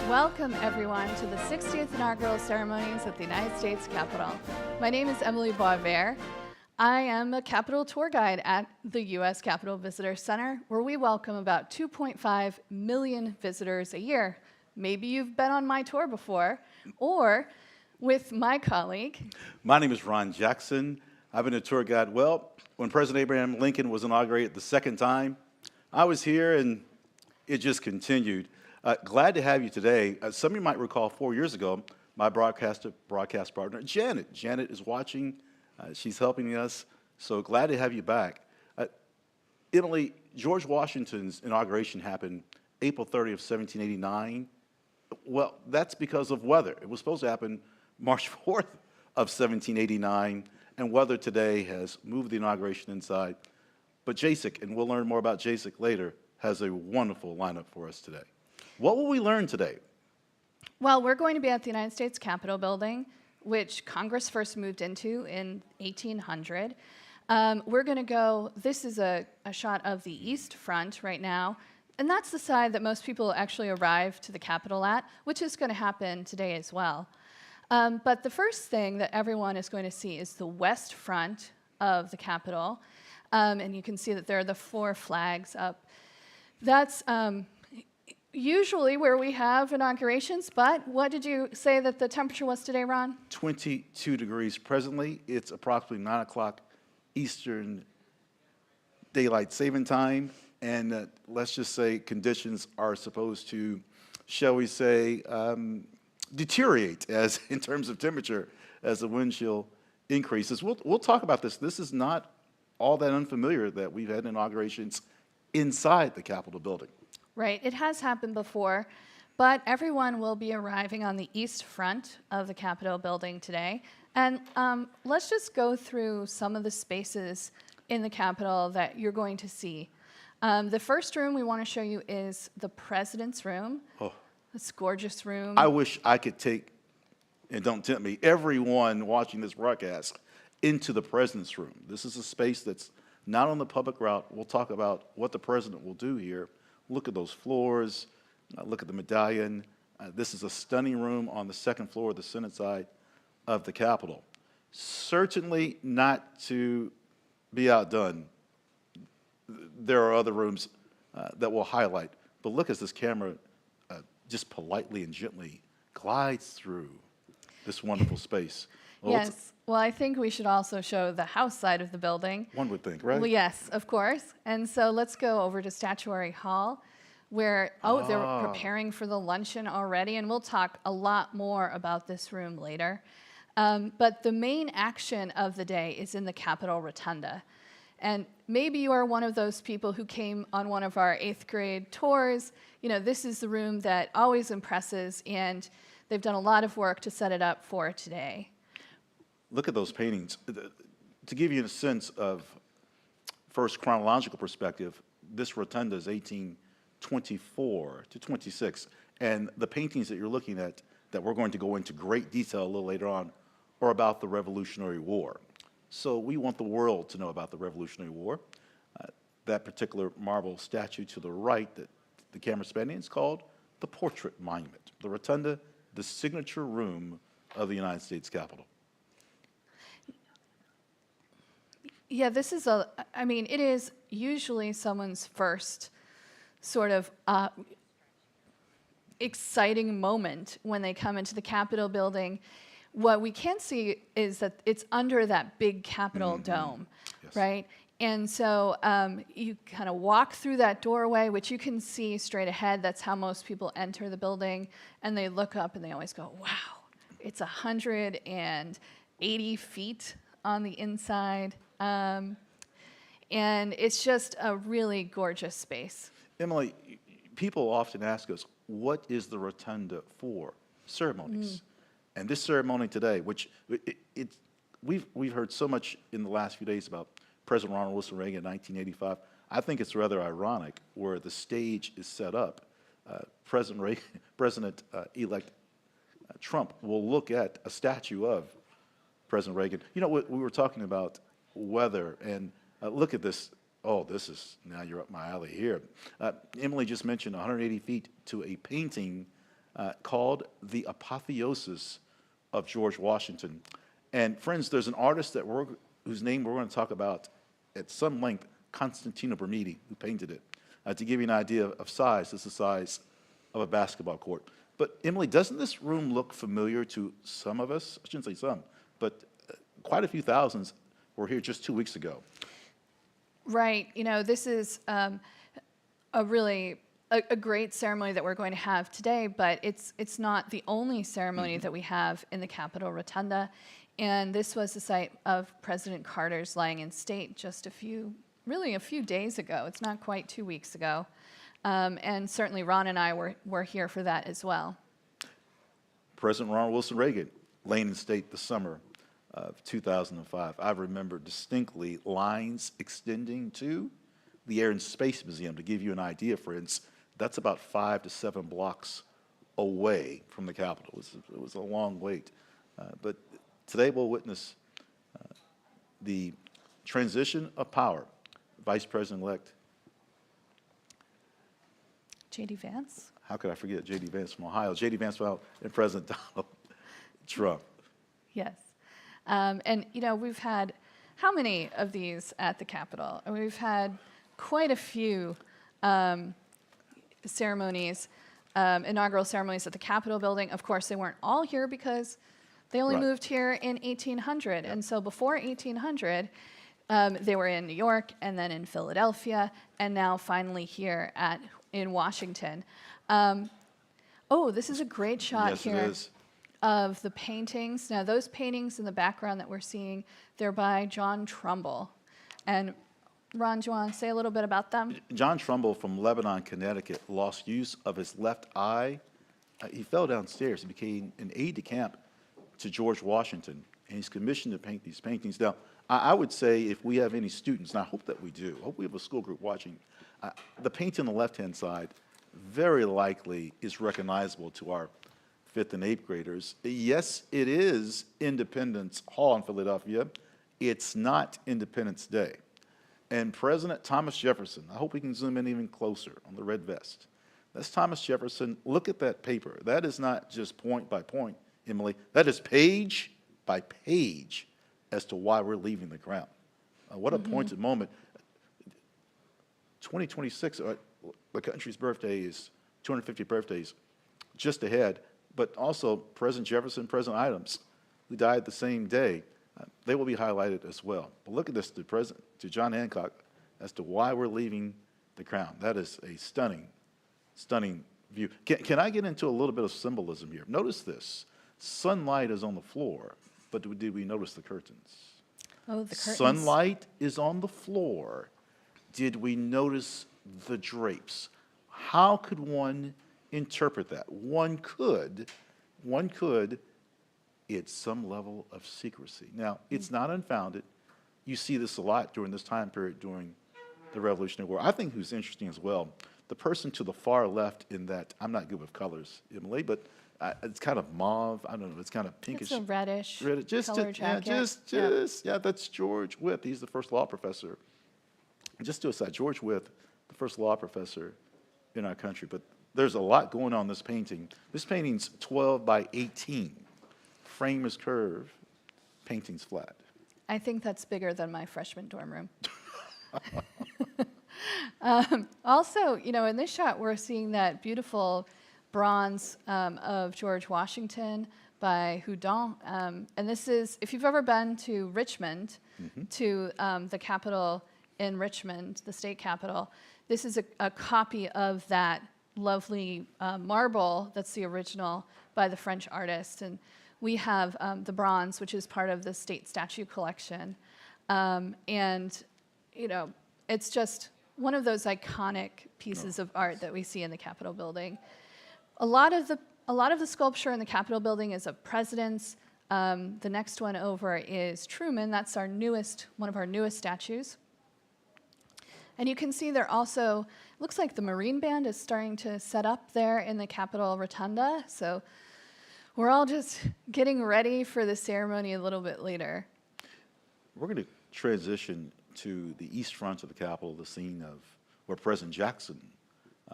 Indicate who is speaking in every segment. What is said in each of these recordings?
Speaker 1: Welcome, everyone, to the 60th Inaugural Ceremonies at the United States Capitol. My name is Emily Boisvert. I am a Capitol tour guide at the U.S. Capitol Visitor Center, where we welcome about 2.5 million visitors a year. Maybe you've been on my tour before, or with my colleague.
Speaker 2: My name is Ron Jackson. I've been a tour guide. Well, when President Abraham Lincoln was inaugurated the second time, I was here and it just continued. Glad to have you today. Some of you might recall 4 years ago, my broadcast partner, Janet. Janet is watching. She's helping us. So glad to have you back. Emily, George Washington's inauguration happened April 30th, 1789. Well, that's because of weather. It was supposed to happen March 4th of 1789, and weather today has moved the inauguration inside. But JASIC, and we'll learn more about JASIC later, has a wonderful lineup for us today. What will we learn today?
Speaker 1: Well, we're going to be at the United States Capitol building, which Congress first moved into in 1800. We're going to go, this is a shot of the east front right now, and that's the side that most people actually arrive to the Capitol at, which is going to happen today as well. But the first thing that everyone is going to see is the west front of the Capitol, and you can see that there are the 4 flags up. That's usually where we have inaugurations, but what did you say that the temperature was today, Ron?
Speaker 2: 22 degrees presently. It's approximately 9 o'clock Eastern Daylight Saving Time, and let's just say conditions are supposed to, shall we say, deteriorate as in terms of temperature as the wind chill increases. We'll talk about this. This is not all that unfamiliar that we've had inaugurations inside the Capitol building.
Speaker 1: Right, it has happened before, but everyone will be arriving on the east front of the Capitol building today. And let's just go through some of the spaces in the Capitol that you're going to see. The first room we want to show you is the President's Room.
Speaker 2: Oh,
Speaker 1: This gorgeous room.
Speaker 2: I wish I could take, and don't tempt me, everyone watching this broadcast into the President's Room. This is a space that's not on the public route. We'll talk about what the President will do here. Look at those floors, look at the medallion. This is a stunning room on the second floor of the Senate side of the Capitol. Certainly not to be outdone. There are other rooms that we'll highlight, but look as this camera just politely and gently glides through this wonderful space. Well,
Speaker 1: yes, well, I think we should also show the House side of the building.
Speaker 2: One would think, right?
Speaker 1: Well, yes, of course. And so let's go over to Statuary Hall, where, they're preparing for the luncheon already, and we'll talk a lot more about this room later. But the main action of the day is in the Capitol Rotunda. And maybe you are one of those people who came on one of our 8th grade tours. You know, this is the room that always impresses, and they've done a lot of work to set it up for today.
Speaker 2: Look at those paintings. To give you a sense of first chronological perspective, this rotunda is 1824 to 26, and the paintings that you're looking at that we're going to go into great detail a little later on are about the Revolutionary War. So we want the world to know about the Revolutionary War. That particular marble statue to the right that the camera's spanning is called the Portrait Monument. The rotunda, the signature room of the United States Capitol.
Speaker 1: Yeah, this is it is usually someone's first sort of exciting moment when they come into the Capitol building. What we can see is that it's under that big Capitol dome,
Speaker 2: Yes.
Speaker 1: right? And so you kind of walk through that doorway, which you can see straight ahead. That's how most people enter the building. And they look up and they always go, wow, it's 180 feet on the inside. And it's just a really gorgeous space.
Speaker 2: Emily, people often ask us, what is the rotunda for? Ceremonies. And this ceremony today, which we've heard so much in the last few days about President Ronald Wilson Reagan in 1985. I think it's rather ironic where the stage is set up. President-elect Trump will look at a statue of President Reagan. You know, we were talking about weather, and look at this. Oh, this is, now you're up my alley here. Emily just mentioned 180 feet to a painting called The Apotheosis of George Washington. And friends, there's an artist whose name we're going to talk about at some length, Constantino Bermidi, who painted it. To give you an idea of size, it's the size of a basketball court. But Emily, doesn't this room look familiar to some of us? I shouldn't say some, but quite a few thousands were here just 2 weeks ago.
Speaker 1: Right. This is a really a great ceremony that we're going to have today, but it's not the only ceremony that we have in the Capitol Rotunda. And this was the site of President Carter's lying in state just a few days ago. It's not quite 2 weeks ago. And certainly Ron and I were here for that as well.
Speaker 2: President Ronald Wilson Reagan laying in state the summer of 2005. I remember distinctly lines extending to the Air and Space Museum. To give you an idea, friends, that's about 5 to 7 blocks away from the Capitol. It was a long wait. But today we'll witness the transition of power. Vice President-elect
Speaker 1: J.D. Vance?
Speaker 2: How could I forget J.D. Vance from Ohio? J.D. Vance from Ohio and President Donald Trump.
Speaker 1: Yes. And, we've had how many of these at the Capitol? We've had quite a few ceremonies, inaugural ceremonies at the Capitol building. Of course, they weren't all here because they only moved here in 1800. Yep. And so before 1800, they were in New York and then in Philadelphia, and now finally here in Washington. This is a great shot here of the paintings. Now, those paintings in the background that we're seeing, they're by John Trumbull. And Ron, do you want to say a little bit about them?
Speaker 2: John Trumbull from Lebanon, Connecticut, lost use of his left eye. He fell downstairs. He became an aide-de-camp to George Washington, and he's commissioned to paint these paintings. Now, I would say if we have any students, and I hope that we do, I hope we have a school group watching, the painting on the left-hand side very likely is recognizable to our 5th and 8th graders. Yes, it is Independence Hall in Philadelphia. It's not Independence Day. And President Thomas Jefferson, I hope we can zoom in even closer on the red vest. That's Thomas Jefferson. Look at that paper. That is not just point by point, Emily. That is page by page as to why we're leaving the crown. What a pointed moment. 2026, the country's birthday is 250 birthdays just ahead, but also President Jefferson, President Adams, who died the same day, they will be highlighted as well. But look at this, to John Hancock, as to why we're leaving the crown. That is a stunning, stunning view. Can I get into a little bit of symbolism here? Notice this. Sunlight is on the floor, but did we notice the curtains?
Speaker 1: Oh, the curtains.
Speaker 2: Sunlight is on the floor. Did we notice the drapes? How could one interpret that? One could, it's some level of secrecy. Now, it's not unfounded. You see this a lot during this time period during the Revolutionary War. I think who's interesting as well, the person to the far left in that, I'm not good with colors, Emily, but it's kind of mauve. I don't know. It's kind of pinkish.
Speaker 1: It's a reddish color jacket.
Speaker 2: That's George Wythe. He's the first law professor. Just to aside, George Wythe, the first law professor in our country. But there's a lot going on in this painting. This painting's 12 by 18. Frame is curved, painting's flat.
Speaker 1: I think that's bigger than my freshman dorm room. Also, in this shot, we're seeing that beautiful bronze of George Washington by Houdon. And this is, if you've ever been to Richmond, to the Capitol in Richmond, the state capitol, this is a copy of that lovely marble that's the original by the French artist. And we have the bronze, which is part of the state statue collection. It's just one of those iconic pieces of art that we see in the Capitol building. A lot of the sculpture in the Capitol building is of presidents. The next one over is Truman. That's one of our newest statues. And you can see there also, looks like the Marine Band is starting to set up there in the Capitol Rotunda. So we're all just getting ready for the ceremony a little bit later.
Speaker 2: We're going to transition to the east front of the Capitol, the scene of where President Jackson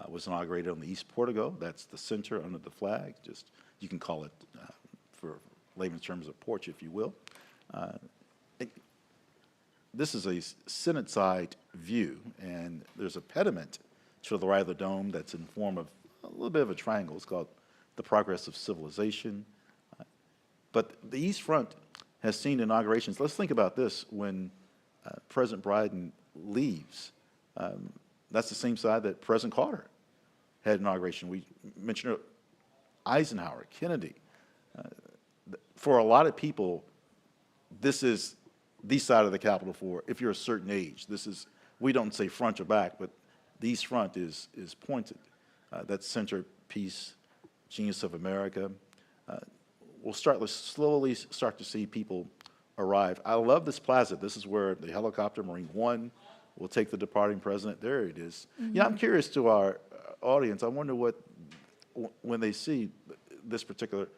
Speaker 2: was inaugurated on the East Portico. That's the center under the flag. Just, you can call it, for layman's terms, a porch, if you will. This is a Senate side view, and there's a pediment to the right of the dome that's in form of a little bit of a triangle. It's called the progress of civilization. But the East Front has seen inaugurations. Let's think about this. When President Biden leaves, that's the same side that President Carter had inauguration. We mentioned Eisenhower, Kennedy. For a lot of people, this is the side of the Capitol for, if you're a certain age. This is, we don't say front or back, but the East Front is pointed. That centerpiece, genius of America. We'll slowly start to see people arrive. I love this plaza. This is where the helicopter, Marine One, will take the departing president. There it is. Mm-hmm. Yeah, I'm curious to our audience. I wonder what, when they see this particular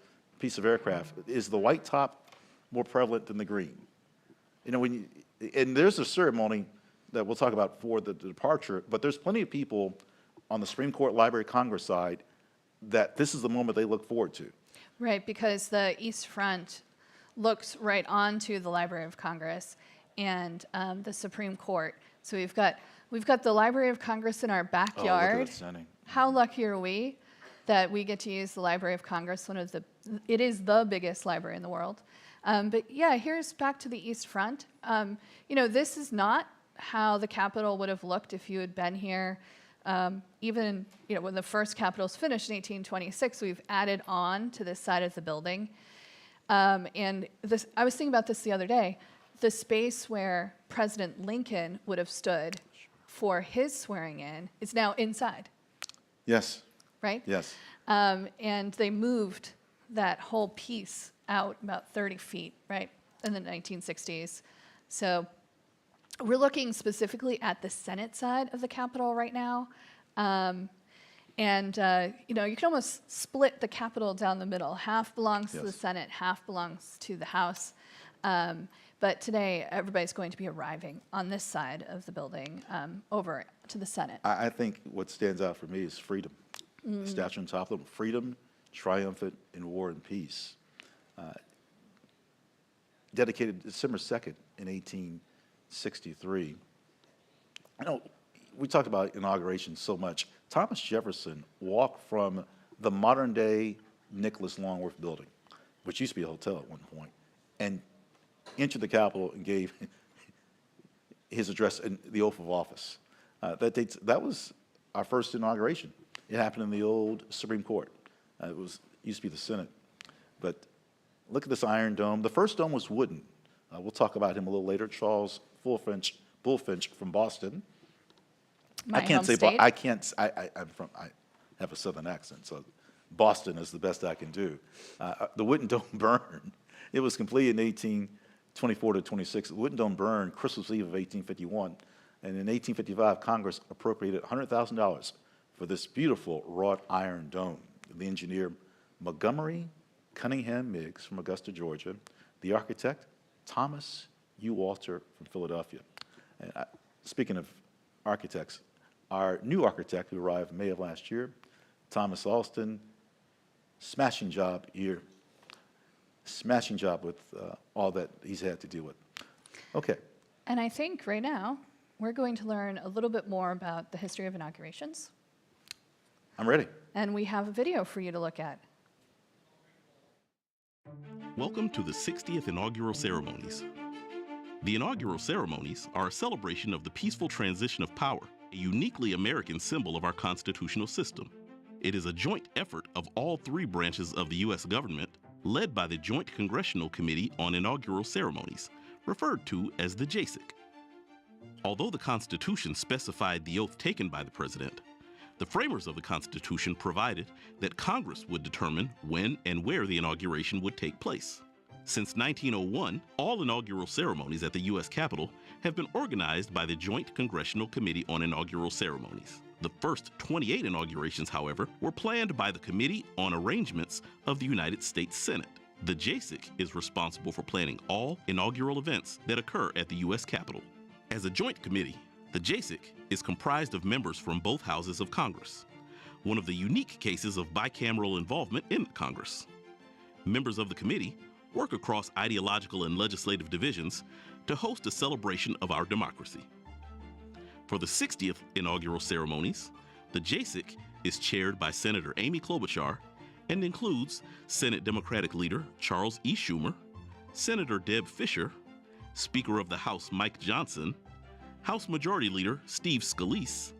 Speaker 2: piece of aircraft, is the white top more prevalent than the green? You know, and there's a ceremony that we'll talk about for the departure, but there's plenty of people on the Supreme Court Library of Congress side that this is the moment they look forward to.
Speaker 1: Right, because the East Front looks right onto the Library of Congress and the Supreme Court. So we've got the Library of Congress in our backyard.
Speaker 2: Oh, look at that setting.
Speaker 1: How lucky are we that we get to use the Library of Congress? It is the biggest library in the world. But yeah, here's back to the East Front. You know, this is not how the Capitol would have looked if you had been here. Even, you know, when the first Capitol's finished in 1826, we've added on to this side of the building. And this, I was thinking about this the other day. The space where President Lincoln would have stood for his swearing in is now inside.
Speaker 2: Yes.
Speaker 1: Right?
Speaker 2: Yes.
Speaker 1: And they moved that whole piece out about 30 feet, right, in the 1960s. So we're looking specifically at the Senate side of the Capitol right now. You know, you can almost split the Capitol down the middle. Half belongs to the Senate, half belongs to the House. But today, everybody's going to be arriving on this side of the building over to the Senate.
Speaker 2: I think what stands out for me is freedom. The statue on top of them, freedom, triumphant in war and peace. Dedicated December 2nd in 1863. I know we talked about inauguration so much. Thomas Jefferson walked from the modern-day Nicholas Longworth building, which used to be a hotel at one point, and entered the Capitol and gave his address and the oath of office. That was our first inauguration. It happened in the old Supreme Court. It used to be the Senate. But look at this iron dome. The first dome was wooden. We'll talk about him a little later. Charles Bullfinch from Boston.
Speaker 1: My
Speaker 2: I can't
Speaker 1: home
Speaker 2: say,
Speaker 1: state.
Speaker 2: I have a Southern accent, so Boston is the best I can do. The wooden dome burned. It was completed in 1824 to 26. The wooden dome burned Christmas Eve of 1851. And in 1855, Congress appropriated $100,000 for this beautiful wrought iron dome. The engineer, Montgomery Cunningham Meigs from Augusta, Georgia. The architect, Thomas U. Walter from Philadelphia. And speaking of architects, our new architect who arrived May of last year, Thomas Alston, smashing job here. Smashing job with all that he's had to deal with. Okay.
Speaker 1: And I think right now, we're going to learn a little bit more about the history of inaugurations.
Speaker 2: I'm ready.
Speaker 1: And we have a video for you to look at.
Speaker 3: Welcome to the 60th Inaugural Ceremonies. The inaugural ceremonies are a celebration of the peaceful transition of power, a uniquely American symbol of our constitutional system. It is a joint effort of all three branches of the U.S. government, led by the Joint Congressional Committee on Inaugural Ceremonies, referred to as the JCIC. Although the Constitution specified the oath taken by the President, the framers of the Constitution provided that Congress would determine when and where the inauguration would take place. Since 1901, all inaugural ceremonies at the U.S. Capitol have been organized by the Joint Congressional Committee on Inaugural Ceremonies. The first 28 inaugurations, however, were planned by the Committee on Arrangements of the United States Senate. The JCIC is responsible for planning all inaugural events that occur at the U.S. Capitol. As a joint committee, The JASIC is comprised of members from both houses of Congress, one of the unique cases of bicameral involvement in Congress. Members of the committee work across ideological and legislative divisions to host a celebration of our democracy. For the 60th inaugural ceremonies, the JASIC is chaired by Senator Amy Klobuchar and includes Senate Democratic Leader Charles E. Schumer, Senator Deb Fischer, Speaker of the House Mike Johnson, House Majority Leader Steve Scalise,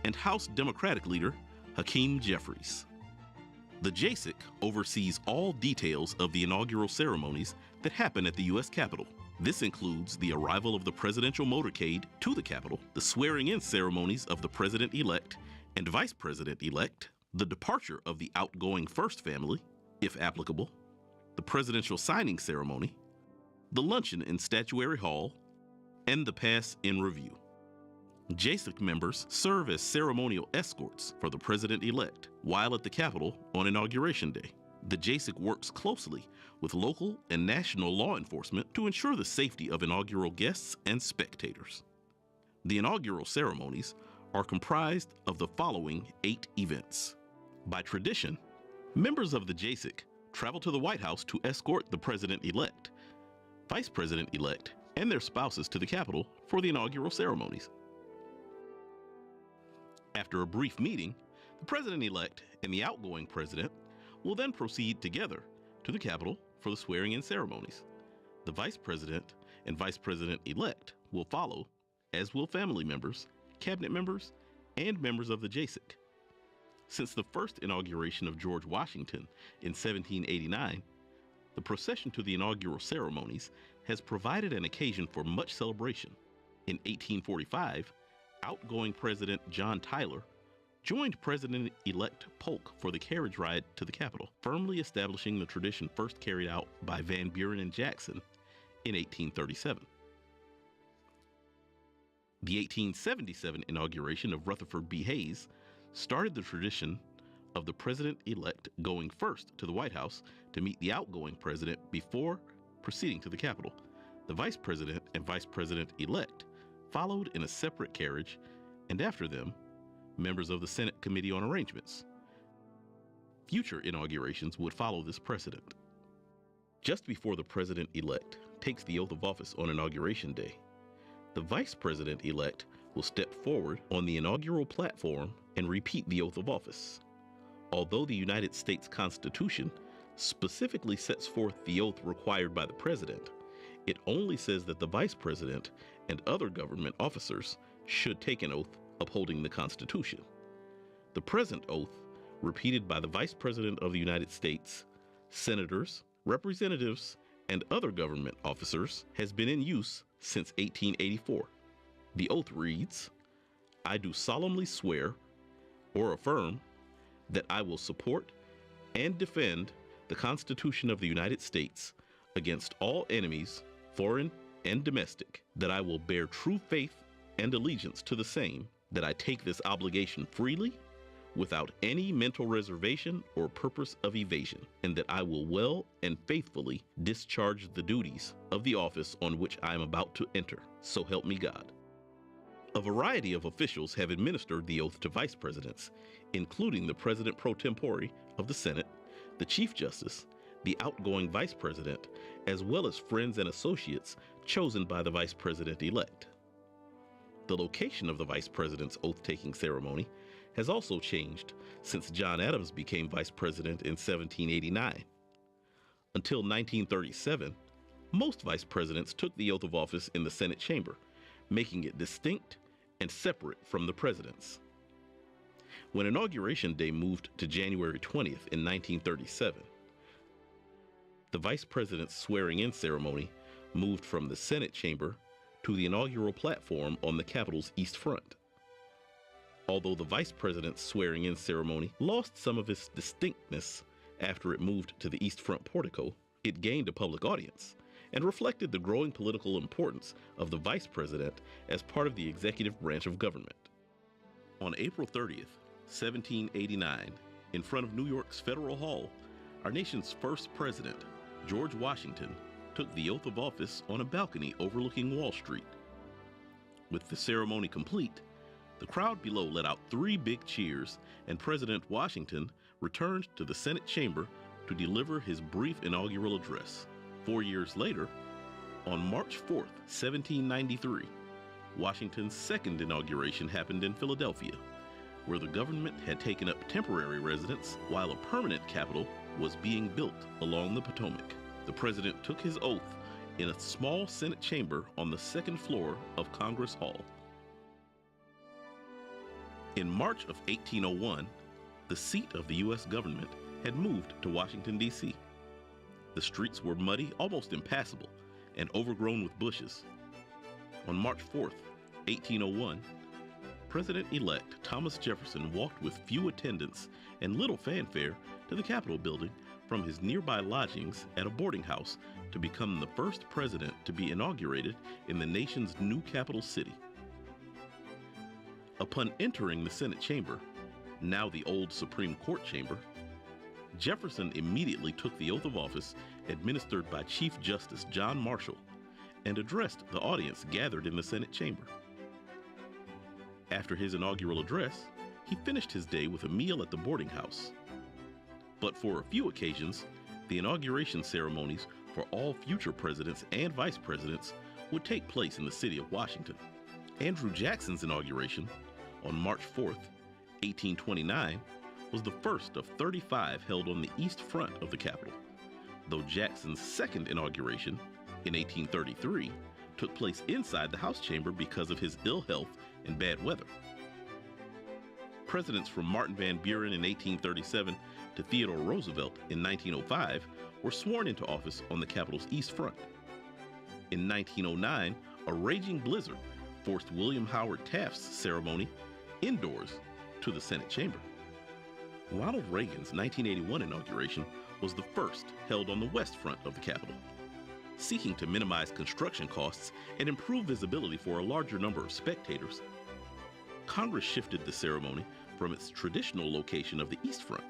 Speaker 3: and House Democratic Leader Hakeem Jeffries. The JASIC oversees all details of the inaugural ceremonies that happen at the U.S. Capitol. This includes the arrival of the presidential motorcade to the Capitol, the swearing-in ceremonies of the President-elect and Vice President-elect, the departure of the outgoing First Family, if applicable, the presidential signing ceremony, the luncheon in Statuary Hall, and the pass in review. JASIC members serve as ceremonial escorts for the President-elect while at the Capitol on Inauguration Day. The JASIC works closely with local and national law enforcement to ensure the safety of inaugural guests and spectators. The inaugural ceremonies are comprised of the following 8 events. By tradition, members of the JASIC travel to the White House to escort the President-elect, Vice President-elect, and their spouses to the Capitol for the inaugural ceremonies. After a brief meeting, the President-elect and the outgoing President will then proceed together to the Capitol for the swearing-in ceremonies. The Vice President and Vice President-elect will follow, as will family members, cabinet members, and members of the JASIC. Since the first inauguration of George Washington in 1789, the procession to the inaugural ceremonies has provided an occasion for much celebration. In 1845, outgoing President John Tyler joined President-elect Polk for the carriage ride to the Capitol, firmly establishing the tradition first carried out by Van Buren and Jackson in 1837. The 1877 inauguration of Rutherford B. Hayes started the tradition of the President-elect going first to the White House to meet the outgoing president before proceeding to the Capitol. The Vice President and Vice President-elect followed in a separate carriage, and after them, members of the Senate Committee on Arrangements. Future inaugurations would follow this precedent. Just before the President-elect takes the oath of office on Inauguration Day, the Vice President-elect will step forward on the inaugural platform and repeat the oath of office. Although the United States Constitution specifically sets forth the oath required by the President, it only says that the Vice President and other government officers should take an oath upholding the Constitution. The present oath, repeated by the Vice President of the United States, senators, representatives, and other government officers, has been in use since 1884. The oath reads, "I do solemnly swear or affirm that I will support and defend the Constitution of the United States against all enemies, foreign and domestic, that I will bear true faith and allegiance to the same, that I take this obligation freely, without any mental reservation or purpose of evasion, and that I will well and faithfully discharge the duties of the office on which I am about to enter. So help me God." A variety of officials have administered the oath to vice presidents, including the President pro tempore of the Senate, the Chief Justice, the outgoing Vice President, as well as friends and associates chosen by the Vice President-elect. The location of the Vice President's oath-taking ceremony has also changed since John Adams became Vice President in 1789. Until 1937, most Vice Presidents took the oath of office in the Senate chamber, making it distinct and separate from the President's. When Inauguration Day moved to January 20th in 1937, the Vice President's swearing-in ceremony moved from the Senate chamber to the inaugural platform on the Capitol's East Front. Although the Vice President's swearing-in ceremony lost some of its distinctness after it moved to the East Front portico, it gained a public audience and reflected the growing political importance of the Vice President as part of the executive branch of government. On April 30th, 1789, in front of New York's Federal Hall, our nation's first president, George Washington, took the oath of office on a balcony overlooking Wall Street. With the ceremony complete, the crowd below let out 3 big cheers, and President Washington returned to the Senate chamber to deliver his brief inaugural address. 4 years later, on March 4th, 1793, Washington's second inauguration happened in Philadelphia, where the government had taken up temporary residence while a permanent capital was being built along the Potomac. The president took his oath in a small Senate chamber on the second floor of Congress Hall. In March of 1801, the seat of the U.S. government had moved to Washington, D.C. The streets were muddy, almost impassable, and overgrown with bushes. On March 4th, 1801, President-elect Thomas Jefferson walked with few attendants and little fanfare to the Capitol building from his nearby lodgings at a boarding house to become the first president to be inaugurated in the nation's new capital city. Upon entering the Senate chamber, now the old Supreme Court chamber, Jefferson immediately took the oath of office administered by Chief Justice John Marshall and addressed the audience gathered in the Senate chamber. After his inaugural address, he finished his day with a meal at the boarding house. But for a few occasions, the inauguration ceremonies for all future presidents and vice presidents would take place in the city of Washington. Andrew Jackson's inauguration on March 4th, 1829, was the first of 35 held on the east front of the Capitol, though Jackson's second inauguration in 1833 took place inside the House chamber because of his ill health and bad weather. Presidents from Martin Van Buren in 1837 to Theodore Roosevelt in 1905 were sworn into office on the Capitol's east front. In 1909, a raging blizzard forced William Howard Taft's ceremony indoors to the Senate chamber. Ronald Reagan's 1981 inauguration was the first held on the west front of the Capitol. Seeking to minimize construction costs and improve visibility for a larger number of spectators, Congress shifted the ceremony from its traditional location of the East Front.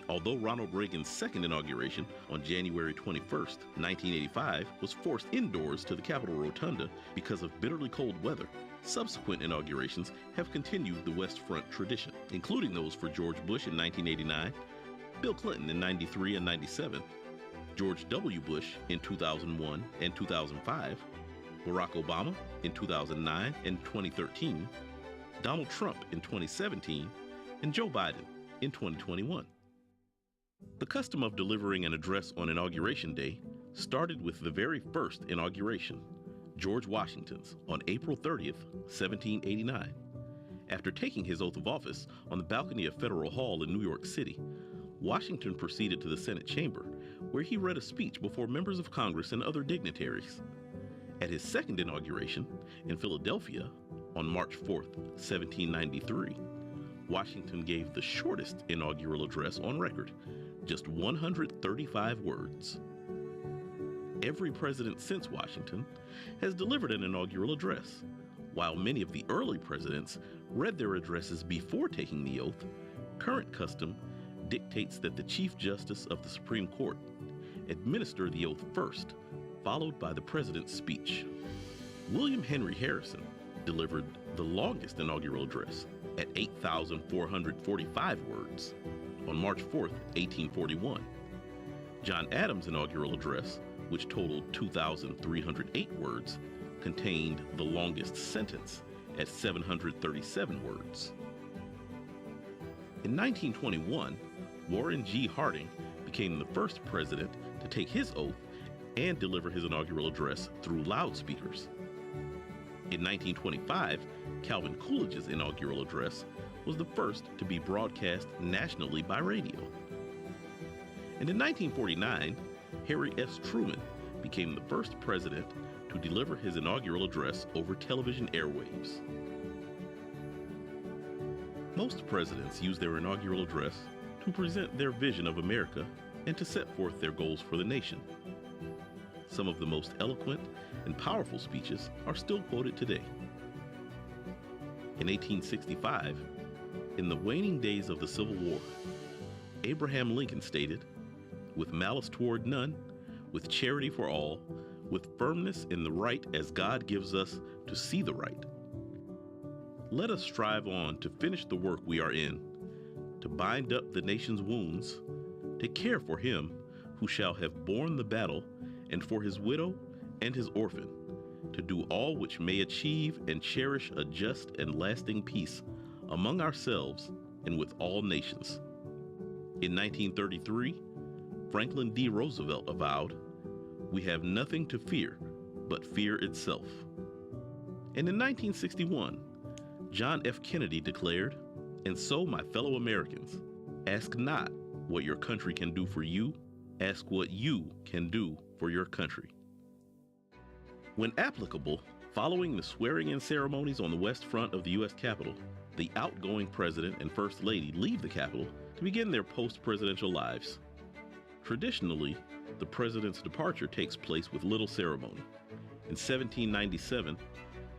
Speaker 3: Although Ronald Reagan's second inauguration on January 21, 1985, was forced indoors to the Capitol Rotunda because of bitterly cold weather, subsequent inaugurations have continued the West Front tradition, including those for George Bush in 1989, Bill Clinton in 93 and 97, George W. Bush in 2001 and 2005, Barack Obama in 2009 and 2013, Donald Trump in 2017, and Joe Biden in 2021. The custom of delivering an address on Inauguration Day started with the very first inauguration, George Washington's, on April 30th, 1789. After taking his oath of office on the balcony of Federal Hall in New York City, Washington proceeded to the Senate chamber, where he read a speech before members of Congress and other dignitaries. At his second inauguration in Philadelphia on March 4th, 1793, Washington gave the shortest inaugural address on record, just 135 words. Every president since Washington has delivered an inaugural address. While many of the early presidents read their addresses before taking the oath, current custom dictates that the Chief Justice of the Supreme Court administer the oath first, followed by the president's speech. William Henry Harrison delivered the longest inaugural address at 8,445 words on March 4th, 1841. John Adams' inaugural address, which totaled 2,308 words, contained the longest sentence at 737 words. In 1921, Warren G. Harding became the first president to take his oath and deliver his inaugural address through loudspeakers. In 1925, Calvin Coolidge's inaugural address was the first to be broadcast nationally by radio. And in 1949, Harry S. Truman became the first president to deliver his inaugural address over television airwaves. Most presidents use their inaugural address to present their vision of America and to set forth their goals for the nation. Some of the most eloquent and powerful speeches are still quoted today. In 1865, in the waning days of the Civil War, Abraham Lincoln stated, "With malice toward none, with charity for all, with firmness in the right as God gives us to see the right, let us strive on to finish the work we are in, to bind up the nation's wounds, to care for him who shall have borne the battle, and for his widow and his orphan, to do all which may achieve and cherish a just and lasting peace among ourselves and with all nations. In 1933, Franklin D. Roosevelt avowed, "We have nothing to fear but fear itself." And in 1961, John F. Kennedy declared, "And so, my fellow Americans, ask not what your country can do for you, ask what you can do for your country." When applicable, following the swearing-in ceremonies on the West Front of the U.S. Capitol, the outgoing President and First Lady leave the Capitol to begin their post-presidential lives. Traditionally, the President's departure takes place with little ceremony. In 1797,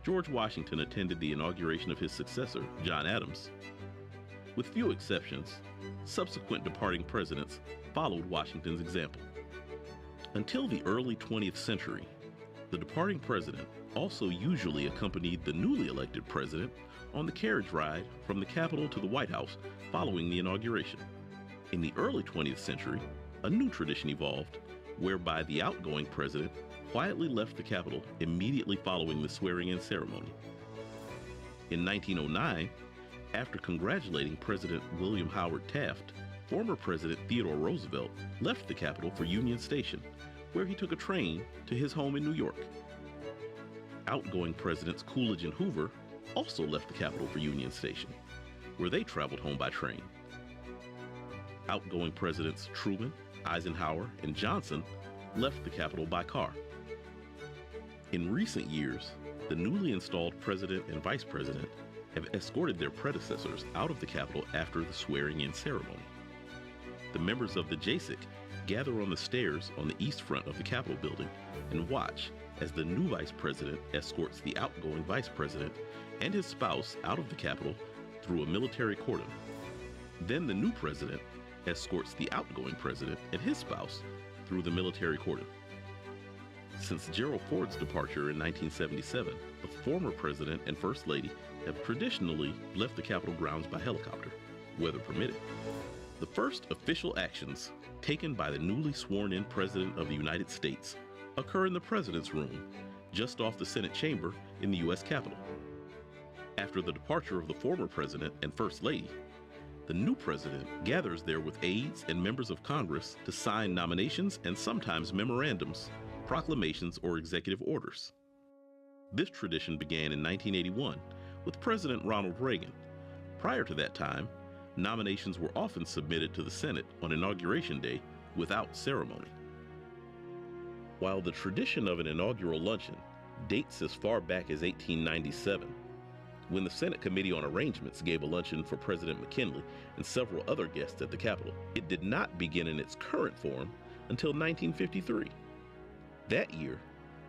Speaker 3: George Washington attended the inauguration of his successor, John Adams. With few exceptions, subsequent departing presidents followed Washington's example. Until the early 20th century, the departing president also usually accompanied the newly elected president on the carriage ride from the Capitol to the White House following the inauguration. In the early 20th century, a new tradition evolved, whereby the outgoing president quietly left the Capitol immediately following the swearing-in ceremony. In 1909, after congratulating President William Howard Taft, former President Theodore Roosevelt left the Capitol for Union Station, where he took a train to his home in New York. Outgoing Presidents Coolidge and Hoover also left the Capitol for Union Station, where they traveled home by train. Outgoing Presidents Truman, Eisenhower, and Johnson left the Capitol by car. In recent years, the newly installed President and Vice President have escorted their predecessors out of the Capitol after the swearing-in ceremony. The members of the JASIC gather on the stairs on the east front of the Capitol building and watch as the new Vice President escorts the outgoing Vice President and his spouse out of the Capitol through a military cordon. Then the new President escorts the outgoing President and his spouse through the military cordon. Since Gerald Ford's departure in 1977, the former President and First Lady have traditionally left the Capitol grounds by helicopter, weather permitting. The first official actions taken by the newly sworn-in President of the United States occur in the President's room, just off the Senate chamber in the U.S. Capitol. After the departure of the former President and First Lady, the new President gathers there with aides and members of Congress to sign nominations and sometimes memorandums, proclamations, or executive orders. This tradition began in 1981 with President Ronald Reagan. Prior to that time, nominations were often submitted to the Senate on Inauguration Day without ceremony. While the tradition of an inaugural luncheon dates as far back as 1897, when the Senate Committee on Arrangements gave a luncheon for President McKinley and several other guests at the Capitol, it did not begin in its current form until 1953. That year,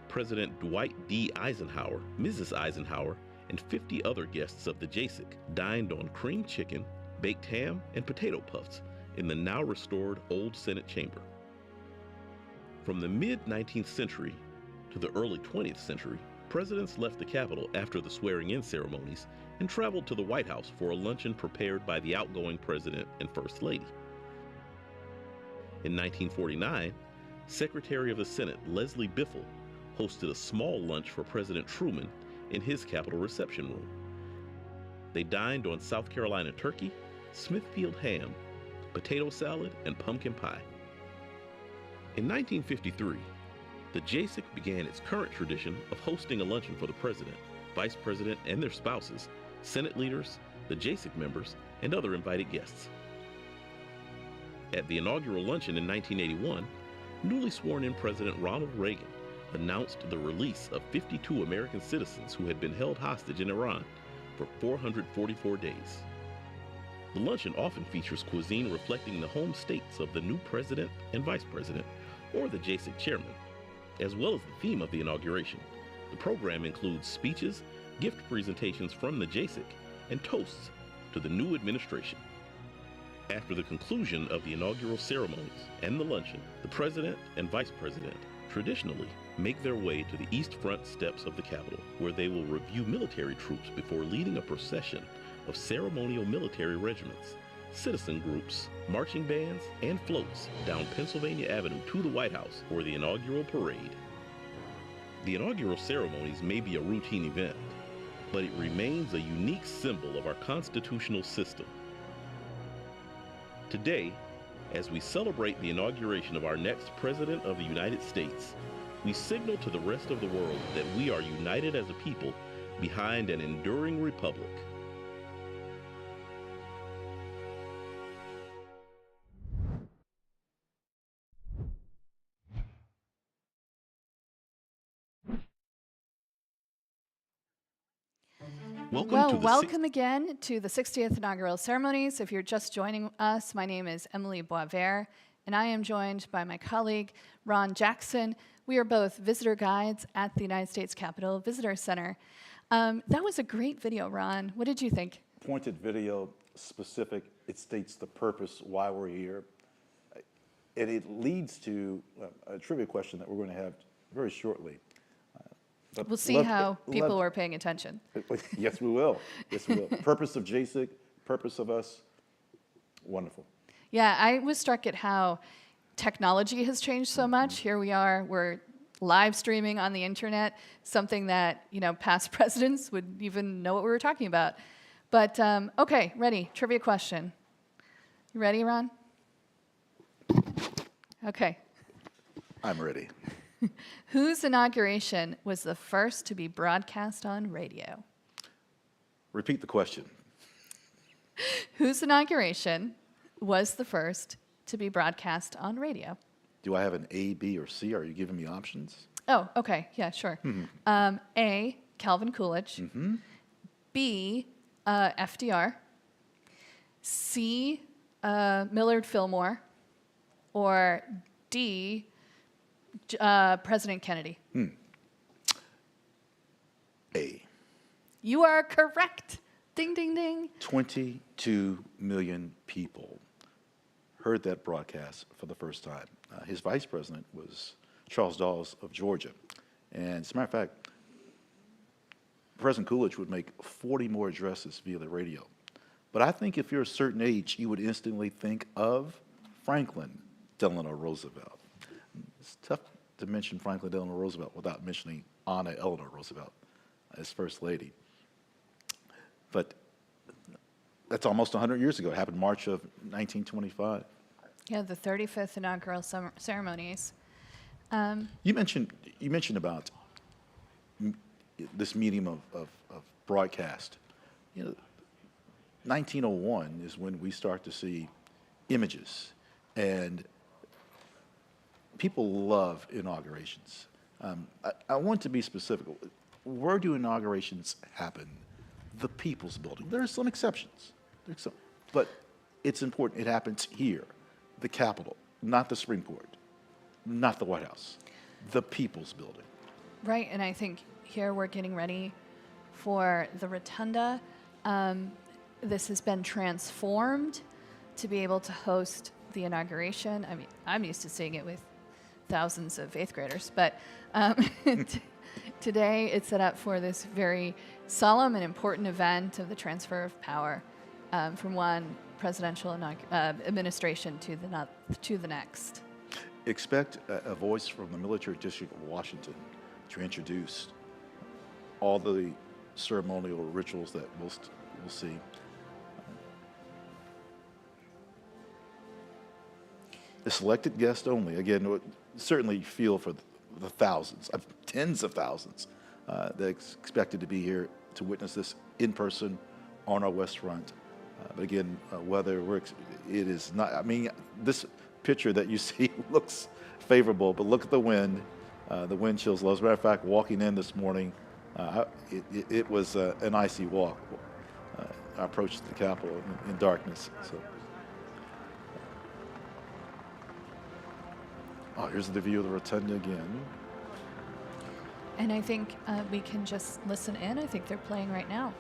Speaker 3: President Dwight D. Eisenhower, Mrs. Eisenhower, and 50 other guests of the JASIC dined on creamed chicken, baked ham, and potato puffs in the now restored Old Senate Chamber. From the mid-19th century to the early 20th century, presidents left the Capitol after the swearing-in ceremonies and traveled to the White House for a luncheon prepared by the outgoing President and First Lady. In 1949, Secretary of the Senate Leslie Biffle hosted a small lunch for President Truman in his Capitol reception room. They dined on South Carolina turkey, Smithfield ham, potato salad, and pumpkin pie. In 1953, the JASIC began its current tradition of hosting a luncheon for the President, Vice President, and their spouses, Senate leaders, the JASIC members, and other invited guests. At the inaugural luncheon in 1981, newly sworn-in President Ronald Reagan announced the release of 52 American citizens who had been held hostage in Iran for 444 days. The luncheon often features cuisine reflecting the home states of the new President and Vice President, or the JASIC chairman, as well as the theme of the inauguration. The program includes speeches, gift presentations from the JASIC, and toasts to the new administration. After the conclusion of the inaugural ceremonies and the luncheon, the President and Vice President traditionally make their way to the east front steps of the Capitol, where they will review military troops before leading a procession of ceremonial military regiments, citizen groups, marching bands, and floats down Pennsylvania Avenue to the White House for the inaugural parade. The inaugural ceremonies may be a routine event, but it remains a unique symbol of our constitutional system. Today, as we celebrate the inauguration of our next President of the United States, we signal to the rest of the world that we are united as a people behind an enduring republic.
Speaker 1: Welcome again to the 60th Inaugural Ceremonies. If you're just joining us, my name is Emily Boisvert, and I am joined by my colleague, Ron Jackson. We are both visitor guides at the United States Capitol Visitor Center. That was a great video, Ron. What did you think?
Speaker 2: Pointed video, specific. It states the purpose, why we're here. And it leads to a trivia question that we're going to have very shortly. But
Speaker 1: we'll see how people are paying attention.
Speaker 2: Yes, we will. Yes, we will. Purpose of JSIC, purpose of us, wonderful.
Speaker 1: Yeah, I was struck at how technology has changed so much. Here we are, we're live streaming on the internet, something that, past presidents would even know what we were talking about. But, okay, ready, trivia question. You ready, Ron? Okay.
Speaker 2: I'm ready.
Speaker 1: Whose inauguration was the first to be broadcast on radio?
Speaker 2: Repeat the question.
Speaker 1: Whose inauguration was the first to be broadcast on radio?
Speaker 2: Do I have an A, B, or C? Are you giving me options?
Speaker 1: Oh, okay. Yeah, sure. A, Calvin Coolidge. B, FDR. C, Millard Fillmore. Or D, President Kennedy.
Speaker 2: A.
Speaker 1: You are correct. Ding, ding, ding.
Speaker 2: 22 million people heard that broadcast for the first time. His vice president was Charles Dawes of Georgia. And as a matter of fact, President Coolidge would make 40 more addresses via the radio. But I think if you're a certain age, you would instantly think of Franklin Delano Roosevelt. It's tough to mention Franklin Delano Roosevelt without mentioning Anna Eleanor Roosevelt as First Lady. But that's almost 100 years ago. It happened March of 1925.
Speaker 1: Yeah, the 35th inaugural ceremonies.
Speaker 2: You mentioned about this medium of broadcast. 1901 is when we start to see images, and people love inaugurations. I want to be specific. Where do inaugurations happen? The People's Building. There are some exceptions, but it's important. It happens here, the Capitol, not the Supreme Court, not the White House, the People's Building.
Speaker 1: Right, and I think here we're getting ready for the Rotunda. This has been transformed to be able to host the inauguration. I mean, I'm used to seeing it with thousands of eighth graders, but today it's set up for this very solemn and important event of the transfer of power from one presidential administration to the next.
Speaker 2: Expect a voice from the Military District of Washington to introduce all the ceremonial rituals that we'll see. The selected guest only. Again, certainly feel for the thousands, tens of thousands that expected to be here to witness this in person on our West Front. But again, weather works. It is not. I mean, this picture that you see looks favorable, but look at the wind. The wind chills low. As a matter of fact, walking in this morning, it was an icy walk. I approached the Capitol in darkness. So. Oh, here's the view of the Rotunda again.
Speaker 1: And I think we can just listen in. I think they're playing right now.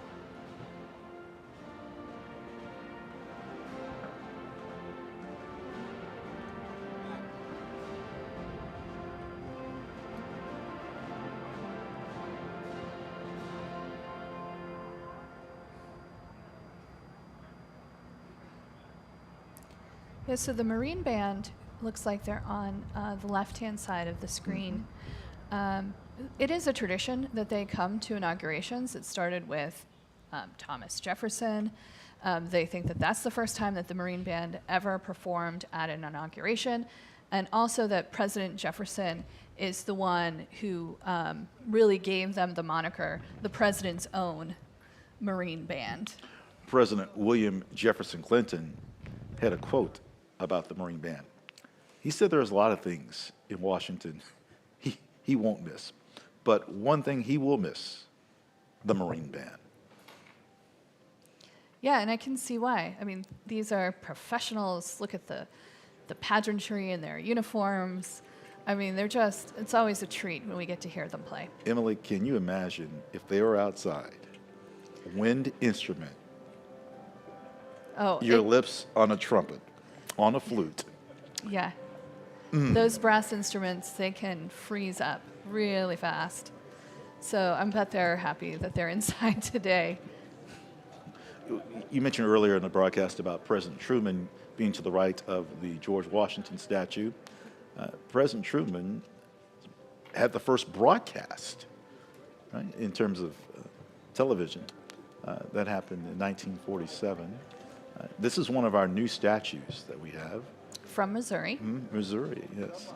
Speaker 1: Yeah, so the Marine Band looks like they're on the left-hand side of the screen. It is a tradition that they come to inaugurations. It started with Thomas Jefferson. They think that that's the first time that the Marine Band ever performed at an inauguration, and also that President Jefferson is the one who really gave them the moniker, the President's Own Marine Band.
Speaker 2: President William Jefferson Clinton had a quote about the Marine Band. He said there's a lot of things in Washington he won't miss, but one thing he will miss, the Marine Band.
Speaker 1: Yeah, and I can see why. I mean, these are professionals. Look at the pageantry in their uniforms. I mean, it's always a treat when we get to hear them play.
Speaker 2: Emily, can you imagine if they were outside, wind instrument,
Speaker 1: Oh,
Speaker 2: your lips on a trumpet, on a flute?
Speaker 1: Yeah. Those brass instruments, they can freeze up really fast. So I bet they're happy that they're inside today.
Speaker 2: You mentioned earlier in the broadcast about President Truman being to the right of the George Washington statue. President Truman had the first broadcast, right, in terms of television. That happened in 1947. This is one of our new statues that we have.
Speaker 1: From Missouri.
Speaker 2: Missouri, yes.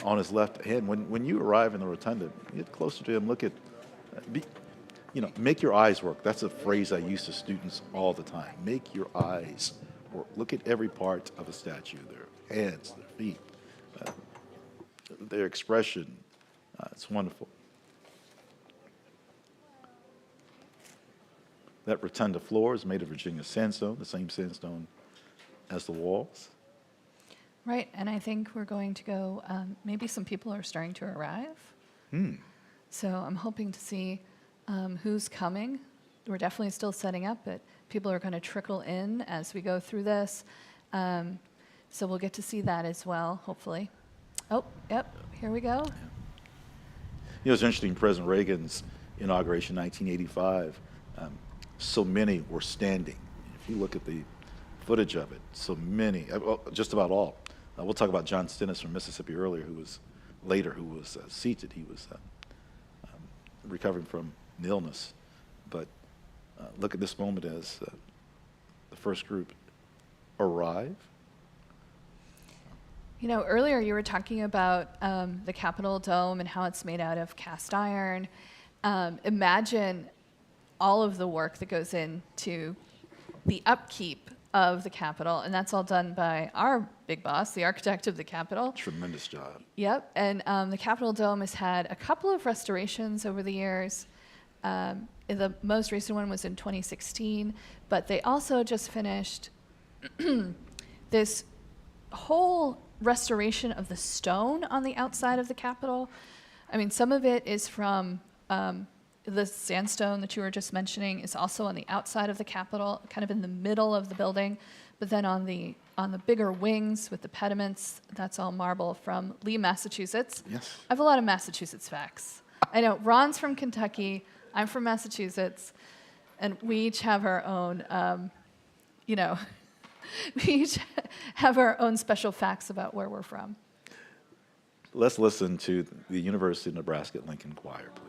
Speaker 2: On his left hand, when you arrive in the Rotunda, get closer to him, look at, make your eyes work. That's a phrase I use to students all the time. Make your eyes work. Look at every part of a statue, their hands, their feet, their expression. It's wonderful. That Rotunda floor is made of Virginia sandstone, the same sandstone as the walls.
Speaker 1: Right, and I think we're going to go, maybe some people are starting to arrive. So I'm hoping to see who's coming. We're definitely still setting up, but people are going to trickle in as we go through this. So we'll get to see that as well, hopefully. Oh, yep, here we go.
Speaker 2: It's interesting, President Reagan's inauguration, 1985, so many were standing. If you look at the footage of it, so many, just about all. We'll talk about John Stennis from Mississippi earlier, who was seated. He was recovering from an illness. But look at this moment as the first group arrive.
Speaker 1: Earlier you were talking about the Capitol Dome and how it's made out of cast iron. Imagine all of the work that goes into the upkeep of the Capitol, and that's all done by our big boss, the architect of the Capitol.
Speaker 2: Tremendous job.
Speaker 1: Yep, and the Capitol Dome has had a couple of restorations over the years. The most recent one was in 2016, but they also just finished this whole restoration of the stone on the outside of the Capitol. I mean, some of it is from the sandstone that you were just mentioning is also on the outside of the Capitol, kind of in the middle of the building, but then on the bigger wings with the pediments, that's all marble from Lee, Massachusetts.
Speaker 2: Yes.
Speaker 1: I have a lot of Massachusetts facts. I know Ron's from Kentucky, I'm from Massachusetts, and we each have our own, we each have our own special facts about where we're from.
Speaker 2: Let's listen to the University of Nebraska at Lincoln Choir, please.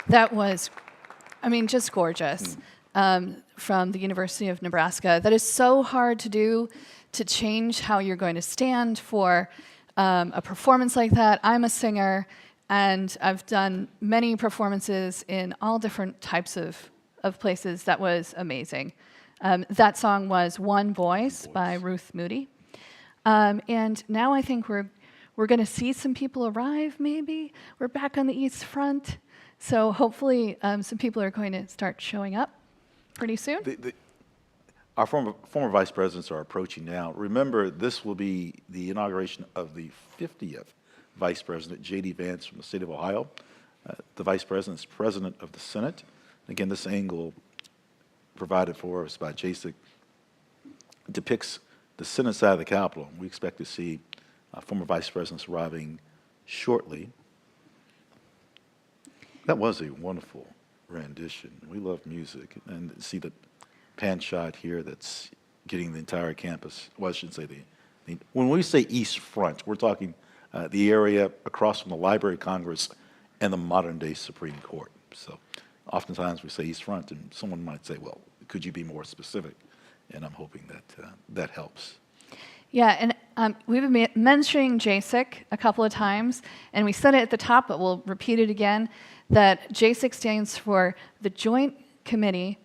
Speaker 1: That was, I mean, just gorgeous. From the University of Nebraska. That is so hard to do, to change how you're going to stand for a performance like that. I'm a singer, and I've done many performances in all different types of places. That was amazing. That song was One Voice by Ruth Moody. And now I think we're going to see some people arrive, maybe. We're back on the East Front. So hopefully some people are going to start showing up pretty soon.
Speaker 2: Our former vice presidents are approaching now. Remember, this will be the inauguration of the 50th vice president, J.D. Vance from the state of Ohio. The vice president is president of the Senate. Again, this angle provided for us by JASIC depicts the Senate side of the Capitol. We expect to see former vice presidents arriving shortly. That was a wonderful rendition. We love music, and see the pan shot here that's getting the entire campus. Well, I shouldn't say when we say East Front, we're talking the area across from the Library of Congress and the modern-day Supreme Court. So oftentimes we say East Front, and someone might say, well, could you be more specific? And I'm hoping that that helps.
Speaker 1: Yeah, and we've been mentioning JASIC a couple of times, and we said it at the top, but we'll repeat it again, that JASIC stands for the Joint Committee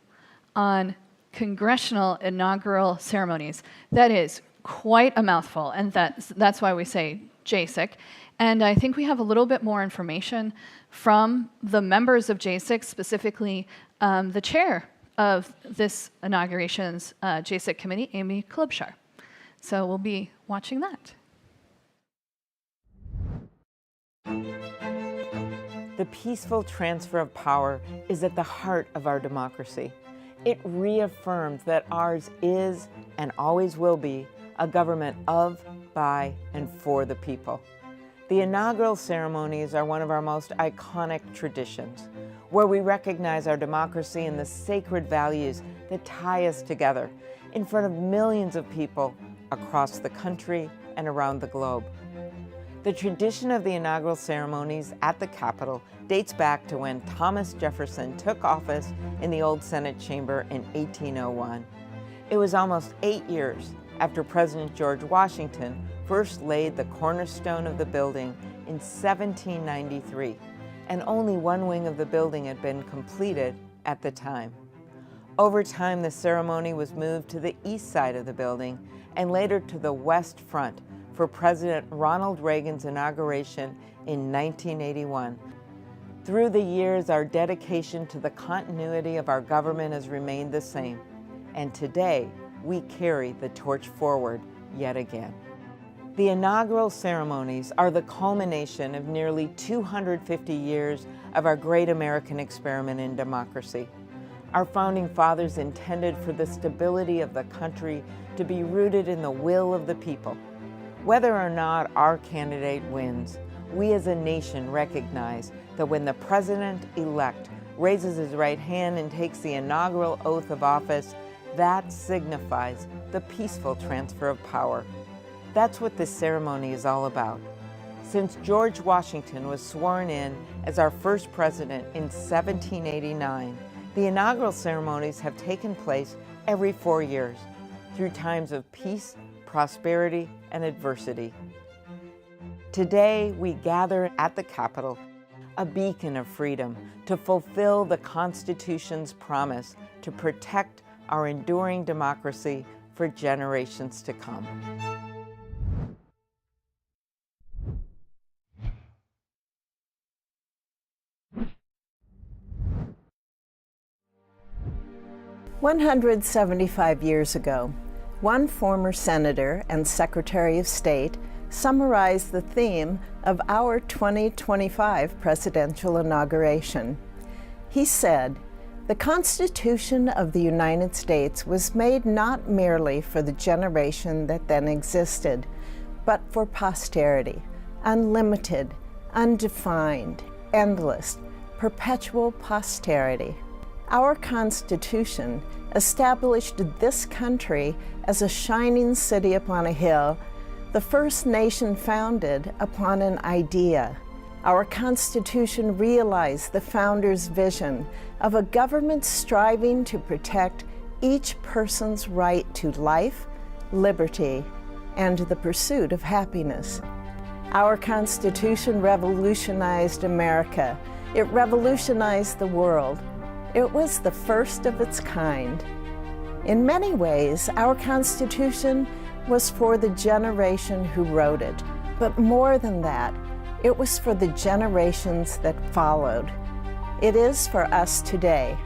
Speaker 1: on Congressional Inaugural Ceremonies. That is quite a mouthful, and that's why we say JASIC. And I think we have a little bit more information from the members of JASIC, specifically the chair of this inauguration's JASIC committee, Amy Klobuchar. So we'll be watching that.
Speaker 4: The peaceful transfer of power is at the heart of our democracy. It reaffirms that ours is and always will be a government of, by, and for the people. The inaugural ceremonies are one of our most iconic traditions, where we recognize our democracy and the sacred values that tie us together in front of millions of people across the country and around the globe. The tradition of the inaugural ceremonies at the Capitol dates back to when Thomas Jefferson took office in the old Senate chamber in 1801. It was almost 8 years after President George Washington first laid the cornerstone of the building in 1793, and only one wing of the building had been completed at the time. Over time, the ceremony was moved to the east side of the building and later to the west front for President Ronald Reagan's inauguration in 1981. Through the years, our dedication to the continuity of our government has remained the same, and today we carry the torch forward yet again. The inaugural ceremonies are the culmination of nearly 250 years of our great American experiment in democracy. Our founding fathers intended for the stability of the country to be rooted in the will of the people. Whether or not our candidate wins, we as a nation recognize that when the president-elect raises his right hand and takes the inaugural oath of office, that signifies the peaceful transfer of power. That's what this ceremony is all about. Since George Washington was sworn in as our first president in 1789, the inaugural ceremonies have taken place every 4 years through times of peace, prosperity, and adversity. Today, we gather at the Capitol, a beacon of freedom, to fulfill the Constitution's promise to protect our enduring democracy for generations to come.
Speaker 5: "175 years ago, one former senator and Secretary of State summarized the theme of our 2025 presidential inauguration. He said, "The Constitution of the United States was made not merely for the generation that then existed, but for posterity, unlimited, undefined, endless, perpetual posterity." Our Constitution established this country as a shining city upon a hill, the first nation founded upon an idea, Our Constitution realized the founders' vision of a government striving to protect each person's right to life, liberty, and the pursuit of happiness. Our Constitution revolutionized America. It revolutionized the world. It was the first of its kind. In many ways, our Constitution was for the generation who wrote it, but more than that, it was for the generations that followed. It is for us today,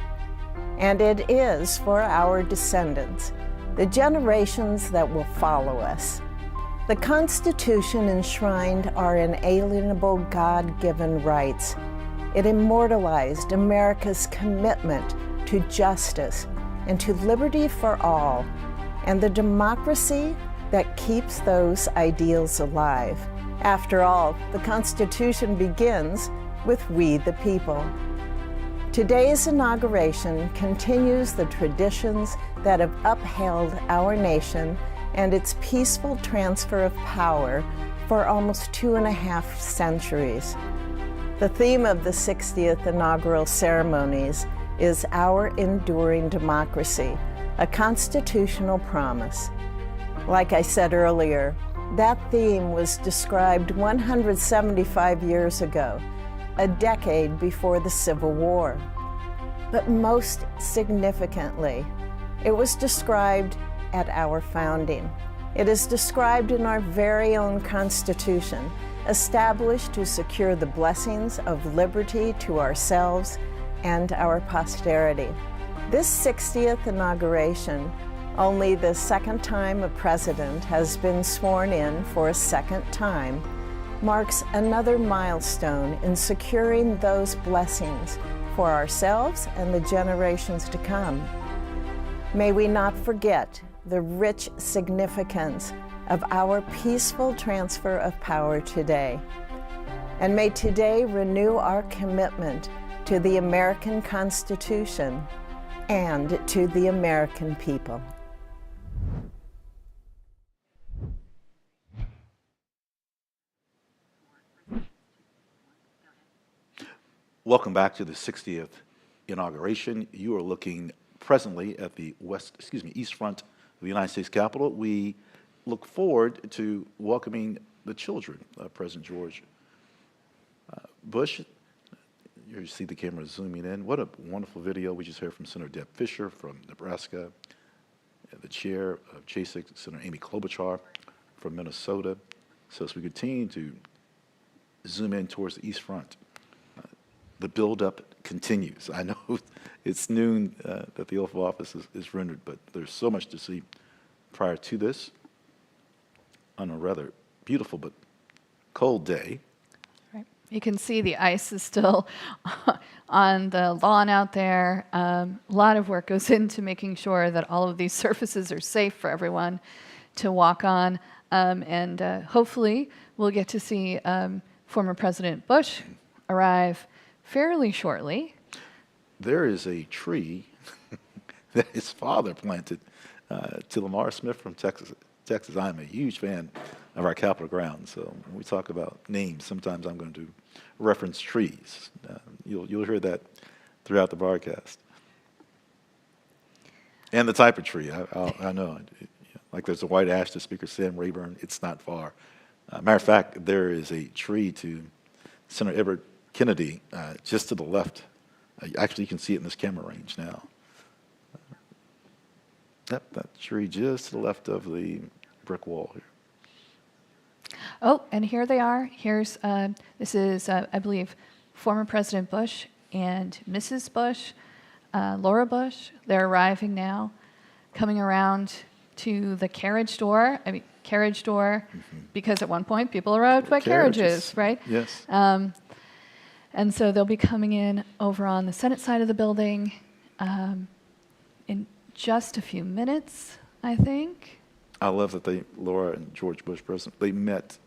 Speaker 5: and it is for our descendants, the generations that will follow us. The Constitution enshrined our inalienable God-given rights. It immortalized America's commitment to justice and to liberty for all, and the democracy that keeps those ideals alive. After all, the Constitution begins with we the people. Today's inauguration continues the traditions that have upheld our nation and its peaceful transfer of power for almost 2.5 centuries. The theme of the 60th Inaugural Ceremonies is Our Enduring Democracy, a constitutional promise. Like I said earlier, that theme was described 175 years ago, a decade before the Civil War. But most significantly, it was described at our founding. It is described in our very own Constitution, established to secure the blessings of liberty to ourselves and our posterity. This 60th inauguration, only the second time a president has been sworn in for a second time, marks another milestone in securing those blessings for ourselves and the generations to come. May we not forget the rich significance of our peaceful transfer of power today. And may today renew our commitment to the American Constitution and to the American people.
Speaker 2: Welcome back to the 60th inauguration. You are looking presently at the east front of the United States Capitol. We look forward to welcoming the children of President George Bush. You see the camera zooming in. What a wonderful video. We just heard from Senator Deb Fisher from Nebraska, the chair of CHASIC, Senator Amy Klobuchar from Minnesota. So as we continue to zoom in towards the east front, the buildup continues. I know it's noon that the oath of office is rendered, but there's so much to see prior to this on a rather beautiful but cold day.
Speaker 1: Right. You can see the ice is still on the lawn out there. A lot of work goes into making sure that all of these surfaces are safe for everyone to walk on. And hopefully we'll get to see former President Bush arrive fairly shortly.
Speaker 2: There is a tree that his father planted to Lamar Smith from Texas. I'm a huge fan of our Capitol grounds. So when we talk about names, sometimes I'm going to reference trees. You'll hear that throughout the broadcast. And the type of tree, I know. Like there's a white ash to Speaker Sam Rayburn. It's not far. Matter of fact, there is a tree to Senator Edward Kennedy just to the left. Actually, you can see it in this camera range now. That tree just to the left of the brick wall here.
Speaker 1: Oh, and here they are. Here's, this is, I believe, former President Bush and Mrs. Bush, Laura Bush. They're arriving now, coming around to the carriage door. Because at one point people arrived by carriages, right?
Speaker 2: Yes.
Speaker 1: And so they'll be coming in over on the Senate side of the building in just a few minutes, I think.
Speaker 2: I love that Laura and George Bush President, they met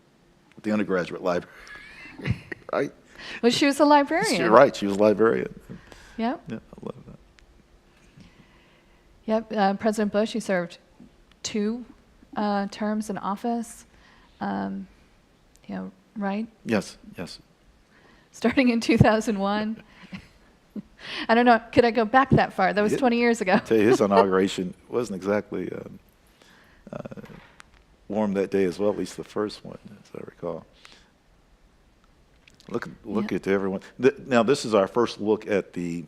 Speaker 2: at the undergraduate library. Right?
Speaker 1: Well, she was a librarian.
Speaker 2: You're right, she was a librarian.
Speaker 1: Yep.
Speaker 2: Yeah, I love that.
Speaker 1: Yep. President Bush, he served 2 terms in office. Right?
Speaker 2: Yes.
Speaker 1: starting in 2001. I don't know, could I go back that far? That was 20 years ago.
Speaker 2: I tell you, his inauguration wasn't exactly warm that day as well, at least the first one, as I recall. Look at everyone. Now, this is our first look at the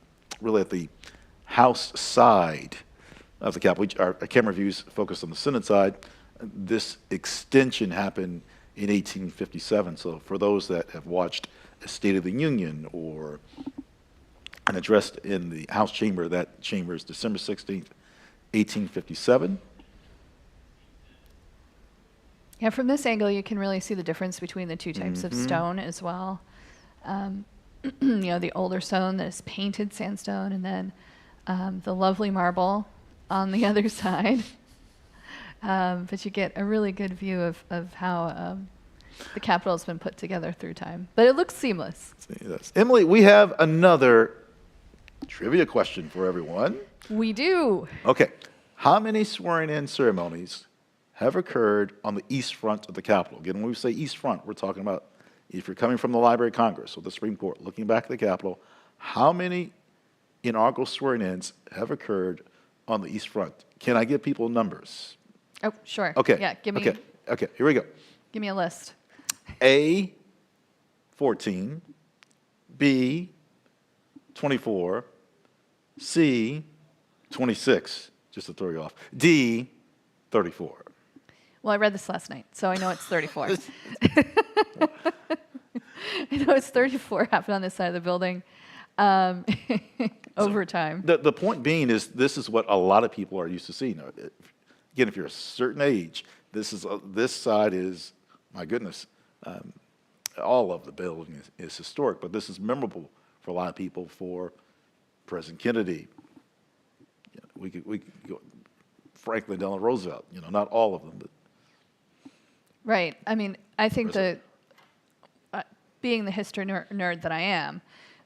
Speaker 2: House side of the Capitol. Our camera views focused on the Senate side. This extension happened in 1857. So for those that have watched a State of the Union or an address in the House chamber, that chamber is December 16th, 1857.
Speaker 1: Yeah, from this angle, you can really see the difference between the two types of stone as well. The older stone that is painted sandstone, and then the lovely marble on the other side. But you get a really good view of how the Capitol has been put together through time. But it looks seamless.
Speaker 2: Yes. Emily, we have another trivia question for everyone.
Speaker 1: We do.
Speaker 2: Okay. How many swearing-in ceremonies have occurred on the east front of the Capitol? Again, when we say east front, we're talking about if you're coming from the Library of Congress or the Supreme Court, looking back at the Capitol, how many inaugural swearing-ins have occurred on the east front? Can I give people numbers?
Speaker 1: Oh, sure.
Speaker 2: Okay.
Speaker 1: Yeah, give me
Speaker 2: Okay, here we go.
Speaker 1: give me a list.
Speaker 2: A, 14, B, 24, C, 26, just to throw you off, D, 34.
Speaker 1: Well, I read this last night, so I know it's 34. I know it's 34 happened on this side of the building over time.
Speaker 2: The point being is this is what a lot of people are used to seeing. Again, if you're a certain age, this side is, my goodness, all of the building is historic, but this is memorable for a lot of people. For President Kennedy, we could go Franklin Delano Roosevelt. Not all of them, but
Speaker 1: Right. I mean, I think being the history nerd that I am,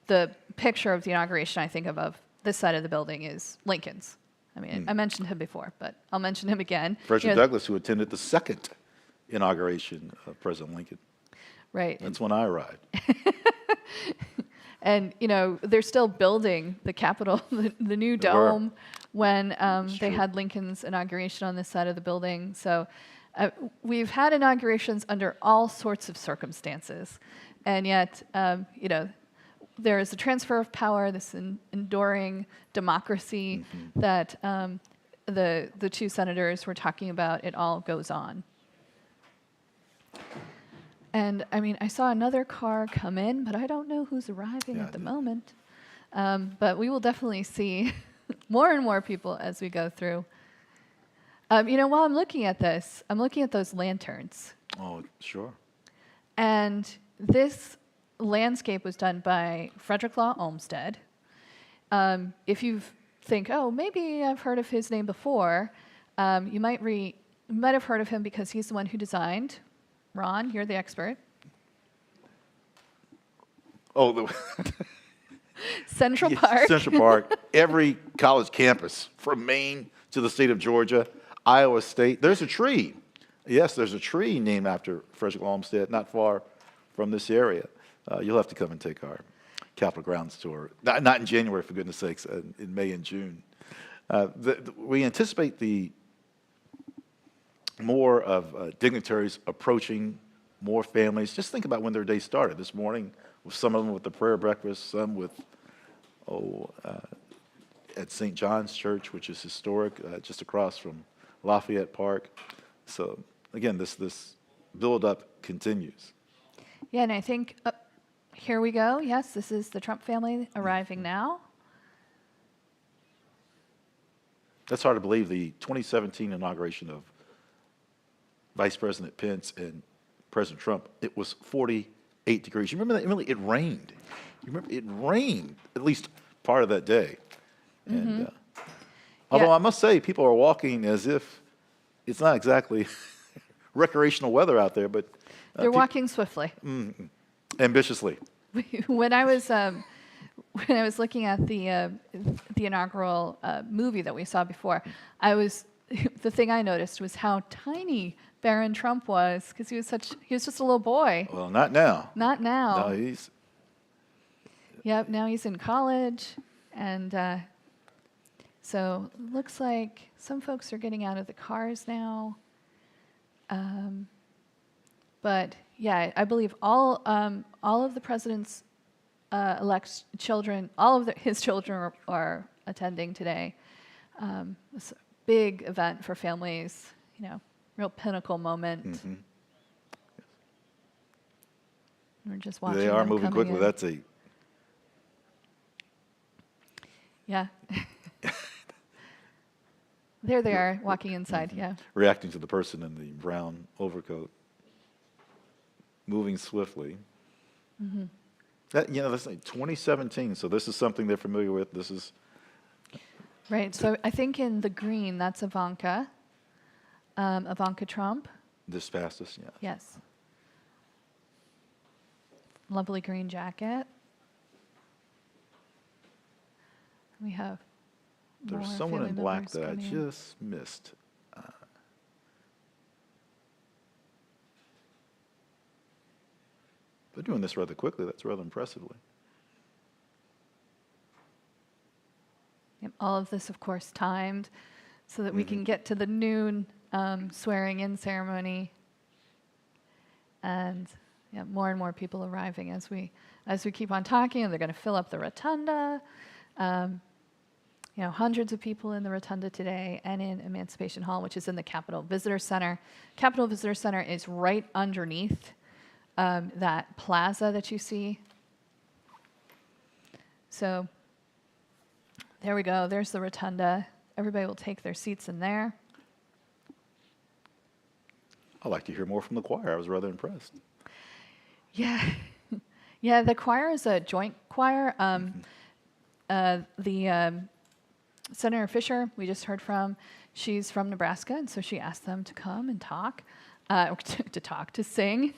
Speaker 1: the picture of the inauguration I think of this side of the building is Lincoln's. I mean, I mentioned him before, but I'll mention him again.
Speaker 2: Frederick Douglass, who attended the second inauguration of President Lincoln.
Speaker 1: Right.
Speaker 2: That's when I arrived.
Speaker 1: And, they're still building the Capitol, the new dome, when they had Lincoln's inauguration on this side of the building. So we've had inaugurations under all sorts of circumstances. And yet, there is a transfer of power, this enduring democracy that the two senators were talking about. It all goes on. And I mean, I saw another car come in, but I don't know who's arriving at the moment. But we will definitely see more and more people as we go through. While I'm looking at this, I'm looking at those lanterns.
Speaker 2: Oh, sure.
Speaker 1: And this landscape was done by Frederick Law Olmsted. If you think, oh, maybe I've heard of his name before, you might have heard of him because he's the one who designed. Ron, you're the expert.
Speaker 2: Oh,
Speaker 1: Central Park.
Speaker 2: Central Park. Every college campus, from Maine to the state of Georgia, Iowa State. There's a tree. Yes, there's a tree named after Frederick Law Olmsted, not far from this area. You'll have to come and take our Capitol Grounds tour. Not in January, for goodness sakes, in May and June. We anticipate more of dignitaries approaching more families. Just think about when their day started. This morning, with some of them with the prayer breakfast, some with, at St. John's Church, which is historic, just across from Lafayette Park. So again, this build-up continues.
Speaker 1: Yeah, and I think, here we go. Yes, this is the Trump family arriving now.
Speaker 2: That's hard to believe. The 2017 inauguration of Vice President Pence and President Trump, it was 48 degrees. You remember that, Emily? It rained. You remember it rained at least part of that day. And although I must say, people are walking as if it's not exactly recreational weather out there, but
Speaker 1: They're walking swiftly.
Speaker 2: Ambitiously.
Speaker 1: When I was looking at the inaugural movie that we saw before, the thing I noticed was how tiny Barron Trump was, because he was just a little boy.
Speaker 2: Well, not now.
Speaker 1: Not now.
Speaker 2: No,
Speaker 1: Yep, now he's in college. And so it looks like some folks are getting out of the cars now. But yeah, I believe all of the president's elect children, his children are attending today. It's a big event for families, real pinnacle moment.
Speaker 2: Mm-hmm.
Speaker 1: We're just watching
Speaker 2: They are
Speaker 1: them
Speaker 2: moving
Speaker 1: coming
Speaker 2: quickly.
Speaker 1: in.
Speaker 2: That's a
Speaker 1: Yeah. There they are, walking inside, yeah.
Speaker 2: reacting to the person in the brown overcoat, moving swiftly.
Speaker 1: Mm-hmm.
Speaker 2: That's like 2017. So this is something they're familiar with. This is
Speaker 1: Right, so I think in the green, that's Ivanka Trump.
Speaker 2: this fastest. Yeah.
Speaker 1: Yes. Lovely green jacket. We have
Speaker 2: There's
Speaker 1: more
Speaker 2: someone
Speaker 1: family
Speaker 2: in black
Speaker 1: members
Speaker 2: that I
Speaker 1: coming in.
Speaker 2: just missed. They're doing this rather quickly. That's rather impressively.
Speaker 1: Yep, all of this, of course, timed so that we can get to the noon swearing-in ceremony. And yeah, more and more people arriving as we keep on talking, and they're going to fill up the rotunda. Hundreds of people in the rotunda today, and in Emancipation Hall, which is in the Capitol Visitor Center. Capitol Visitor Center is right underneath that plaza that you see. So there we go. There's the rotunda. Everybody will take their seats in there.
Speaker 2: I'd like to hear more from the choir. I was rather impressed.
Speaker 1: Yeah. Yeah, the choir is a joint choir. Senator Fisher, we just heard from, she's from Nebraska, and so she asked them to come and talk, to sing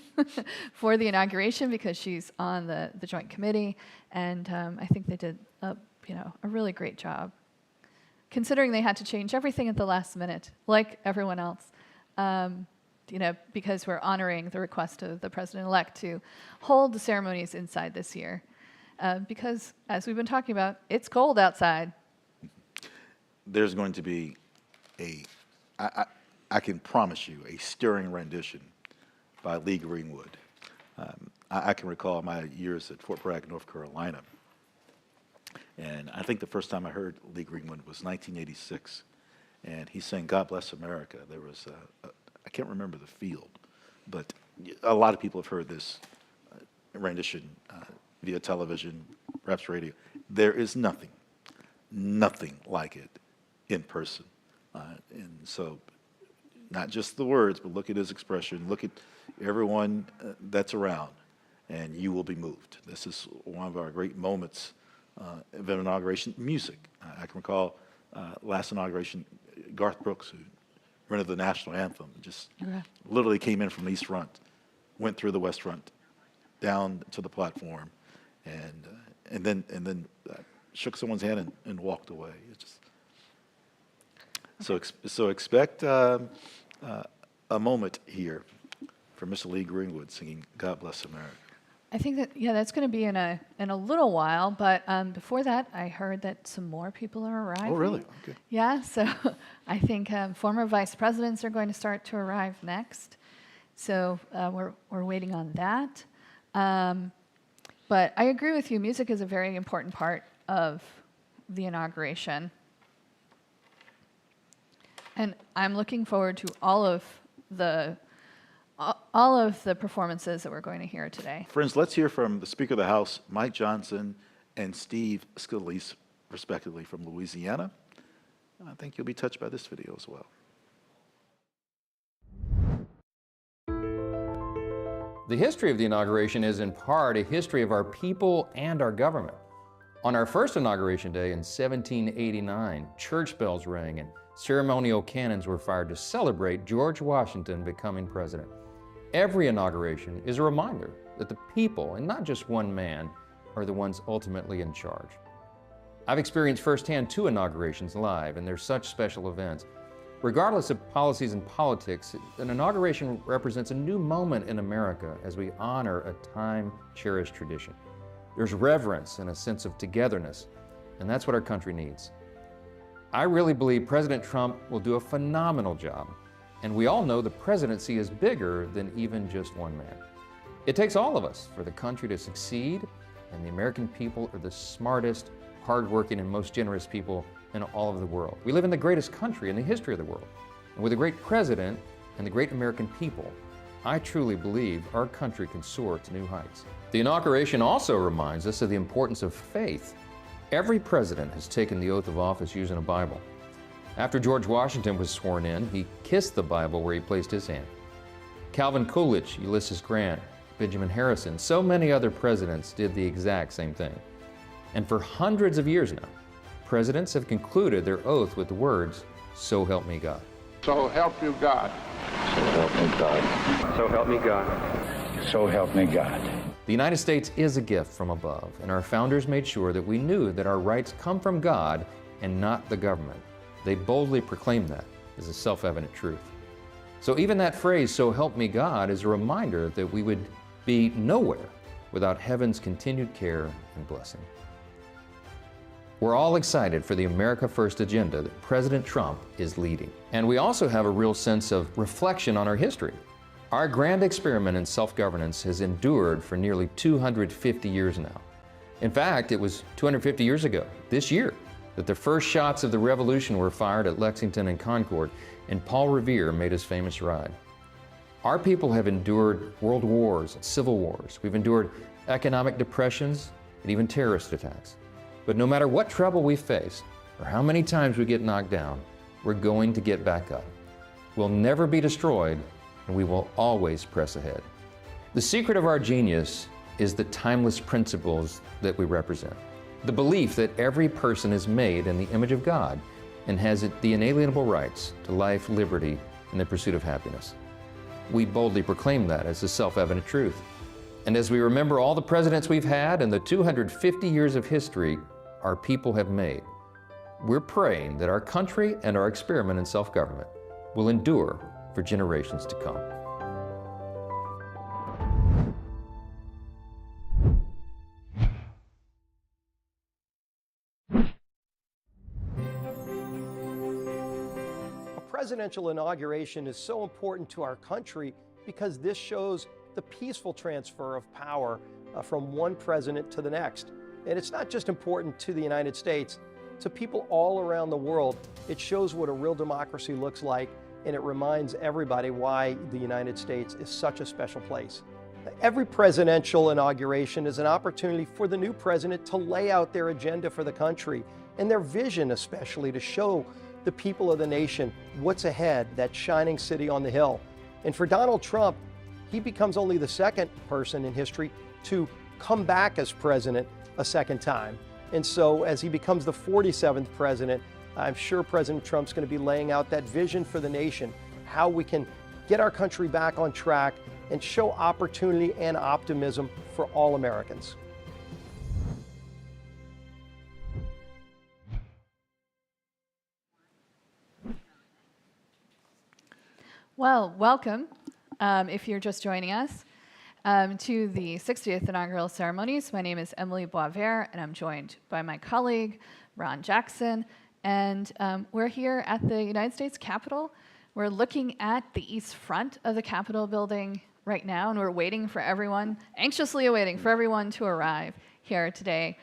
Speaker 1: for the inauguration because she's on the joint committee, and I think they did a really great job, considering they had to change everything at the last minute, like everyone else, because we're honoring the request of the president-elect to hold the ceremonies inside this year, because, as we've been talking about, it's cold outside.
Speaker 2: There's going to be I can promise you, a stirring rendition by Lee Greenwood. I can recall my years at Fort Bragg, North Carolina. And I think the first time I heard Lee Greenwood was 1986. And he sang God Bless America. There was, I can't remember the field, but a lot of people have heard this rendition via television, perhaps radio. There is nothing like it in person. And so not just the words, but look at his expression, look at everyone that's around, and you will be moved. This is one of our great moments of an inauguration. Music. I can recall last inauguration, Garth Brooks, who rendered the national anthem, just literally came in from the East Front, went through the West Front, down to the platform, and then shook someone's hand and walked away. It's just, so expect a moment here for Mr. Lee Greenwood singing "God Bless America."
Speaker 1: I think that that's going to be in a little while, but before that, I heard that some more people are arriving.
Speaker 2: Oh, really? Okay.
Speaker 1: Yeah, so I think former vice presidents are going to start to arrive next. So we're waiting on that. But I agree with you. Music is a very important part of the inauguration. And I'm looking forward to all of the performances that we're going to hear today.
Speaker 2: Friends, let's hear from the Speaker of the House, Mike Johnson, and Steve Scalise, respectively, from Louisiana. I think you'll be touched by this video as well.
Speaker 6: The history of the inauguration is in part a history of our people and our government. On our first inauguration day in 1789, church bells rang and ceremonial cannons were fired to celebrate George Washington becoming president. Every inauguration is a reminder that the people, and not just one man, are the ones ultimately in charge. I've experienced firsthand 2 inaugurations live, and they're such special events. Regardless of policies and politics, an inauguration represents a new moment in America as we honor a time-cherished tradition. There's reverence and a sense of togetherness, and that's what our country needs. I really believe President Trump will do a phenomenal job, and we all know the presidency is bigger than even just one man. It takes all of us for the country to succeed, and the American people are the smartest, hardworking, and most generous people in all of the world. We live in the greatest country in the history of the world, and with a great president and the great American people, I truly believe our country can soar to new heights. The inauguration also reminds us of the importance of faith. Every president has taken the oath of office using a Bible. After George Washington was sworn in, he kissed the Bible where he placed his hand. Calvin Coolidge, Ulysses Grant, Benjamin Harrison, so many other presidents did the exact same thing. And for hundreds of years now, presidents have concluded their oath with the words, "So help me God."
Speaker 7: So help you God.
Speaker 8: So help me God.
Speaker 9: So help me God.
Speaker 8: So help me God.
Speaker 6: The United States is a gift from above, and our founders made sure that we knew that our rights come from God and not the government. They boldly proclaimed that as a self-evident truth. So even that phrase, "so help me God," is a reminder that we would be nowhere without heaven's continued care and blessing. We're all excited for the America First agenda that President Trump is leading. And we also have a real sense of reflection on our history. Our grand experiment in self-governance has endured for nearly 250 years now. In fact, it was 250 years ago, this year, that the first shots of the revolution were fired at Lexington and Concord, and Paul Revere made his famous ride. Our people have endured world wars and civil wars. We've endured economic depressions and even terrorist attacks. But no matter what trouble we face or how many times we get knocked down, we're going to get back up. We'll never be destroyed, and we will always press ahead. The secret of our genius is the timeless principles that we represent. The belief that every person is made in the image of God and has the inalienable rights to life, liberty, and the pursuit of happiness. We boldly proclaim that as a self-evident truth. And as we remember all the presidents we've had and the 250 years of history our people have made, we're praying that our country and our experiment in self-government will endure for generations to come.
Speaker 10: A presidential inauguration is so important to our country because this shows the peaceful transfer of power from one president to the next. And it's not just important to the United States, to people all around the world. It shows what a real democracy looks like, and it reminds everybody why the United States is such a special place. Every presidential inauguration is an opportunity for the new president to lay out their agenda for the country and their vision, especially to show the people of the nation what's ahead, that shining city on the hill. And for Donald Trump, he becomes only the second person in history to come back as president a second time. And so as he becomes the 47th president, I'm sure President Trump's going to be laying out that vision for the nation, how we can get our country back on track and show opportunity and optimism for all Americans.
Speaker 1: Well, welcome, if you're just joining us, to the 60th Inaugural Ceremonies. My name is Emily Boisvert, and I'm joined by my colleague, Ron Jackson. And we're here at the United States Capitol. We're looking at the east front of the Capitol building right now, and we're waiting for everyone, anxiously awaiting for everyone to arrive here today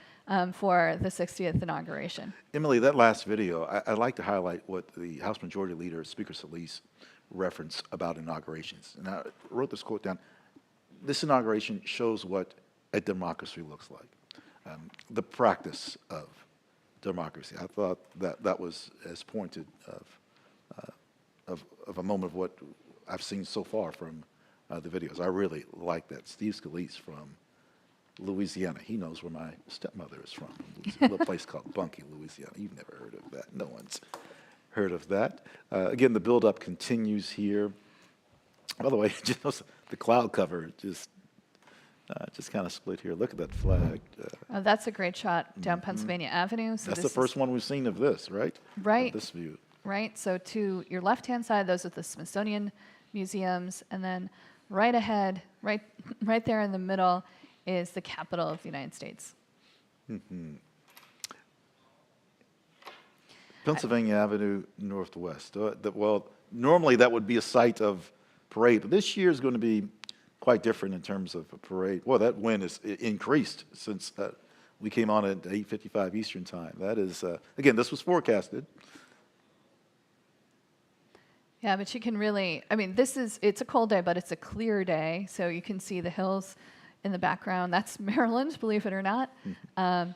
Speaker 1: for the 60th inauguration.
Speaker 2: Emily, that last video, I'd like to highlight what the House Majority Leader, Speaker Solis, referenced about inaugurations. And I wrote this quote down. This inauguration shows what a democracy looks like, the practice of democracy. I thought that was as pointed of a moment of what I've seen so far from the videos. I really like that. Steve Scalise from Louisiana. He knows where my stepmother is from, a little place called Bunkie, Louisiana. You've never heard of that. No one's heard of that. Again, the build-up continues here. By the way, just the cloud cover just kind of split here. Look at that flag.
Speaker 1: That's a great shot down Pennsylvania Avenue. So
Speaker 2: that's the first one we've seen of this, right?
Speaker 1: Right.
Speaker 2: Of this view.
Speaker 1: Right. So to your left-hand side, those are the Smithsonian museums, and then right ahead, right there in the middle, is the capital of the United States.
Speaker 2: Pennsylvania Avenue Northwest. Well, normally that would be a site of parade, but this year is going to be quite different in terms of a parade. Well, that wind is increased since we came on at 8:55 Eastern Time. That is, again, this was forecasted.
Speaker 1: Yeah, but you can really, I mean, it's a cold day, but it's a clear day, so you can see the hills in the background. That's Maryland, believe it or not,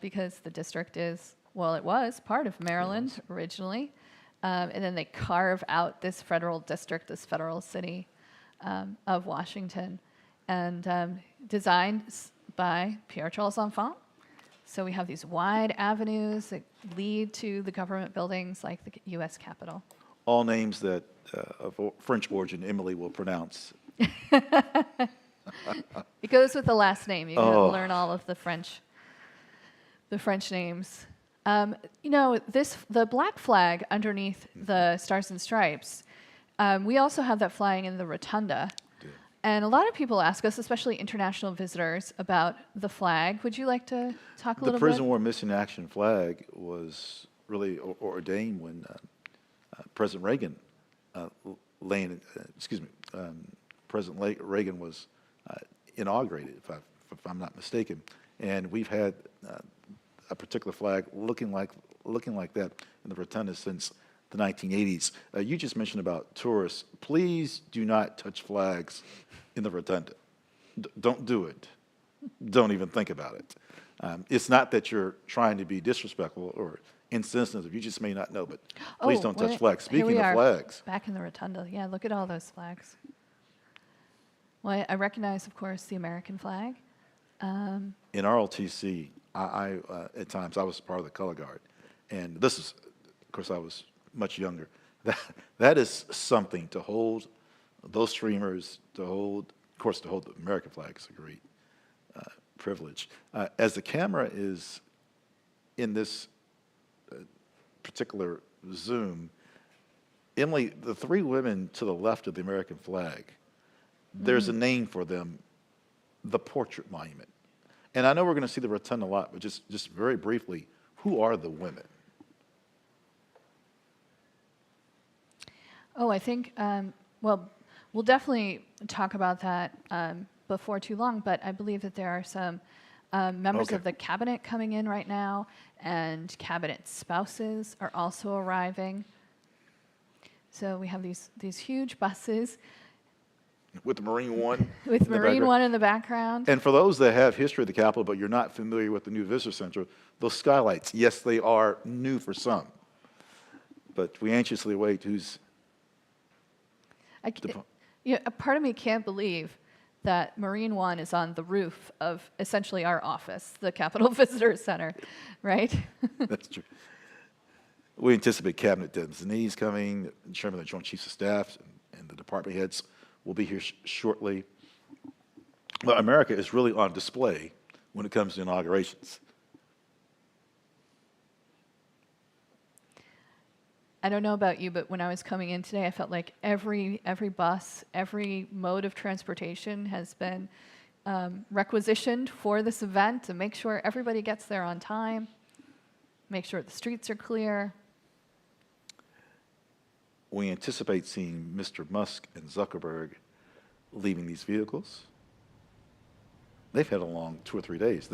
Speaker 1: because the district is, well, it was part of Maryland originally, and then they carve out this federal district, this federal city of Washington, and designed by Pierre-Charles Enfant. So we have these wide avenues that lead to the government buildings like the U.S. Capitol.
Speaker 2: All names that of French origin Emily will pronounce.
Speaker 1: It goes with the last name. You can learn all of the French names. You know, the black flag underneath the Stars and Stripes, we also have that flying in the Rotunda.
Speaker 2: Yeah.
Speaker 1: And a lot of people ask us, especially international visitors, about the flag. Would you like to talk a little bit?
Speaker 2: The Prison War Missing Action flag was really ordained when President Reagan President Reagan was inaugurated, if I'm not mistaken, and we've had a particular flag looking like that in the Rotunda since the 1980s. You just mentioned about tourists. Please do not touch flags in the Rotunda. Don't do it. Don't even think about it. It's not that you're trying to be disrespectful or insensitive. You just may not know, but please don't touch flags. Speaking of flags.
Speaker 1: Back in the Rotunda. Yeah, look at all those flags. Well, I recognize, of course, the American flag.
Speaker 2: In ROTC, I at times, I was part of the color guard. And this is, of course, I was much younger. That is something to hold those streamers, of course, to hold the American flag is a great privilege. As the camera is in this particular zoom, Emily, the three women to the left of the American flag, there's a name for them, the Portrait Monument. And I know we're going to see the Rotunda a lot, but just very briefly, who are the women?
Speaker 1: Oh, I think, well, we'll definitely talk about that before too long, but I believe that there are some members of the cabinet coming in right now, and cabinet spouses are also arriving. So we have these huge buses.
Speaker 2: With the Marine One.
Speaker 1: With Marine One in the background.
Speaker 2: And for those that have history of the Capitol, but you're not familiar with the new Visitor Center, those skylights, yes, they are new for some. But we anxiously await who's...
Speaker 1: A part of me can't believe that Marine One is on the roof of essentially our office, the Capitol Visitor Center, right?
Speaker 2: That's true. We anticipate Cabinet designees coming, the Chairman of the Joint Chiefs of Staff, and the department heads will be here shortly. Well, America is really on display when it comes to inaugurations.
Speaker 1: I don't know about you, but when I was coming in today, I felt like every bus, every mode of transportation has been requisitioned for this event to make sure everybody gets there on time, make sure the streets are clear.
Speaker 2: We anticipate seeing Mr. Musk and Zuckerberg leaving these vehicles. They've had a long 2 or 3 days.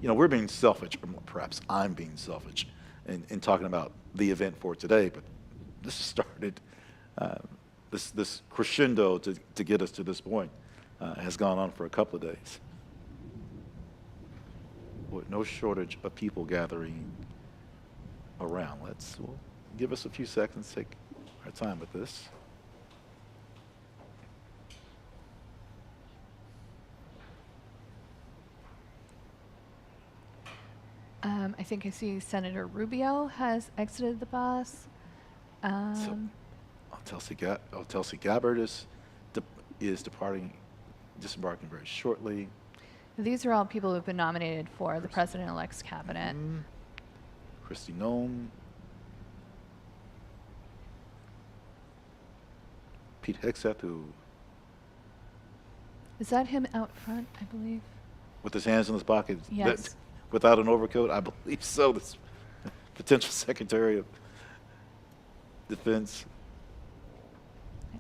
Speaker 2: We're being selfish, or perhaps I'm being selfish in talking about the event for today, but this started, this crescendo to get us to this point has gone on for a couple of days. With no shortage of people gathering around. We'll give us a few seconds, take our time with this.
Speaker 1: I think I see Senator Rubio has exited the bus.
Speaker 2: Tulsi Gabbard is disembarking very shortly.
Speaker 1: These are all people who have been nominated for the President-elect's cabinet.
Speaker 2: Kristi Noem. Pete Hegseth, who...
Speaker 1: Is that him out front, I believe?
Speaker 2: with his hands in his pockets?
Speaker 1: Yes.
Speaker 2: Without an overcoat? I believe so. This potential Secretary of Defense.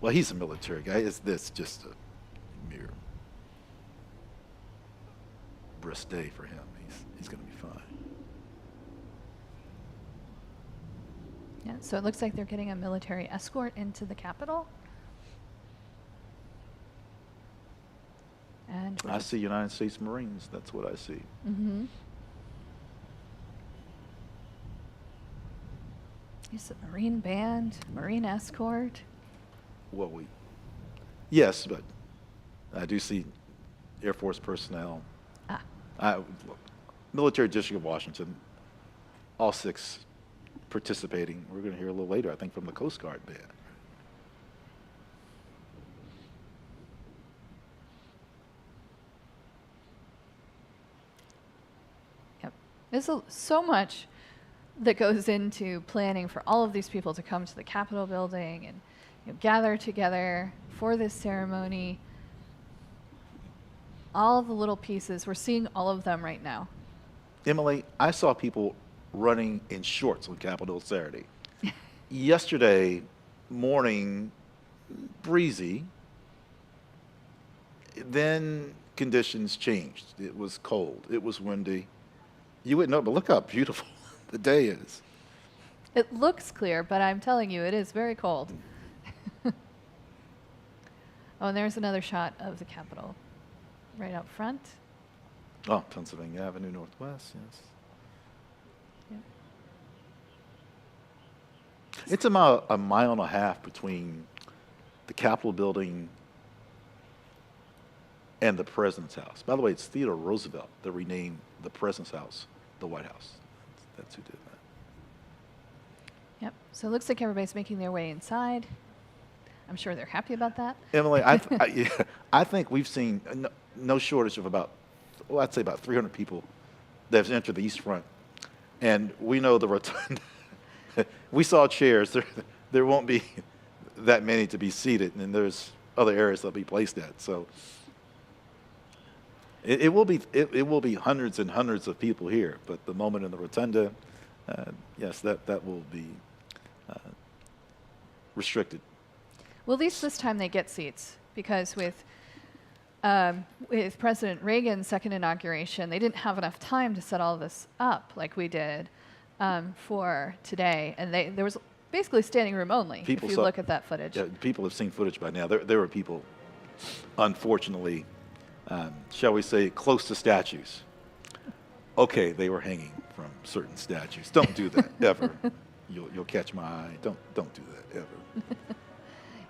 Speaker 2: Well, he's a military guy. Is this just a mere brisk day for him? He's going to be fine.
Speaker 1: Yeah, so it looks like they're getting a military escort into the Capitol. And
Speaker 2: I see United States Marines. That's what I see.
Speaker 1: Mm-hmm. He's a Marine band, Marine escort.
Speaker 2: Yes, but I do see Air Force personnel. Look, Military District of Washington, all 6 participating. We're going to hear a little later, I think, from the Coast Guard band.
Speaker 1: Yep. There's so much that goes into planning for all of these people to come to the Capitol building and gather together for this ceremony. All the little pieces, we're seeing all of them right now.
Speaker 2: Emily, I saw people running in shorts on Capitol Saturday. Yesterday morning, breezy. Then conditions changed. It was cold. It was windy. You wouldn't know, but look how beautiful the day is.
Speaker 1: It looks clear, but I'm telling you, it is very cold. Oh, and there's another shot of the Capitol right out front.
Speaker 2: Oh, Pennsylvania Avenue Northwest, yes.
Speaker 1: Yep.
Speaker 2: It's about a mile and a half between the Capitol building and the President's house. By the way, it's Theodore Roosevelt that renamed the President's house the White House. That's who did that.
Speaker 1: Yep. So it looks like everybody's making their way inside. I'm sure they're happy about that.
Speaker 2: Emily, I think we've seen no shortage of I'd say about 300 people that have entered the East Front. And we know the Rotunda. We saw chairs. There won't be that many to be seated, and there's other areas they'll be placed at. So it will be hundreds and hundreds of people here. But the moment in the Rotunda, yes, that will be restricted.
Speaker 1: Well, at least this time they get seats, because with President Reagan's second inauguration, they didn't have enough time to set all this up like we did for today, and there was basically standing room only. If you look at that footage,
Speaker 2: yeah, people have seen footage by now. There were people, unfortunately, shall we say, close to statues. Okay, they were hanging from certain statues. Don't do that ever. You'll catch my eye. Don't do that ever.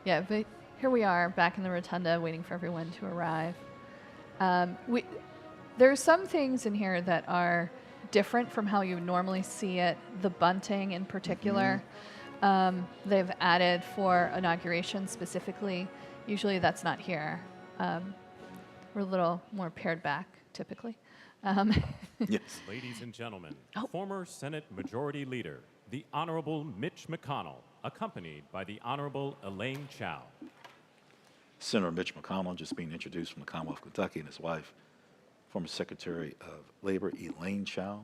Speaker 1: Yeah, but here we are back in the Rotunda waiting for everyone to arrive. There are some things in here that are different from how you normally see it. The bunting in particular, they've added for inauguration specifically. Usually that's not here. We're a little more pared back typically.
Speaker 2: Yes.
Speaker 11: Ladies and gentlemen, former Senate Majority Leader, the Honorable Mitch McConnell, accompanied by the Honorable Elaine Chao.
Speaker 2: Senator Mitch McConnell just being introduced from the Commonwealth of Kentucky, and his wife, former Secretary of Labor Elaine Chao.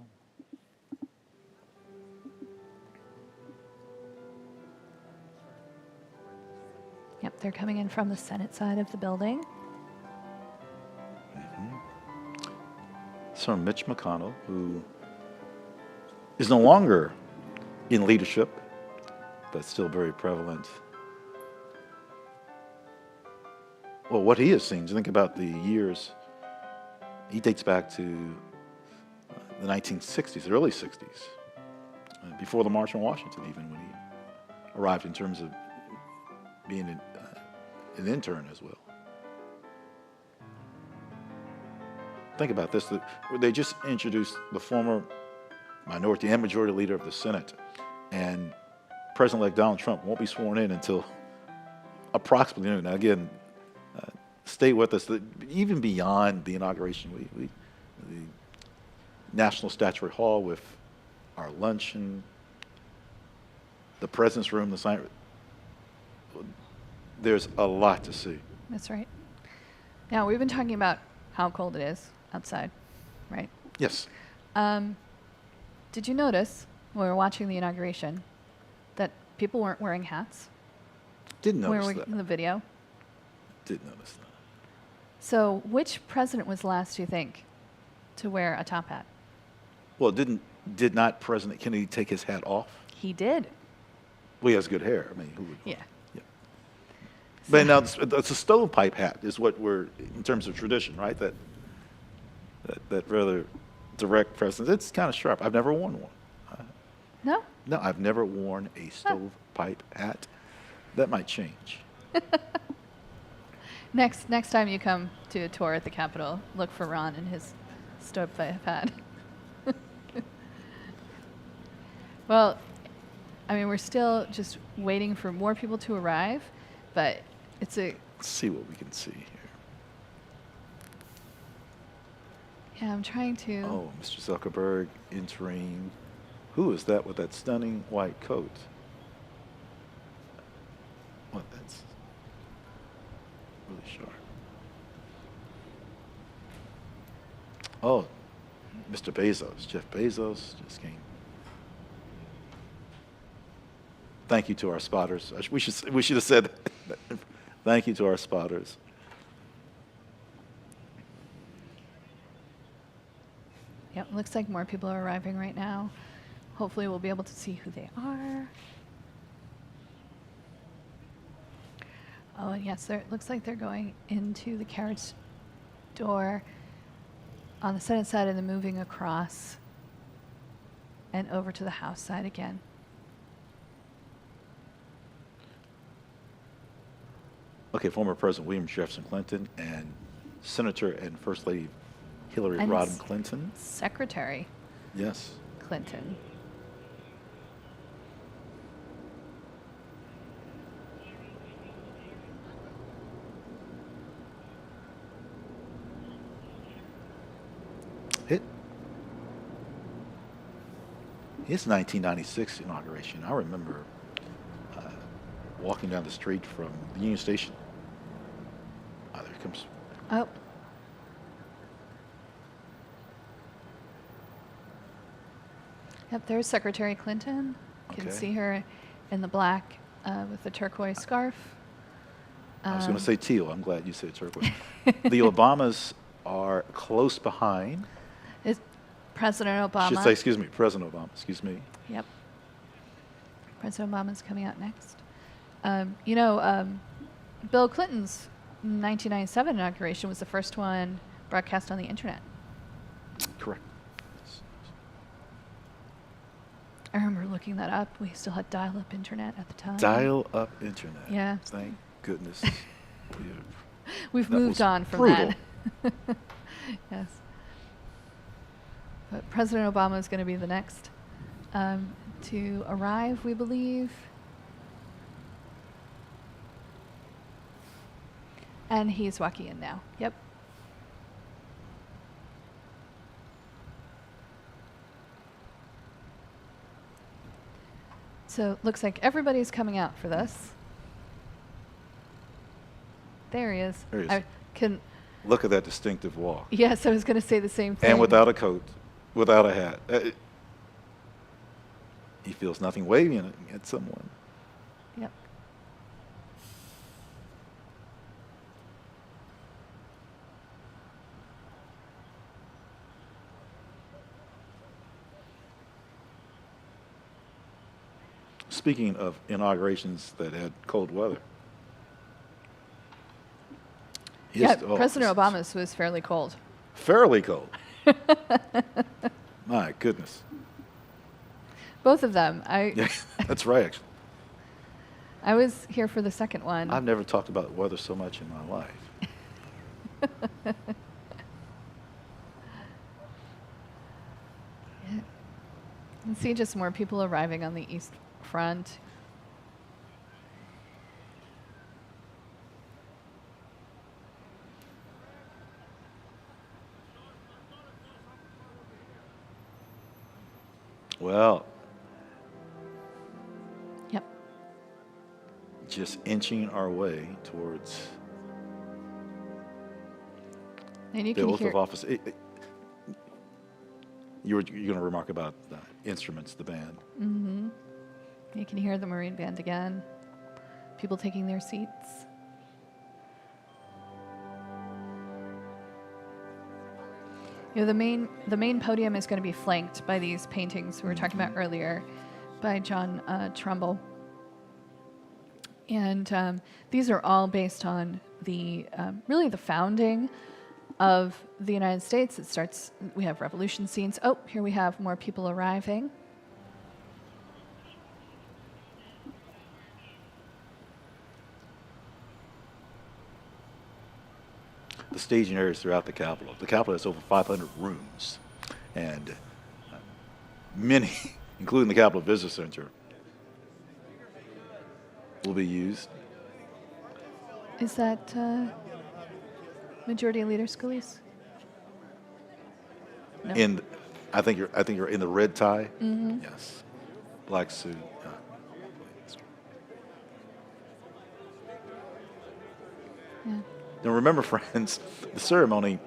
Speaker 1: Yep, they're coming in from the Senate side of the building.
Speaker 2: Senator Mitch McConnell, who is no longer in leadership, but still very prevalent. Well, what he has seen, think about the years, he dates back to the 1960s, the early 60s, before the March on Washington, even when he arrived in terms of being an intern as well. Think about this, they just introduced the former minority and majority leader of the Senate, and President-elect Donald Trump won't be sworn in until approximately noon. Now again, stay with us. Even beyond the inauguration, the National Statuary Hall with our luncheon, the President's Room, the sign. There's a lot to see.
Speaker 1: That's right. Now, we've been talking about how cold it is outside. right?
Speaker 2: Yes.
Speaker 1: Did you notice when we were watching the inauguration that people weren't wearing hats?
Speaker 2: Didn't
Speaker 1: When we
Speaker 2: notice
Speaker 1: were
Speaker 2: that.
Speaker 1: in the video.
Speaker 2: Didn't notice that.
Speaker 1: So, which president was last, do you think, to wear a top hat?
Speaker 2: Well, did not President Kennedy take his hat off?
Speaker 1: He did.
Speaker 2: Well, he has good hair. I mean, who would?
Speaker 1: Yeah.
Speaker 2: Yeah. But now it's a stovepipe hat is what we're, in terms of tradition, right? That rather direct presence. It's kind of sharp. I've never worn one.
Speaker 1: No?
Speaker 2: No, I've never worn a stovepipe hat. That might change.
Speaker 1: Next time you come to a tour at the Capitol, look for Ron and his stovepipe hat. Well, I mean, we're still just waiting for more people to arrive, but it's a...
Speaker 2: Let's see what we can see here.
Speaker 1: Yeah, I'm trying to...
Speaker 2: Oh, Mr. Zuckerberg entering. Who is that with that stunning white coat? What, that's really sharp. Oh, Mr. Bezos, Jeff Bezos just came. Thank you to our spotters. We should have said that. Thank you to our spotters.
Speaker 1: Yep, looks like more people are arriving right now. Hopefully we'll be able to see who they are. Oh, yes, it looks like they're going into the carriage door on the Senate side and then moving across and over to the House side again.
Speaker 2: Okay, former President William Jefferson Clinton and Senator and First Lady Hillary
Speaker 1: And
Speaker 2: Rodham Clinton.
Speaker 1: Secretary
Speaker 2: Yes.
Speaker 1: Clinton.
Speaker 2: It's 1996 inauguration. I remember walking down the street from the Union Station. There comes.
Speaker 1: Oh. Yep, there's Secretary Clinton. You can
Speaker 2: Okay.
Speaker 1: see her in the black with the turquoise scarf.
Speaker 2: I was going to say teal. I'm glad you said turquoise. The Obamas are close behind.
Speaker 1: It's President Obama.
Speaker 2: I should say, excuse me, President Obama. Excuse me.
Speaker 1: Yep. President Obama's coming out next. Bill Clinton's 1997 inauguration was the first one broadcast on the internet.
Speaker 2: Correct.
Speaker 1: I remember looking that up. We still had dial-up internet at the time.
Speaker 2: Dial-up internet.
Speaker 1: Yeah.
Speaker 2: Thank goodness.
Speaker 1: We've
Speaker 2: That
Speaker 1: moved
Speaker 2: was
Speaker 1: on from
Speaker 2: brutal.
Speaker 1: that. Yes. But President Obama is going to be the next to arrive, we believe. And he's walking in now. Yep. So looks like everybody's coming out for this. There he is.
Speaker 2: There he is.
Speaker 1: I can.
Speaker 2: Look at that distinctive walk.
Speaker 1: Yes, I was going to say the same thing.
Speaker 2: And without a coat, without a hat. He feels nothing waving at someone.
Speaker 1: Yep.
Speaker 2: Speaking of inaugurations that had cold weather.
Speaker 1: President Obama's was fairly cold.
Speaker 2: Fairly cold. My goodness.
Speaker 1: Both of them.
Speaker 2: Yeah, that's right, actually.
Speaker 1: I was here for the second one.
Speaker 2: I've never talked about weather so much in my life.
Speaker 1: Yeah. You can see just more people arriving on the East Front.
Speaker 2: Well,
Speaker 1: Yep.
Speaker 2: just inching our way towards
Speaker 1: And you
Speaker 2: the
Speaker 1: can
Speaker 2: oath
Speaker 1: hear
Speaker 2: of office. You're going to remark about the instruments, the band.
Speaker 1: Mm-hmm. You can hear the Marine Band again. People taking their seats. You know, the main podium is going to be flanked by these paintings we were talking about earlier by John Trumbull. And these are all based on the really the founding of the United States. It starts, we have revolution scenes. Oh, here we have more people arriving.
Speaker 2: The staging areas throughout the Capitol. The Capitol has over 500 rooms, and many, including the Capitol Visitor Center, will be used.
Speaker 1: Is that Majority Leader Scalise? No.
Speaker 2: I think you're in the red tie.
Speaker 1: Mm-hmm.
Speaker 2: Yes, black suit.
Speaker 1: Yeah.
Speaker 2: Now remember, friends, the ceremony,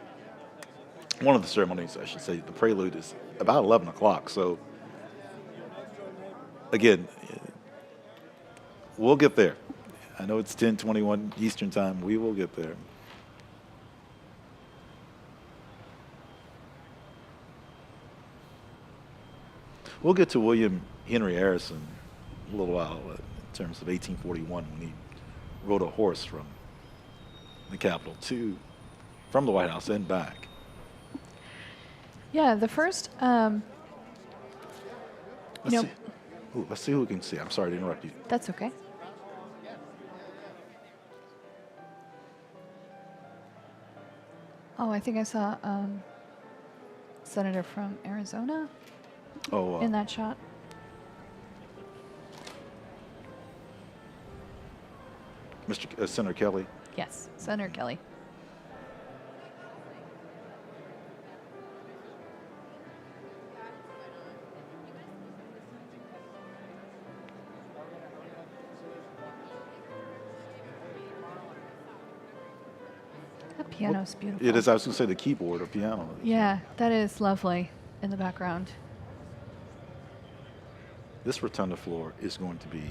Speaker 2: one of the ceremonies, I should say, the prelude is about 11 o'clock. So, again, we'll get there. I know it's 10:21 Eastern Time. We will get there. We'll get to William Henry Harrison in a little while in terms of 1841 when he rode a horse from the Capitol from the White House and back.
Speaker 1: Yeah, the first,
Speaker 2: Let's see who can see. I'm sorry to interrupt you.
Speaker 1: That's okay. Oh, I think I saw Senator from Arizona in that shot.
Speaker 2: Senator Kelly.
Speaker 1: Yes, Senator Kelly. That piano's beautiful.
Speaker 2: It is. I was going to say the keyboard or piano.
Speaker 1: Yeah, that is lovely in the background.
Speaker 2: This rotunda floor is going to be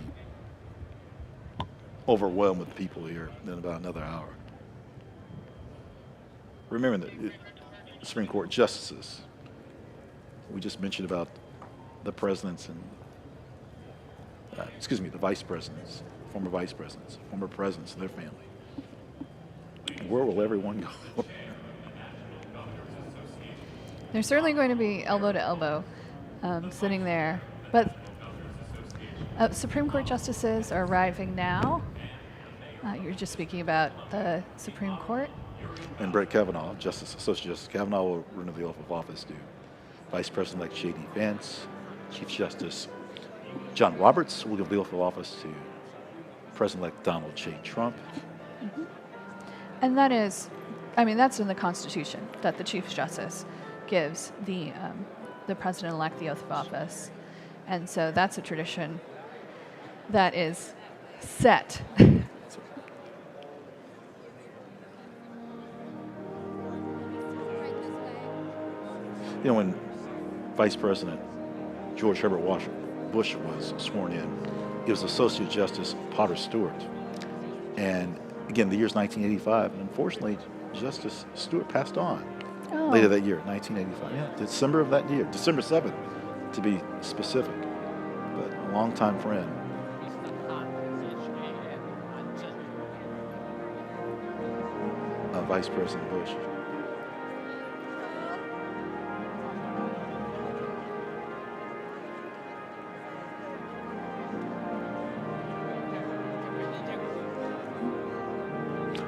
Speaker 2: overwhelmed with people here in about another hour. Remember that the Supreme Court justices, we just mentioned about the presidents and, the vice presidents, former vice presidents, former presidents and their family. Where will everyone go?
Speaker 1: They're certainly going to be elbow to elbow sitting there. But Supreme Court justices are arriving now. You're just speaking about the Supreme Court.
Speaker 2: And Brett Kavanaugh, Associate Justice Kavanaugh, will renew the oath of office to Vice President-elect J.D. Vance. Chief Justice John Roberts will give the oath of office to President-elect Donald J. Trump.
Speaker 1: Mm-hmm. And that is, that's in the Constitution, that the Chief Justice gives the President-elect the oath of office. And so that's a tradition that is set.
Speaker 2: You know, when Vice President George Herbert Bush was sworn in, it was Associate Justice Potter Stewart. And again, the year's 1985, and unfortunately, Justice Stewart passed on later that year, 1985. Yeah, December of that year, December 7th, to be specific. But a longtime friend. Of Vice President Bush.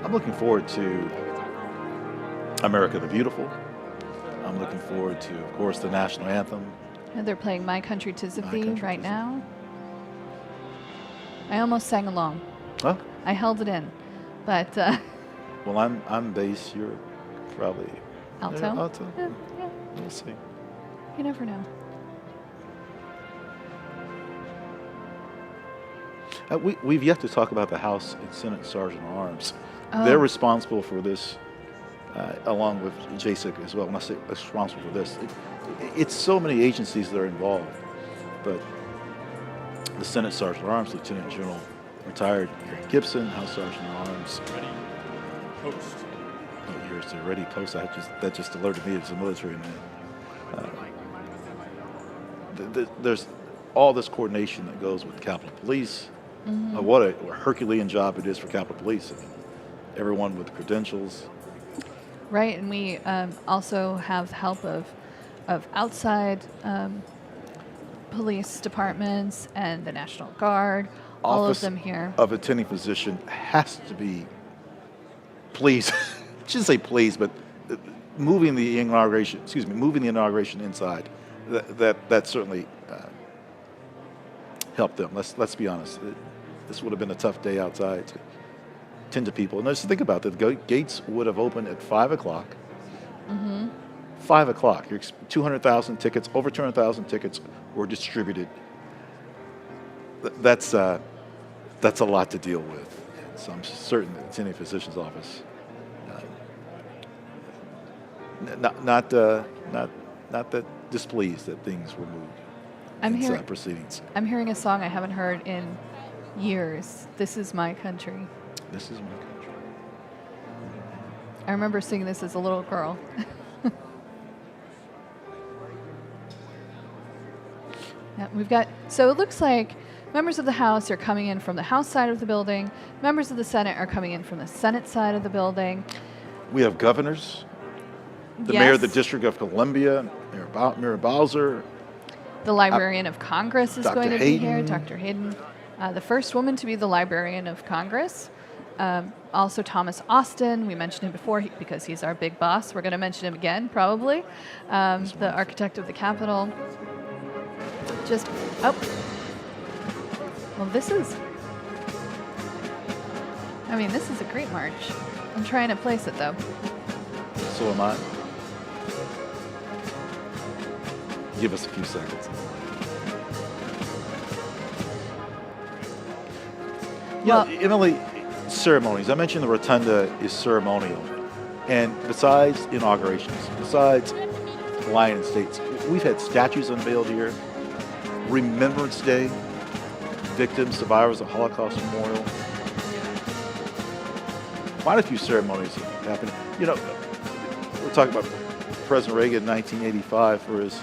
Speaker 2: I'm looking forward to America the Beautiful. I'm looking forward to, of course, the national anthem.
Speaker 1: And they're playing My Country 'Tis of Thee right now. I almost sang along.
Speaker 2: Huh?
Speaker 1: I held it in, but.
Speaker 2: Well, I'm bass. You're probably
Speaker 1: alto.
Speaker 2: Yeah, alto.
Speaker 1: Yeah.
Speaker 2: We'll see.
Speaker 1: You never know.
Speaker 2: We've yet to talk about the House and Senate Sergeant at Arms.
Speaker 1: Oh.
Speaker 2: They're responsible for this along with JSIC as well. When I say responsible for this, it's so many agencies that are involved. But the Senate Sergeant at Arms, Lieutenant General retired Eric Gibson, House Sergeant at Arms.
Speaker 11: Ready, post.
Speaker 2: Oh, here's the ready post. That just alerted me as a military man. There's all this coordination that goes with Capitol Police. What a Herculean job it is for Capitol Police. I mean, everyone with credentials.
Speaker 1: Right, and we also have the help of outside police departments and the National Guard, all of them here.
Speaker 2: Of attending physician has to be pleased, I shouldn't say pleased, but moving the inauguration inside, that certainly helped them. Let's be honest. This would have been a tough day outside to tend to people. And just think about that. The gates would have opened at 5 o'clock. 5 o'clock. 200,000 tickets, over 200,000 tickets were distributed. That's a lot to deal with. So I'm certain that attending physician's office, not that displeased that things were moved in proceedings.
Speaker 1: I'm hearing a song I haven't heard in years. This is my country.
Speaker 2: This is my country.
Speaker 1: I remember singing this as a little girl. Yeah, so it looks like members of the House are coming in from the House side of the building. Members of the Senate are coming in from the Senate side of the building.
Speaker 2: We have governors, the mayor of the District of Columbia, Mayor Bowser.
Speaker 1: The Librarian of Congress is
Speaker 2: Dr.
Speaker 1: going to
Speaker 2: Hayden.
Speaker 1: be here, Dr. Hayden. The first woman to be the Librarian of Congress. Also Thomas Austin, we mentioned him before because he's our big boss. We're going to mention him again, probably. The architect of the Capitol. Well, this is a great march. I'm trying to place it, though.
Speaker 2: So am I. Give us a few seconds.
Speaker 1: Well,
Speaker 2: Emily, ceremonies. I mentioned the Rotunda is ceremonial. And besides inaugurations, besides Lion States, we've had statues unveiled here, Remembrance Day, victims, survivors of Holocaust Memorial. Quite a few ceremonies have happened. You know, we're talking about President Reagan in 1985 for his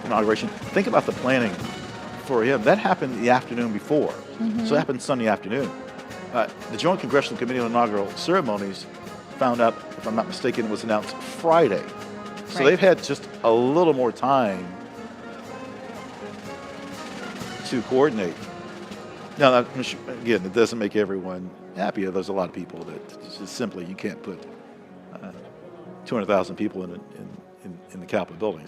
Speaker 2: inauguration. Think about the planning for him. That happened the afternoon before. So it happened Sunday afternoon. The Joint Congressional Committee on Inaugural Ceremonies found out, if I'm not mistaken, it was announced Friday. So they've had just a little more time to coordinate. Now, again, it doesn't make everyone happy. There's a lot of people that just simply you can't put 200,000 people in the Capitol building.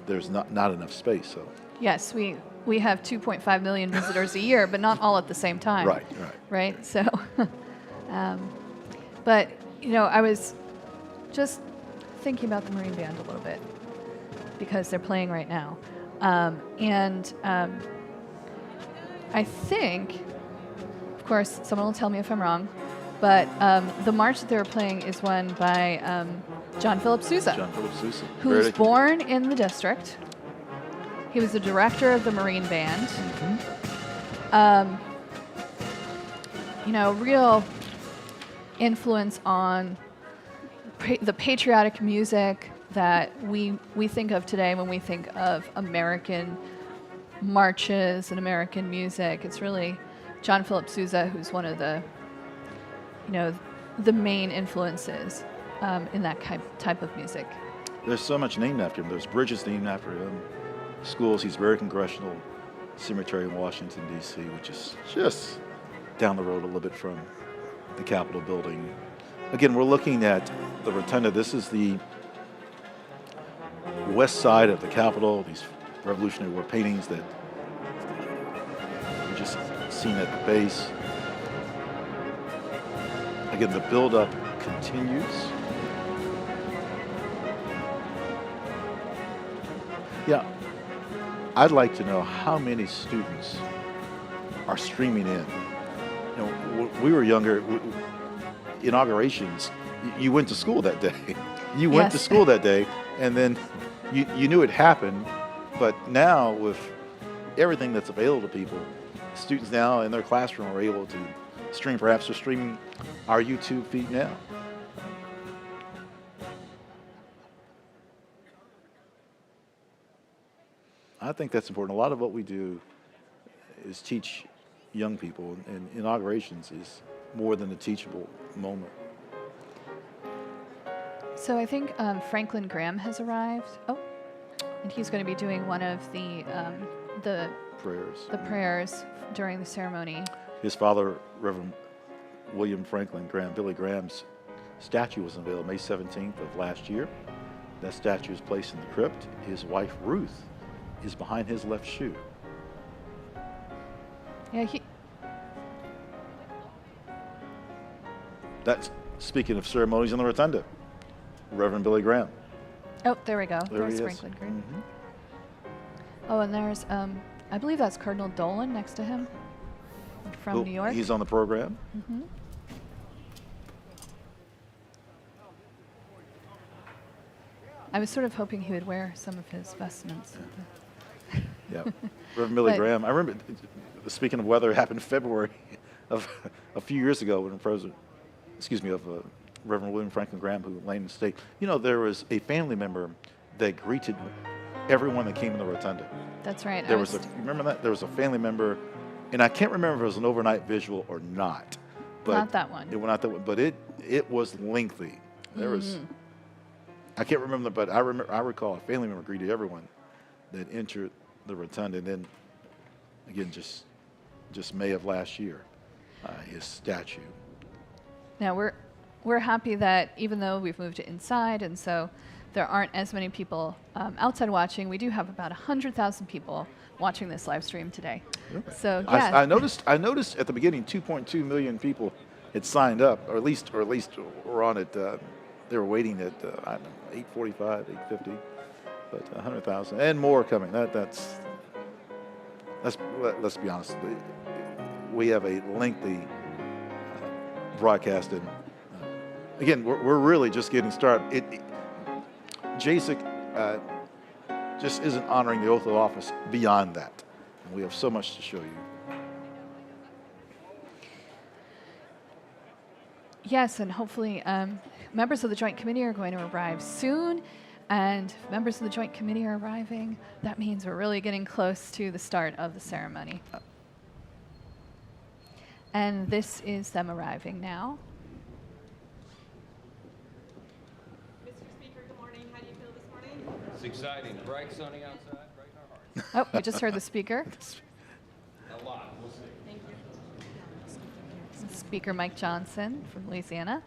Speaker 2: There's not enough space. So
Speaker 1: yes, we have 2.5 million visitors a year, but not all at the same time. Right. So, but I was just thinking about the Marine Band a little bit because they're playing right now. I think, of course, someone will tell me if I'm wrong, but the march that they were playing is one by John Philip Sousa.
Speaker 2: John Philip Sousa.
Speaker 1: Who was born in the district. He was the director of the Marine Band. Real influence on the patriotic music that we think of today when we think of American marches and American music. It's really John Philip Sousa who's one of the main influences in that type of music.
Speaker 2: There's so much named after him. There's bridges named after him, schools. He's buried in Congressional Cemetery in Washington, D.C., which is just down the road a little bit from the Capitol building. Again, we're looking at the Rotunda. This is the west side of the Capitol, these Revolutionary War paintings that we just seen at the base. Again, the buildup continues. Yeah, I'd like to know how many students are streaming in. When we were younger, inaugurations, you went to school that day. You went to
Speaker 1: Yes.
Speaker 2: school that day, and then you knew it happened. But now with everything that's available to people, students now in their classroom are able to stream. Perhaps they're streaming our YouTube feed now. I think that's important. A lot of what we do is teach young people, and inaugurations is more than a teachable moment.
Speaker 1: So I think Franklin Graham has arrived. Oh, and he's going to be doing one of the
Speaker 2: Prayers.
Speaker 1: prayers during the ceremony.
Speaker 2: His father, Reverend William Franklin Graham, Billy Graham's statue was unveiled May 17th of last year. That statue is placed in the crypt. His wife, Ruth, is behind his left shoe.
Speaker 1: Yeah,
Speaker 2: That's speaking of ceremonies in the Rotunda. Reverend Billy Graham.
Speaker 1: Oh, there we go.
Speaker 2: There
Speaker 1: There's
Speaker 2: he is.
Speaker 1: Franklin Graham.
Speaker 2: Mhm.
Speaker 1: Oh, and there's I believe that's Cardinal Dolan next to him from
Speaker 2: Who-
Speaker 1: New York.
Speaker 2: He's on the program.
Speaker 1: I was sort of hoping he would wear some of his vestments.
Speaker 2: Yeah. Reverend Billy
Speaker 1: But-
Speaker 2: Graham. I remember, speaking of weather, it happened in February of a few years ago when Reverend William Franklin Graham, who lay in the state. You know, there was a family member that greeted everyone that came in the Rotunda.
Speaker 1: That's right.
Speaker 2: There was remember that? There was a family member, and I can't remember if it was an overnight visual or not. But
Speaker 1: Not that one.
Speaker 2: It was not that one, but it was lengthy. There was, I can't remember, but I recall a family member greeted everyone that entered the Rotunda, and then again, just May of last year, his statue.
Speaker 1: Now we're happy that even though we've moved it inside, and so there aren't as many people outside watching, we do have about 100,000 people watching this live stream today. So yeah,
Speaker 2: I noticed at the beginning 2.2 million people had signed up, or at least were on it. They were waiting at I don't know, 8:45, 8:50, but 100,000 and more coming. Let's be honest. We have a lengthy broadcast, and again, we're really just getting started. JASIC just isn't honoring the oath of office beyond that. And we have so much to show you.
Speaker 1: yes, and hopefully members of the Joint Committee are going to arrive soon. And if members of the Joint Committee are arriving, that means we're really getting close to the start of the ceremony. And this is them arriving now.
Speaker 12: Mr. Speaker, good morning. How do you feel this morning?
Speaker 6: It's exciting. Bright, sunny outside, bright in our hearts.
Speaker 1: Oh, we just heard the speaker.
Speaker 6: A lot. We'll see.
Speaker 12: Thank you.
Speaker 1: Speaker Mike Johnson from Louisiana.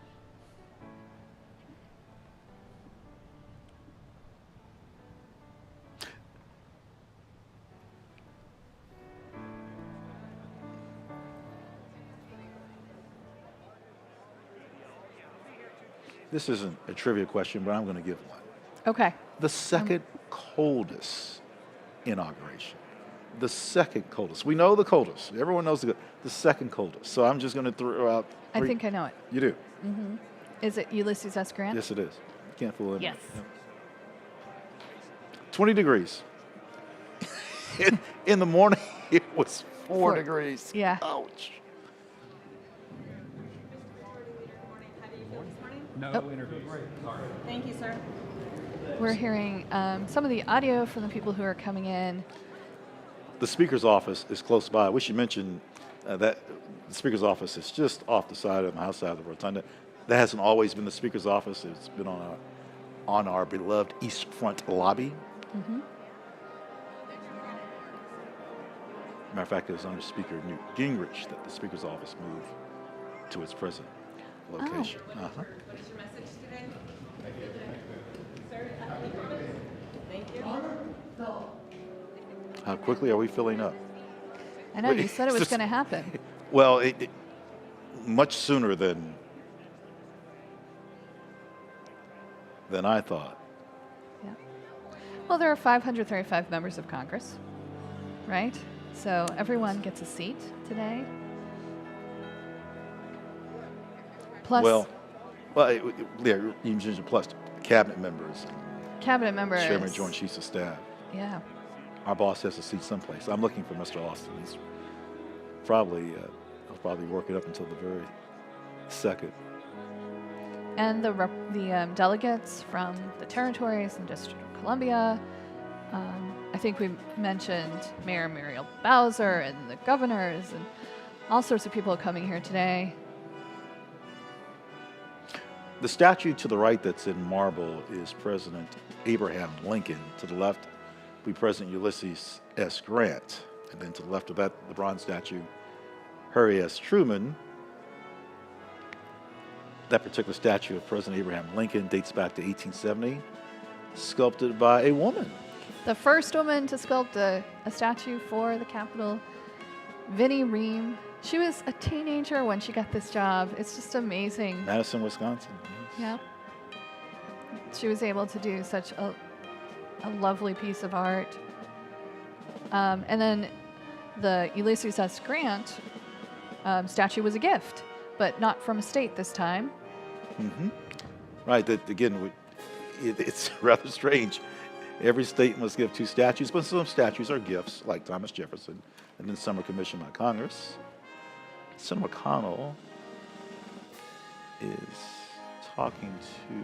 Speaker 2: This isn't a trivia question, but I'm going to give one.
Speaker 1: Okay.
Speaker 2: The second coldest inauguration. The second coldest. We know the coldest. Everyone knows the second coldest. So I'm just going to throw out.
Speaker 1: I think I know it.
Speaker 2: You do?
Speaker 1: Is it Ulysses S. Grant?
Speaker 2: Yes, it is. Can't fool it.
Speaker 1: Yes.
Speaker 2: 20 degrees. In the morning, it was 4 degrees.
Speaker 1: Yeah.
Speaker 2: Ouch.
Speaker 12: How do you feel this morning?
Speaker 6: No interviews. Sorry.
Speaker 12: Thank you, sir.
Speaker 1: We're hearing some of the audio from the people who are coming in.
Speaker 2: The Speaker's office is close by. We should mention that the Speaker's office is just off the side of the house side of the Rotunda. That hasn't always been the Speaker's office. It's been on our beloved East Front lobby. Matter of fact, it was under Speaker Newt Gingrich that the Speaker's office moved to its present location.
Speaker 12: What is your message today? Sir, thank you.
Speaker 2: How quickly are we filling up?
Speaker 1: I know, you said it was going to happen.
Speaker 2: Well, much sooner than I thought.
Speaker 1: Yeah. Well, there are 535 members of Congress, right? So everyone gets a seat today. Plus
Speaker 2: yeah, you mentioned plus cabinet members,
Speaker 1: cabinet members.
Speaker 2: chairman, joint chiefs of staff.
Speaker 1: Yeah.
Speaker 2: Our boss has a seat someplace. I'm looking for Mr. Austin. He's probably, he'll probably work it up until the very second.
Speaker 1: And the delegates from the territories and District of Columbia. I think we mentioned Mayor Muriel Bowser and the governors and all sorts of people coming here today.
Speaker 2: The statue to the right that's in marble is President Abraham Lincoln. To the left will be President Ulysses S. Grant. And then to the left of that, the bronze statue, Harry S. Truman. That particular statue of President Abraham Lincoln dates back to 1870, sculpted by a woman.
Speaker 1: The first woman to sculpt a statue for the Capitol, Vinnie Ream. She was a teenager when she got this job. It's just amazing.
Speaker 2: Madison, Wisconsin.
Speaker 1: Yeah. She was able to do such a lovely piece of art. And then the Ulysses S. Grant statue was a gift, but not from a state this time.
Speaker 2: Mm-hmm. Right. That again, it's rather strange. Every state must give 2 statues, but some statues are gifts, like Thomas Jefferson, and then some are commissioned by Congress. Senator McConnell is talking to.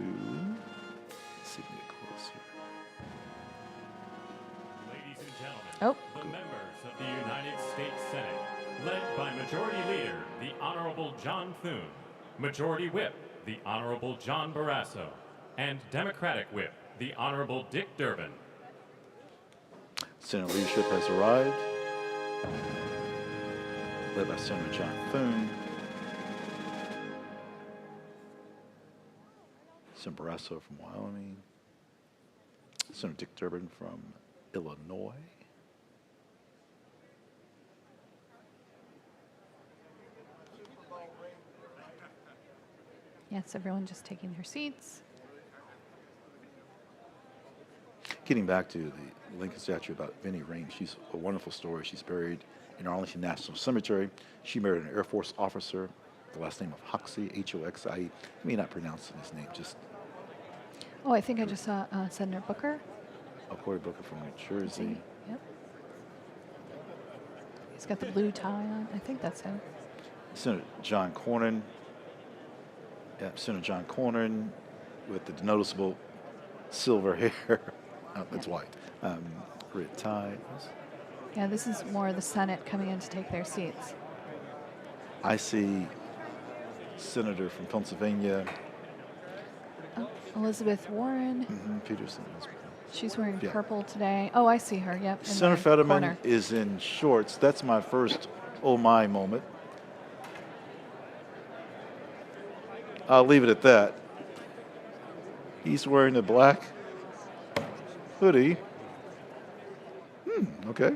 Speaker 2: Let's see if we get closer.
Speaker 11: Ladies and gentlemen,
Speaker 1: Oh.
Speaker 11: the members of the United States Senate, led by Majority Leader, the Honorable John Thune, Majority Whip, the Honorable John Barrasso, and Democratic Whip, the Honorable Dick Durbin.
Speaker 2: Senate leadership has arrived, led by Senator John Thune, Senator Barrasso from Wyoming, Senator Dick Durbin from Illinois,
Speaker 1: Yes, everyone just taking their seats.
Speaker 2: Getting back to the Lincoln statue about Vinnie Ream, she's a wonderful story. She's buried in Arlington National Cemetery. She married an Air Force officer, the last name of Hoxie, H-O-X-I-E. I may not pronounce his name, just
Speaker 1: Oh, I think I just saw Senator Booker.
Speaker 2: Cory Booker from New Jersey.
Speaker 1: Yep. He's got the blue tie on. I think that's him.
Speaker 2: Senator John Cornyn. Yeah, Senator John Cornyn with the noticeable silver hair. It's white. Red tie.
Speaker 1: Yeah, this is more the Senate coming in to take their seats.
Speaker 2: I see Senator from Pennsylvania.
Speaker 1: Oh, Elizabeth Warren.
Speaker 2: Peterson.
Speaker 1: She's wearing
Speaker 2: Yeah.
Speaker 1: purple today. Oh, I see her. Yep. in
Speaker 2: Senator
Speaker 1: the
Speaker 2: Fetterman
Speaker 1: corner.
Speaker 2: is in shorts. That's my first oh my moment. I'll leave it at that. He's wearing a black hoodie. Okay.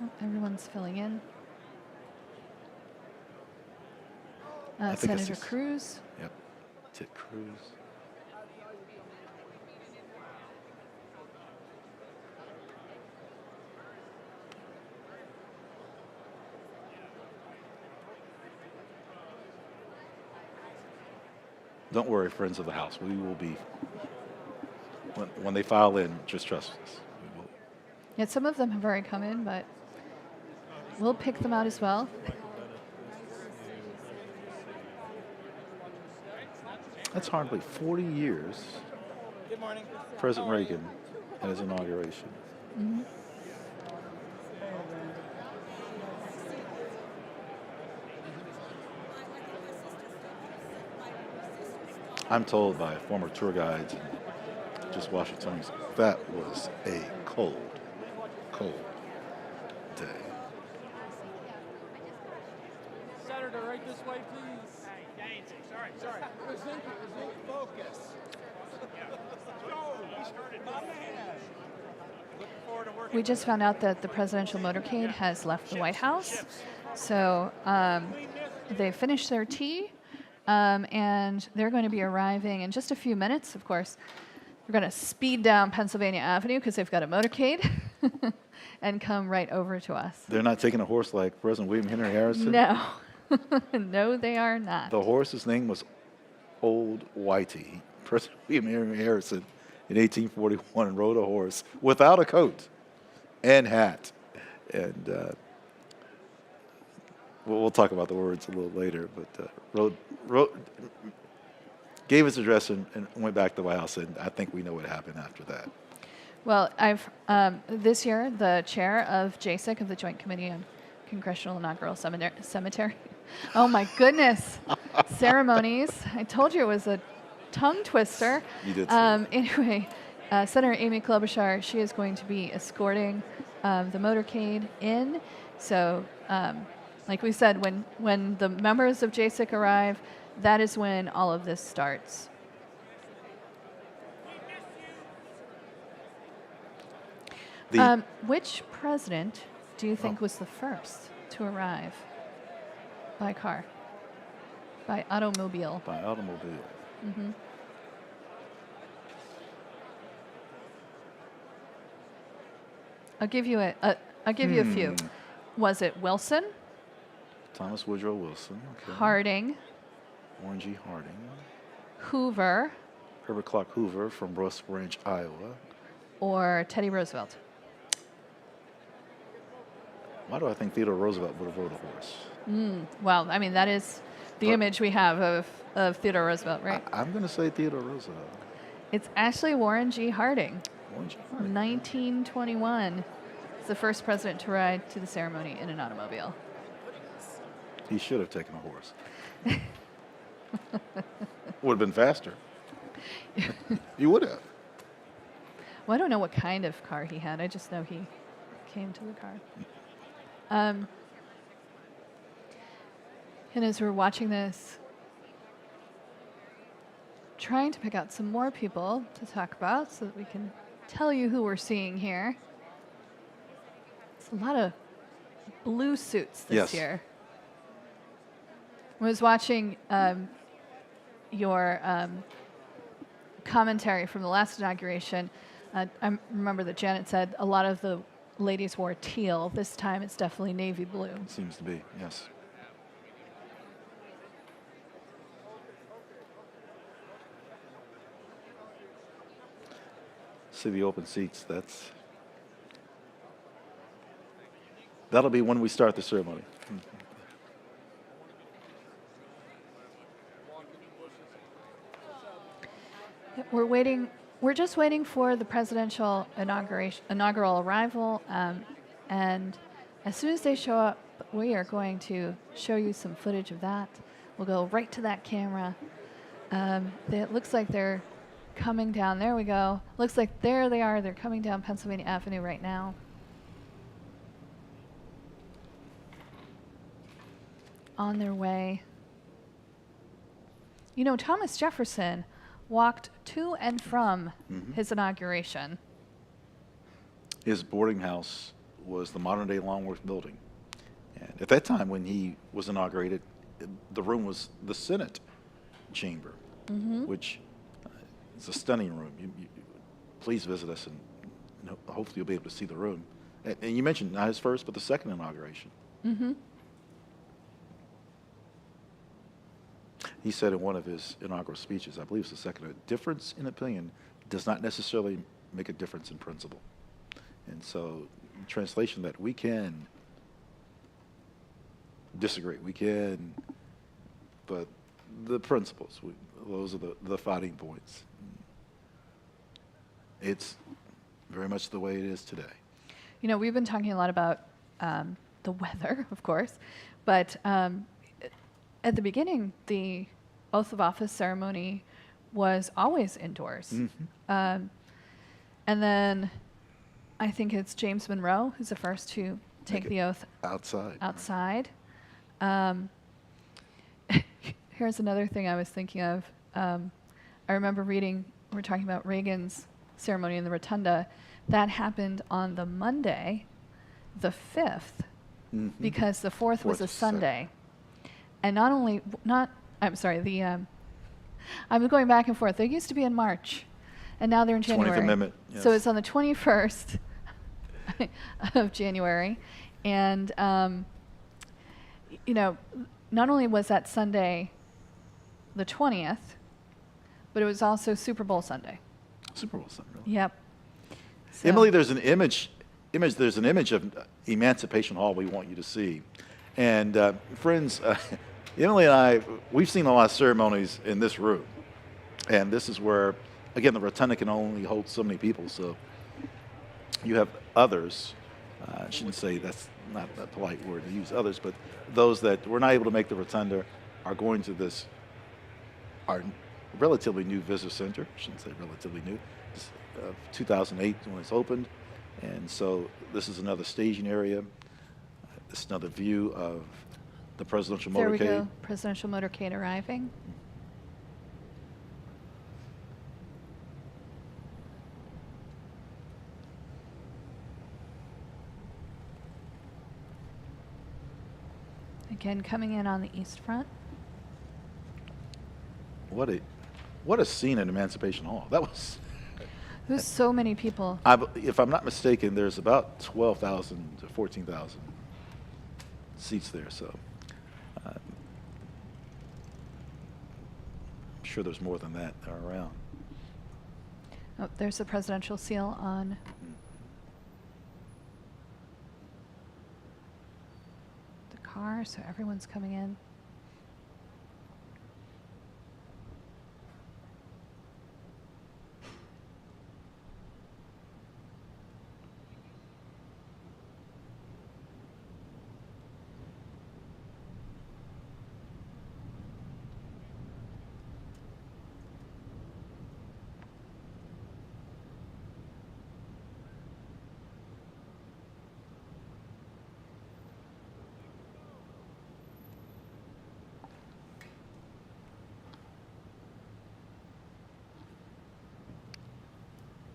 Speaker 1: Oh, everyone's filling in.
Speaker 2: I think I
Speaker 1: Senator
Speaker 2: see-
Speaker 1: Cruz.
Speaker 2: Yep. Ted Cruz. Don't worry, friends of the House. We will be, when they file in, just trust us. We will.
Speaker 1: Yeah, some of them have already come in, but we'll pick them out as well.
Speaker 2: That's hardly 40 years.
Speaker 13: Good morning.
Speaker 2: President Reagan at his inauguration.
Speaker 1: Mm-hmm.
Speaker 2: I'm told by former tour guides and just Washingtonians, that was a cold, cold day.
Speaker 13: Senator, right this way, please. Hey, sorry. Resume focus.
Speaker 1: We just found out that the presidential motorcade has left the White House. So they finished their tea, and they're going to be arriving in just a few minutes. Of course, we're going to speed down Pennsylvania Avenue because they've got a motorcade. and come right over to us.
Speaker 2: They're not taking a horse like President William Henry Harrison?
Speaker 1: No. No, they are not.
Speaker 2: The horse's name was Old Whitey. President William Henry Harrison in 1841 rode a horse without a coat and hat. And we'll talk about the words a little later, but gave his address and went back to the White House, and I think we know what happened after that.
Speaker 1: Well, this year, the chair of JSIC, of the Joint Committee on Congressional Inaugural Cemetery. Oh my goodness. Ceremonies. I told you it was a tongue twister.
Speaker 2: You did.
Speaker 1: Anyway, Senator Amy Klobuchar, she is going to be escorting the motorcade in. So, like we said, when the members of JSIC arrive, that is when all of this starts. Which president do you think was the first to arrive by car, by automobile?
Speaker 2: By automobile.
Speaker 1: Mm-hmm. I'll give you a few. Was it Wilson?
Speaker 2: Thomas Woodrow Wilson. Okay.
Speaker 1: Harding.
Speaker 2: Warren G. Harding.
Speaker 1: Hoover.
Speaker 2: Herbert Clark Hoover from Russ Branch, Iowa.
Speaker 1: Or Teddy Roosevelt?
Speaker 2: Why do I think Theodore Roosevelt would have rode a horse?
Speaker 1: Well, I mean, that is the image we have of Theodore Roosevelt, right?
Speaker 2: I'm going to say Theodore Roosevelt.
Speaker 1: It's actually Warren G. Harding.
Speaker 2: Warren G. Harding.
Speaker 1: 1921. He's the first president to ride to the ceremony in an automobile.
Speaker 2: He should have taken a horse. Would have been faster. He would have.
Speaker 1: Well, I don't know what kind of car he had. I just know he came to the car. And as we're watching this, trying to pick out some more people to talk about so that we can tell you who we're seeing here. It's a lot of blue suits this year. I was watching your commentary from the last inauguration. I remember that Janet said a lot of the ladies wore teal. This time it's definitely navy blue.
Speaker 2: Seems to be, yes. See the open seats. That'll be when we start the ceremony.
Speaker 1: We're waiting. We're just waiting for the presidential inaugural arrival, and as soon as they show up, we are going to show you some footage of that. We'll go right to that camera. It looks like they're coming down. There we go. Looks like there they are. They're coming down Pennsylvania Avenue right now. On their way. You know, Thomas Jefferson walked to and from his inauguration.
Speaker 2: His boarding house was the modern-day Longworth building. And at that time, when he was inaugurated, the room was the Senate chamber, which is a stunning room. Please visit us, and hopefully you'll be able to see the room. And you mentioned not his first, but the second inauguration. He said in one of his inaugural speeches, I believe it's the second, a difference in opinion does not necessarily make a difference in principle. And so, in translation, that we can disagree, but the principles, those are the fighting points. It's very much the way it is today.
Speaker 1: You know, we've been talking a lot about the weather, of course, but at the beginning, the oath of office ceremony was always indoors. And then I think it's James Monroe who's the first to take the oath outside. Here's another thing I was thinking of. I remember reading, we're talking about Reagan's ceremony in the Rotunda. That happened on the Monday, the 5th, because the 4th was a Sunday. And I'm going back and forth. They used to be in March, and now they're in January.
Speaker 2: 20th Amendment, yes.
Speaker 1: So it's on the 21st. of January. And, you know, not only was that Sunday the 20th, but it was also Super Bowl Sunday.
Speaker 2: Super Bowl Sunday, really?
Speaker 1: Yep. So
Speaker 2: Emily, there's an image of Emancipation Hall we want you to see. And friends, Emily and I, we've seen a lot of ceremonies in this room. And this is where, again, the Rotunda can only hold so many people. So you have others. I shouldn't say that's not a polite word to use, others, but those that were not able to make the Rotunda are going to this, our relatively new visitor center. I shouldn't say relatively new. 2008 when it's opened. And so this is another staging area. This is another view of the presidential motorcade.
Speaker 1: there we go, presidential motorcade arriving. Again, coming in on the east front.
Speaker 2: What a scene at Emancipation Hall. That was.
Speaker 1: There's so many people.
Speaker 2: If I'm not mistaken, there's about 12,000 to 14,000 seats there. So I'm sure there's more than that around.
Speaker 1: Oh, there's the presidential seal on. The car, so everyone's coming in.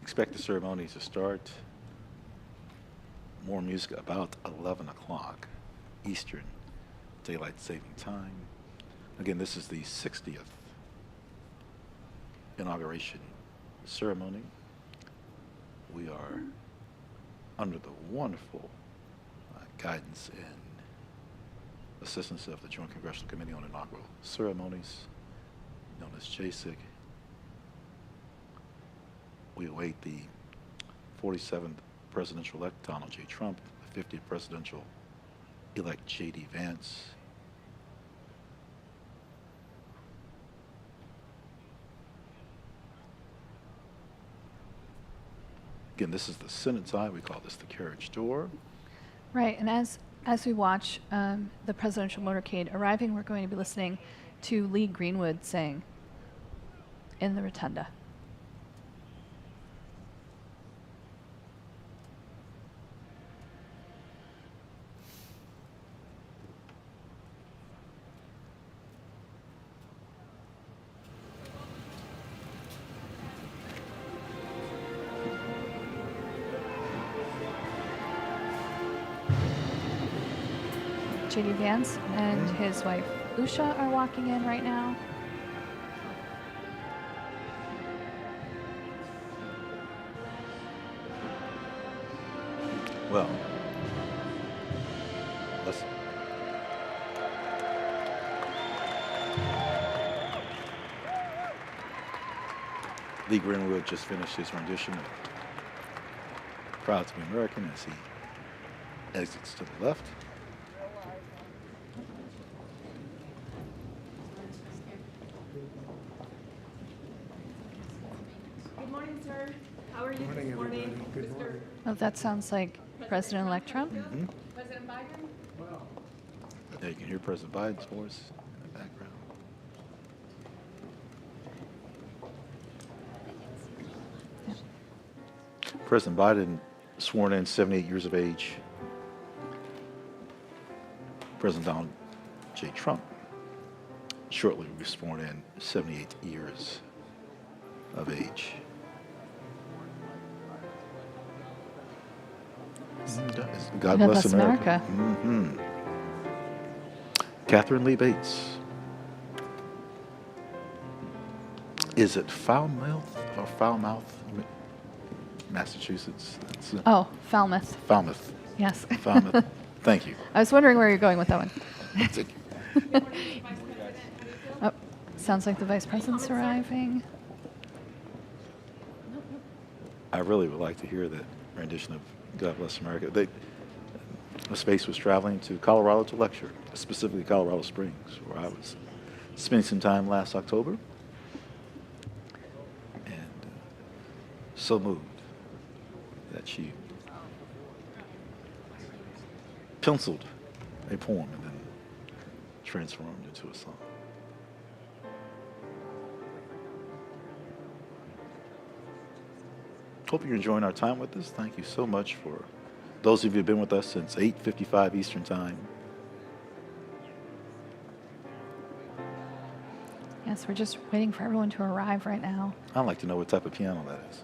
Speaker 2: Expect the ceremony to start. More music about 11 o'clock Eastern Daylight Saving Time. Again, this is the 60th inauguration ceremony. We are under the wonderful guidance and assistance of the Joint Congressional Committee on Inaugural Ceremonies, known as JCIC. We await the 47th presidential-elect Donald J. Trump, the 50th presidential-elect J.D. Vance. Again, this is the Senate side. We call this the carriage door.
Speaker 1: Right, and as we watch the presidential motorcade arriving, we're going to be listening to Lee Greenwood sing in the Rotunda. J.D. Vance and his wife Usha are walking in right now.
Speaker 2: Well, let's. Lee Greenwood just finished his rendition of Proud to be American as he exits to the left.
Speaker 12: Good morning, sir. How are you this morning?
Speaker 9: Good morning.
Speaker 1: Oh, that sounds like President-elect Trump.
Speaker 2: Mm-hmm.
Speaker 12: President Biden?
Speaker 2: Yeah, you can hear President Biden's voice in the background. President Biden sworn in 78 years of age. President Donald J. Trump shortly will be sworn in 78 years of age. God bless America. Mm-hmm. Catherine Lee Bates. Is it foul mouth or foul mouth? Massachusetts. That's,
Speaker 1: Oh, Falmouth.
Speaker 2: Falmouth.
Speaker 1: Yes.
Speaker 2: Falmouth. Thank you.
Speaker 1: I was wondering where you're going with that one.
Speaker 2: Thank you.
Speaker 1: Oh, sounds like the vice president's arriving.
Speaker 2: I really would like to hear that rendition of God Bless America. A space was traveling to Colorado to lecture, specifically Colorado Springs, where I was spending some time last October. And so moved that she penciled a poem and then transformed into a song. Hope you're enjoying our time with us. Thank you so much for those of you who have been with us since 8:55 Eastern Time.
Speaker 1: Yes, we're just waiting for everyone to arrive right now.
Speaker 2: I'd like to know what type of piano that is.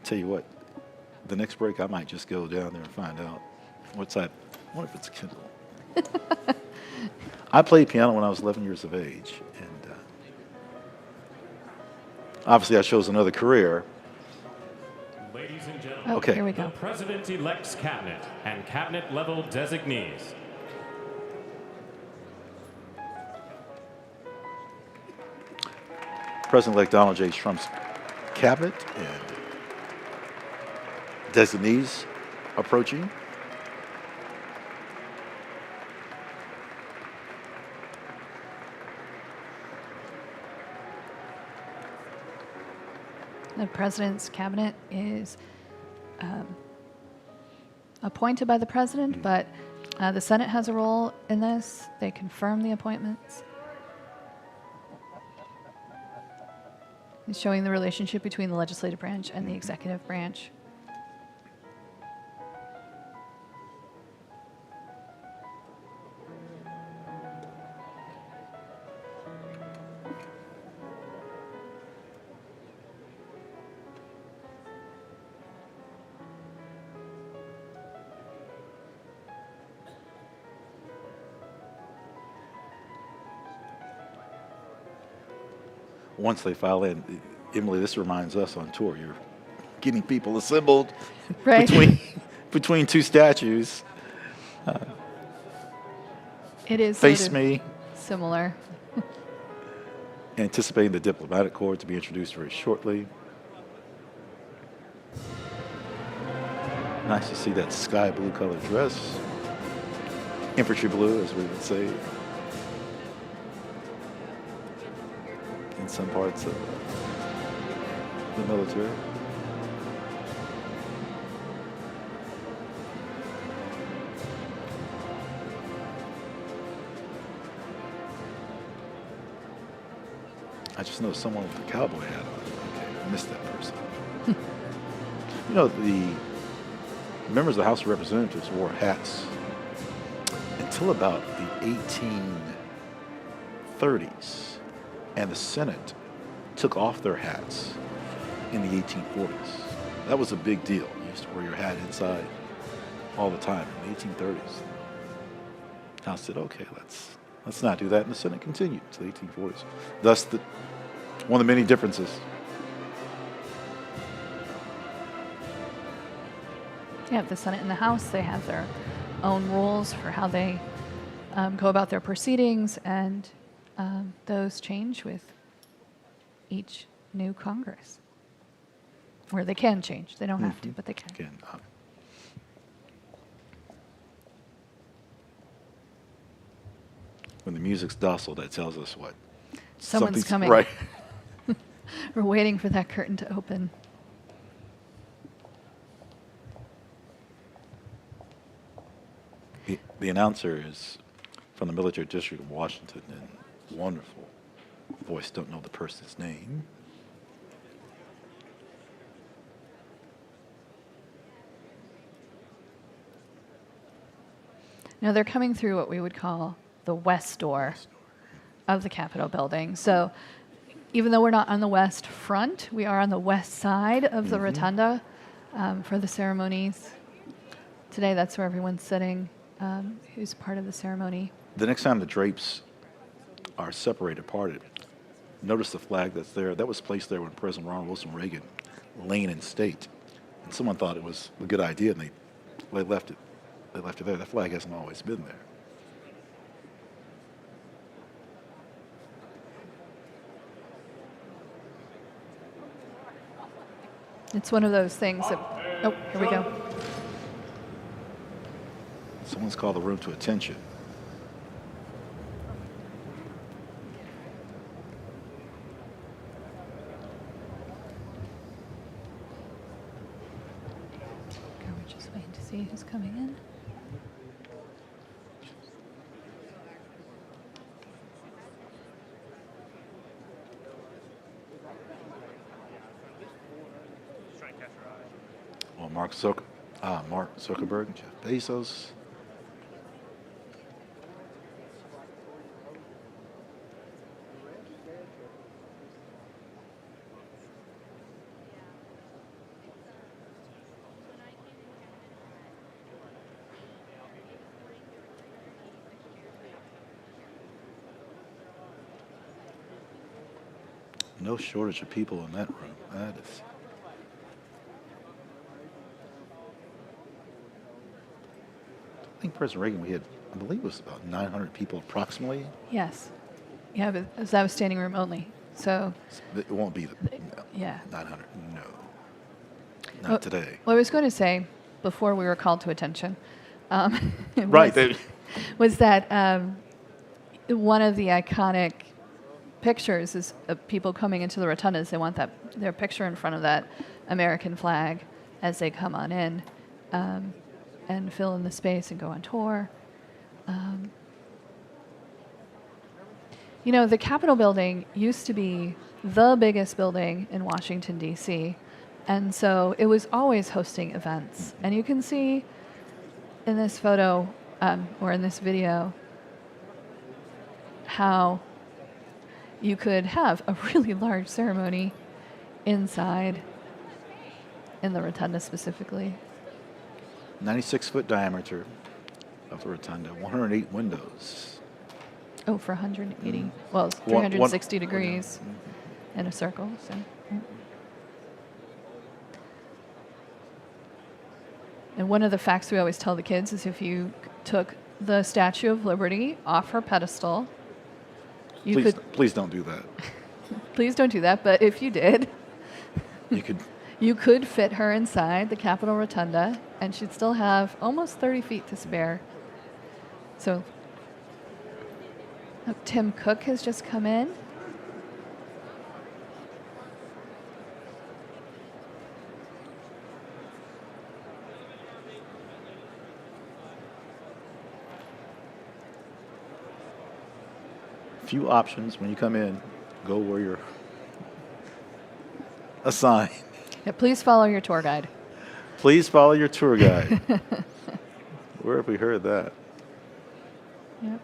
Speaker 2: Tell you what, the next break I might just go down there and find out what type. I wonder if it's Kindle. I played piano when I was 11 years of age, and obviously I chose another career.
Speaker 11: Ladies and gentlemen,
Speaker 2: Okay.
Speaker 1: Here we go.
Speaker 11: the President-elect's cabinet and cabinet-level designees.
Speaker 2: President-elect Donald J. Trump's cabinet and designees approaching.
Speaker 1: The president's cabinet is appointed by the president, but the Senate has a role in this. They confirm the appointments. It's showing the relationship between the legislative branch and the executive branch.
Speaker 2: Once they file in, Emily, this reminds us on tour, you're getting people assembled
Speaker 1: Right.
Speaker 2: between two statues.
Speaker 1: It is
Speaker 2: Face
Speaker 1: sort of
Speaker 2: me,
Speaker 1: similar.
Speaker 2: anticipating the diplomatic corps to be introduced very shortly. Nice to see that sky blue colored dress. Infantry blue, as we would say in some parts of the military. I just know someone with a cowboy hat on. Okay, I missed that person. You know, the members of the House of Representatives wore hats until about the 1830s, and the Senate took off their hats in the 1840s. That was a big deal. You used to wear your hat inside all the time in the 1830s. House said, okay, let's not do that, and the Senate continued until the 1840s. Thus, one of the many differences.
Speaker 1: Yeah, the Senate and the House, they have their own rules for how they go about their proceedings, and those change with each new Congress. Or they can change. They don't have to, but they can.
Speaker 2: Again, when the music's docile, that tells us what?
Speaker 1: Someone's
Speaker 2: Something's
Speaker 1: coming.
Speaker 2: Right.
Speaker 1: We're waiting for that curtain to open.
Speaker 2: The announcer is from the military district of Washington, and wonderful voice. Don't know the person's name.
Speaker 1: Now they're coming through what we would call the west door of the Capitol building. So even though we're not on the west front, we are on the west side of the Rotunda for the ceremonies. Today, that's where everyone's sitting who's part of the ceremony.
Speaker 2: The next time the drapes are separated, parted, Notice the flag that's there. That was placed there when President Ronald Wilson Reagan reigned in state. And someone thought it was a good idea, and they left it. They left it there. That flag hasn't always been there.
Speaker 1: It's one of those things that, oh, here we go.
Speaker 2: Someone's called the room to attention.
Speaker 1: Okay, we're just waiting to see who's coming in.
Speaker 2: Well, Mark Zuckerberg, Jeff Bezos. No shortage of people in that room. That is. I think President Reagan, we had, I believe it was about 900 people approximately.
Speaker 1: Yes. Yeah, but that was standing room only. So.
Speaker 2: It won't be, no,
Speaker 1: Yeah.
Speaker 2: 900, no. Not today.
Speaker 1: Well, I was going to say, before we were called to attention,
Speaker 2: Right.
Speaker 1: was that one of the iconic pictures is of people coming into the rotundas. They want their picture in front of that American flag as they come on in and fill in the space and go on tour. You know, the Capitol building used to be the biggest building in Washington, D.C., and so it was always hosting events. And you can see in this photo or in this video how you could have a really large ceremony inside in the rotunda specifically.
Speaker 2: 96-foot diameter of the rotunda, 108 windows.
Speaker 1: Oh, for 180. Well, it's 360 degrees in a circle. So. And one of the facts we always tell the kids is if you took the Statue of Liberty off her pedestal,
Speaker 2: Please don't do that.
Speaker 1: Please don't do that, but if you did,
Speaker 2: you
Speaker 1: could fit her inside the Capitol Rotunda, and she'd still have almost 30 feet to spare. So, Tim Cook has just come in.
Speaker 2: Few options when you come in. Go where you're assigned.
Speaker 1: Yeah, please follow your tour guide.
Speaker 2: Please follow your tour guide. Where have we heard that?
Speaker 1: Yep.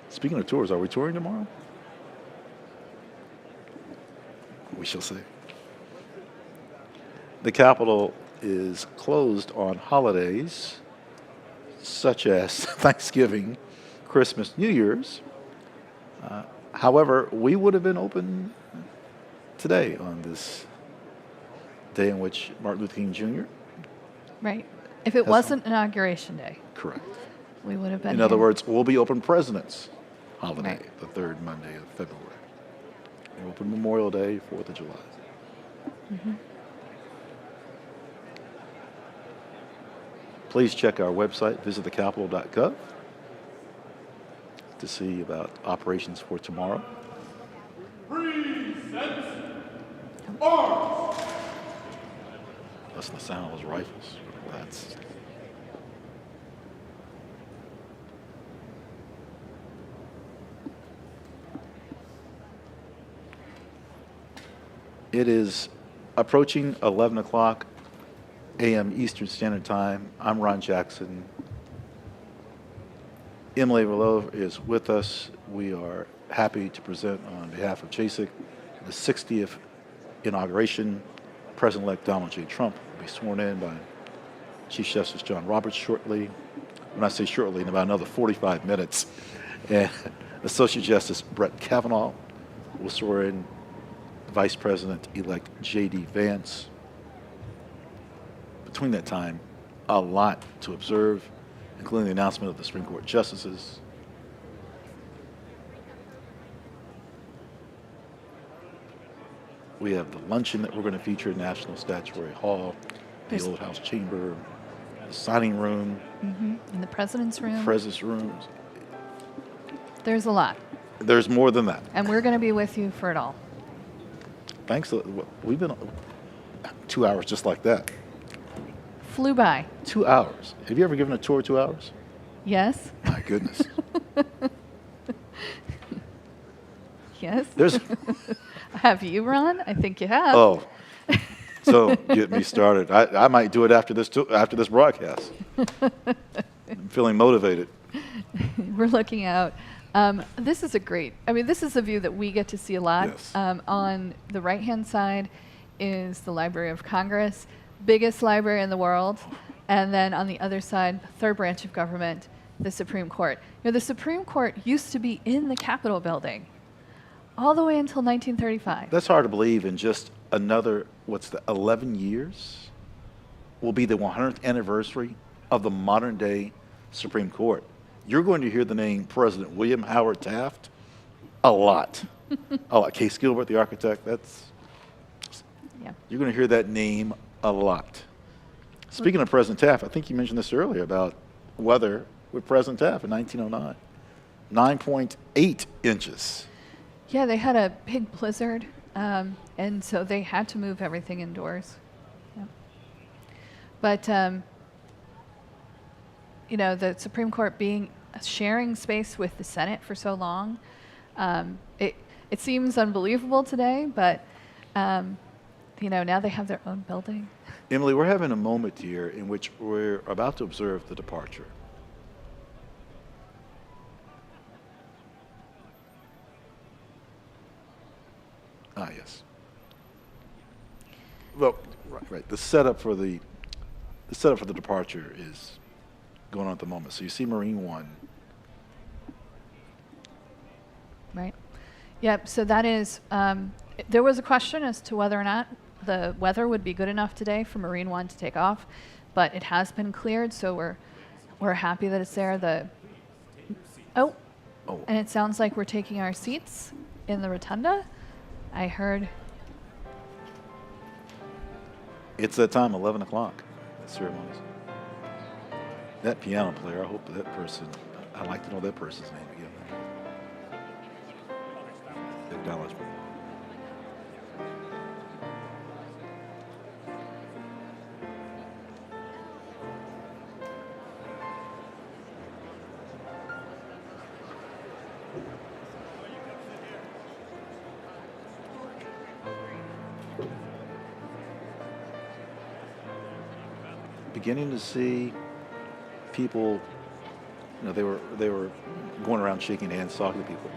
Speaker 2: Speaking of tours, are we touring tomorrow? We shall see. The Capitol is closed on holidays such as Thanksgiving, Christmas, New Year's. However, we would have been open today on this day in which Martin Luther King Jr.
Speaker 1: Right. If it wasn't Inauguration Day.
Speaker 2: Correct.
Speaker 1: We would have been
Speaker 2: In other words, we'll be open President's Holiday,
Speaker 1: Right.
Speaker 2: the third Monday of February. We're open Memorial Day, 4th of July.
Speaker 1: Mm-hmm.
Speaker 2: Please check our website, visitthecapitol.gov, to see about operations for tomorrow. Listen to the sound of those rifles. It is approaching 11 o'clock a.m. Eastern Standard Time. I'm Ron Jackson. Emily Valov is with us. We are happy to present on behalf of CHASIC the 60th inauguration. President-elect Donald J. Trump will be sworn in by Chief Justice John Roberts shortly. When I say shortly, in about another 45 minutes. And Associate Justice Brett Kavanaugh will swear in Vice President-elect J.D. Vance. Between that time, a lot to observe, including the announcement of the Supreme Court justices. We have the luncheon that we're going to feature in National Statuary Hall, the Old House Chamber, the signing room.
Speaker 1: In the President's room.
Speaker 2: President's rooms.
Speaker 1: There's a lot.
Speaker 2: There's more than that.
Speaker 1: And we're going to be with you for it all.
Speaker 2: Thanks. We've been 2 hours just like that.
Speaker 1: Flew by.
Speaker 2: 2 hours. Have you ever given a tour 2 hours?
Speaker 1: Yes.
Speaker 2: My goodness.
Speaker 1: Yes.
Speaker 2: There's.
Speaker 1: Have you, Ron? I think you have.
Speaker 2: Oh, so get me started. I might do it after this broadcast. I'm feeling motivated.
Speaker 1: We're looking out. This is this is a view that we get to see a lot.
Speaker 2: Yes.
Speaker 1: On the right-hand side is the Library of Congress, biggest library in the world. And then on the other side, third branch of government, the Supreme Court. The Supreme Court used to be in the Capitol building all the way until 1935.
Speaker 2: That's hard to believe. In just another, 11 years, will be the 100th anniversary of the modern day Supreme Court. You're going to hear the name President William Howard Taft a lot. A lot. Case Gilbert, the architect, you're going to hear that name a lot. Speaking of President Taft, I think you mentioned this earlier about weather with President Taft in 1909. 9.8 inches.
Speaker 1: Yeah, they had a big blizzard, and so they had to move everything indoors. Yeah. But, the Supreme Court being sharing space with the Senate for so long, it seems unbelievable today, but, now they have their own building.
Speaker 2: Emily, we're having a moment here in which we're about to observe the departure. Ah, yes. Well, right. The setup for the departure is going on at the moment. So you see Marine One.
Speaker 1: Right. Yep. So that is. There was a question as to whether or not the weather would be good enough today for Marine One to take off, but it has been cleared, so we're happy that it's there. And it sounds like we're taking our seats in the Rotunda. I heard.
Speaker 2: It's that time, 11 o'clock, the ceremonies. That piano player, I hope that person, I'd like to know that person's name again. Acknowledgement. Beginning to see people, they were going around shaking hands, talking to people.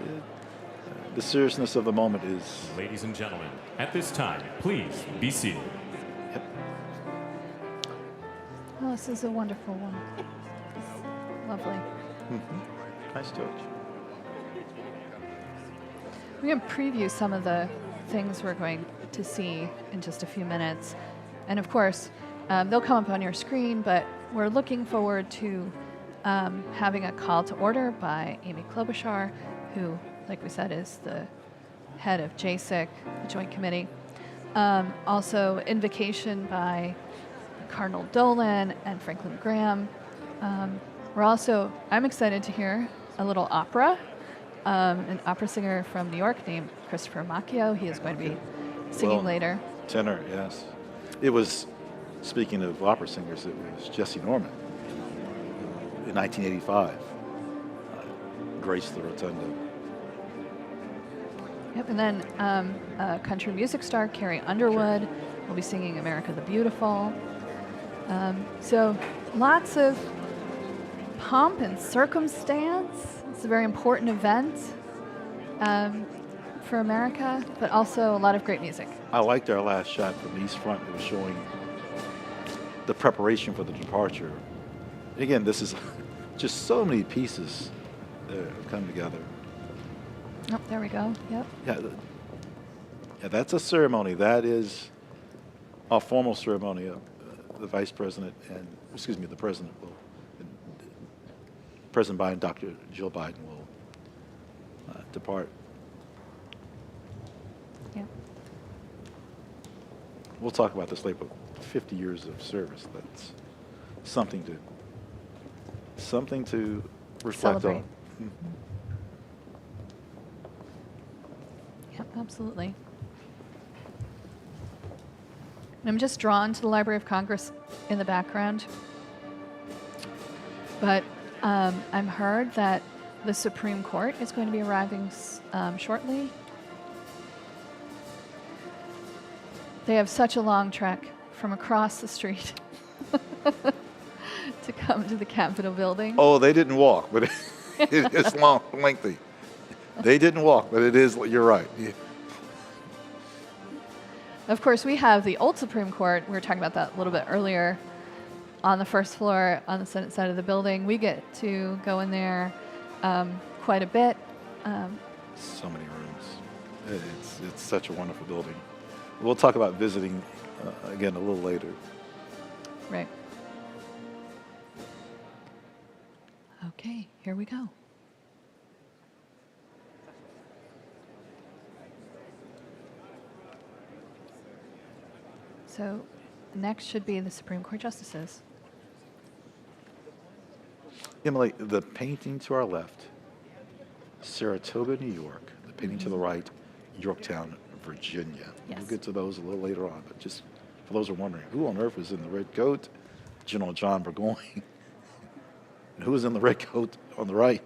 Speaker 2: The seriousness of the moment is.
Speaker 11: Ladies and gentlemen, at this time, please be seated.
Speaker 2: Yep.
Speaker 1: Oh, this is a wonderful one. Lovely.
Speaker 2: Mm-hmm. Nice touch.
Speaker 1: We're going to preview some of the things we're going to see in just a few minutes. And of course, they'll come up on your screen, but we're looking forward to having a call to order by Amy Klobuchar, who, like we said, is the head of JSIC, the Joint Committee. Also, invocation by Cardinal Dolan and Franklin Graham. I'm excited to hear a little opera. An opera singer from New York named Christopher Macchio. He is going to be singing later.
Speaker 2: Tenor, yes. It was, speaking of opera singers, it was Jesse Norman in 1985, graced the Rotunda.
Speaker 1: Yep, and then country music star Carrie Underwood will be singing America the Beautiful. So lots of pomp and circumstance. It's a very important event for America, but also a lot of great music.
Speaker 2: I liked our last shot from the East Front. It was showing the preparation for the departure. Again, this is just so many pieces that have come together.
Speaker 1: Oh, there we go. Yep.
Speaker 2: Yeah, And that's a ceremony. That is a formal ceremony. The Vice President and, excuse me, the President will, President Biden, Dr. Jill Biden will depart.
Speaker 1: Yeah.
Speaker 2: We'll talk about this later, but 50 years of service, that's something to reflect
Speaker 1: Celebrate.
Speaker 2: on. Mm-hmm.
Speaker 1: Yep, absolutely. And I'm just drawn to the Library of Congress in the background. But I'm heard that the Supreme Court is going to be arriving shortly. They have such a long trek from across the street to come to the Capitol building.
Speaker 2: Oh, they didn't walk, but it is long, lengthy. They didn't walk, but it is, you're right. Yeah.
Speaker 1: Of course, we have the old Supreme Court. We were talking about that a little bit earlier on the first floor on the Senate side of the building. We get to go in there quite a bit.
Speaker 2: So many rooms. It's such a wonderful building. We'll talk about visiting again a little later.
Speaker 1: Right. Okay, here we go. So next should be the Supreme Court justices.
Speaker 2: Emily, the painting to our left, Saratoga, New York. The painting to the right, Yorktown, Virginia.
Speaker 1: Yes.
Speaker 2: We'll get to those a little later on, but just for those who are wondering, who on earth is in the red coat? General John Burgoyne. And who is in the red coat on the right?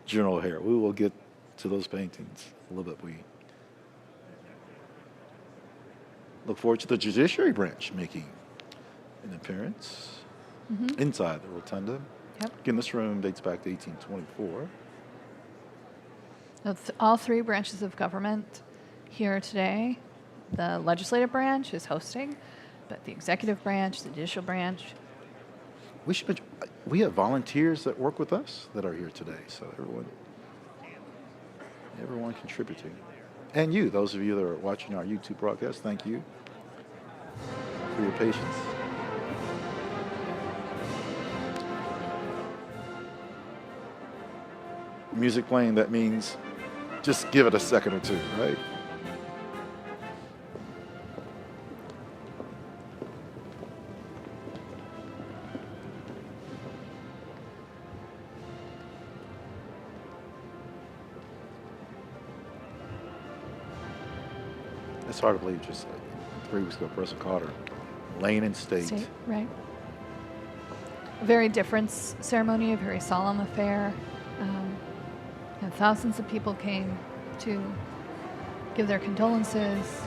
Speaker 2: General O'Hare. We will get to those paintings a little bit. We look forward to the Judiciary Branch making an appearance inside the Rotunda.
Speaker 1: Yep.
Speaker 2: Again, this room dates back to 1824.
Speaker 1: All three branches of government here today. The legislative branch is hosting, but the executive branch, the judicial branch.
Speaker 2: We have volunteers that work with us that are here today, so everyone contributing. And you, those of you that are watching our YouTube broadcast, thank you for your patience. Music playing, that means just give it a second or two, right? It's hard to believe just 3 weeks ago, President Carter, laying in state.
Speaker 1: Right. A very different ceremony, a very solemn affair. Thousands of people came to give their condolences.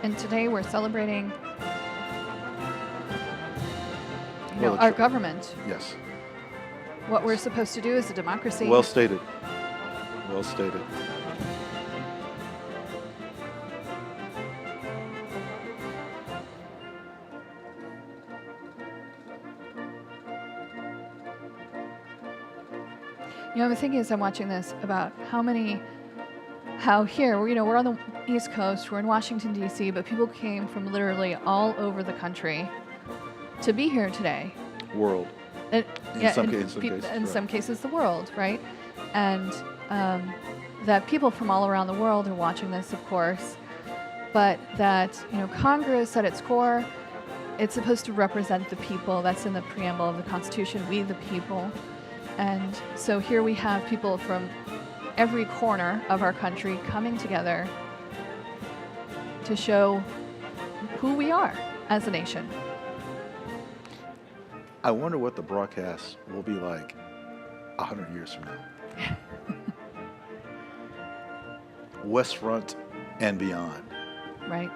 Speaker 1: And today we're celebrating our government.
Speaker 2: Yes.
Speaker 1: What we're supposed to do as a democracy.
Speaker 2: Well stated. Well stated.
Speaker 1: I'm thinking as I'm watching this about how here, we're on the East Coast, we're in Washington, D.C., but people came from literally all over the country to be here today.
Speaker 2: World. In
Speaker 1: some cases, the world, right? And that people from all around the world are watching this, of course, but that, Congress at its core, it's supposed to represent the people. That's in the preamble of the Constitution, we the people. And so here we have people from every corner of our country coming together to show who we are as a nation.
Speaker 2: I wonder what the broadcast will be like 100 years from now. West Front and beyond.
Speaker 1: Right.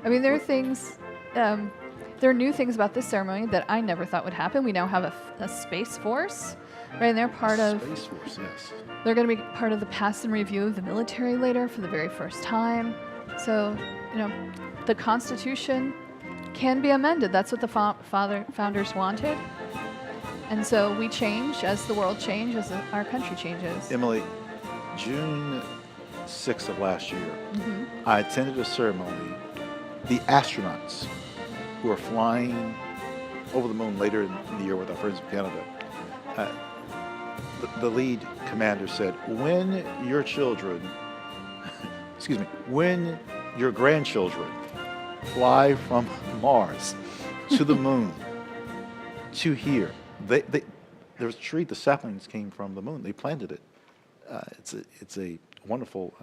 Speaker 1: I mean, there are things, there are new things about this ceremony that I never thought would happen. We now have a Space Force, right? And they're part of...
Speaker 2: Space Force, yes.
Speaker 1: They're going to be part of the pass and review of the military later for the very first time. So, the Constitution can be amended. That's what the founders wanted. And so we change as the world changes, as our country changes.
Speaker 2: Emily, June 6th of last year, I attended a ceremony. The astronauts who are flying over the moon later in the year with our friends from Canada, the lead commander said, when your children, excuse me, when your grandchildren fly from Mars to the moon to here, there's a tree, the saplings came from the moon. They planted it. It's a wonderful,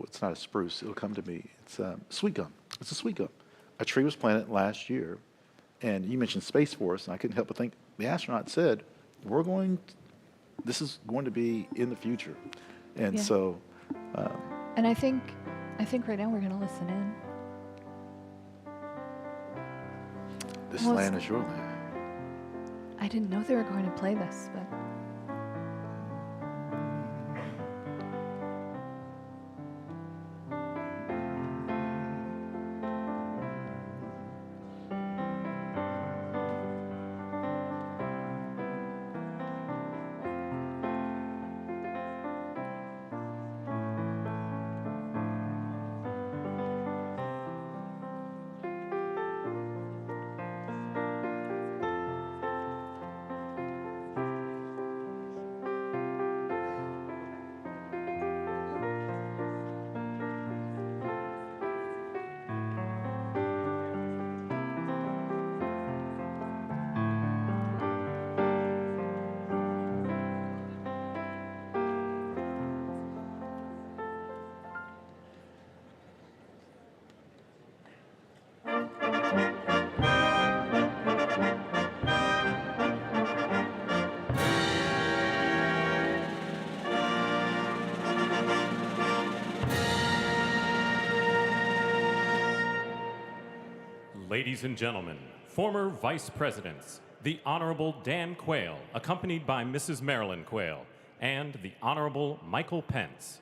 Speaker 2: it's not a spruce. It'll come to me. It's sweet gum. It's a sweet gum. A tree was planted last year, and you mentioned Space Force, and I couldn't help but think the astronaut said, this is going to be in the future. And
Speaker 1: Yeah.
Speaker 2: so.
Speaker 1: And I think right now we're going to listen in.
Speaker 2: This
Speaker 1: Well,
Speaker 2: land is your land.
Speaker 1: I didn't know they were going to play this, but
Speaker 11: Ladies and gentlemen, former Vice Presidents, the Honorable Dan Quayle, accompanied by Mrs. Marilyn Quayle, and the Honorable Michael Pence.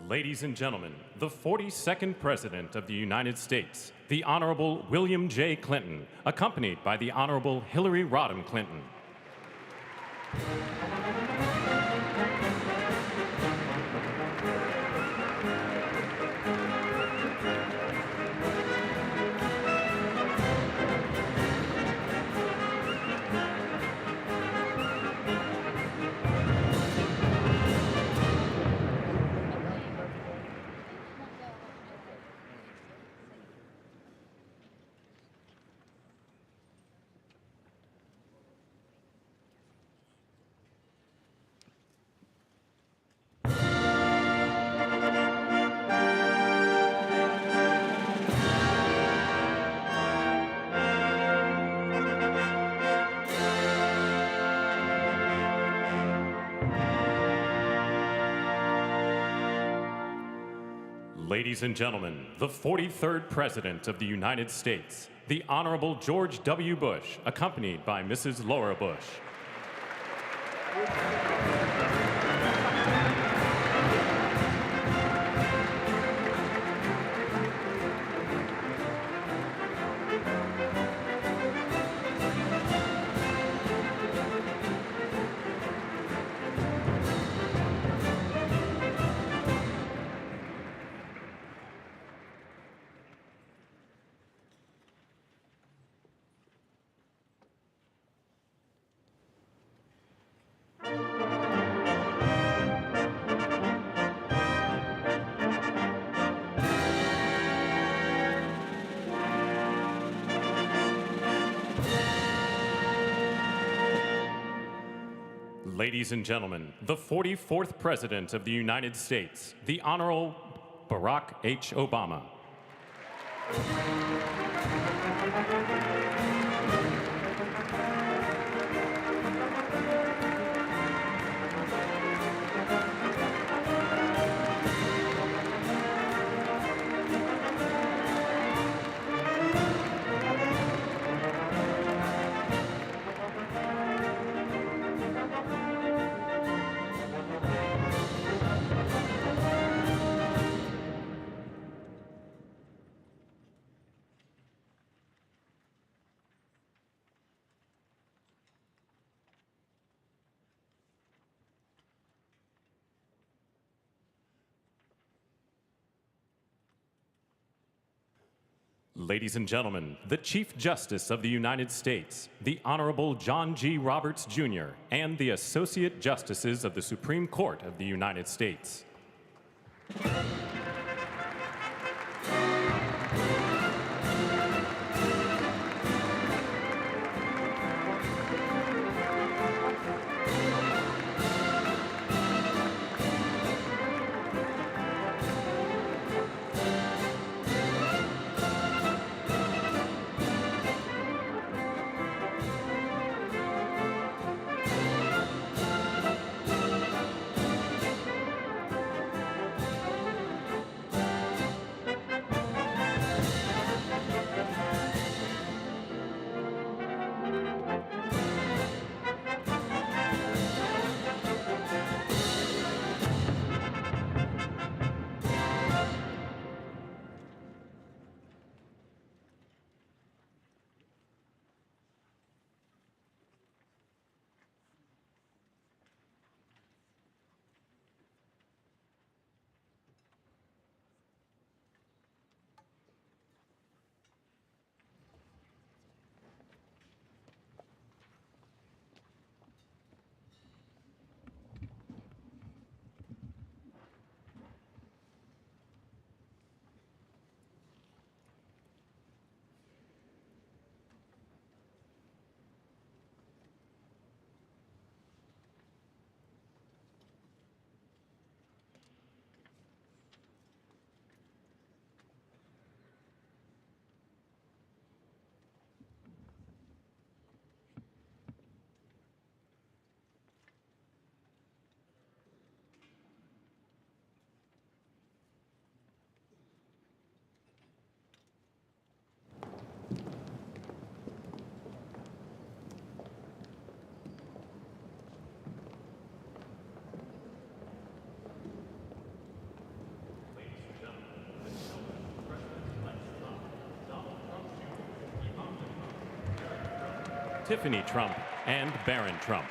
Speaker 11: Ladies and gentlemen, the 42nd President of the United States, the Honorable William J. Clinton, accompanied by the Honorable Hillary Rodham Clinton. Ladies and gentlemen, the 43rd President of the United States, the Honorable George W. Bush, accompanied by Mrs. Laura Bush. Ladies and gentlemen, the 44th President of the United States, the Honorable Barack H. Obama. Ladies and gentlemen, the Chief Justice of the United States, the Honorable John G. Roberts, Jr., and the Associate Justices of the Supreme Court of the United States. Tiffany Trump and Barron Trump.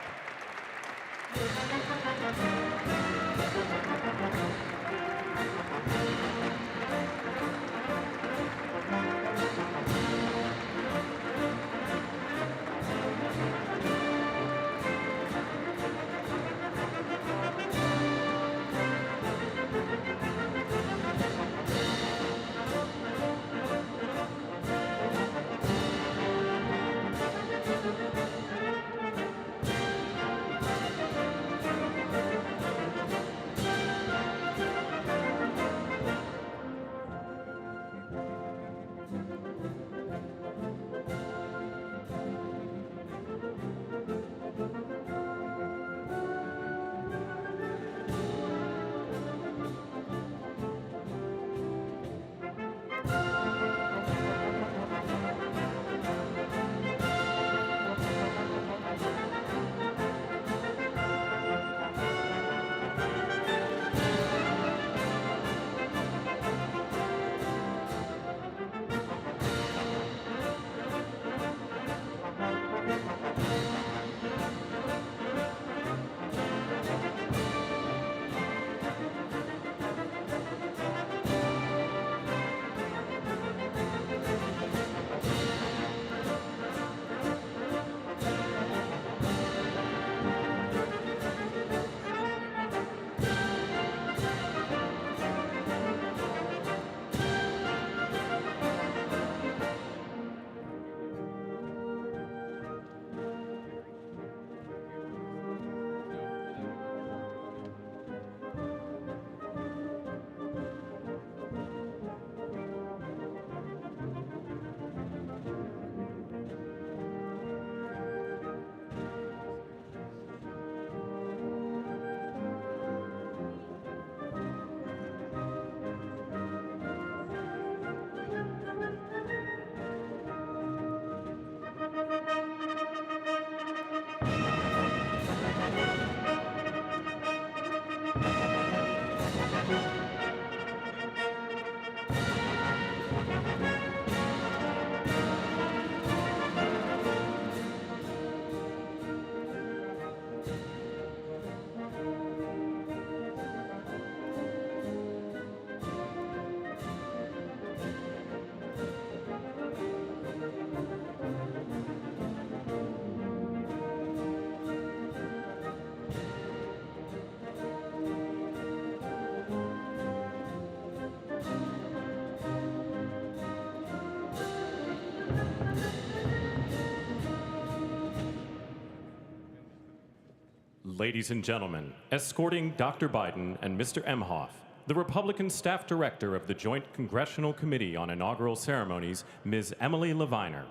Speaker 11: Ladies and gentlemen, escorting Dr. Biden and Mr. Emhoff, the Republican Staff Director of the Joint Congressional Committee on Inaugural Ceremonies, Ms. Emily Leviner,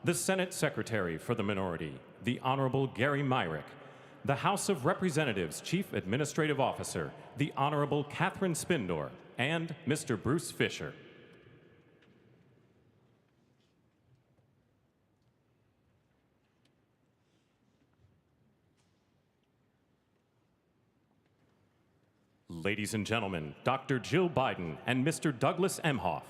Speaker 11: the Senate Secretary for the Minority, the Honorable Gary Myrick, the House of Representatives Chief Administrative Officer, the Honorable Catherine Spindor, and Mr. Bruce Fisher. Ladies and gentlemen, Dr. Jill Biden and Mr. Douglas Emhoff.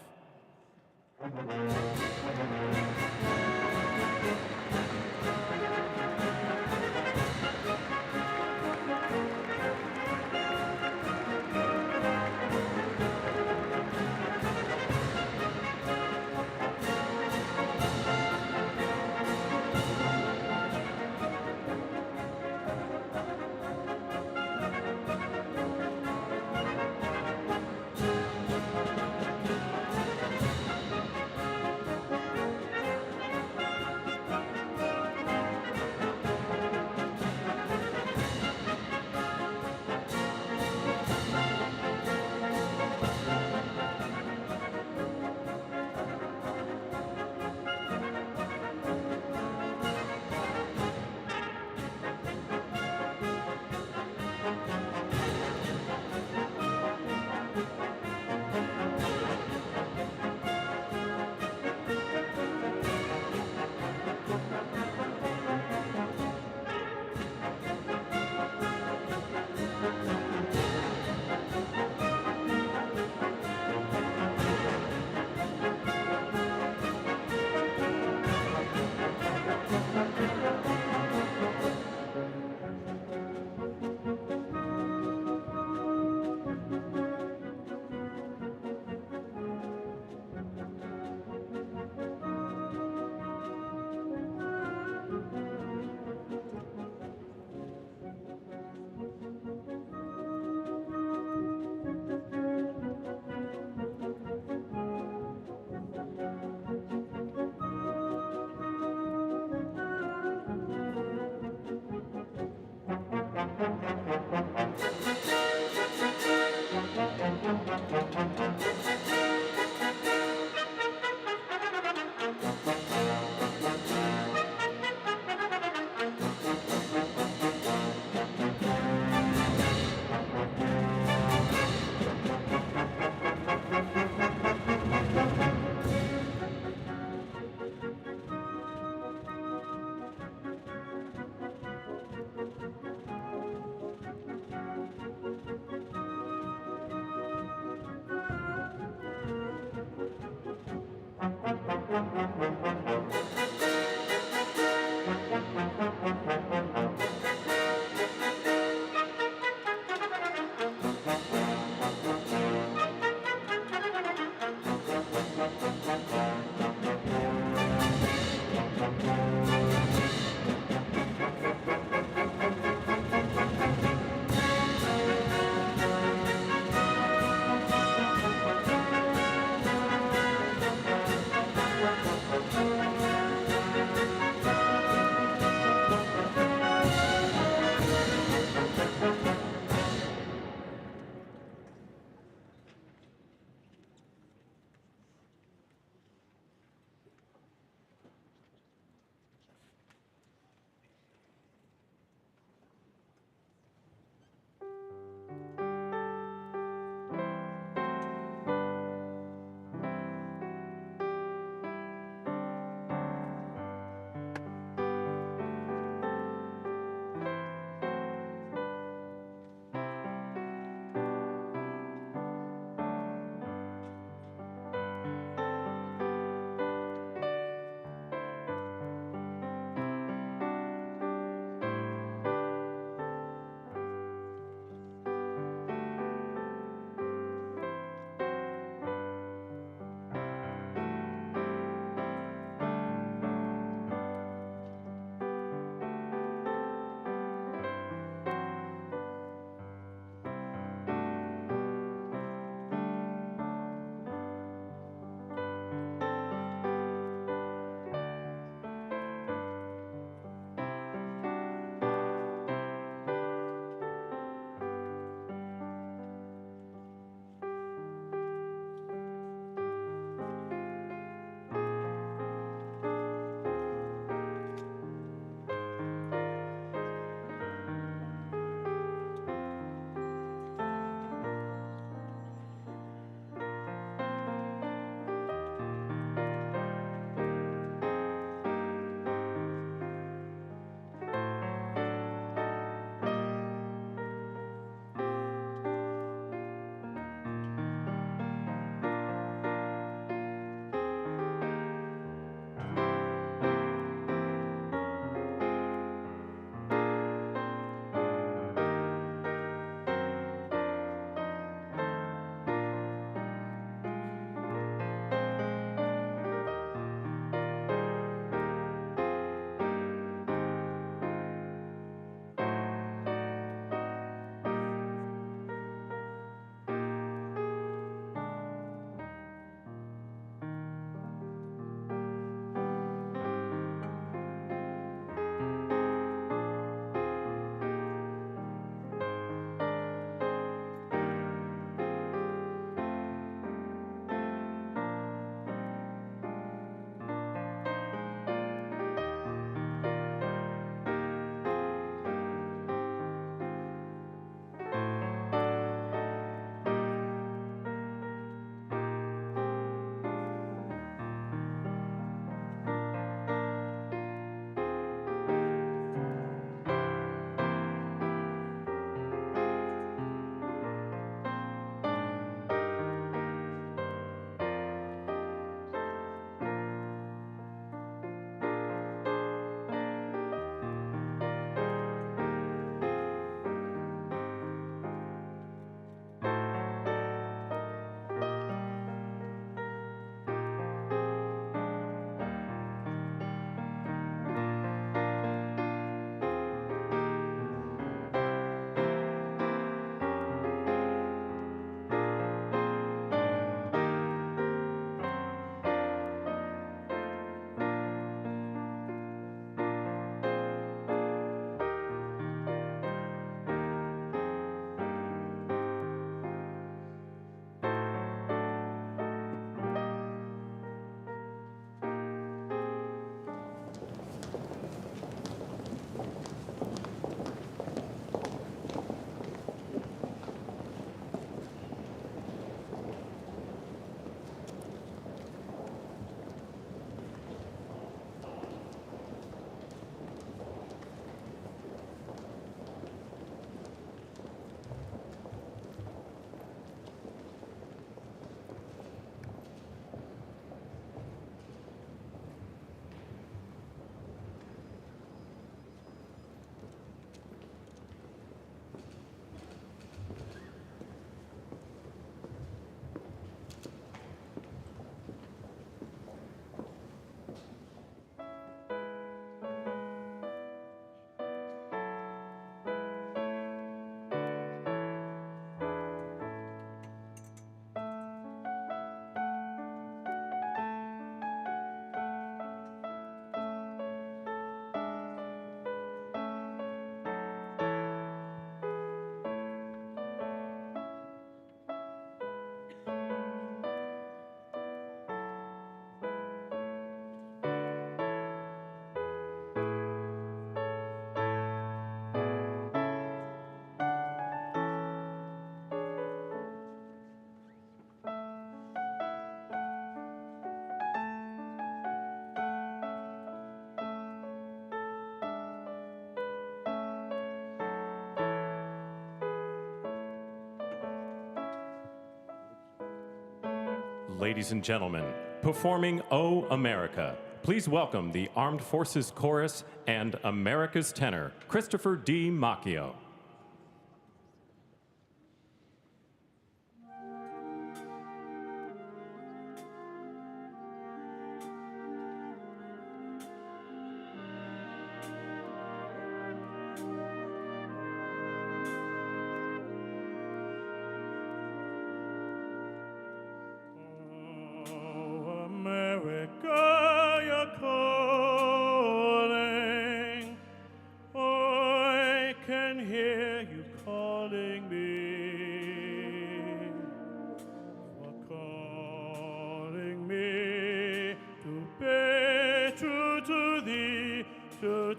Speaker 11: Ladies and gentlemen, performing O America, please welcome the Armed Forces Chorus and America's tenor, Christopher D. Macchio.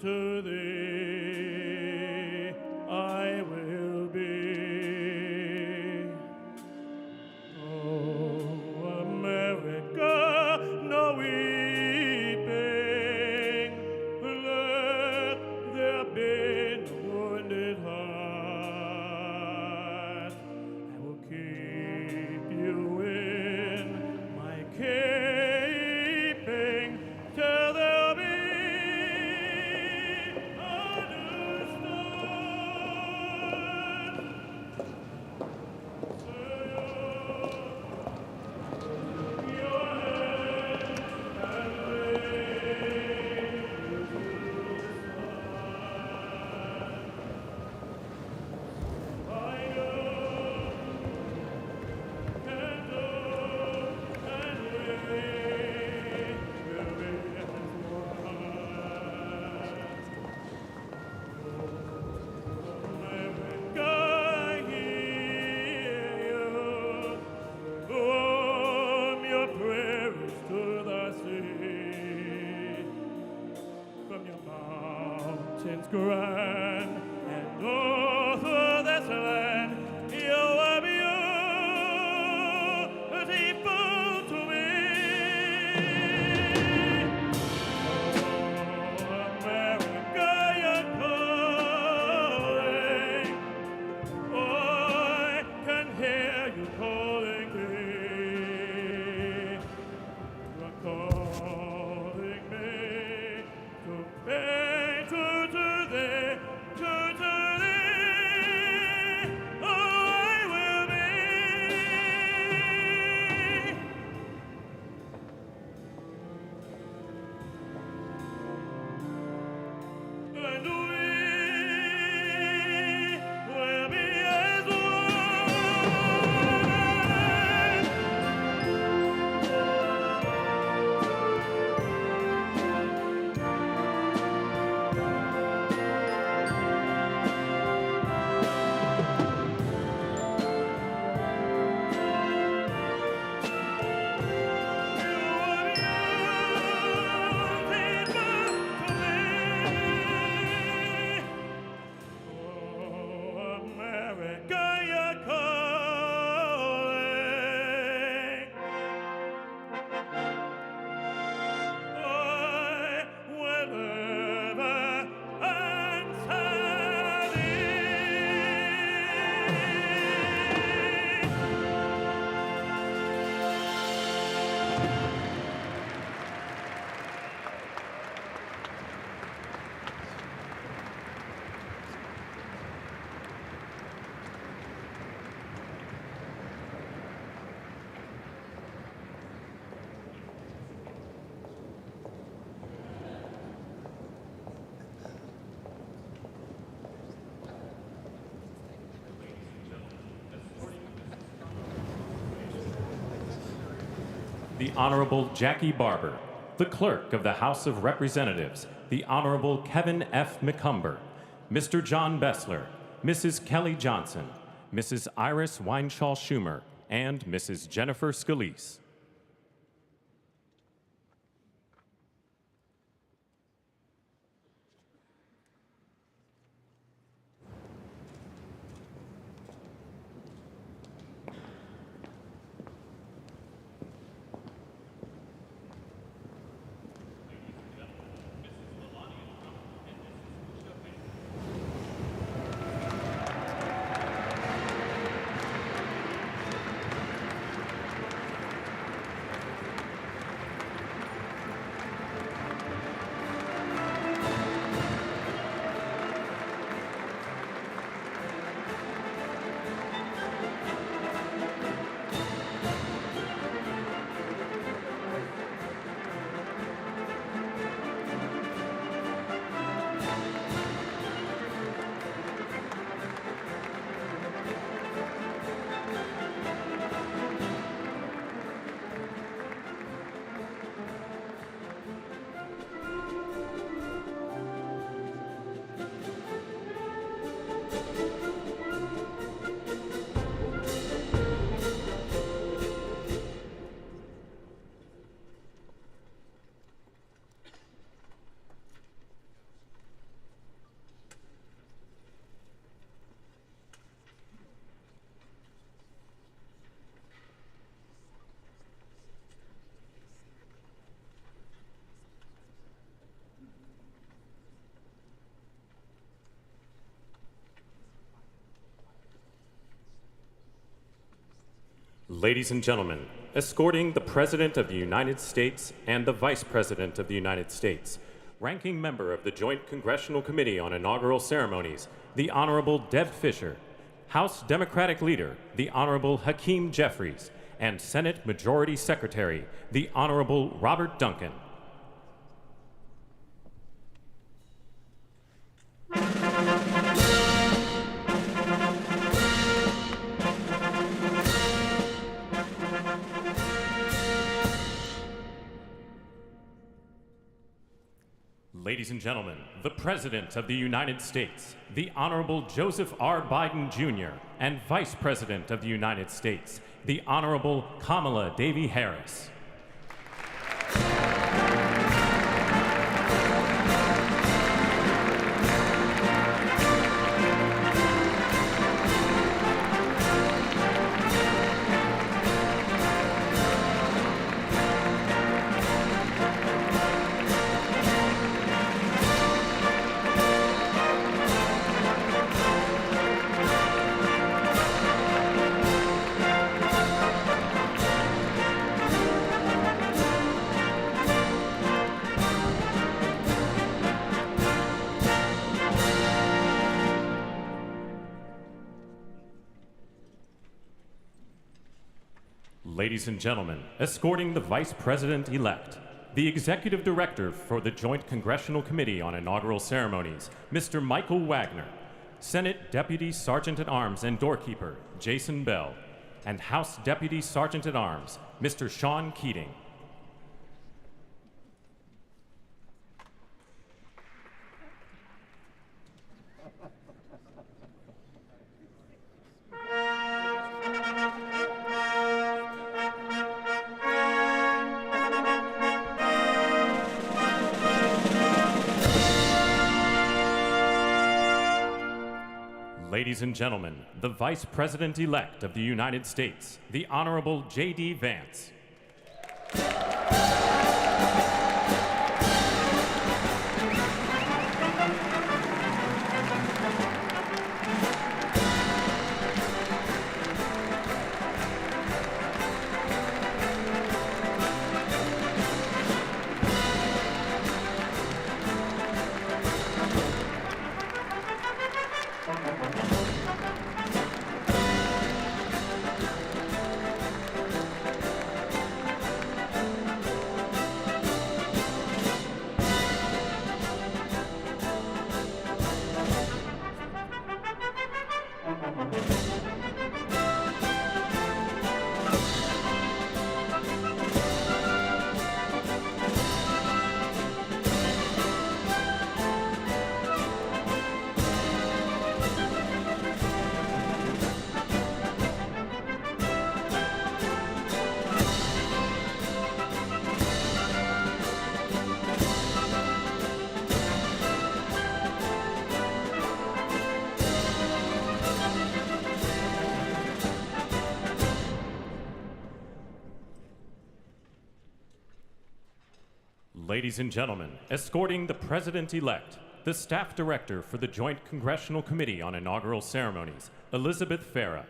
Speaker 14: To thee I will be. Oh, America, no weeping, let there be no wounded heart. I will keep you in my keeping till there'll be grand and all through this land you are beautiful to me. Oh, America, you're calling. Oh, I can hear you calling me. You're calling me to pay to thee, to thee, oh, I will be. And we will be as one.
Speaker 11: The Honorable Jackie Barber, the Clerk of the House of Representatives, the Honorable Kevin F. McCumber, Mr. John Bessler, Mrs. Kelly Johnson, Mrs. Iris Weinshaw Schumer, and Mrs. Jennifer Scalise. Ladies and gentlemen, escorting the President of the United States and the Vice President of the United States, ranking member of the Joint Congressional Committee on Inaugural Ceremonies, the Honorable Deb Fischer, House Democratic Leader, the Honorable Hakeem Jeffries, and Senate Majority Secretary, the Honorable Robert Duncan. Ladies and gentlemen, the President of the United States, the Honorable Joseph R. Biden Jr., and Vice President of the United States, the Honorable Kamala Devi Harris. Ladies and gentlemen, escorting the Vice President-elect, the Executive Director for the Joint Congressional Committee on Inaugural Ceremonies, Mr. Michael Wagner, Senate Deputy Sergeant-at-Arms and Doorkeeper, Jason Bell, and House Deputy Sergeant-at-Arms, Mr. Sean Keating. Ladies and gentlemen, the Vice President-elect of the United States, the Honorable J.D. Vance. Ladies and gentlemen, escorting the President-elect, the Staff Director for the Joint Congressional Committee on Inaugural Ceremonies, Elizabeth Farah,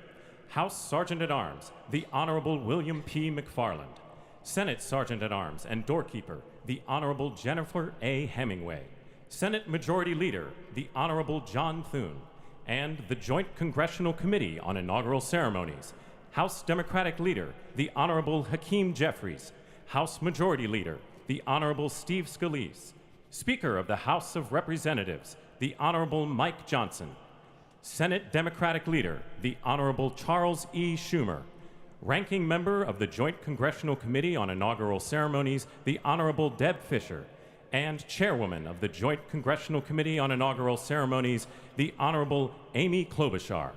Speaker 11: House Sergeant-at-Arms, the Honorable William P. McFarland, Senate Sergeant-at-Arms and Doorkeeper, the Honorable Jennifer A. Hemingway, Senate Majority Leader, the Honorable John Thune, and the Joint Congressional Committee on Inaugural Ceremonies, House Democratic Leader, the Honorable Hakeem Jeffries, House Majority Leader, the Honorable Steve Scalise, Speaker of the House of Representatives, the Honorable Mike Johnson, Senate Democratic Leader, the Honorable Charles E. Schumer, Ranking Member of the Joint Congressional Committee on Inaugural Ceremonies, the Honorable Deb Fischer, and Chairwoman of the Joint Congressional Committee on Inaugural Ceremonies, the Honorable Amy Klobuchar.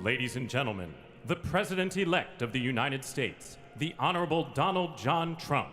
Speaker 11: Ladies and gentlemen, the President-elect of the United States, the Honorable Donald John Trump.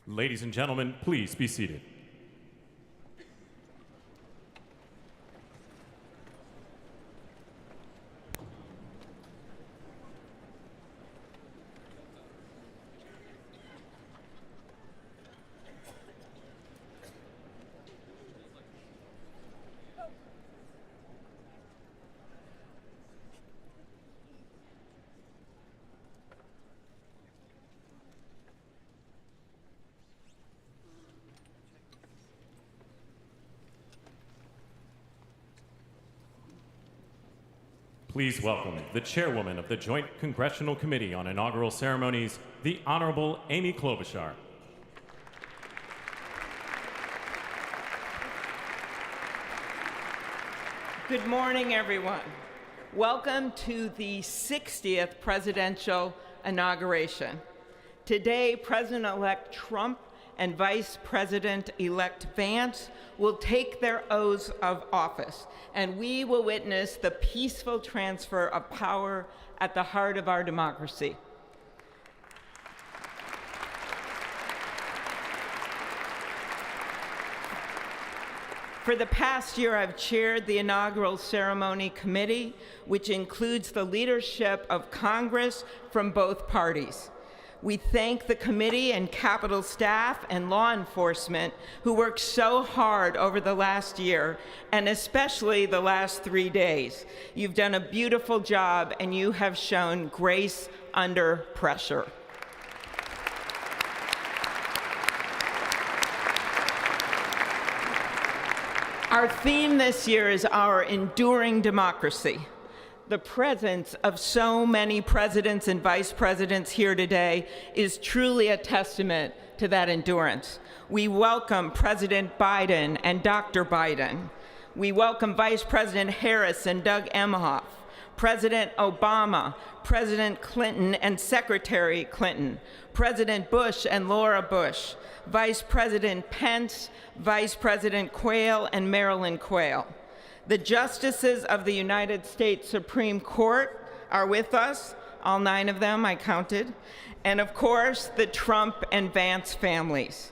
Speaker 11: Ladies and gentlemen, please be seated. Please welcome the chairwoman of the Joint Congressional Committee on Inaugural Ceremonies, the Honorable Amy Klobuchar.
Speaker 15: Good morning, everyone. Welcome to the 60th presidential inauguration. Today, President-elect Trump and Vice President-elect Vance will take their oaths of office, and we will witness the peaceful transfer of power at the heart of our democracy. For the past year, I've chaired the Inaugural Ceremony Committee, which includes the leadership of Congress from both parties. We thank the committee and Capitol staff and law enforcement who worked so hard over the last year, and especially the last 3 days. You've done a beautiful job, and you have shown grace under pressure. Our theme this year is our enduring democracy. The presence of so many presidents and vice presidents here today is truly a testament to that endurance. We welcome President Biden and Dr. Biden. We welcome Vice President Harris and Doug Emhoff, President Obama, President Clinton and Secretary Clinton, President Bush and Laura Bush, Vice President Pence, Vice President Quayle and Marilyn Quayle. The justices of the United States Supreme Court are with us, all 9 of them, I counted, and of course, the Trump and Vance families.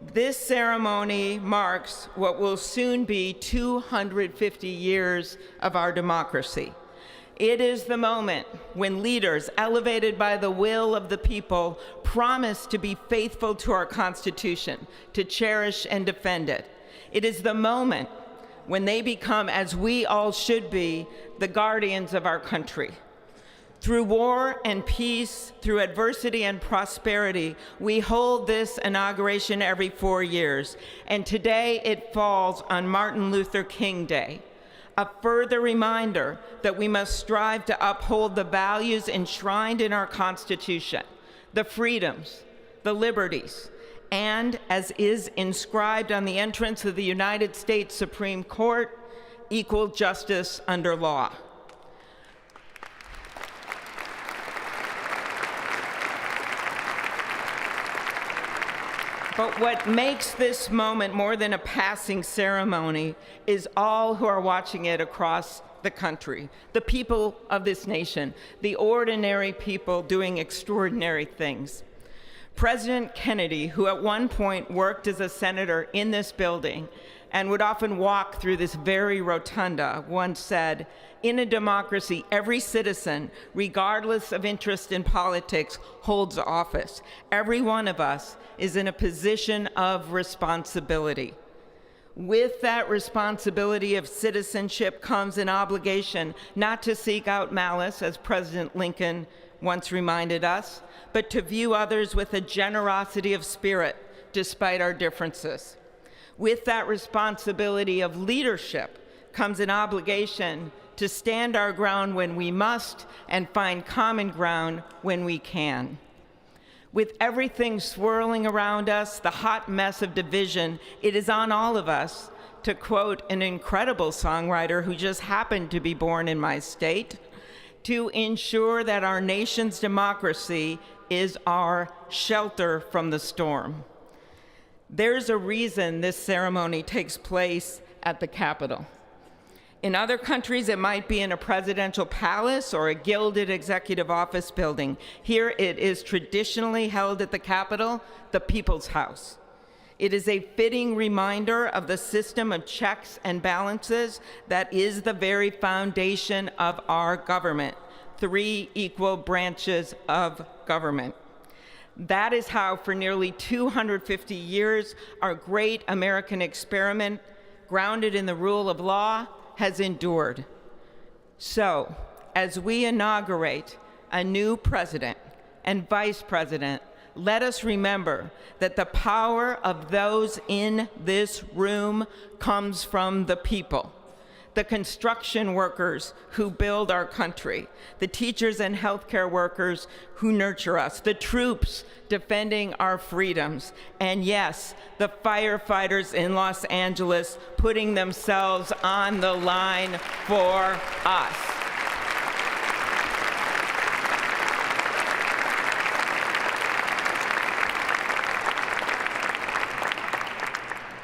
Speaker 15: This ceremony marks what will soon be 250 years of our democracy. It is the moment when leaders, elevated by the will of the people, promise to be faithful to our Constitution, to cherish and defend it. It is the moment when they become, as we all should be, the guardians of our country. Through war and peace, through adversity and prosperity, we hold this inauguration every 4 years, and today it falls on Martin Luther King Day, a further reminder that we must strive to uphold the values enshrined in our Constitution, the freedoms, the liberties, and, as is inscribed on the entrance of the United States Supreme Court, equal justice under law. But what makes this moment more than a passing ceremony is all who are watching it across the country, the people of this nation, the ordinary people doing extraordinary things. President Kennedy, who at one point worked as a senator in this building and would often walk through this very rotunda, once said, "In a democracy, every citizen, regardless of interest in politics, holds office. Every one of us is in a position of responsibility." With that responsibility of citizenship comes an obligation not to seek out malice, as President Lincoln once reminded us, but to view others with a generosity of spirit despite our differences. With that responsibility of leadership comes an obligation to stand our ground when we must and find common ground when we can. With everything swirling around us, the hot mess of division, it is on all of us, to quote an incredible songwriter who just happened to be born in my state, to ensure that our nation's democracy is our shelter from the storm. There's a reason this ceremony takes place at the Capitol. In other countries, it might be in a presidential palace or a gilded executive office building. Here it is traditionally held at the Capitol, the People's House. It is a fitting reminder of the system of checks and balances that is the very foundation of our government, 3 equal branches of government. That is how, for nearly 250 years, our great American experiment, grounded in the rule of law, has endured. So, as we inaugurate a new president and vice president, let us remember that the power of those in this room comes from the people. The construction workers who build our country, the teachers and healthcare workers who nurture us, the troops defending our freedoms, and yes, the firefighters in Los Angeles putting themselves on the line for us.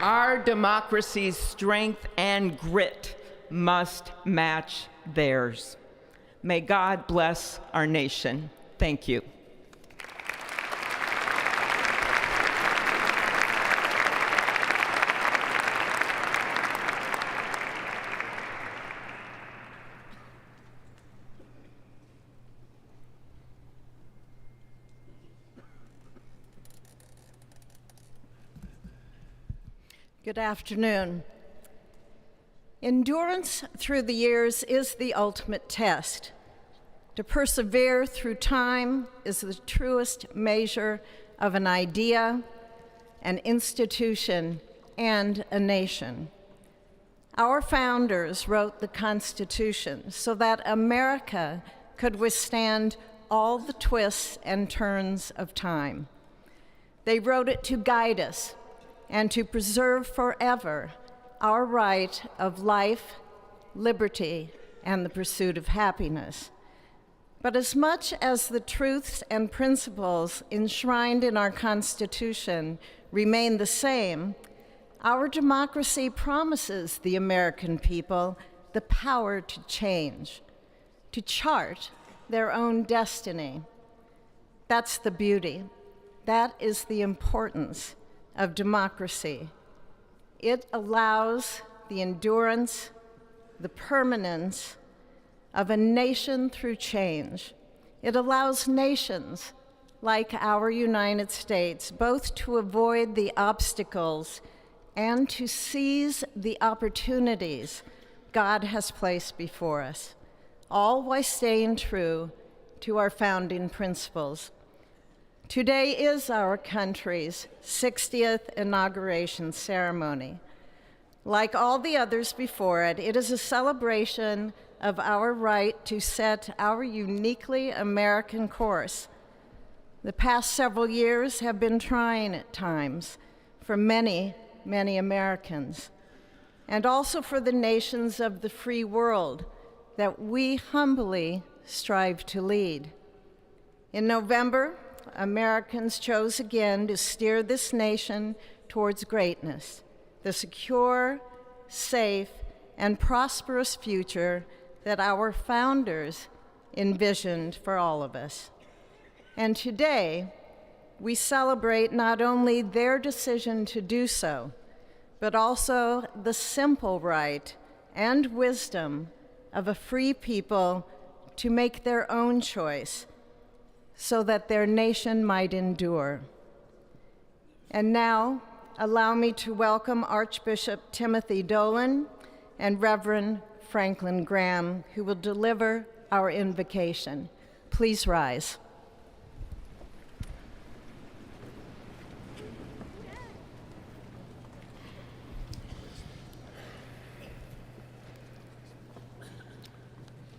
Speaker 15: Our democracy's strength and grit must match theirs. May God bless our nation. Thank you.
Speaker 5: Good afternoon. Endurance through the years is the ultimate test. To persevere through time is the truest measure of an idea, an institution, and a nation. Our founders wrote the Constitution so that America could withstand all the twists and turns of time. They wrote it to guide us and to preserve forever our right of life, liberty, and the pursuit of happiness. But as much as the truths and principles enshrined in our Constitution remain the same, our democracy promises the American people the power to change, to chart their own destiny. That's the beauty. That is the importance of democracy. It allows the endurance, the permanence of a nation through change. It allows nations like our United States both to avoid the obstacles and to seize the opportunities God has placed before us, all while staying true to our founding principles. Today is our country's 60th inauguration ceremony. Like all the others before it, it is a celebration of our right to set our uniquely American course. The past several years have been trying at times for many, many Americans, and also for the nations of the free world that we humbly strive to lead. In November, Americans chose again to steer this nation towards greatness, the secure, safe, and prosperous future that our founders envisioned for all of us. And today, we celebrate not only their decision to do so, but also the simple right and wisdom of a free people to make their own choice so that their nation might endure. And now, allow me to welcome Archbishop Timothy Dolan and Reverend Franklin Graham, who will deliver our invocation. Please rise.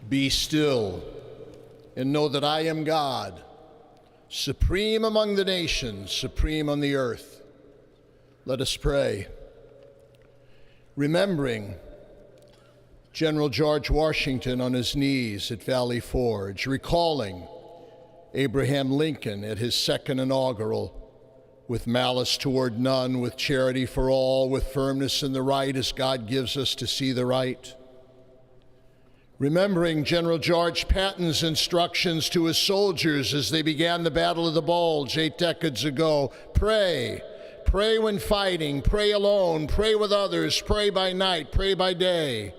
Speaker 16: Be still and know that I am God, supreme among the nations, supreme on the earth. Let us pray. Remembering General George Washington on his knees at Valley Forge, recalling Abraham Lincoln at his second inaugural, with malice toward none, with charity for all, with firmness in the right as God gives us to see the right. Remembering General George Patton's instructions to his soldiers as they began the Battle of the Bulge 8 decades ago. Pray. Pray when fighting. Pray alone. Pray with others. Pray by night. Pray by day.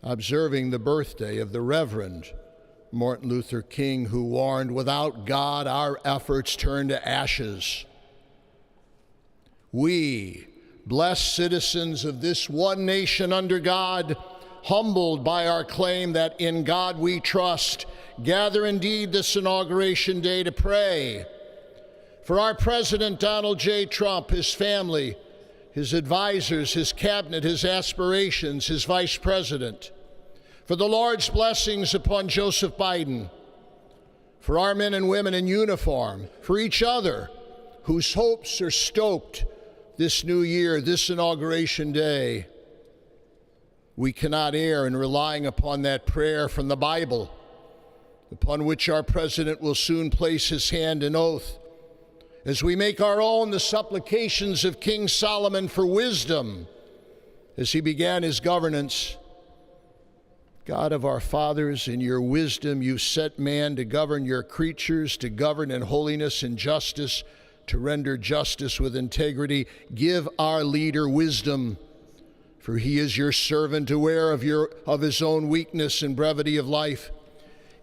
Speaker 16: Observing the birthday of the Reverend Martin Luther King, who warned, without God, our efforts turn to ashes. We, blessed citizens of this one nation under God, humbled by our claim that in God we trust, gather indeed this Inauguration Day to pray for our President Donald J. Trump, his family, his advisors, his cabinet, his aspirations, his vice president, for the Lord's blessings upon Joseph Biden, for our men and women in uniform, for each other whose hopes are stoked this new year, this Inauguration Day. We cannot err in relying upon that prayer from the Bible, upon which our president will soon place his hand in oath, as we make our own the supplications of King Solomon for wisdom as he began his governance. God of our fathers, in your wisdom you set man to govern your creatures, to govern in holiness and justice, to render justice with integrity. Give our leader wisdom, for he is your servant, aware of his own weakness and brevity of life.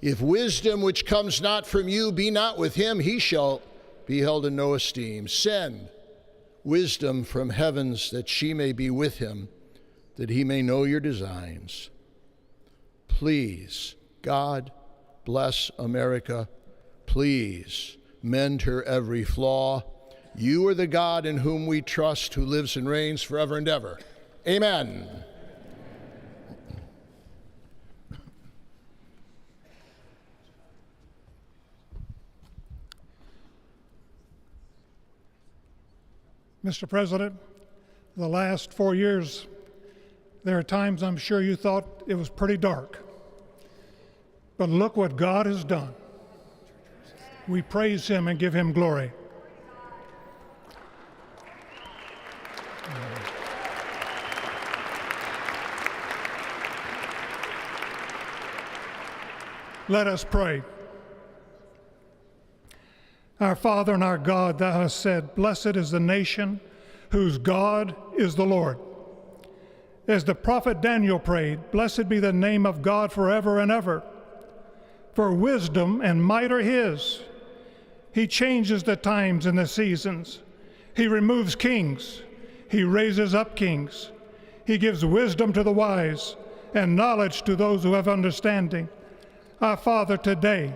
Speaker 16: If wisdom which comes not from you be not with him, he shall be held in no esteem. Send wisdom from heavens that she may be with him, that he may know your designs. Please, God, bless America. Please, mend her every flaw. You are the God in whom we trust, who lives and reigns forever and ever. Amen.
Speaker 17: Mr. President, the last 4 years, there are times I'm sure you thought it was pretty dark. But look what God has done. We praise him and give him glory. Let us pray. Our Father and our God, thou hast said, blessed is the nation whose God is the Lord. As the prophet Daniel prayed, blessed be the name of God forever and ever. For wisdom and might are his. He changes the times and the seasons. He removes kings. He raises up kings. He gives wisdom to the wise and knowledge to those who have understanding. Our Father, today,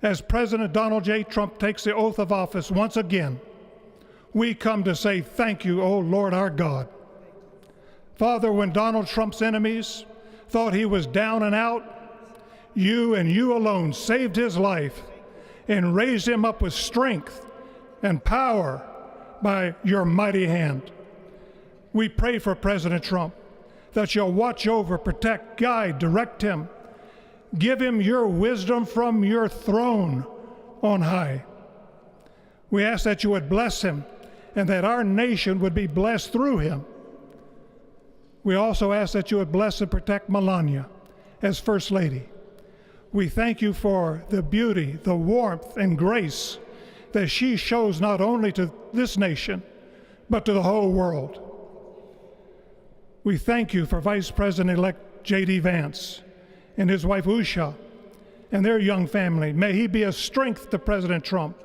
Speaker 17: as President Donald J. Trump takes the oath of office once again, we come to say thank you, O Lord our God. Father, when Donald Trump's enemies thought he was down and out, you and you alone saved his life and raised him up with strength and power by your mighty hand. We pray for President Trump that you'll watch over, protect, guide, direct him, Give him your wisdom from your throne on high. We ask that you would bless him and that our nation would be blessed through him. We also ask that you would bless and protect Melania as First Lady. We thank you for the beauty, the warmth, and grace that she shows not only to this nation, but to the whole world. We thank you for Vice President-elect J.D. Vance and his wife Usha and their young family. May he be a strength to President Trump,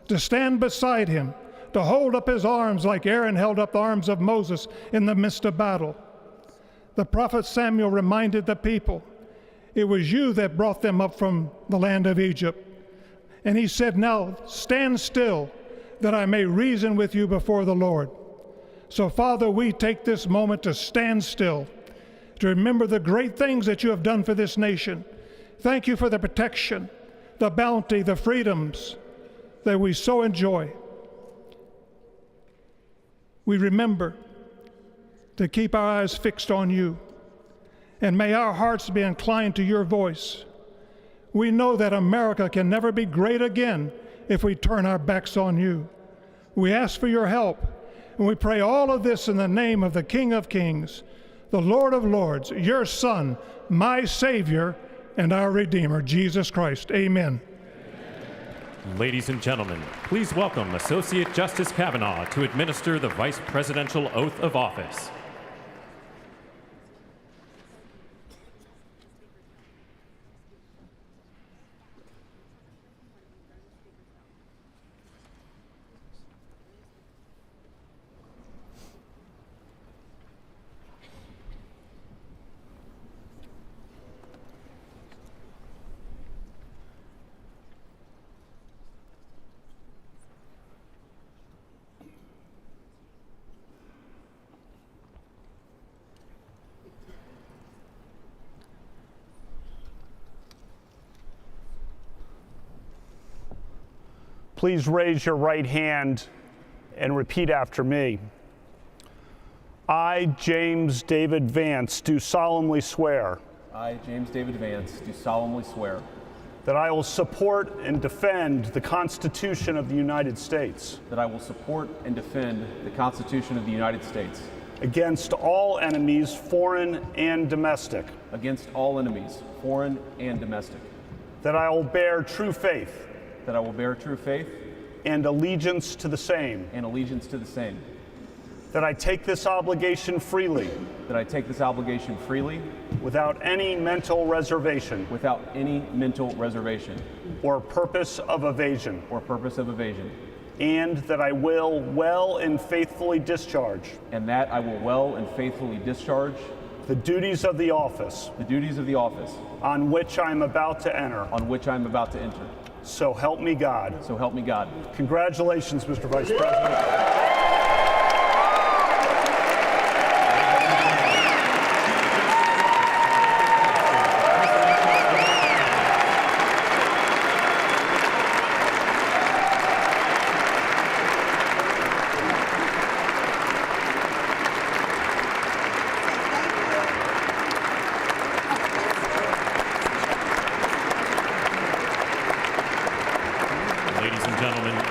Speaker 17: to stand beside him, to hold up his arms like Aaron held up the arms of Moses in the midst of battle. The prophet Samuel reminded the people, it was you that brought them up from the land of Egypt. And he said, now stand still, that I may reason with you before the Lord. So, Father, we take this moment to stand still, to remember the great things that you have done for this nation. Thank you for the protection, the bounty, the freedoms that we so enjoy. We remember to keep our eyes fixed on you, and may our hearts be inclined to your voice. We know that America can never be great again if we turn our backs on you. We ask for your help, and we pray all of this in the name of the King of Kings, the Lord of Lords, your Son, my Savior, and our Redeemer, Jesus Christ. Amen.
Speaker 11: Ladies and gentlemen, please welcome Associate Justice Kavanaugh to administer the Vice Presidential Oath of Office.
Speaker 18: Please raise your right hand and repeat after me. I, James David Vance, do solemnly swear.
Speaker 19: I, James David Vance, do solemnly swear
Speaker 18: that I will support and defend the Constitution of the United States.
Speaker 19: That I will support and defend the Constitution of the United States
Speaker 18: against all enemies, foreign and domestic.
Speaker 19: Against all enemies, foreign and domestic.
Speaker 18: That I will bear true faith.
Speaker 19: That I will bear true faith
Speaker 18: and allegiance to the same.
Speaker 19: And allegiance to the same.
Speaker 18: That I take this obligation freely.
Speaker 19: That I take this obligation freely.
Speaker 18: Without any mental reservation.
Speaker 19: Without any mental reservation.
Speaker 18: Or purpose of evasion.
Speaker 19: Or purpose of evasion.
Speaker 18: And that I will well and faithfully discharge.
Speaker 19: And that I will well and faithfully discharge.
Speaker 18: The duties of the office.
Speaker 19: The duties of the office.
Speaker 18: On which I am about to enter.
Speaker 19: On which I am about to enter.
Speaker 18: So help me God.
Speaker 19: So help me God.
Speaker 18: Congratulations, Mr. Vice President.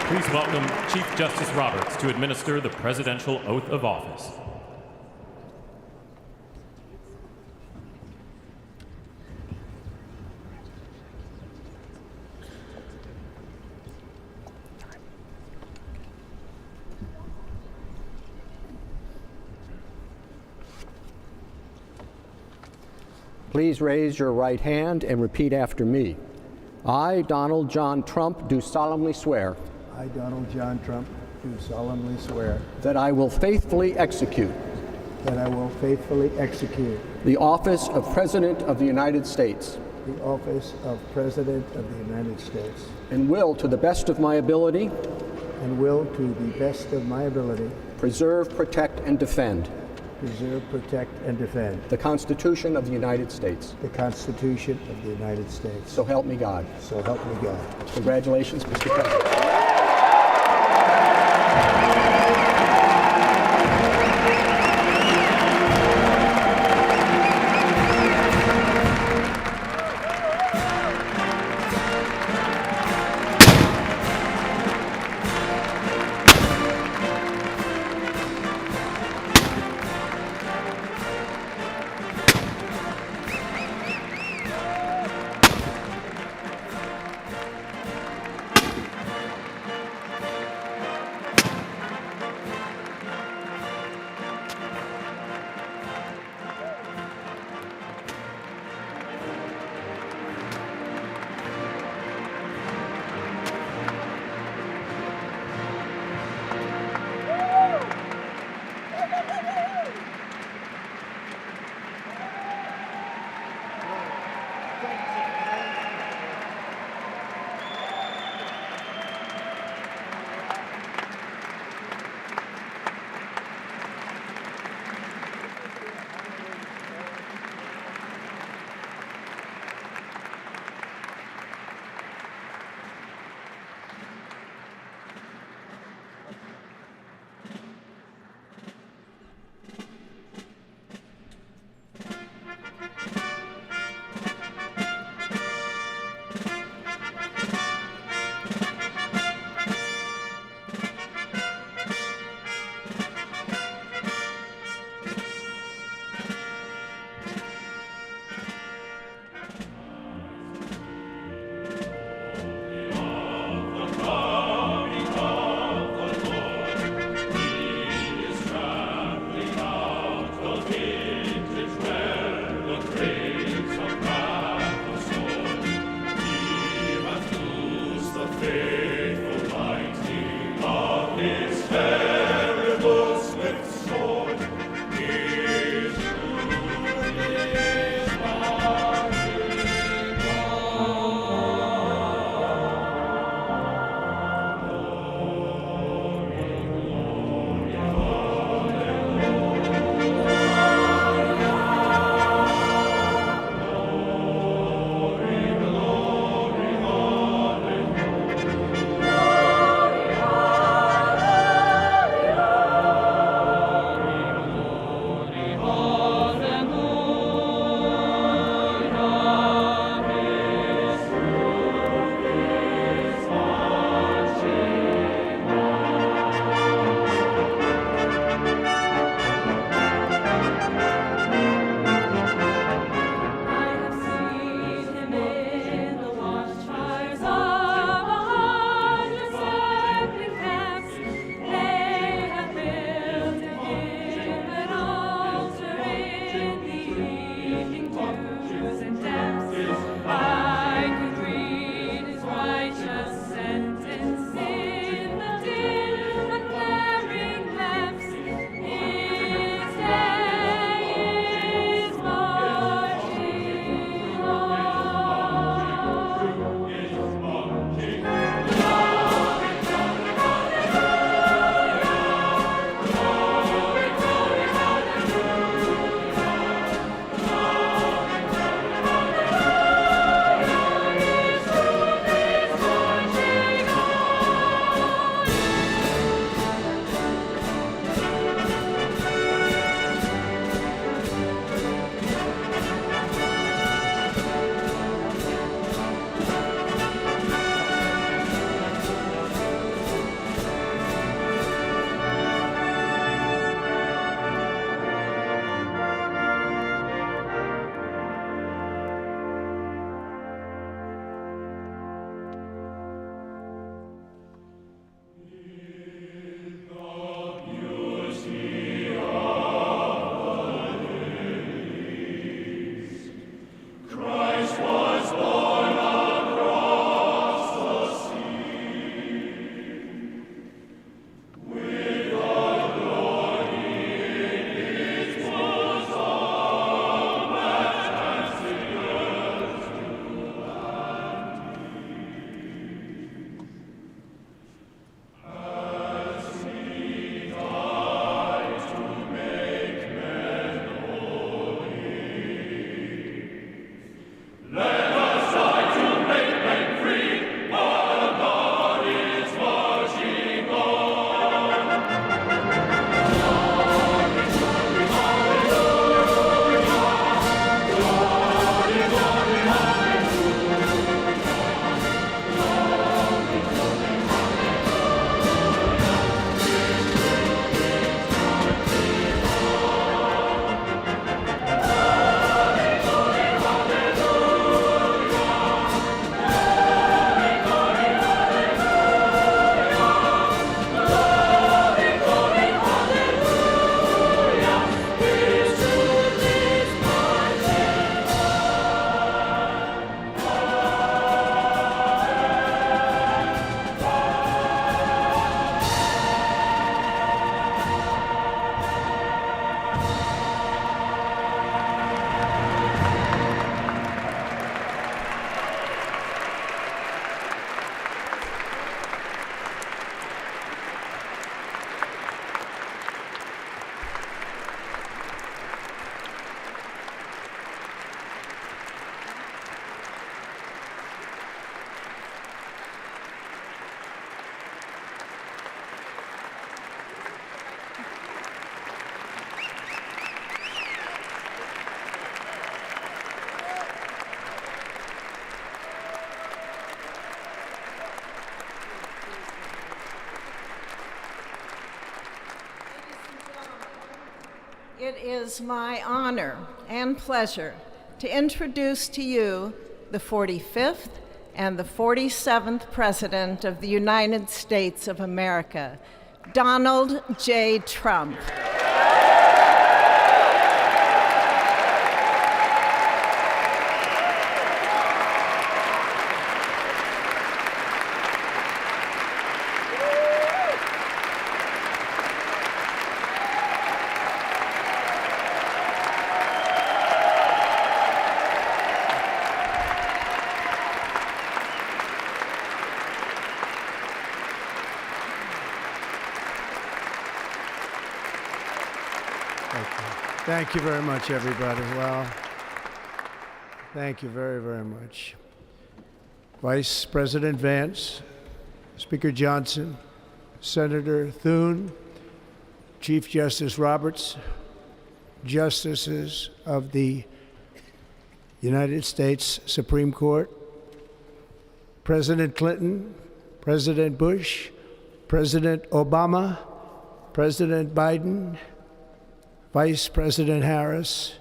Speaker 11: Please welcome Chief Justice Roberts to administer the Presidential Oath of Office.
Speaker 20: Please raise your right hand and repeat after me. I, Donald John Trump, do solemnly swear.
Speaker 21: I, Donald John Trump, do solemnly swear
Speaker 20: that I will faithfully execute the office of President of the United States
Speaker 21: the office of President of the United States
Speaker 20: and will, to the best of my ability, preserve, protect, and defend the Constitution of the United States.
Speaker 21: The Constitution of the United States.
Speaker 20: So help me God.
Speaker 21: So help me God.
Speaker 20: Congratulations, Mr. President.
Speaker 5: It is my honor and pleasure to introduce to you the 45th and the 47th President of the United States of America, Donald J. Trump.
Speaker 21: Thank you very much, everybody. Well, thank you very, very much. Vice President Vance, Speaker Johnson, Senator Thune, Chief Justice Roberts, Justices of the United States Supreme Court, President Clinton, President Bush, President Obama, President Biden, Vice President Harris,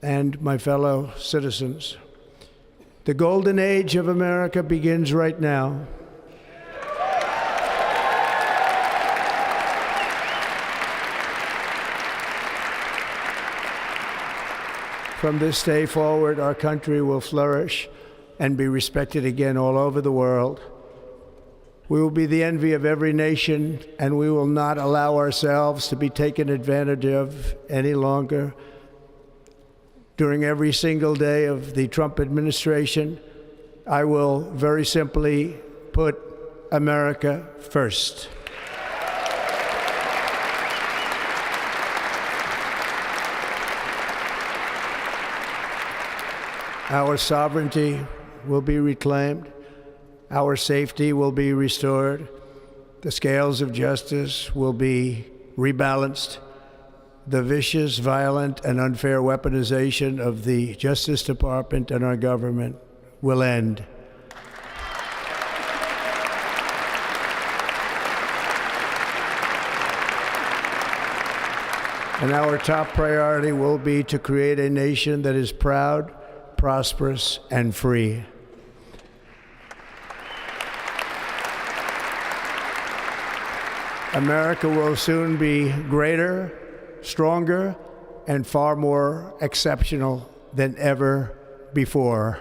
Speaker 21: and my fellow citizens. The golden age of America begins right now. From this day forward, our country will flourish and be respected again all over the world. We will be the envy of every nation, and we will not allow ourselves to be taken advantage of any longer. During every single day of the Trump administration, I will very simply put America first. Our sovereignty will be reclaimed. Our safety will be restored. The scales of justice will be rebalanced. The vicious, violent, and unfair weaponization of the Justice Department and our government will end. And our top priority will be to create a nation that is proud, prosperous, and free. America will soon be greater, stronger, and far more exceptional than ever before.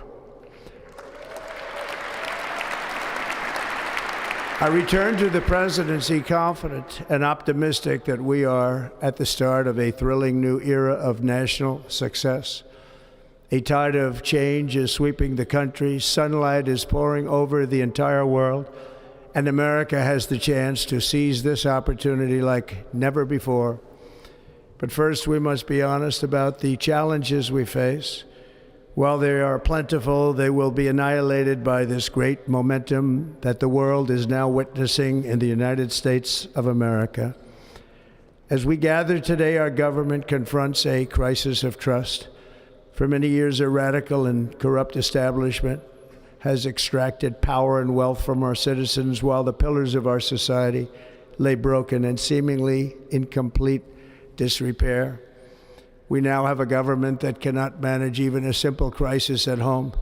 Speaker 21: I return to the presidency confident and optimistic that we are at the start of a thrilling new era of national success. A tide of change is sweeping the country, sunlight is pouring over the entire world, and America has the chance to seize this opportunity like never before. But first, we must be honest about the challenges we face. While they are plentiful, they will be annihilated by this great momentum that the world is now witnessing in the United States of America. As we gather today, our government confronts a crisis of trust. For many years, a radical and corrupt establishment has extracted power and wealth from our citizens while the pillars of our society lay broken and seemingly in complete disrepair. We now have a government that cannot manage even a simple crisis at home,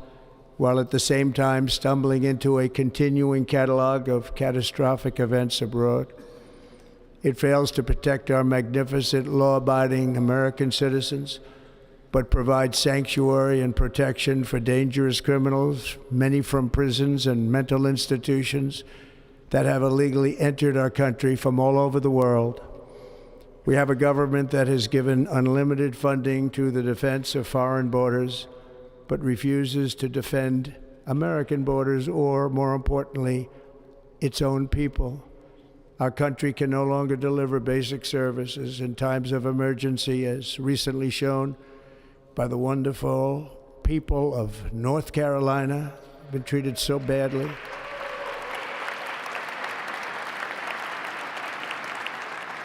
Speaker 21: while at the same time stumbling into a continuing catalog of catastrophic events abroad. It fails to protect our magnificent, law-abiding American citizens, but provides sanctuary and protection for dangerous criminals, many from prisons and mental institutions that have illegally entered our country from all over the world. We have a government that has given unlimited funding to the defense of foreign borders, but refuses to defend American borders or, more importantly, its own people. Our country can no longer deliver basic services in times of emergency, as recently shown by the wonderful people of North Carolina, been treated so badly.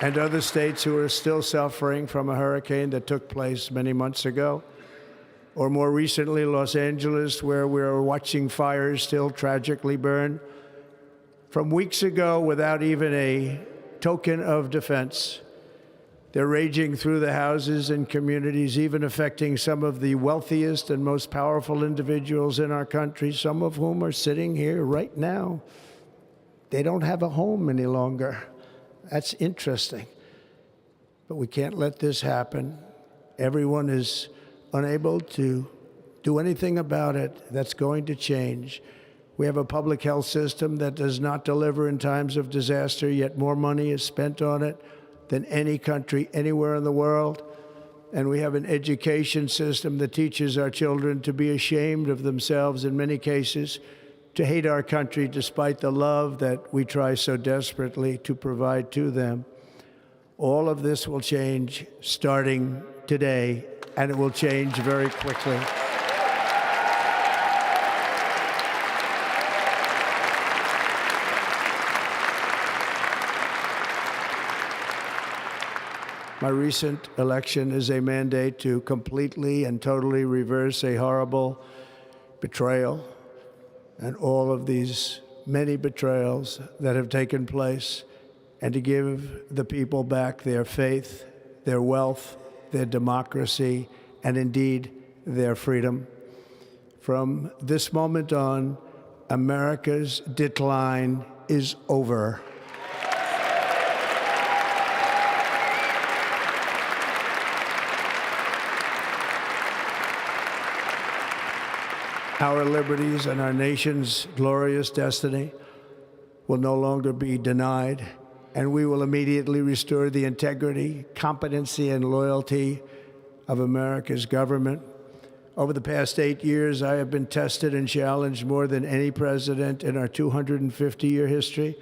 Speaker 21: And other states who are still suffering from a hurricane that took place many months ago. Or more recently, Los Angeles, where we're watching fires still tragically burn. From weeks ago, without even a token of defense, They're raging through the houses and communities, even affecting some of the wealthiest and most powerful individuals in our country, some of whom are sitting here right now. They don't have a home any longer. That's interesting. But we can't let this happen. Everyone is unable to do anything about it. That's going to change. We have a public health system that does not deliver in times of disaster, yet more money is spent on it than any country anywhere in the world. And we have an education system that teaches our children to be ashamed of themselves in many cases, to hate our country despite the love that we try so desperately to provide to them. All of this will change starting today, and it will change very quickly. My recent election is a mandate to completely and totally reverse a horrible betrayal and all of these many betrayals that have taken place, and to give the people back their faith, their wealth, their democracy, and indeed their freedom. From this moment on, America's decline is over. Our liberties and our nation's glorious destiny will no longer be denied, and we will immediately restore the integrity, competency, and loyalty of America's government. Over the past 8 years, I have been tested and challenged more than any president in our 250-year history,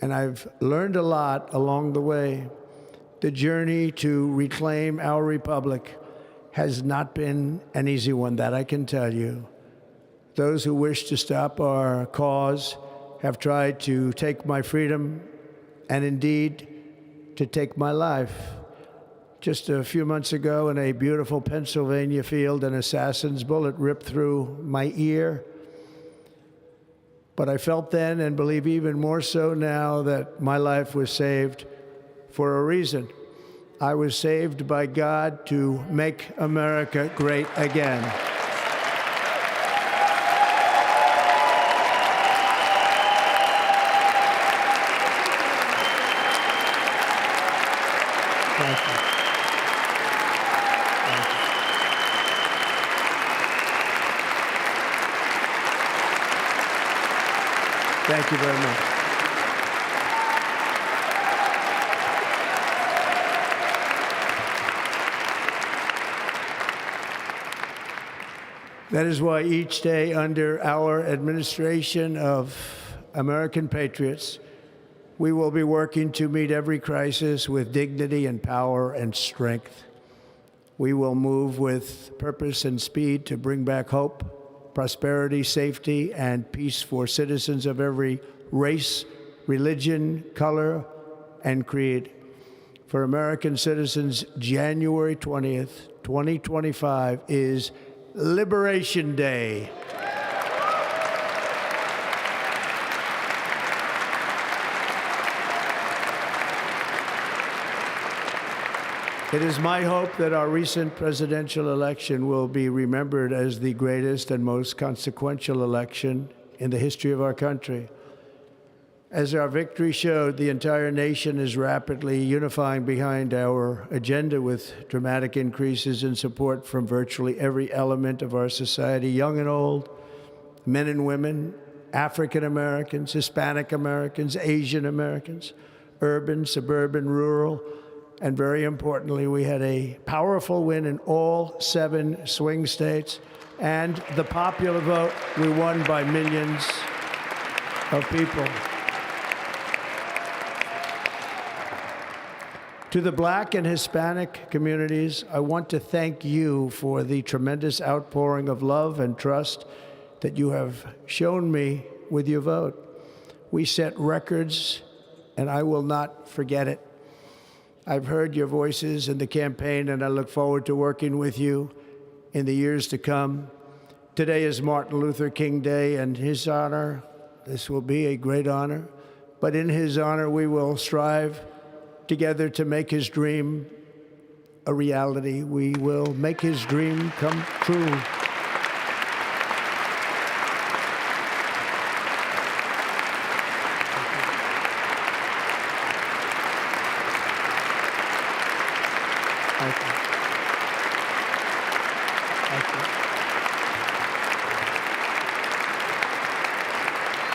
Speaker 21: and I've learned a lot along the way. The journey to reclaim our republic has not been an easy one, that I can tell you. Those who wish to stop our cause have tried to take my freedom and indeed to take my life. Just a few months ago in a beautiful Pennsylvania field, an assassin's bullet ripped through my ear. But I felt then, and believe even more so now, that my life was saved for a reason. I was saved by God to make America great again. Thank you. Thank you very much. That is why each day under our administration of American patriots, we will be working to meet every crisis with dignity and power and strength. We will move with purpose and speed to bring back hope, prosperity, safety, and peace for citizens of every race, religion, color, and creed. For American citizens, January 20th, 2025 is Liberation Day. It is my hope that our recent presidential election will be remembered as the greatest and most consequential election in the history of our country. As our victory showed, the entire nation is rapidly unifying behind our agenda with dramatic increases in support from virtually every element of our society, young and old, men and women, African Americans, Hispanic Americans, Asian Americans, urban, suburban, rural. And very importantly, we had a powerful win in all 7 swing states. And the popular vote, we won by millions of people. To the Black and Hispanic communities, I want to thank you for the tremendous outpouring of love and trust that you have shown me with your vote. We set records, and I will not forget it. I've heard your voices in the campaign, and I look forward to working with you in the years to come. Today is Martin Luther King Day, and his honor, this will be a great honor, but in his honor we will strive together to make his dream a reality. We will make his dream come true. Thank you.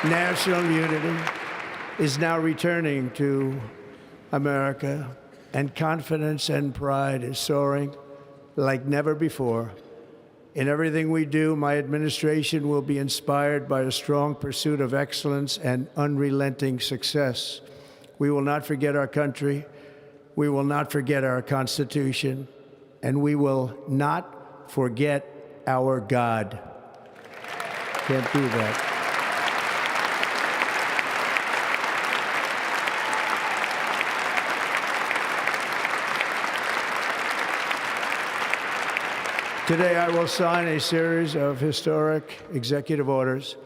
Speaker 21: National unity is now returning to America, and confidence and pride is soaring like never before. In everything we do, my administration will be inspired by a strong pursuit of excellence and unrelenting success. We will not forget our country, we will not forget our Constitution, and we will not forget our God. Can't do that. Today, I will sign a series of historic executive orders.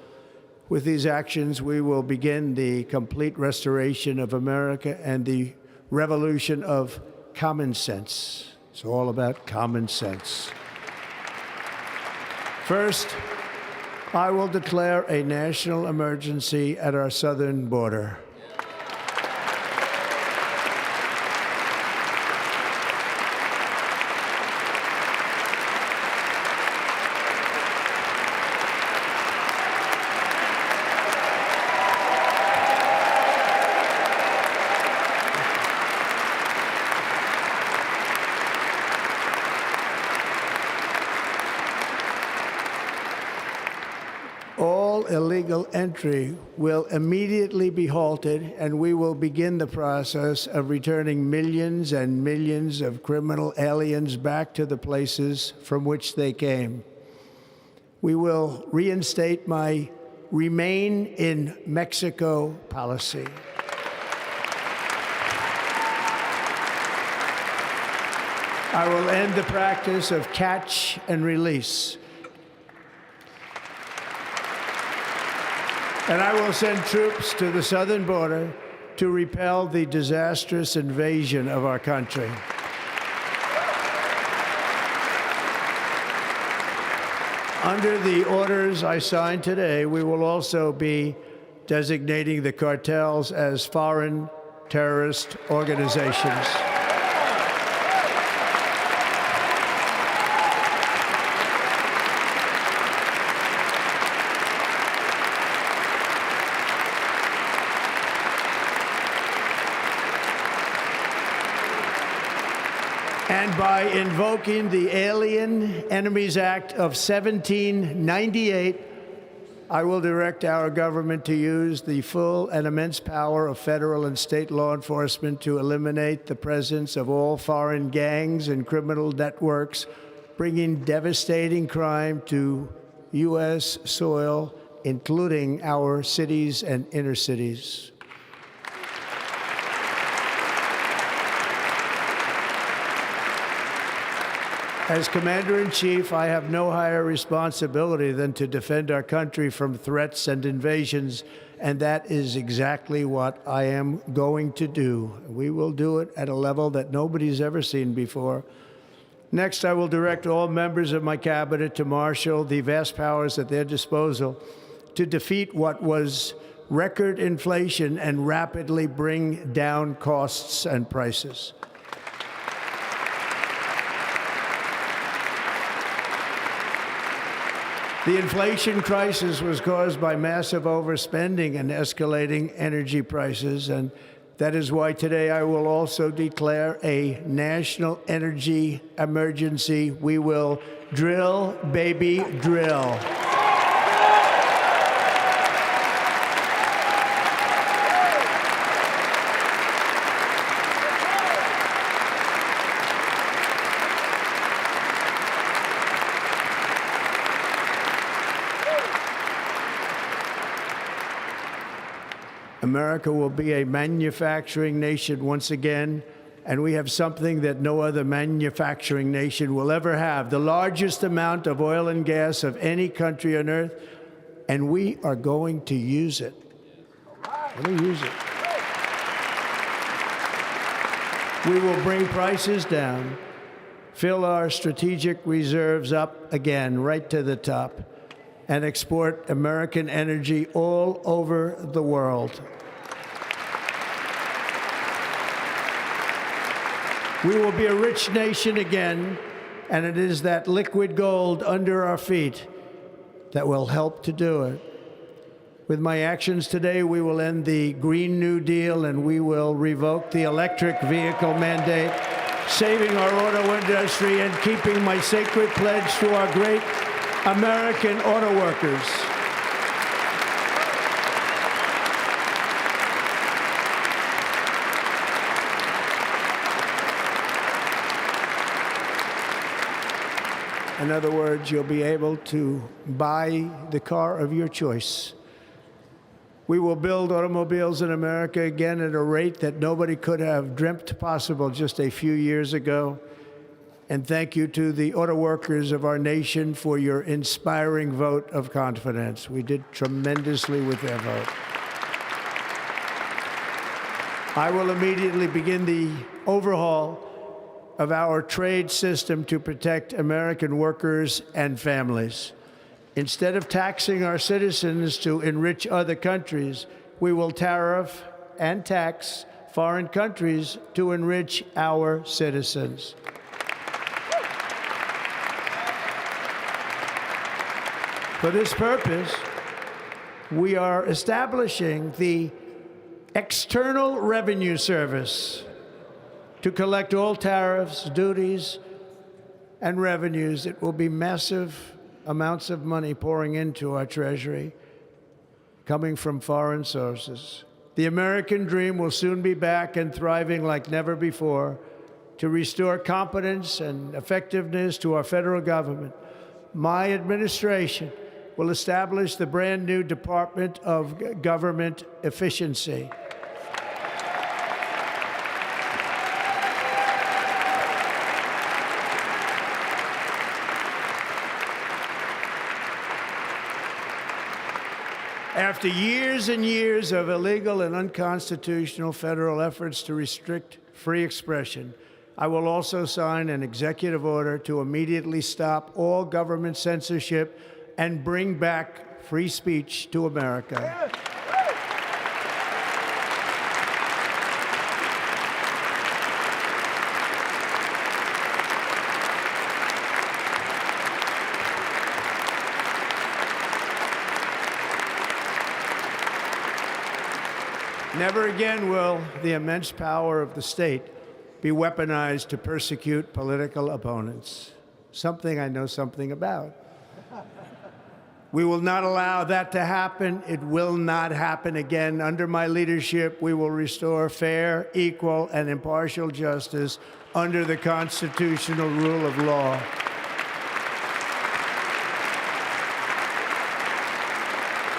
Speaker 21: With these actions, we will begin the complete restoration of America and the revolution of common sense. It's all about common sense. First, I will declare a national emergency at our southern border. All illegal entry will immediately be halted, and we will begin the process of returning millions and millions of criminal aliens back to the places from which they came. We will reinstate my Remain in Mexico policy. I will end the practice of catch and release. And I will send troops to the southern border to repel the disastrous invasion of our country. Under the orders I signed today, we will also be designating the cartels as foreign terrorist organizations. And by invoking the Alien Enemies Act of 1798, I will direct our government to use the full and immense power of federal and state law enforcement to eliminate the presence of all foreign gangs and criminal networks, bringing devastating crime to U.S. soil, including our cities and inner cities. As Commander-in-Chief, I have no higher responsibility than to defend our country from threats and invasions, and that is exactly what I am going to do. We will do it at a level that nobody's ever seen before. Next, I will direct all members of my cabinet to marshal the vast powers at their disposal to defeat what was record inflation and rapidly bring down costs and prices. The inflation crisis was caused by massive overspending and escalating energy prices, and that is why today I will also declare a national energy emergency. We will drill, baby, drill. America will be a manufacturing nation once again, and we have something that no other manufacturing nation will ever have, the largest amount of oil and gas of any country on earth, and we are going to use it. We're going to use it. We will bring prices down, fill our strategic reserves up again, right to the top, and export American energy all over the world. We will be a rich nation again, and it is that liquid gold under our feet that will help to do it. With my actions today, we will end the Green New Deal and we will revoke the electric vehicle mandate, saving our auto industry and keeping my sacred pledge to our great American auto workers. In other words, you'll be able to buy the car of your choice. We will build automobiles in America again at a rate that nobody could have dreamt possible just a few years ago. And thank you to the auto workers of our nation for your inspiring vote of confidence. We did tremendously with their vote. I will immediately begin the overhaul of our trade system to protect American workers and families. Instead of taxing our citizens to enrich other countries, we will tariff and tax foreign countries to enrich our citizens. For this purpose, we are establishing the External Revenue Service to collect all tariffs, duties, and revenues. It will be massive amounts of money pouring into our treasury, coming from foreign sources. The American dream will soon be back and thriving like never before to restore competence and effectiveness to our federal government. My administration will establish the brand new Department of Government Efficiency. After years and years of illegal and unconstitutional federal efforts to restrict free expression, I will also sign an executive order to immediately stop all government censorship and bring back free speech to America. Never again will the immense power of the state be weaponized to persecute political opponents, something I know something about. We will not allow that to happen. It will not happen again. Under my leadership, we will restore fair, equal, and impartial justice under the constitutional rule of law.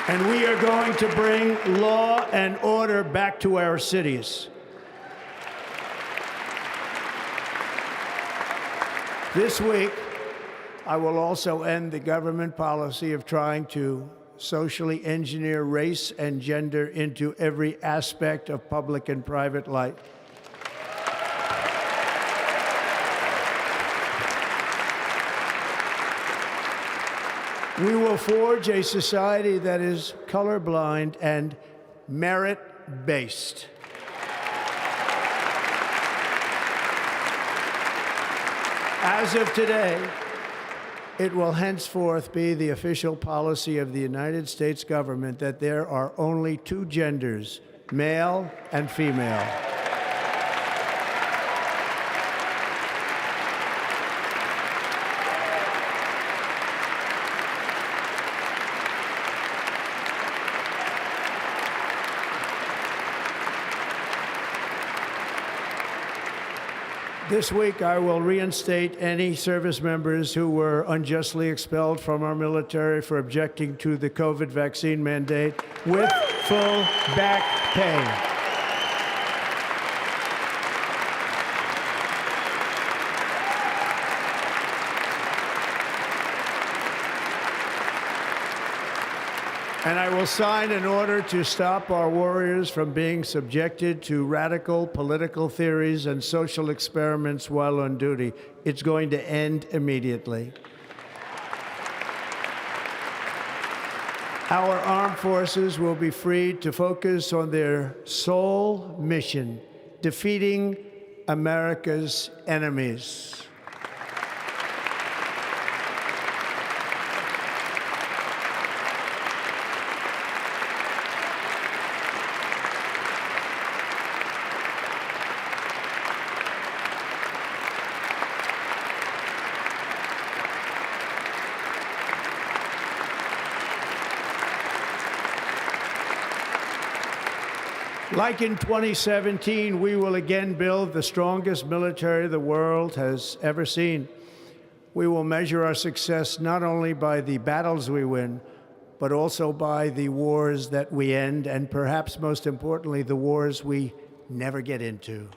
Speaker 21: And we are going to bring law and order back to our cities. This week, I will also end the government policy of trying to socially engineer race and gender into every aspect of public and private life. We will forge a society that is colorblind and merit-based. As of today, it will henceforth be the official policy of the United States government that there are only two genders, male and female. This week, I will reinstate any service members who were unjustly expelled from our military for objecting to the COVID vaccine mandate with full back pay. And I will sign an order to stop our warriors from being subjected to radical political theories and social experiments while on duty. It's going to end immediately. Our armed forces will be freed to focus on their sole mission, defeating America's enemies. Like in 2017, we will again build the strongest military the world has ever seen. We will measure our success not only by the battles we win, but also by the wars that we end, and perhaps most importantly, the wars we never get into.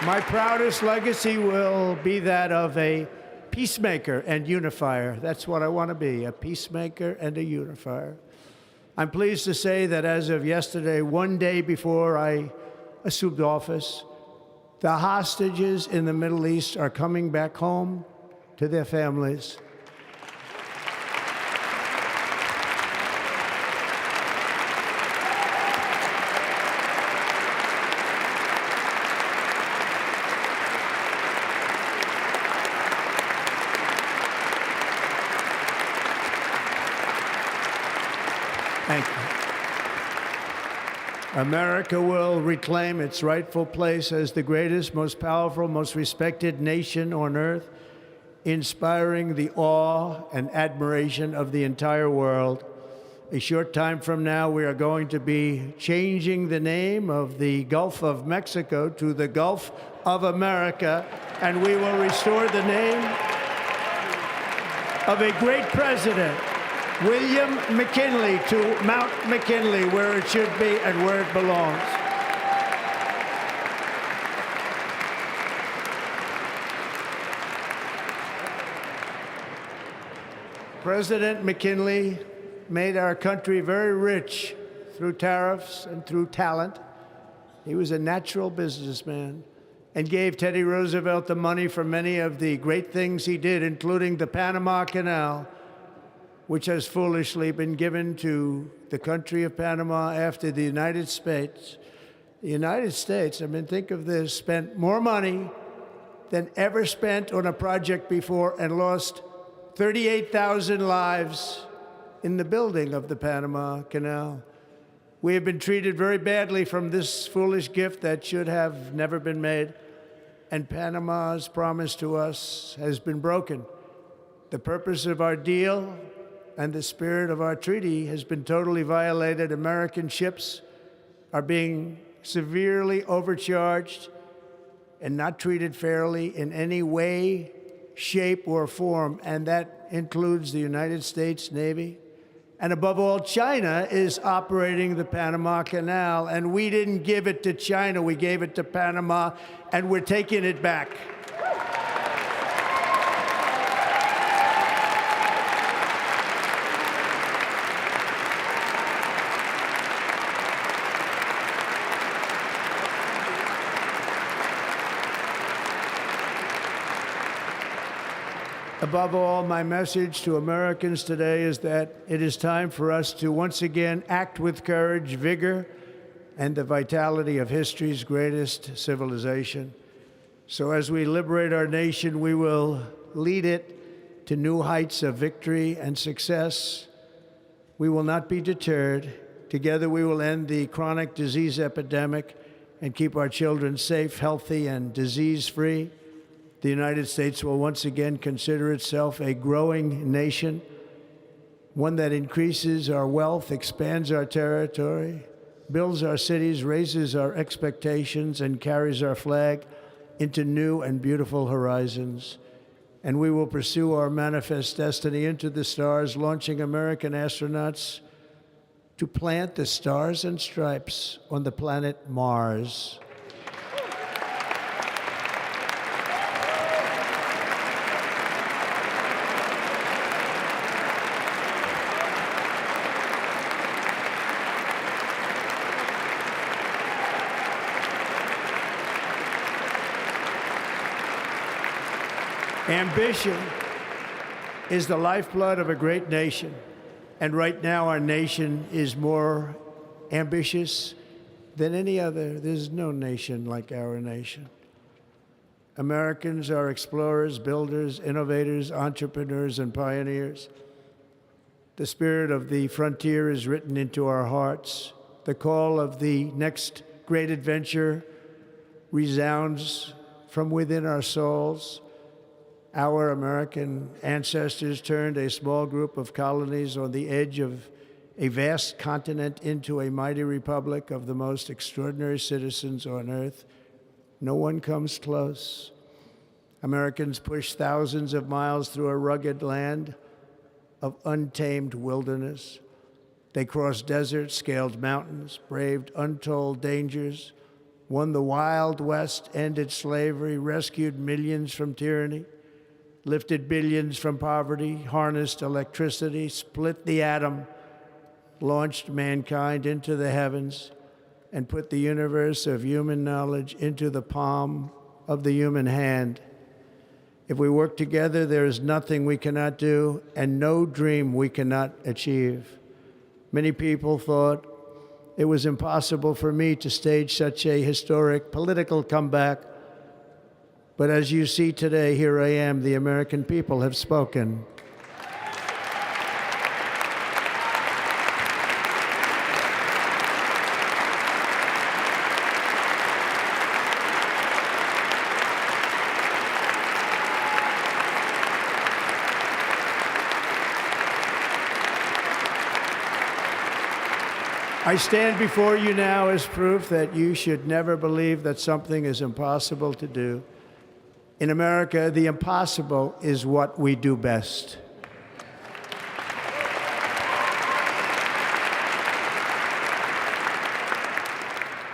Speaker 21: My proudest legacy will be that of a peacemaker and unifier. That's what I want to be, a peacemaker and a unifier. I'm pleased to say that as of yesterday, one day before I assumed office, the hostages in the Middle East are coming back home to their families. Thank you. America will reclaim its rightful place as the greatest, most powerful, most respected nation on earth, inspiring the awe and admiration of the entire world. A short time from now, we are going to be changing the name of the Gulf of Mexico to the Gulf of America, and we will restore the name of a great president, William McKinley, to Mount McKinley, where it should be and where it belongs. President McKinley made our country very rich through tariffs and through talent. He was a natural businessman and gave Teddy Roosevelt the money for many of the great things he did, including the Panama Canal, which has foolishly been given to the country of Panama after the United States. The United States, I mean, think of this, spent more money than ever spent on a project before and lost 38,000 lives in the building of the Panama Canal. We have been treated very badly from this foolish gift that should have never been made, and Panama's promise to us has been broken. The purpose of our deal and the spirit of our treaty has been totally violated. American ships are being severely overcharged and not treated fairly in any way, shape, or form, and that includes the United States Navy. And above all, China is operating the Panama Canal, and we didn't give it to China, we gave it to Panama, and we're taking it back. Above all, my message to Americans today is that it is time for us to once again act with courage, vigor, and the vitality of history's greatest civilization. So as we liberate our nation, we will lead it to new heights of victory and success. We will not be deterred. Together we will end the chronic disease epidemic and keep our children safe, healthy, and disease-free. The United States will once again consider itself a growing nation, one that increases our wealth, expands our territory, builds our cities, raises our expectations, and carries our flag into new and beautiful horizons. and we will pursue our manifest destiny into the stars, launching American astronauts to plant the stars and stripes on the planet Mars. Ambition is the lifeblood of a great nation. And right now, our nation is more ambitious than any other. There's no nation like our nation. Americans are explorers, builders, innovators, entrepreneurs, and pioneers. The spirit of the frontier is written into our hearts. The call of the next great adventure resounds from within our souls. Our American ancestors turned a small group of colonies on the edge of a vast continent into a mighty republic of the most extraordinary citizens on earth. No one comes close. Americans pushed thousands of miles through a rugged land of untamed wilderness. They crossed deserts, scaled mountains, braved untold dangers, won the Wild West, ended slavery, rescued millions from tyranny, lifted billions from poverty, harnessed electricity, split the atom, launched mankind into the heavens, and put the universe of human knowledge into the palm of the human hand. If we work together, there is nothing we cannot do and no dream we cannot achieve. Many people thought it was impossible for me to stage such a historic political comeback. But as you see today, here I am. The American people have spoken. I stand before you now as proof that you should never believe that something is impossible to do. In America, the impossible is what we do best.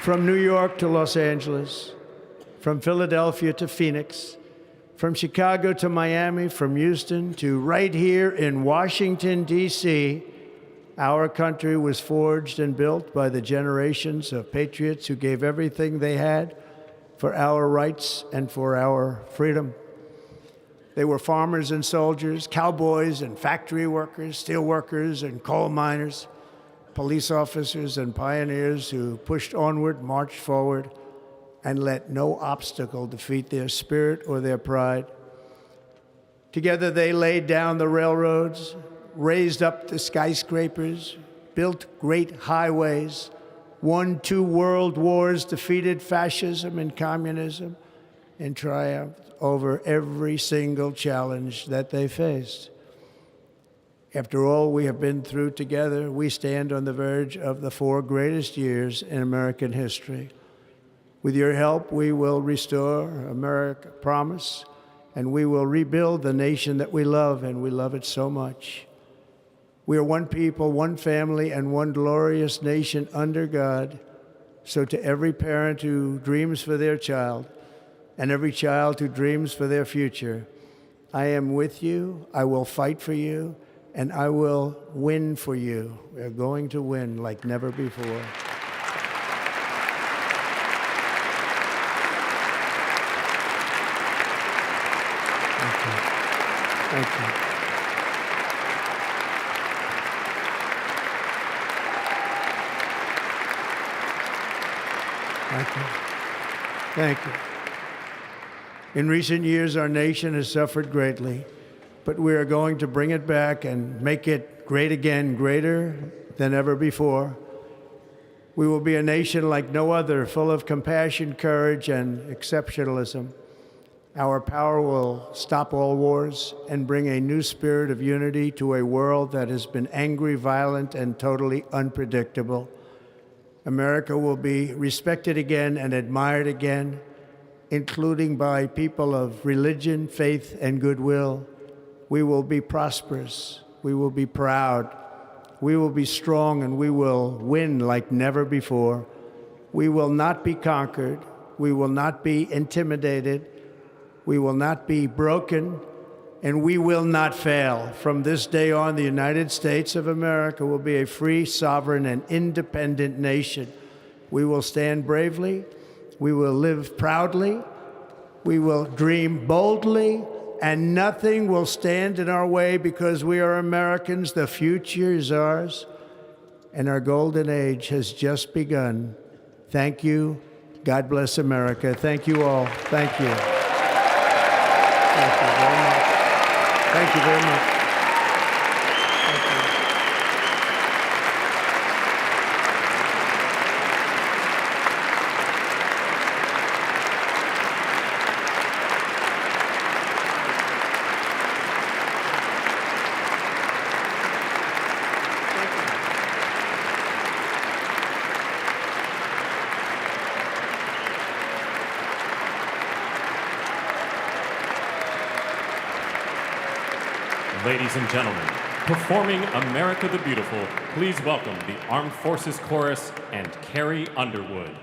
Speaker 21: From New York to Los Angeles, from Philadelphia to Phoenix, from Chicago to Miami, from Houston to right here in Washington, D.C., our country was forged and built by the generations of patriots who gave everything they had for our rights and for our freedom. They were farmers and soldiers, cowboys and factory workers, steel workers and coal miners, police officers and pioneers who pushed onward, marched forward, and let no obstacle defeat their spirit or their pride. Together they laid down the railroads, raised up the skyscrapers, built great highways, won 2 world wars, defeated fascism and communism, and triumphed over every single challenge that they faced. After all we have been through together, we stand on the verge of the 4 greatest years in American history. With your help, we will restore America, promise, and we will rebuild the nation that we love, and we love it so much. We are one people, one family, and one glorious nation under God. So to every parent who dreams for their child, and every child who dreams for their future, I am with you, I will fight for you, and I will win for you. We're going to win like never before. Thank you. Thank you. Thank you. Thank you. In recent years, our nation has suffered greatly, but we are going to bring it back and make it great again, greater than ever before. We will be a nation like no other, full of compassion, courage, and exceptionalism. Our power will stop all wars and bring a new spirit of unity to a world that has been angry, violent, and totally unpredictable. America will be respected again and admired again including by people of religion, faith, and goodwill, we will be prosperous, we will be proud, we will be strong, and we will win like never before. We will not be conquered, we will not be intimidated, we will not be broken, and we will not fail. From this day on, the United States of America will be a free, sovereign, and independent nation. We will stand bravely, we will live proudly, we will dream boldly, and nothing will stand in our way because we are Americans. The future is ours, and our golden age has just begun. Thank you. God bless America. Thank you all. Thank you. Thank you very much. Thank you very much. Thank you.
Speaker 11: Ladies and gentlemen, performing America the Beautiful, please welcome the Armed Forces Chorus and Carrie Underwood.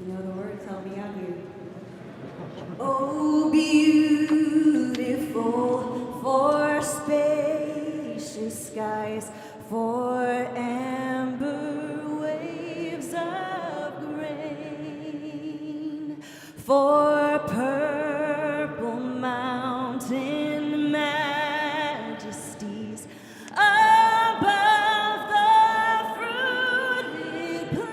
Speaker 3: You know the words, help me out here. Oh, beautiful for spacious skies, for amber waves of grain, for purple mountain majesties above the fruited plain.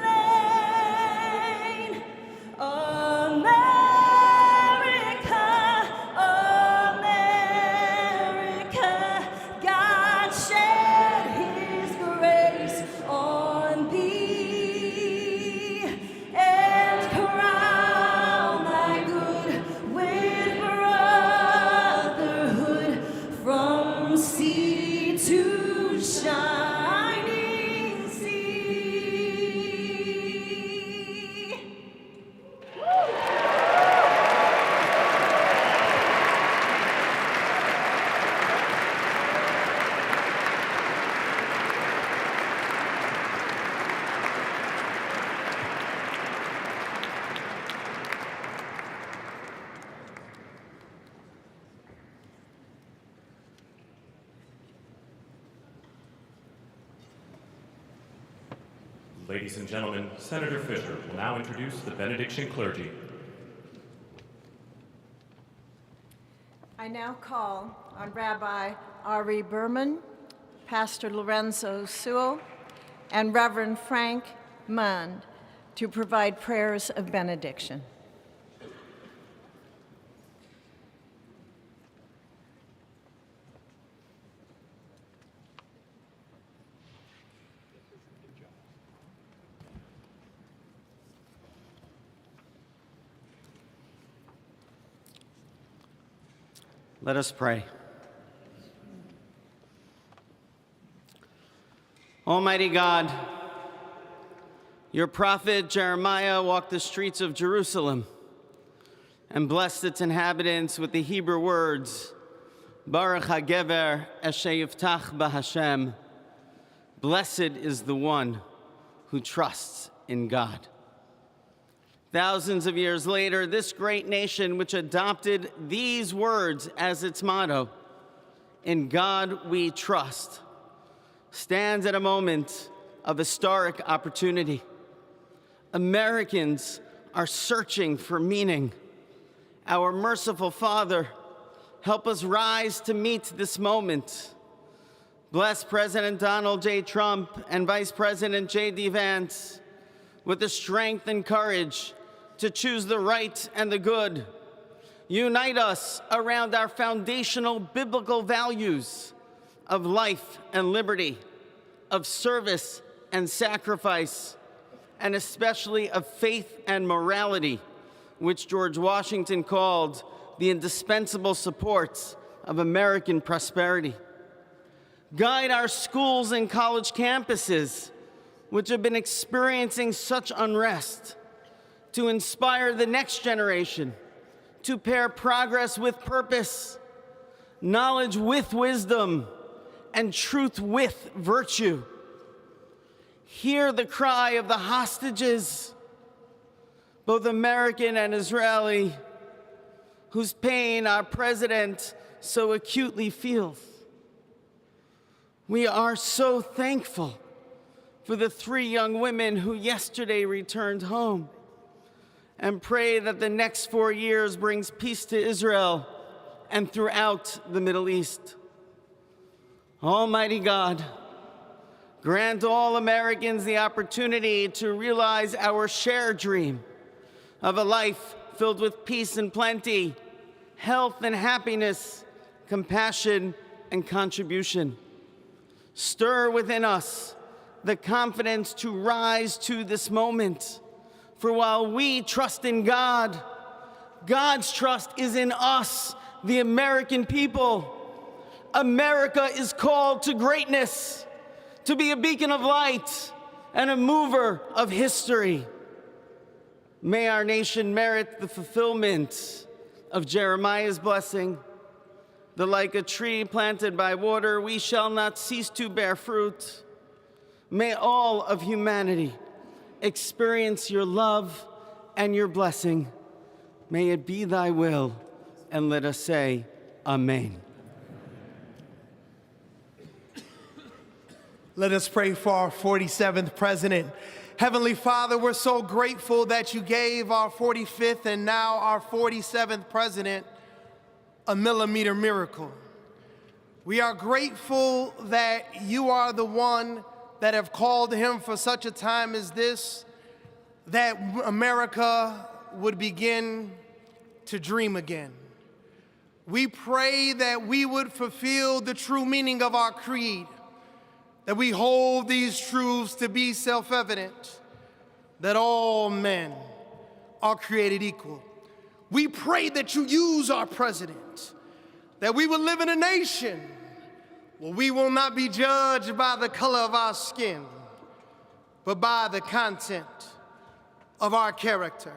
Speaker 3: America, America, God shed His grace on thee, and crown thy good with brotherhood from sea to shining sea.
Speaker 11: Ladies and gentlemen, Senator Fisher will now introduce the benediction clergy.
Speaker 5: I now call on Rabbi Ari Berman, Pastor Lorenzo Sewell, and Reverend Frank Mund to provide prayers of benediction.
Speaker 4: Let us pray. Almighty God, your prophet Jeremiah walked the streets of Jerusalem and blessed its inhabitants with the Hebrew words, Baruch HaGever Asher Yiftach BaHashem. Blessed is the one who trusts in God. Thousands of years later, this great nation, which adopted these words as its motto, "In God we trust," stands at a moment of historic opportunity. Americans are searching for meaning. Our merciful Father, help us rise to meet this moment. Bless President Donald J. Trump and Vice President J.D. Vance with the strength and courage to choose the right and the good. Unite us around our foundational biblical values of life and liberty, of service and sacrifice, and especially of faith and morality, which George Washington called the indispensable supports of American prosperity. Guide our schools and college campuses, which have been experiencing such unrest, to inspire the next generation to pair progress with purpose, knowledge with wisdom, and truth with virtue. Hear the cry of the hostages, both American and Israeli, whose pain our president so acutely feels. We are so thankful for the 3 young women who yesterday returned home, and pray that the next 4 years brings peace to Israel and throughout the Middle East. Almighty God, grant all Americans the opportunity to realize our shared dream of a life filled with peace and plenty, health and happiness, compassion and contribution. Stir within us the confidence to rise to this moment. For while we trust in God, God's trust is in us, the American people. America is called to greatness, to be a beacon of light and a mover of history. May our nation merit the fulfillment of Jeremiah's blessing, that like a tree planted by water, we shall not cease to bear fruit. May all of humanity experience your love and your blessing. May it be thy will, and let us say, Amen.
Speaker 22: Let us pray for our 47th president. Heavenly Father, we're so grateful that you gave our 45th and now our 47th president a millimeter miracle. We are grateful that you are the one that have called him for such a time as this, that America would begin to dream again. We pray that we would fulfill the true meaning of our creed, that we hold these truths to be self-evident, that all men are created equal. We pray that you use our president, that we will live in a nation where we will not be judged by the color of our skin, but by the content of our character.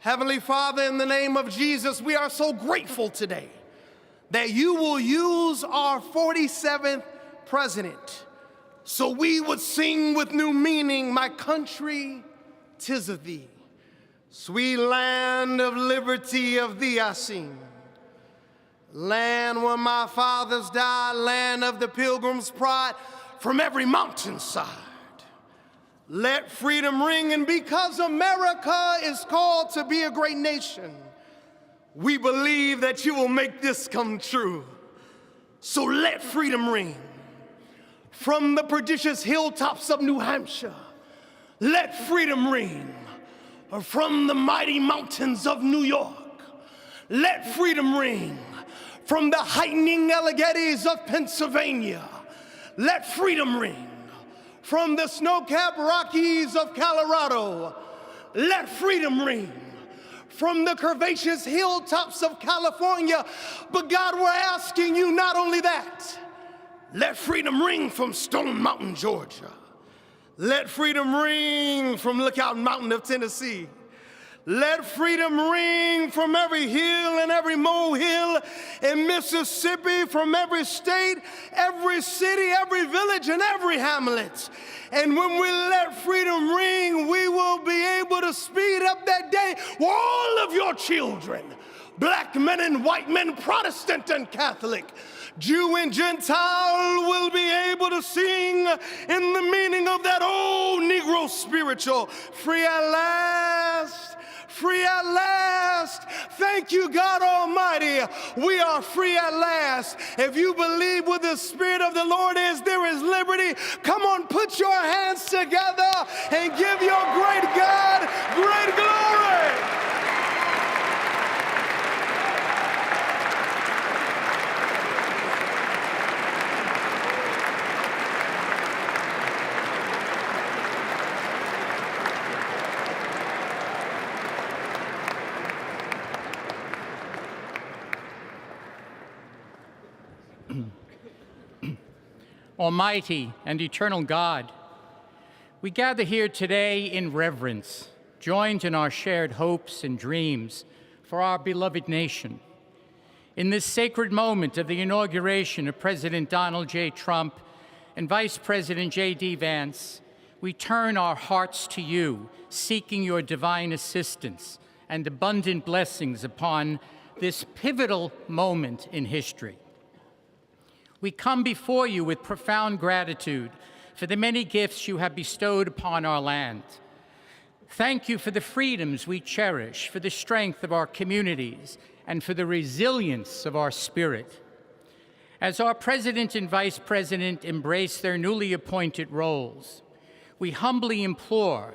Speaker 22: Heavenly Father, in the name of Jesus, we are so grateful today that you will use our 47th president so we would sing with new meaning, my country, 'tis of thee. Sweet land of liberty, of thee I sing. Land where my fathers died, land of the pilgrim's pride, from every mountainside. Let freedom ring, and because America is called to be a great nation, We believe that you will make this come true. So let freedom ring from the prodigious hilltops of New Hampshire. Let freedom ring from the mighty mountains of New York. Let freedom ring from the heightening Alleghenies of Pennsylvania. Let freedom ring from the snow-capped Rockies of Colorado. Let freedom ring from the curvaceous hilltops of California. But God, we're asking you not only that. Let freedom ring from Stone Mountain, Georgia. Let freedom ring from Lookout Mountain of Tennessee. Let freedom ring from every hill and every molehill in Mississippi, from every state, every city, every village, and every hamlet. And when we let freedom ring, we will be able to speed up that day where all of your children, black men and white men, Protestant and Catholic, Jew and Gentile, will be able to sing in the meaning of that old Negro spiritual, free at last. Free at last. Thank you, God Almighty. We are free at last. If you believe where the Spirit of the Lord is, there is liberty. Come on, put your hands together and give your great God great glory.
Speaker 7: Almighty and eternal God, we gather here today in reverence, joined in our shared hopes and dreams for our beloved nation. In this sacred moment of the inauguration of President Donald J. Trump and Vice President J.D. Vance, we turn our hearts to you, seeking your divine assistance and abundant blessings upon this pivotal moment in history. We come before you with profound gratitude for the many gifts you have bestowed upon our land. Thank you for the freedoms we cherish, for the strength of our communities, and for the resilience of our spirit. As our President and Vice President embrace their newly appointed roles, we humbly implore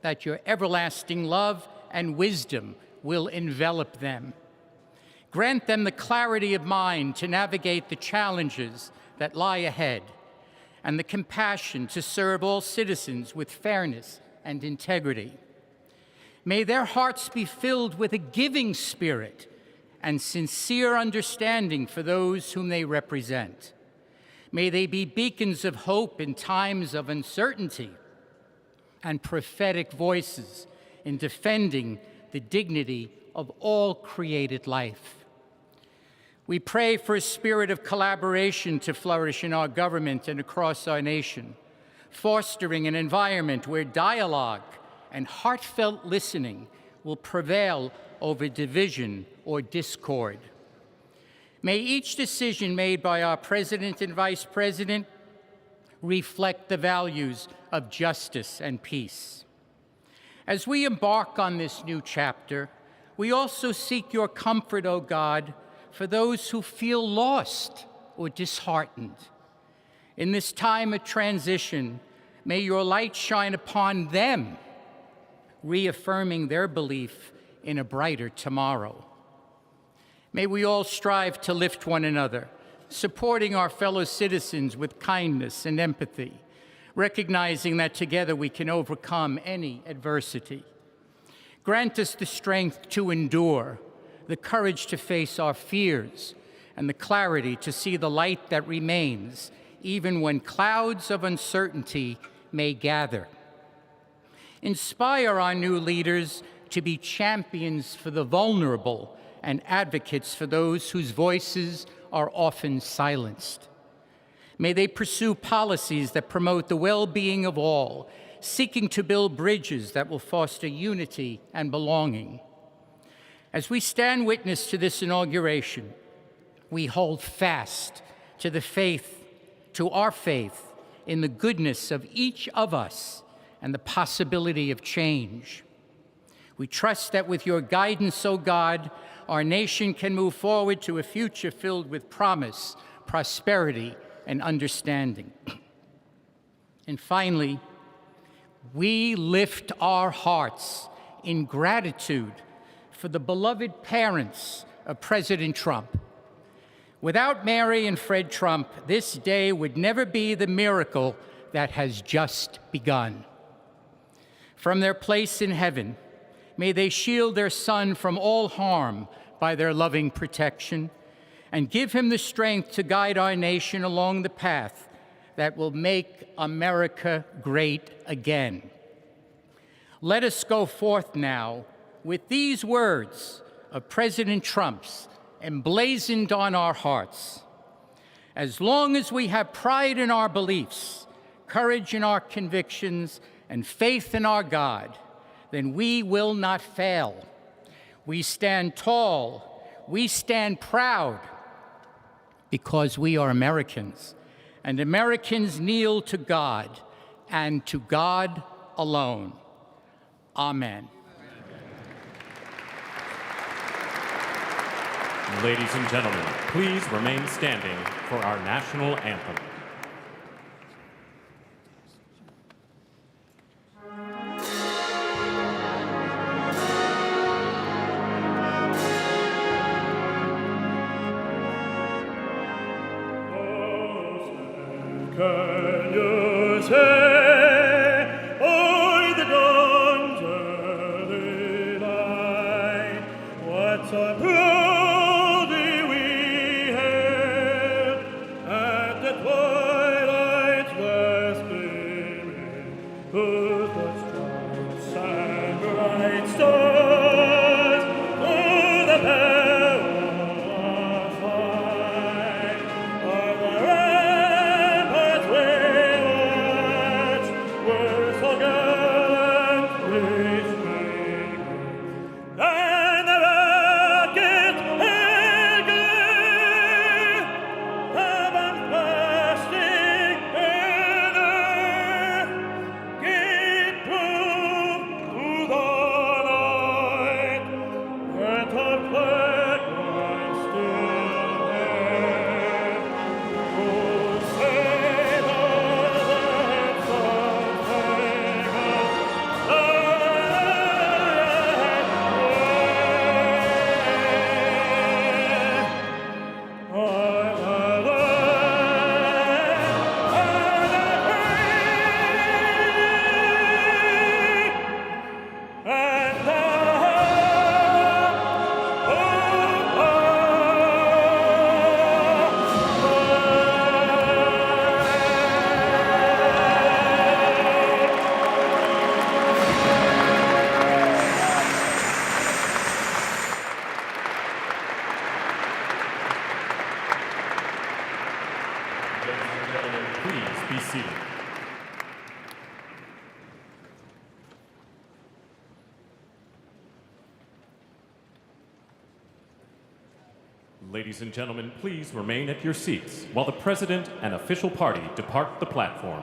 Speaker 7: that your everlasting love and wisdom will envelop them. Grant them the clarity of mind to navigate the challenges that lie ahead, and the compassion to serve all citizens with fairness and integrity. May their hearts be filled with a giving spirit and sincere understanding for those whom they represent. May they be beacons of hope in times of uncertainty and prophetic voices in defending the dignity of all created life. We pray for a spirit of collaboration to flourish in our government and across our nation, fostering an environment where dialogue and heartfelt listening will prevail over division or discord. May each decision made by our President and Vice President reflect the values of justice and peace. As we embark on this new chapter, we also seek your comfort, O God, for those who feel lost or disheartened. In this time of transition, may your light shine upon them, reaffirming their belief in a brighter tomorrow. May we all strive to lift one another, supporting our fellow citizens with kindness and empathy, recognizing that together we can overcome any adversity. Grant us the strength to endure, the courage to face our fears, and the clarity to see the light that remains, even when clouds of uncertainty may gather. Inspire our new leaders to be champions for the vulnerable and advocates for those whose voices are often silenced. May they pursue policies that promote the well-being of all, seeking to build bridges that will foster unity and belonging. As we stand witness to this inauguration, we hold fast to our faith in the goodness of each of us and the possibility of change. We trust that with your guidance, O God, our nation can move forward to a future filled with promise, prosperity, and understanding. And finally, we lift our hearts in gratitude for the beloved parents of President Trump. Without Mary and Fred Trump, this day would never be the miracle that has just begun. From their place in heaven, may they shield their son from all harm by their loving protection, and give him the strength to guide our nation along the path that will make America great again. Let us go forth now with these words of President Trump's emblazoned on our hearts. As long as we have pride in our beliefs, courage in our convictions, and faith in our God, then we will not fail. We stand tall, we stand proud, because we are Americans, and Americans kneel to God, and to God alone. Amen.
Speaker 11: Ladies and gentlemen, please remain standing for our national anthem.
Speaker 14: Can you say, o'er the dawns early light, what so proudly we hailed at the twilight's last gleaming, whose broad stripes and bright stars through the perilous fight of the ramparts we watched were so gallantly streaming, and the rockets had gleamed, the bombs bursting in earth, gave proof to the night that our flag was still there. Oh, say does that song bring us
Speaker 11: Please be seated. Ladies and gentlemen, please remain at your seats while the President and official party depart the platform.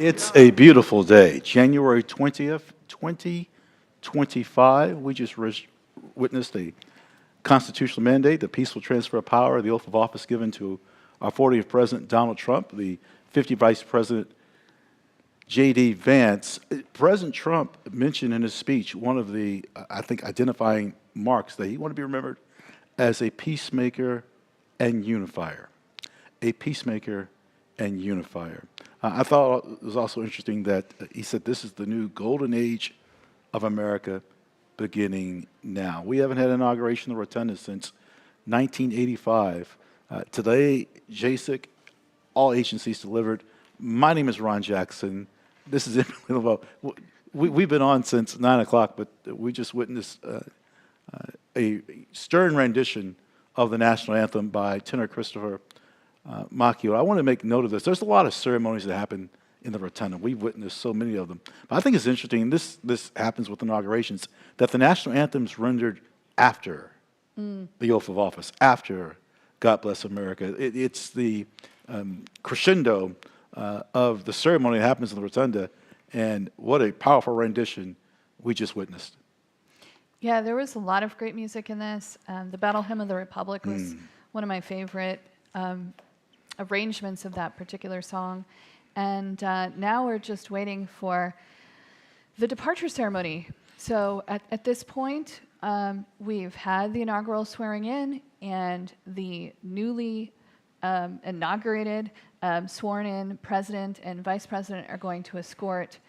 Speaker 2: It's a beautiful day, January 20th, 2025. We just witnessed a constitutional mandate, the peaceful transfer of power, the oath of office given to our 40th President Donald Trump, the 50th Vice President J.D. Vance. President Trump mentioned in his speech one of the, I think, identifying marks that he wanted to be remembered as a peacemaker and unifier. A peacemaker and unifier. I thought it was also interesting that he said this is the new golden age of America beginning now. We haven't had an inauguration of the Rotunda since 1985. Today, JASIC, all agencies delivered. My name is Ron Jackson. This is we've been on since 9 o'clock, but we just witnessed a stern rendition of the national anthem by tenor Christopher Macchio. I want to make note of this. There's a lot of ceremonies that happen in the Rotunda. We've witnessed so many of them. But I think it's interesting, and this happens with inaugurations, that the national anthem is rendered after the oath of office, after God Bless America. It's the crescendo of the ceremony that happens in the Rotunda, and what a powerful rendition we just witnessed.
Speaker 1: Yeah, there was a lot of great music in this. The Battle Hymn of the Republic was one of my favorite arrangements of that particular song. And now we're just waiting for the departure ceremony. So at this point, we've had the inaugural swearing in, and the newly inaugurated, sworn in president and vice president are going to escort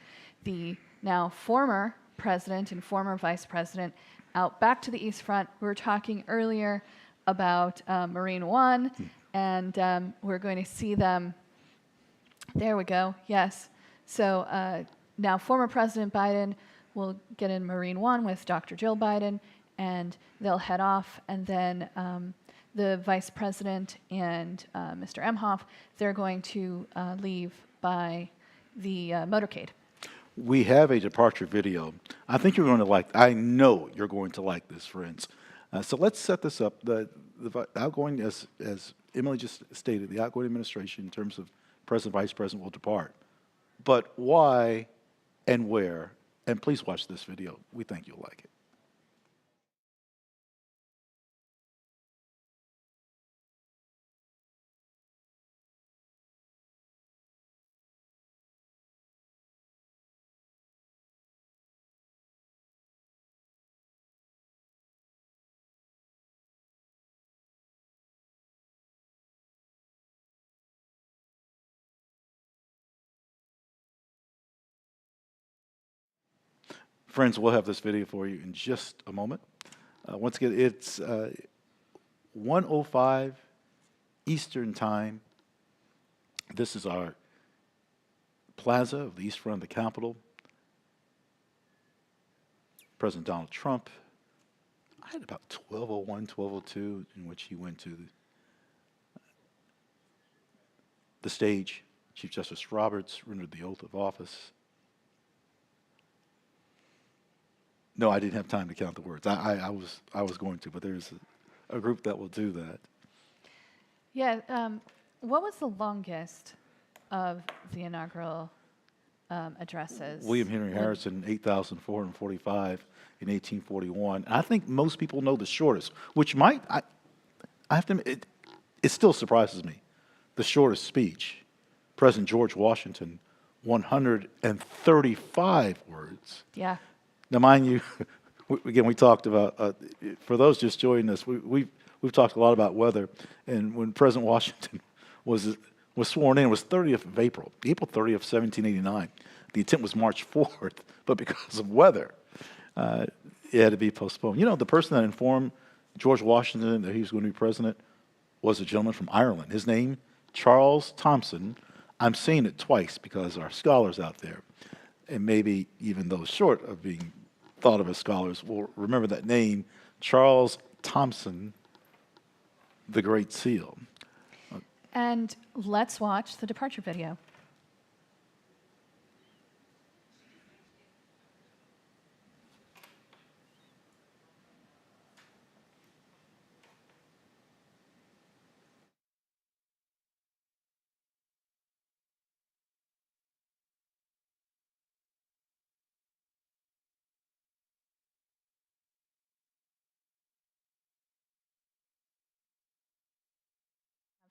Speaker 1: the now former president and former vice president out back to the East Front. We were talking earlier about Marine One, and we're going to see them. There we go, yes. So now former President Biden will get in Marine One with Dr. Jill Biden, and they'll head off, and then the vice president and Mr. Emhoff, they're going to leave by the motorcade.
Speaker 2: We have a departure video. I think you're going to like, I know you're going to like this, friends. So let's set this up. The outgoing, as Emily just stated, the outgoing administration in terms of President, Vice President will depart. But why and where? And please watch this video. We think you'll like it. Friends, we'll have this video for you in just a moment. Once again, it's 1:05 Eastern Time. This is our plaza of the East Front of the Capitol. President Donald Trump, I had about 12:01, 12:02, in which he went to the stage. Chief Justice Roberts rendered the oath of office. No, I didn't have time to count the words. I was going to, but there's a group that will do that.
Speaker 1: Yeah, what was the longest of the inaugural addresses?
Speaker 2: William Henry Harrison, 8,445 in 1841. And I think most people know the shortest, which might, I have to admit, it still surprises me. The shortest speech, President George Washington, 135 words.
Speaker 1: Yeah.
Speaker 2: Now, mind you, again, we talked about, for those just joining us, we've talked a lot about weather. And when President Washington was sworn in, it was 30th of April 30th, 1789. The intent was March 4th, but because of weather, it had to be postponed. You know, the person that informed George Washington that he was going to be president was a gentleman from Ireland. His name, Charles Thomson. I'm saying it twice because our scholars out there, and maybe even those short of being thought of as scholars, will remember that name, Charles Thomson, the Great Seal.
Speaker 1: And let's watch the departure video.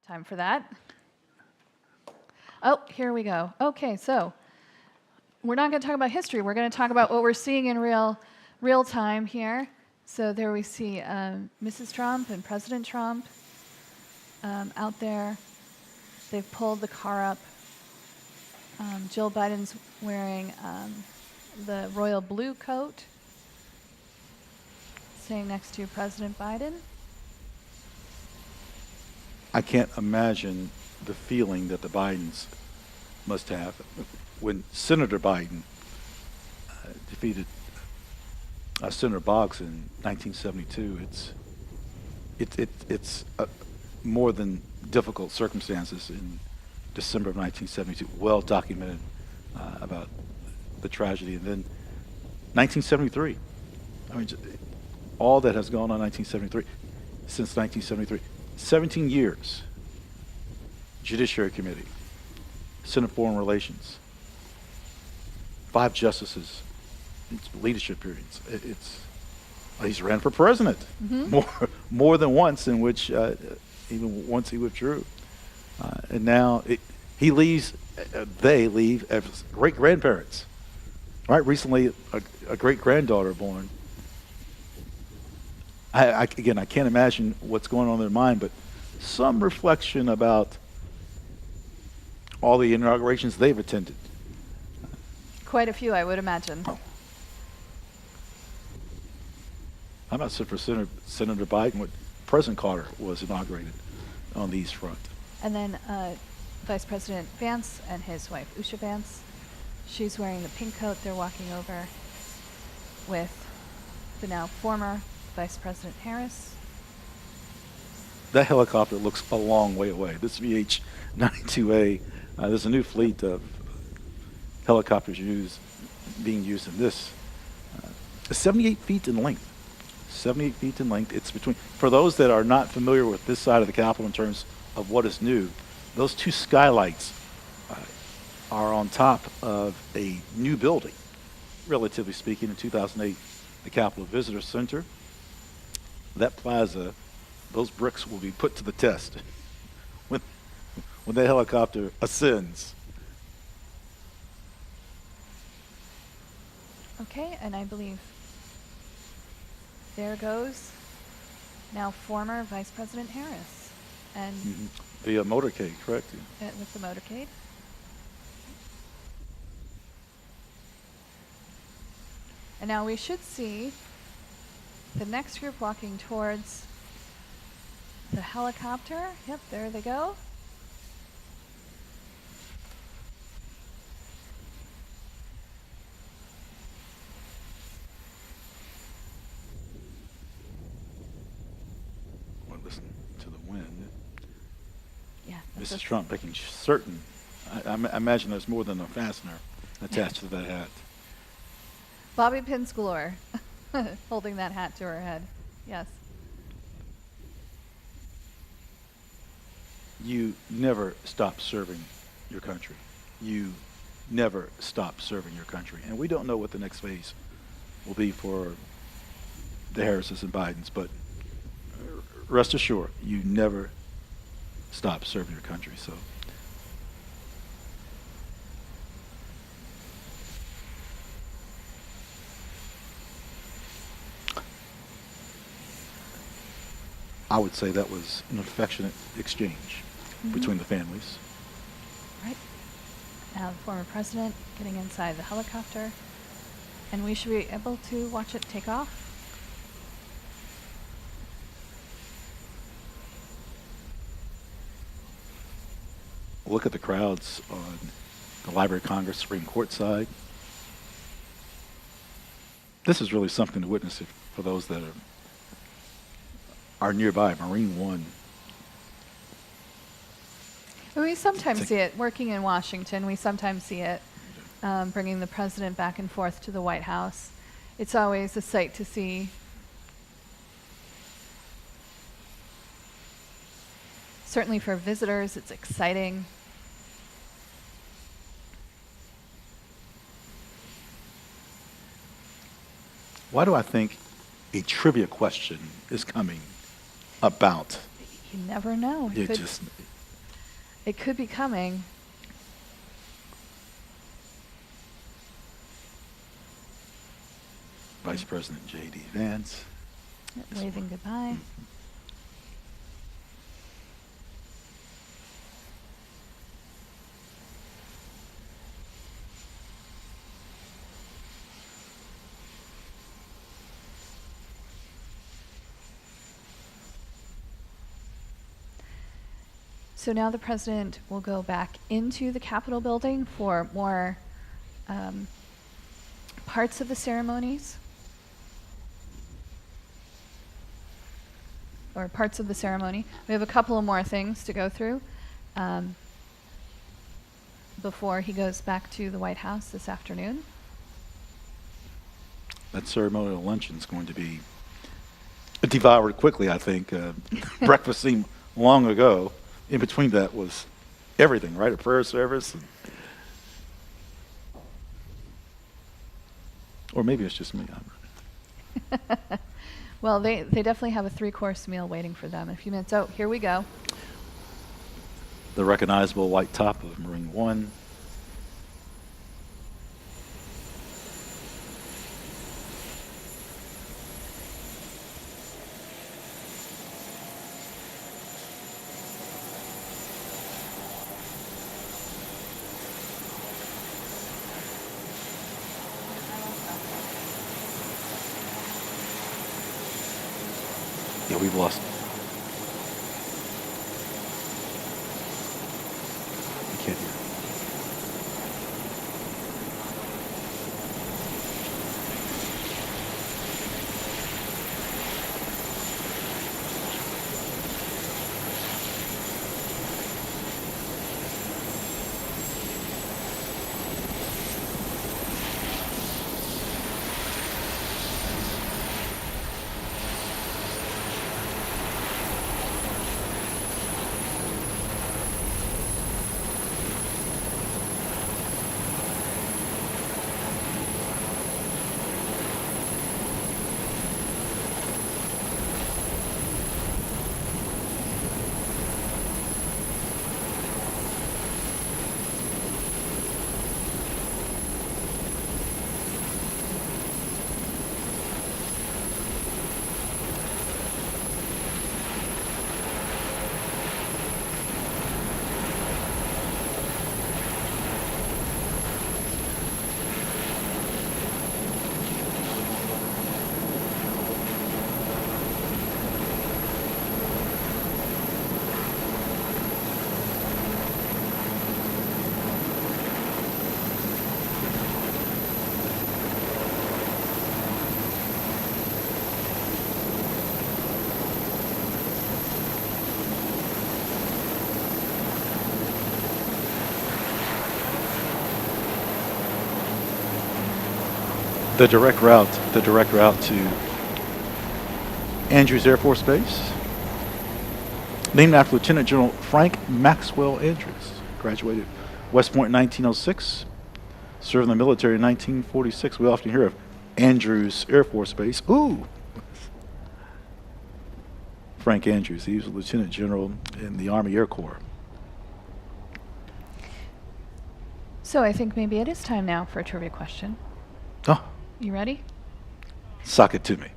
Speaker 1: Time for that. Oh, here we go. Okay, so we're not going to talk about history. We're going to talk about what we're seeing in real time here. So there we see Mrs. Trump and President Trump out there. They've pulled the car up. Jill Biden's wearing the royal blue coat, staying next to President Biden.
Speaker 2: I can't imagine the feeling that the Bidens must have when Senator Biden defeated Senator Boggs in 1972. It's more than difficult circumstances in December of 1972, well documented about the tragedy. And then 1973, I mean, all that has gone on 1973, since 1973, 17 years, Judiciary Committee, Senate Foreign Relations, 5 justices, leadership periods. He's ran for president more than once, in which even once he withdrew. And now he leaves, they leave as great-grandparents. Right? Recently, a great-granddaughter born. Again, I can't imagine what's going on in their mind, but some reflection about all the inaugurations they've attended.
Speaker 1: Quite a few, I would imagine.
Speaker 2: I'm not sure for Senator Biden what President Carter was inaugurated on the East Front.
Speaker 1: And then Vice President Vance and his wife, Usha Vance. She's wearing the pink coat. They're walking over with the now former Vice President Harris.
Speaker 2: That helicopter looks a long way away. This VH-92A, there's a new fleet of helicopters being used in this. 78 feet in length. 78 feet in length. It's between, for those that are not familiar with this side of the Capitol in terms of what is new, those 2 skylights are on top of a new building, relatively speaking. In 2008, the Capitol Visitor Center. That plaza, those bricks will be put to the test when the helicopter ascends.
Speaker 1: Okay, and I believe there goes now former Vice President Harris. And
Speaker 2: the motorcade, correct?
Speaker 1: with the motorcade. And now we should see the next group walking towards the helicopter. Yep, there they go.
Speaker 2: Well, listen to the wind.
Speaker 1: Yeah.
Speaker 2: Mrs. Trump making certain, I imagine there's more than a fastener attached to that hat.
Speaker 1: Bobby pins galore, holding that hat to her head. Yes.
Speaker 2: You never stop serving your country. You never stop serving your country. And we don't know what the next phase will be for the Harrises and Bidens, but rest assured, you never stop serving your country. So I would say that was an affectionate exchange between the families.
Speaker 1: Right. Now the former president getting inside the helicopter, and we should be able to watch it take off.
Speaker 2: Look at the crowds on the Library of Congress Supreme Court side. This is really something to witness for those that are nearby. Marine One.
Speaker 1: We sometimes see it working in Washington. We sometimes see it bringing the president back and forth to the White House. It's always a sight to see. Certainly for visitors, it's exciting.
Speaker 2: Why do I think a trivia question is coming about?
Speaker 1: You never know. It could be coming.
Speaker 2: Vice President J.D. Vance.
Speaker 1: Waving goodbye. So now the president will go back into the Capitol building for more parts of the ceremonies. Or parts of the ceremony. We have a couple of more things to go through before he goes back to the White House this afternoon.
Speaker 2: That ceremonial luncheon is going to be devoured quickly, I think. Breakfast seemed long ago. In between that was everything, right? A prayer service. Or maybe it's just me.
Speaker 1: Well, they definitely have a 3-course meal waiting for them in a few minutes. Oh, here we go.
Speaker 2: The recognizable white top of Marine One. Yeah, we've lost. You can't hear. The direct route to Andrews Air Force Base, named after Lieutenant General Frank Maxwell Andrews. Graduated West Point in 1906, served in the military in 1946. We often hear of Andrews Air Force Base. Ooh! Frank Andrews, he was a Lieutenant General in the Army Air Corps.
Speaker 1: So I think maybe it is time now for a trivia question.
Speaker 2: Oh.
Speaker 1: You ready?
Speaker 2: Sock it to me.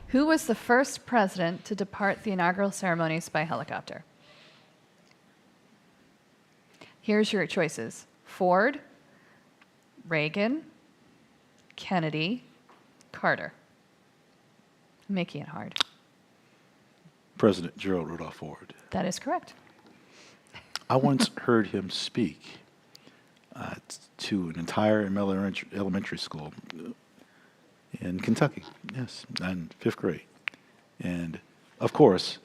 Speaker 1: Who was the first president to depart the inaugural ceremonies by helicopter? Here's your choices. Ford, Reagan, Kennedy, Carter. I'm making it hard.
Speaker 2: President Gerald Rudolph Ford.
Speaker 1: That is correct.
Speaker 2: I once heard him speak to an entire elementary school in Kentucky, yes, in 5th grade. And, of course,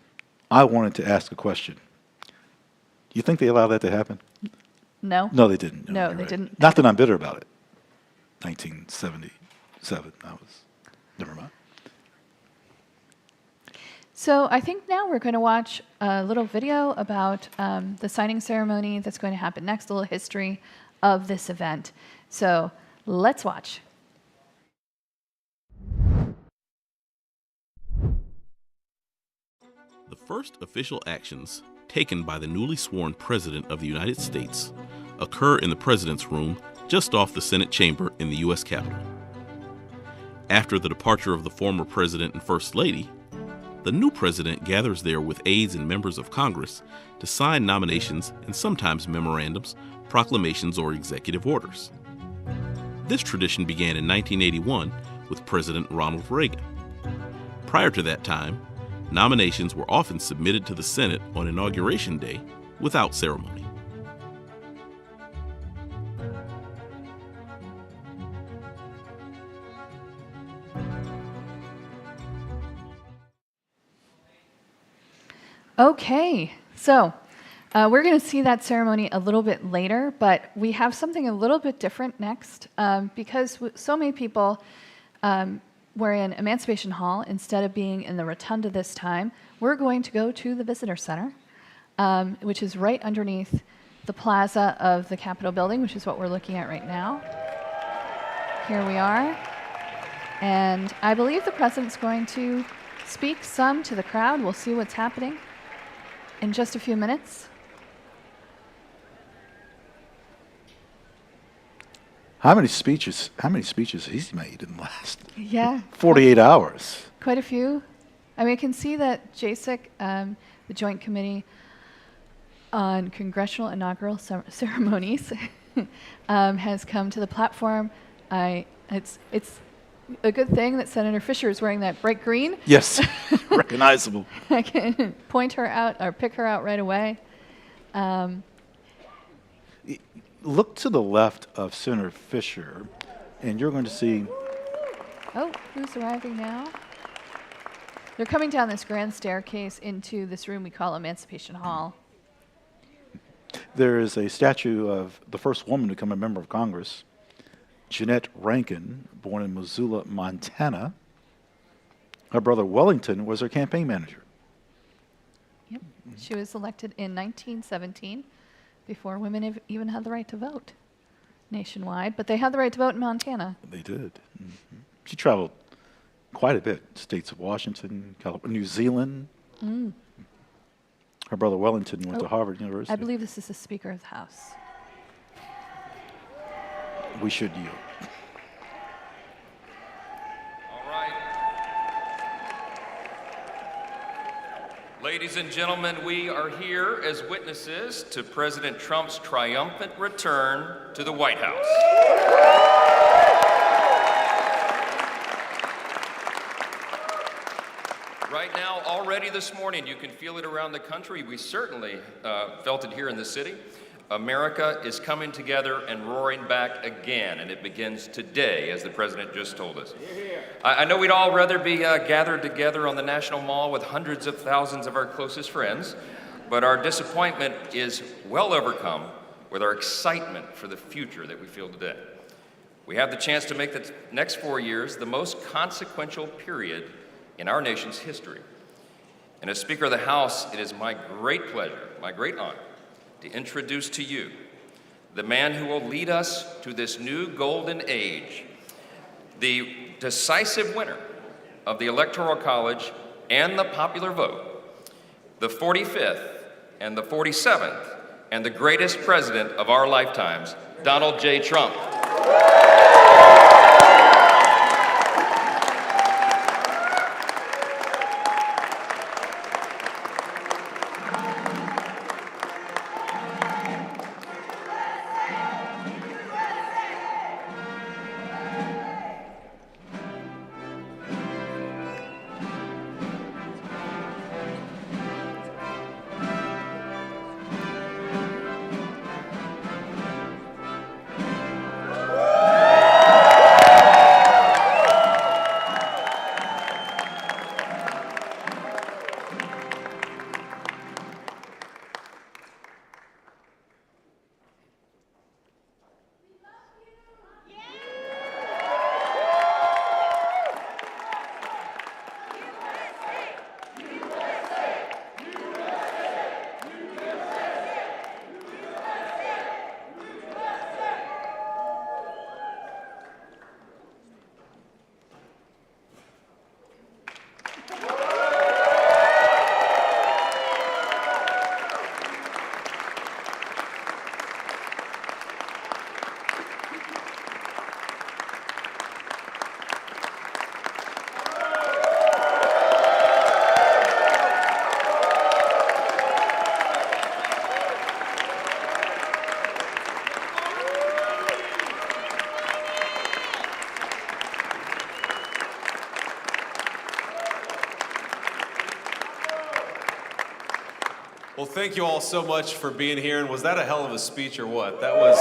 Speaker 2: I wanted to ask a question. Do you think they allowed that to happen?
Speaker 1: No.
Speaker 2: No, they didn't.
Speaker 1: No, they didn't.
Speaker 2: Not that I'm bitter about it. 1977, never mind.
Speaker 1: So I think now we're going to watch a little video about the signing ceremony that's going to happen next, a little history of this event. So let's watch.
Speaker 8: The first official actions taken by the newly sworn President of the United States occur in the President's Room just off the Senate chamber in the U.S. Capitol. After the departure of the former President and First Lady, the new President gathers there with aides and members of Congress to sign nominations and sometimes memorandums, proclamations, or executive orders. This tradition began in 1981 with President Ronald Reagan. Prior to that time, nominations were often submitted to the Senate on Inauguration Day without ceremony.
Speaker 1: Okay, so we're going to see that ceremony a little bit later, but we have something a little bit different next because so many people were in Emancipation Hall instead of being in the Rotunda this time. We're going to go to the Visitor Center, which is right underneath the plaza of the Capitol building, which is what we're looking at right now. Here we are, and I believe the President's going to speak some to the crowd. We'll see what's happening in just a few minutes.
Speaker 2: How many speeches he's made in the last 48 hours?
Speaker 1: Quite a few. I mean, I can see that JSIC, the Joint Committee on Congressional Inaugural Ceremonies, has come to the platform. It's a good thing that Senator Fisher is wearing that bright green.
Speaker 2: Yes, recognizable.
Speaker 1: I can point her out or pick her out right away.
Speaker 2: Look to the left of Senator Fisher, and you're going to see.
Speaker 1: Oh, who's arriving now? They're coming down this grand staircase into this room we call Emancipation Hall.
Speaker 2: There is a statue of the first woman to become a member of Congress, Jeanette Rankin, born in Missoula, Montana. Her brother Wellington was her campaign manager.
Speaker 1: Yep. She was elected in 1917, before women even had the right to vote nationwide, but they had the right to vote in Montana.
Speaker 2: They did. Mm-hmm. She traveled quite a bit, states of Washington, California, New Zealand.
Speaker 1: Mm.
Speaker 2: Her brother Wellington went to Harvard University.
Speaker 1: I believe this is the Speaker of the House.
Speaker 2: We should yield.
Speaker 10: All right. Ladies and gentlemen, we are here as witnesses to President Trump's triumphant return to the White House. Right now, already this morning, you can feel it around the country. We certainly felt it here in the city. America is coming together and roaring back again, and it begins today, as the President just told us. I know we'd all rather be gathered together on the National Mall with hundreds of thousands of our closest friends, but our disappointment is well overcome with our excitement for the future that we feel today. We have the chance to make the next 4 years the most consequential period in our nation's history. And as Speaker of the House, it is my great pleasure, my great honor, to introduce to you the man who will lead us to this new golden age, the decisive winner of the Electoral College and the popular vote, the 45th and the 47th, and the greatest president of our lifetimes, Donald J. Trump.
Speaker 6: Well, thank you all so much for being here. And was that a hell of a speech or what? That was,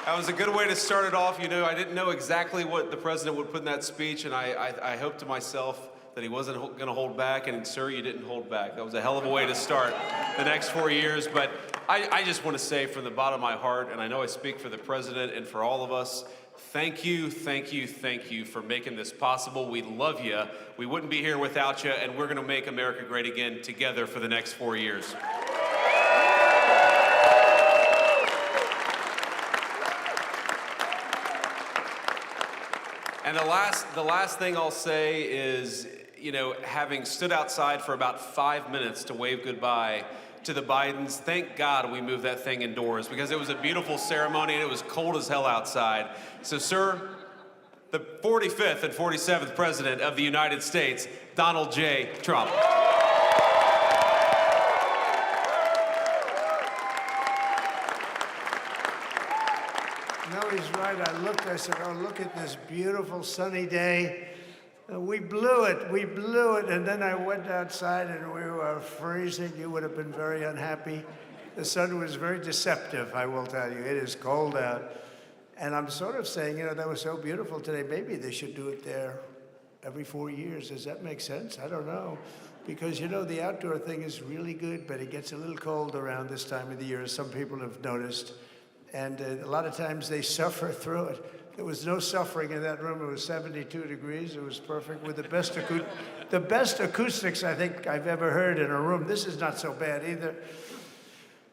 Speaker 6: that was a good way to start it off. You know, I didn't know exactly what the president would put in that speech, and I hoped to myself that he wasn't going to hold back, and sir, you didn't hold back. That was a hell of a way to start the next 4 years. But I just want to say from the bottom of my heart, and I know I speak for the president and for all of us, thank you, thank you, thank you for making this possible. We love you. We wouldn't be here without you, and we're going to make America great again together for the next 4 years. And the last thing I'll say is, you know, having stood outside for about 5 minutes to wave goodbye to the Bidens, thank God we moved that thing indoors because it was a beautiful ceremony and it was cold as hell outside. So, sir, the 45th and 47th President of the United States, Donald J. Trump.
Speaker 21: No, he's right. I looked, I said, oh, look at this beautiful sunny day. We blew it, and then I went outside and we were freezing. You would have been very unhappy. The sun was very deceptive, I will tell you. It is cold out. And I'm sort of saying, you know, that was so beautiful today. Maybe they should do it there every 4 years. Does that make sense? I don't know. Because, you know, the outdoor thing is really good, but it gets a little cold around this time of the year, as some people have noticed. And a lot of times they suffer through it. There was no suffering in that room. It was 72 degrees. It was perfect with the best acoustics I think I've ever heard in a room. This is not so bad either.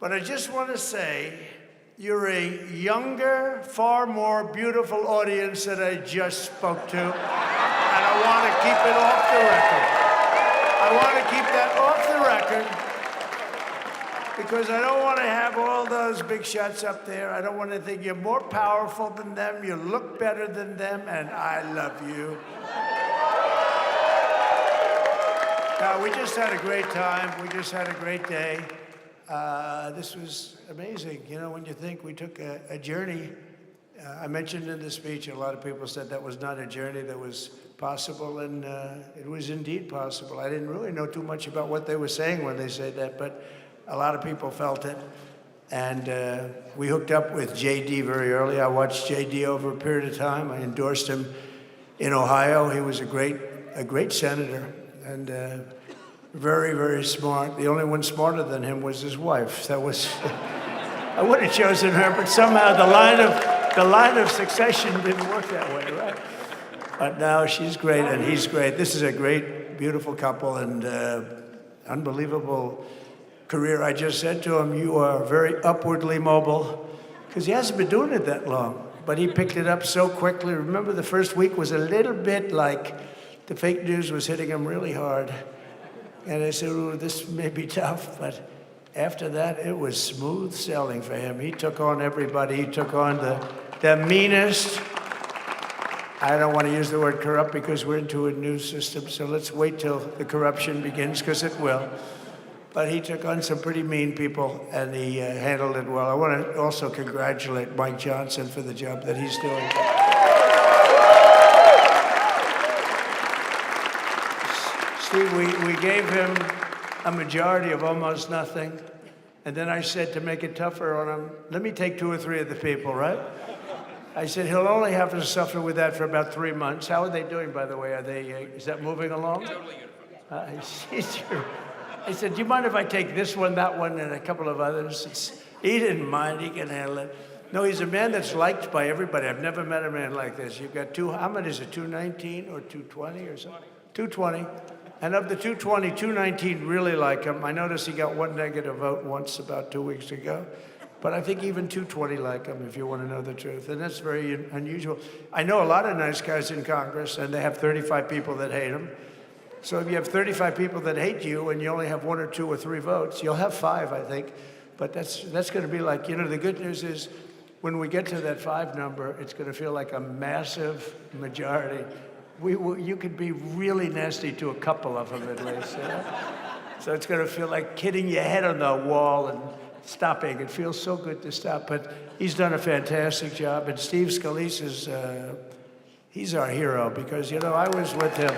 Speaker 21: But I just want to say, you're a younger, far more beautiful audience that I just spoke to. And I want to keep it off the record. I want to keep that off the record. Because I don't want to have all those big shots up there. I don't want to think you're more powerful than them, you look better than them, and I love you. Now, we just had a great time. We just had a great day. This was amazing. You know, when you think we took a journey, I mentioned in the speech, a lot of people said that was not a journey that was possible, and it was indeed possible. I didn't really know too much about what they were saying when they said that, but a lot of people felt it, and we hooked up with J.D. very early. I watched J.D. over a period of time. I endorsed him in Ohio. He was a great senator, and very, very smart. The only one smarter than him was his wife. That was, I would have chosen her, but somehow the line of succession didn't work that way, right? But now she's great, and he's great. This is a great, beautiful couple, and unbelievable career. I just said to him, you are very upwardly mobile, because he hasn't been doing it that long, but he picked it up so quickly. Remember, the first week was a little bit like the fake news was hitting him really hard. And I said, oh, this may be tough, but after that, it was smooth sailing for him. He took on everybody. He took on the meanest. I don't want to use the word corrupt because we're into a new system, so let's wait till the corruption begins, because it will. But he took on some pretty mean people, and he handled it well. I want to also congratulate Mike Johnson for the job that he's doing. Steve, we gave him a majority of almost nothing, and then I said to make it tougher on him, let me take 2 or 3 of the people, right? I said, he'll only have to suffer with that for about 3 months. How are they doing, by the way? Are they, is that moving along?
Speaker 10: Totally
Speaker 21: Uniform. I said, do you mind if I take this one, that one, and a couple of others? He didn't mind. He can handle it. No, he's a man that's liked by everybody. I've never met a man like this. You've got how many is it, 219 or 220 or something? 220. And of the 220, 219 really like him. I noticed he got 1 negative vote once about 2 weeks ago. But I think even 220 like him, if you want to know the truth. And that's very unusual. I know a lot of nice guys in Congress, and they have 35 people that hate him. So if you have 35 people that hate you and you only have 1 or 2 or 3 votes, you'll have 5, I think. But that's going to be like, you know, the good news is when we get to that 5 number, it's going to feel like a massive majority. You could be really nasty to a couple of them at least. You know? So it's going to feel like hitting your head on the wall and stopping. It feels so good to stop. But he's done a fantastic job. And Steve Scalise is, he's our hero because, you know, I was with him.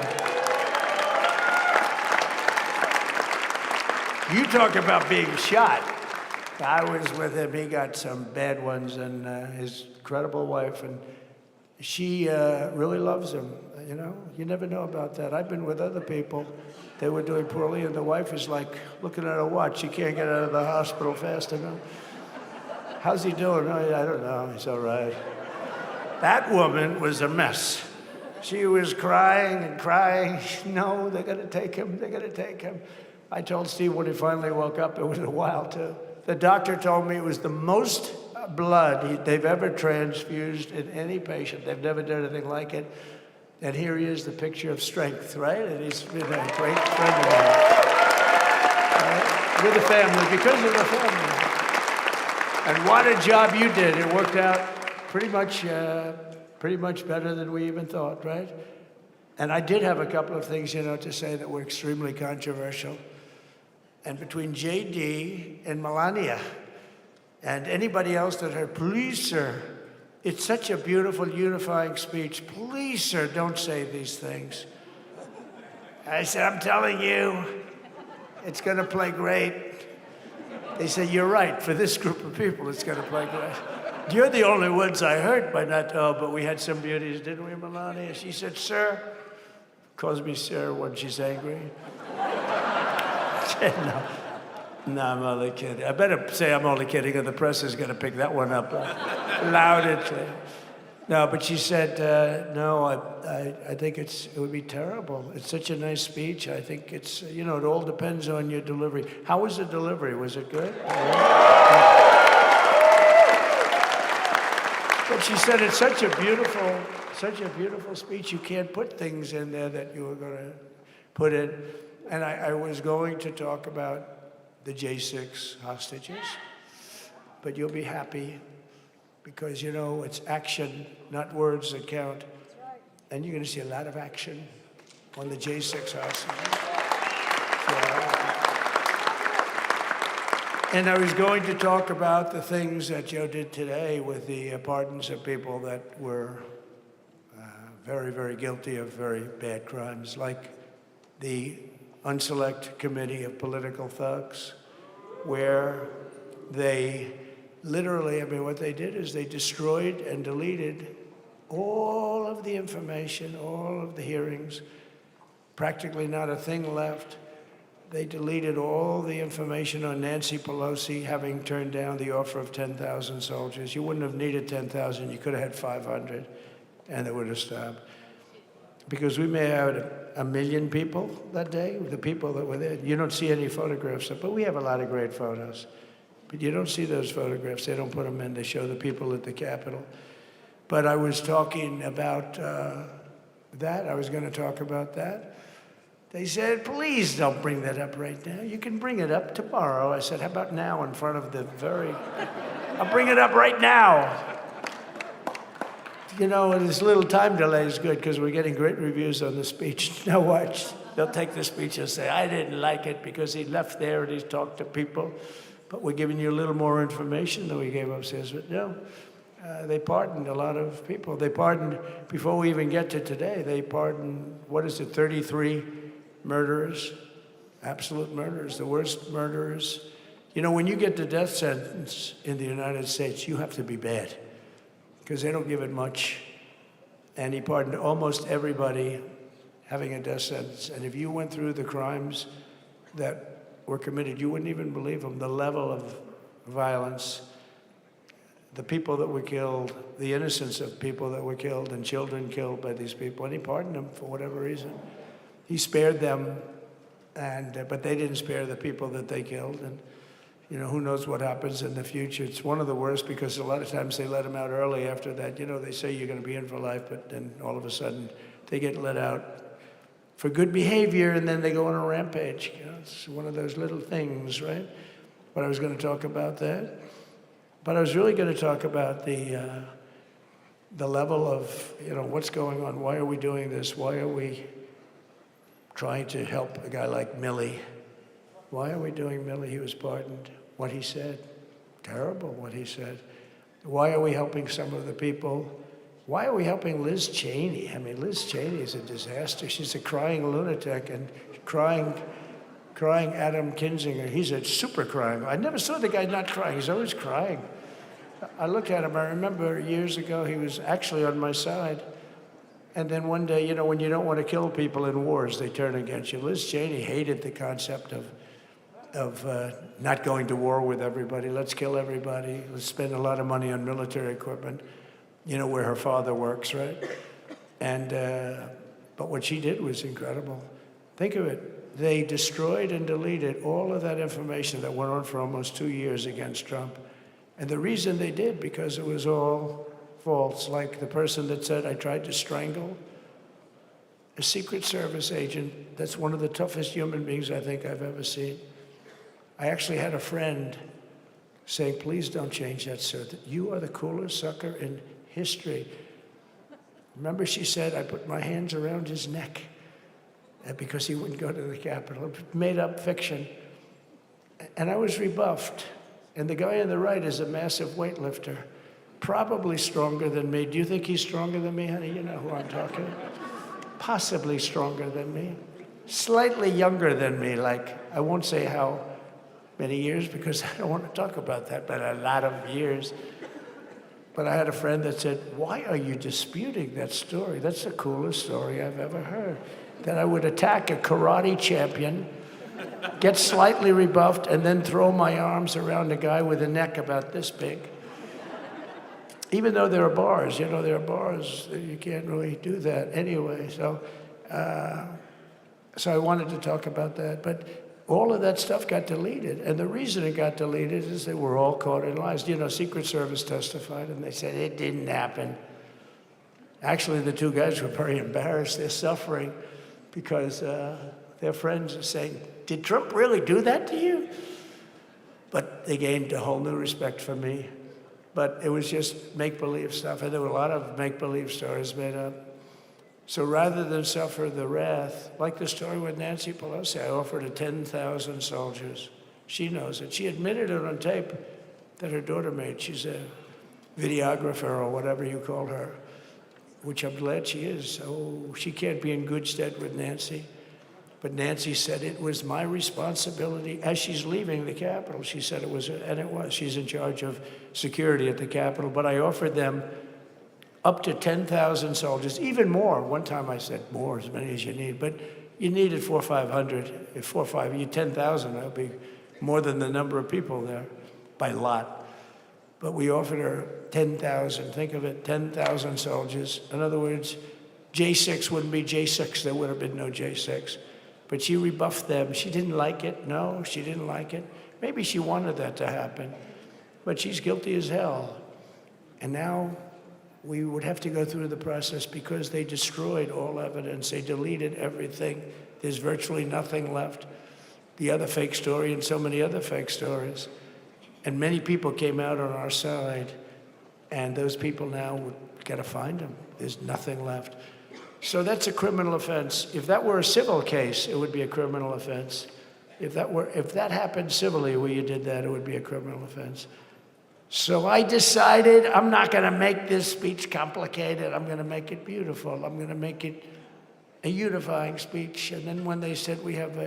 Speaker 21: You talk about being shot. I was with him. He got some bad ones, and his incredible wife, and she really loves him. You know, you never know about that. I've been with other people. They were doing poorly, and the wife is like looking at her watch. She can't get out of the hospital fast enough. How's he doing? Oh, I don't know. He's all right. That woman was a mess. She was crying and crying. No, they're going to take him. They're going to take him. I told Steve when he finally woke up, it was a while, too. The doctor told me it was the most blood they've ever transfused in any patient. They've never done anything like it. And here he is, the picture of strength, right? And he's been a great friend of mine. Right? With the family, because of the family. And what a job you did. It worked out pretty much better than we even thought, right? And I did have a couple of things, to say that were extremely controversial. And between JD and Melania and anybody else that heard, please, sir, it's such a beautiful, unifying speech. Please, sir, don't say these things. I said, I'm telling you, it's going to play great. They said, you're right. For this group of people, it's going to play great. You're the only ones I heard by that. Oh, but we had some beauties, didn't we, Melania? She said, sir, calls me sir when she's angry. I said, no, I'm only kidding. I better say I'm only kidding, or the press is going to pick that one up loud and clear. No, but she said, no, I think it would be terrible. It's such a nice speech. I think it's, it all depends on your delivery. How was the delivery? Was it good? But she said it's such a beautiful speech. You can't put things in there that you were going to put in. And I was going to talk about the J6 hostages, but you'll be happy because, it's action, not words that count. That's right. And you're going to see a lot of action on the J6 hostages. And I was going to talk about the things that Joe did today with the pardons of people that were very, very guilty of very bad crimes, like the Unselect Committee of Political Thugs, where they literally, what they did is they destroyed and deleted all of the information, all of the hearings, practically not a thing left. They deleted all the information on Nancy Pelosi having turned down the offer of 10,000 soldiers. You wouldn't have needed 10,000, you could have had 500, and it would have stopped. Because we may have had 1 million people that day, the people that were there. You don't see any photographs, but we have a lot of great photos. But you don't see those photographs. They don't put them in. They show the people at the Capitol. But I was talking about that. I was going to talk about that. They said, please don't bring that up right now. You can bring it up tomorrow. I said, how about now in front of the I'll bring it up right now. This little time delay is good because we're getting great reviews on the speech. Now watch. They'll take the speech and say, I didn't like it because he left there and he's talked to people. But we're giving you a little more information than we gave upstairs. But no, they pardoned a lot of people. They pardoned, before we even get to today, they pardoned, 33 murderers, absolute murderers, the worst murderers. When you get the death sentence in the United States, you have to be bad because they don't give it much. And he pardoned almost everybody having a death sentence. And if you went through the crimes that were committed, you wouldn't even believe them. The level of violence, the people that were killed, the innocence of people that were killed and children killed by these people. And he pardoned them for whatever reason. He spared them, but they didn't spare the people that they killed. And who knows what happens in the future. It's one of the worst because a lot of times they let them out early after that. They say you're going to be in for life, but then all of a sudden they get let out for good behavior, and then they go on a rampage. It's one of those little things, right? But I was going to talk about that. But I was really going to talk about the level of, what's going on. Why are we doing this? Why are we trying to help a guy like Milley? Why are we doing Milley? He was pardoned. What he said, terrible what he said. Why are we helping some of the people? Why are we helping Liz Cheney? Liz Cheney is a disaster. She's a crying lunatic and crying crying Adam Kinzinger. He's a super crying. I never saw the guy not crying. He's always crying. I looked at him. I remember years ago, he was actually on my side. And then one day, you know, when you don't want to kill people in wars, they turn against you. Liz Cheney hated the concept of not going to war with everybody. Let's kill everybody. Let's spend a lot of money on military equipment, you know, where her father works, right? And, but what she did was incredible. Think of it. They destroyed and deleted all of that information that went on for almost 2 years against Trump. And the reason they did, because it was all false, like the person that said, I tried to strangle a Secret Service agent. That's one of the toughest human beings I think I've ever seen. I actually had a friend saying, please don't change that, sir. You are the coolest sucker in history. Remember, she said, I put my hands around his neck because he wouldn't go to the Capitol. Made up fiction. And I was rebuffed. And the guy on the right is a massive weightlifter, probably stronger than me. Do you think he's stronger than me, honey? You know who I'm talking about. Possibly stronger than me. Slightly younger than me, like, I won't say how many years because I don't want to talk about that, but a lot of years. But I had a friend that said, why are you disputing that story? That's the coolest story I've ever heard. That I would attack a karate champion, get slightly rebuffed, and then throw my arms around a guy with a neck about this big. Even though there are bars, you know, there are bars, you can't really do that anyway. So I wanted to talk about that. But all of that stuff got deleted. And the reason it got deleted is they were all caught in lies. You know, Secret Service testified, and they said it didn't happen. Actually, the two guys were very embarrassed. They're suffering because their friends are saying, did Trump really do that to you? But they gained a whole new respect for me. But it was just make-believe stuff, and there were a lot of make-believe stories made up. So rather than suffer the wrath, like the story with Nancy Pelosi, I offered her 10,000 soldiers. She knows it. She admitted it on tape that her daughter made. She's a videographer or whatever you call her, which I'm glad she is. So she can't be in good stead with Nancy. But Nancy said it was my responsibility as she's leaving the Capitol. She said it was, and it was. She's in charge of security at the Capitol. But I offered them up to 10,000 soldiers, even more. One time I said more, as many as you need. But you needed 400 or 500. If 4 or 5, you 10,000, that would be more than the number of people there by lot. But we offered her 10,000. Think of it, 10,000 soldiers. In other words, J6 wouldn't be J6. There would have been no J6. But she rebuffed them. She didn't like it. No, she didn't like it. Maybe she wanted that to happen. But she's guilty as hell. And now we would have to go through the process because they destroyed all evidence. They deleted everything. There's virtually nothing left. The other fake story and so many other fake stories. And many people came out on our side. And those people now, we've got to find them. There's nothing left. So that's a criminal offense. If that were a civil case, it would be a criminal offense. If that happened civilly where you did that, it would be a criminal offense. So I decided I'm not going to make this speech complicated. I'm going to make it beautiful. I'm going to make it a unifying speech. And then when they said we have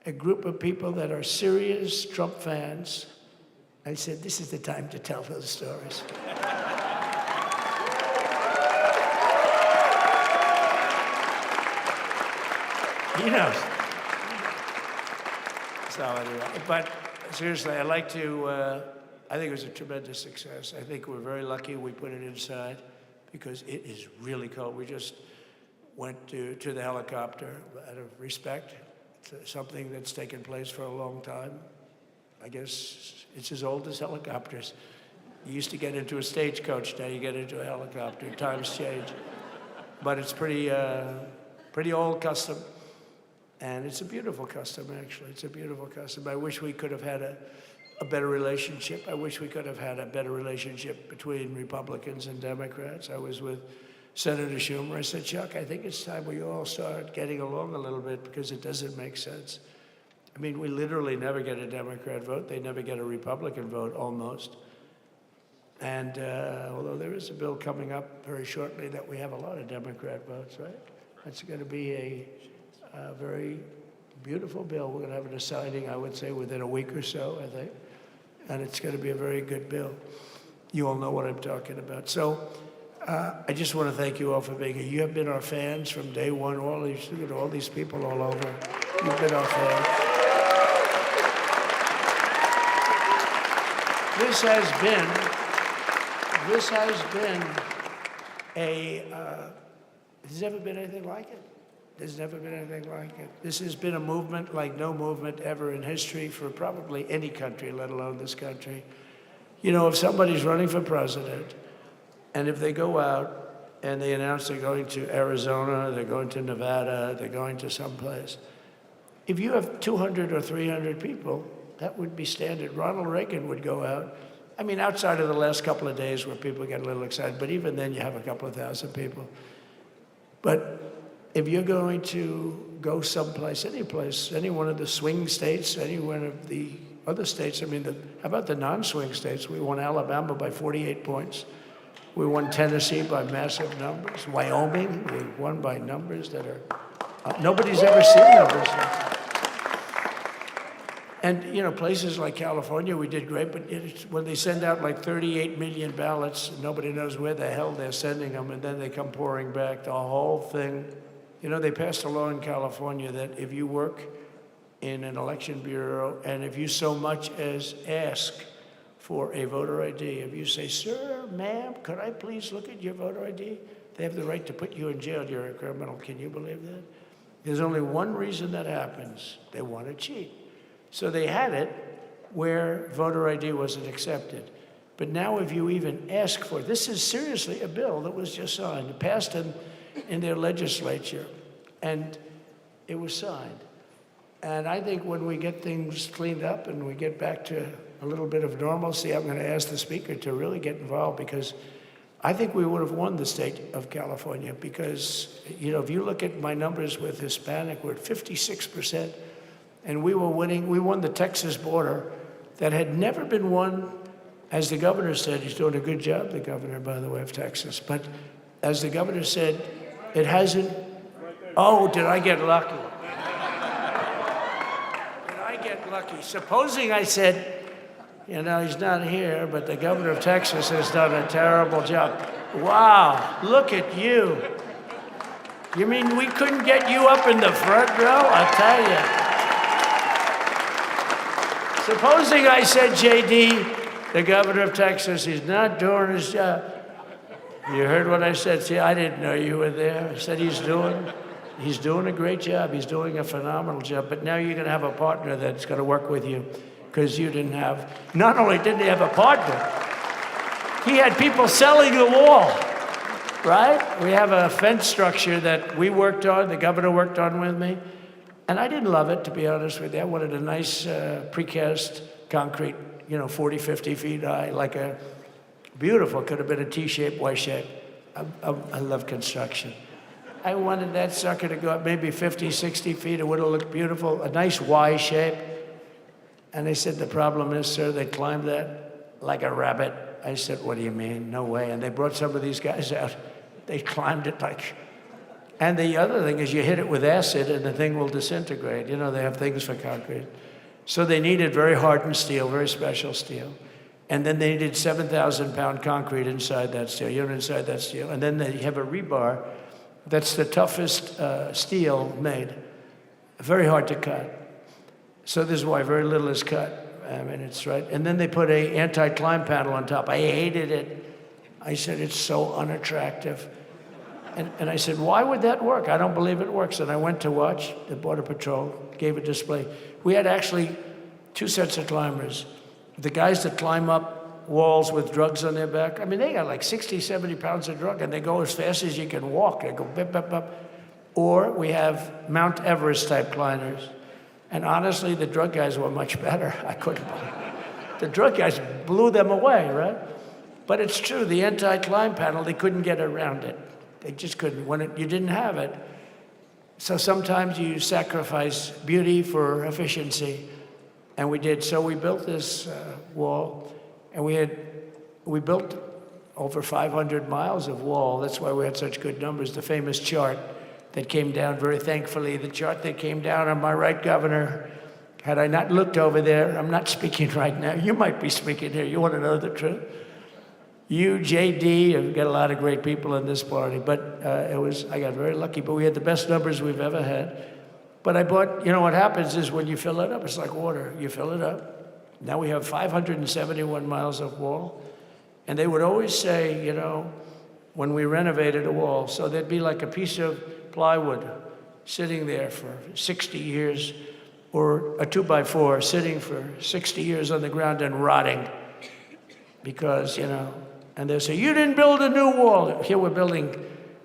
Speaker 21: a group of people that are serious Trump fans, I said, this is the time to tell those stories. He knows. So anyway, but seriously, I'd like to, I think it was a tremendous success. I think we're very lucky we put it inside because it is really cold. We just went to the helicopter out of respect to something that's taken place for a long time. I guess it's as old as helicopters. You used to get into a stagecoach, now you get into a helicopter. Times change. But it's pretty old custom. And it's a beautiful custom, actually. It's a beautiful custom. I wish we could have had a better relationship. I wish we could have had a better relationship between Republicans and Democrats. I was with Senator Schumer. I said, Chuck, I think it's time we all start getting along a little bit because it doesn't make sense. I mean, we literally never get a Democrat vote. They never get a Republican vote, almost. And although there is a bill coming up very shortly that we have a lot of Democrat votes, right? That's going to be a very beautiful bill. We're going to have a signing, I would say, within a week or so, I think. And it's going to be a very good bill. You all know what I'm talking about. So I just want to thank you all for being here. You have been our fans from day one. All these people all over. You've been our fans. This has been there's never been anything like it. There's never been anything like it. This has been a movement like no movement ever in history for probably any country, let alone this country. You know, if somebody's running for president, and if they go out and they announce they're going to Arizona, they're going to Nevada, they're going to someplace, if you have 200 or 300 people, that would be standard. Ronald Reagan would go out. I mean, outside of the last couple of days where people get a little excited, but even then you have a couple of thousand people. But if you're going to go someplace, any place, any one of the swing states, any one of the other states, I mean, how about the non-swing states? We won Alabama by 48 points. We won Tennessee by massive numbers. Wyoming, we won by numbers that are, nobody's ever seen numbers. And, you know, places like California, we did great, but when they send out like 38 million ballots, nobody knows where the hell they're sending them, and then they come pouring back, the whole thing. You know, they passed a law in California that if you work in an election bureau, and if you so much as ask for a voter ID, if you say, sir, ma'am, could I please look at your voter ID? They have the right to put you in jail. You're a criminal. Can you believe that? There's only one reason that happens. They want to cheat. So they had it where voter ID wasn't accepted. But now if you even ask for it, this is seriously a bill that was just signed. It passed in their legislature, and it was signed. And I think when we get things cleaned up and we get back to a little bit of normalcy, I'm going to ask the speaker to really get involved, because I think we would have won the state of California, because, you know, if you look at my numbers with Hispanic, we're at 56%. And we were winning. We won the Texas border that had never been won, as the governor said. He's doing a good job, the governor, by the way, of Texas. But as the governor said, it hasn't. Oh, did I get lucky? Did I get lucky? Supposing I said, you know, he's not here, but the governor of Texas has done a terrible job. Wow, look at you. You mean we couldn't get you up in the front row? I'll tell you. Supposing I said, JD, the governor of Texas, he's not doing his job. You heard what I said. See, I didn't know you were there. I said he's doing a great job. He's doing a phenomenal job. But now you're going to have a partner that's going to work with you, because you didn't have, not only didn't he have a partner, he had people selling the wall, right? We have a fence structure that we worked on, the governor worked on with me. And I didn't love it, to be honest with you. I wanted a nice precast concrete, you know, 40, 50 feet high, like a beautiful, could have been a T-shape, Y-shape. I love construction. I wanted that sucker to go up maybe 50, 60 feet. It would have looked beautiful, a nice Y shape. And they said, the problem is, sir, they climbed that like a rabbit. I said, what do you mean? No way. And they brought some of these guys out. They climbed it like... And the other thing is you hit it with acid and the thing will disintegrate. You know, they have things for concrete. So they needed very hardened steel, very special steel. And then they needed 7,000-pound concrete inside that steel, inside that steel. And then they have a rebar that's the toughest steel made. Very hard to cut. So this is why very little is cut. I mean, it's right. And then they put a anti-climb panel on top. I hated it. I said, it's so unattractive. And I said, why would that work? I don't believe it works. And I went to watch the Border Patrol, gave a display. We had actually two sets of climbers. The guys that climb up walls with drugs on their back, I mean, they got like 60, 70 pounds of drug, and they go as fast as you can walk. They go bip, bip, bip. Or we have Mount Everest type climbers. And honestly, the drug guys were much better. I couldn't believe it. The drug guys blew them away, right? But it's true, the anti-climb panel, they couldn't get around it. They just couldn't, you didn't have it. So sometimes you sacrifice beauty for efficiency, and we did. So we built this wall, and we built over 500 miles of wall. That's why we had such good numbers. The famous chart
Speaker 9: that came down very thankfully. The chart that came down on my right, Governor, had I not looked over there, I'm not speaking right now. You might be speaking here. You want to know the truth? You, JD, have got a lot of great people in this party, but I got very lucky, but we had the best numbers we've ever had. But I bought, you know what happens is when you fill it up, it's like water. You fill it up. Now we have 571 miles of wall. And they would always say, you know, when we renovated a wall, so there'd be like a piece of plywood sitting there for 60 years, or a 2x4 sitting for 60 years on the ground and rotting. Because, you know, and they say, you didn't build a new wall. Here we're building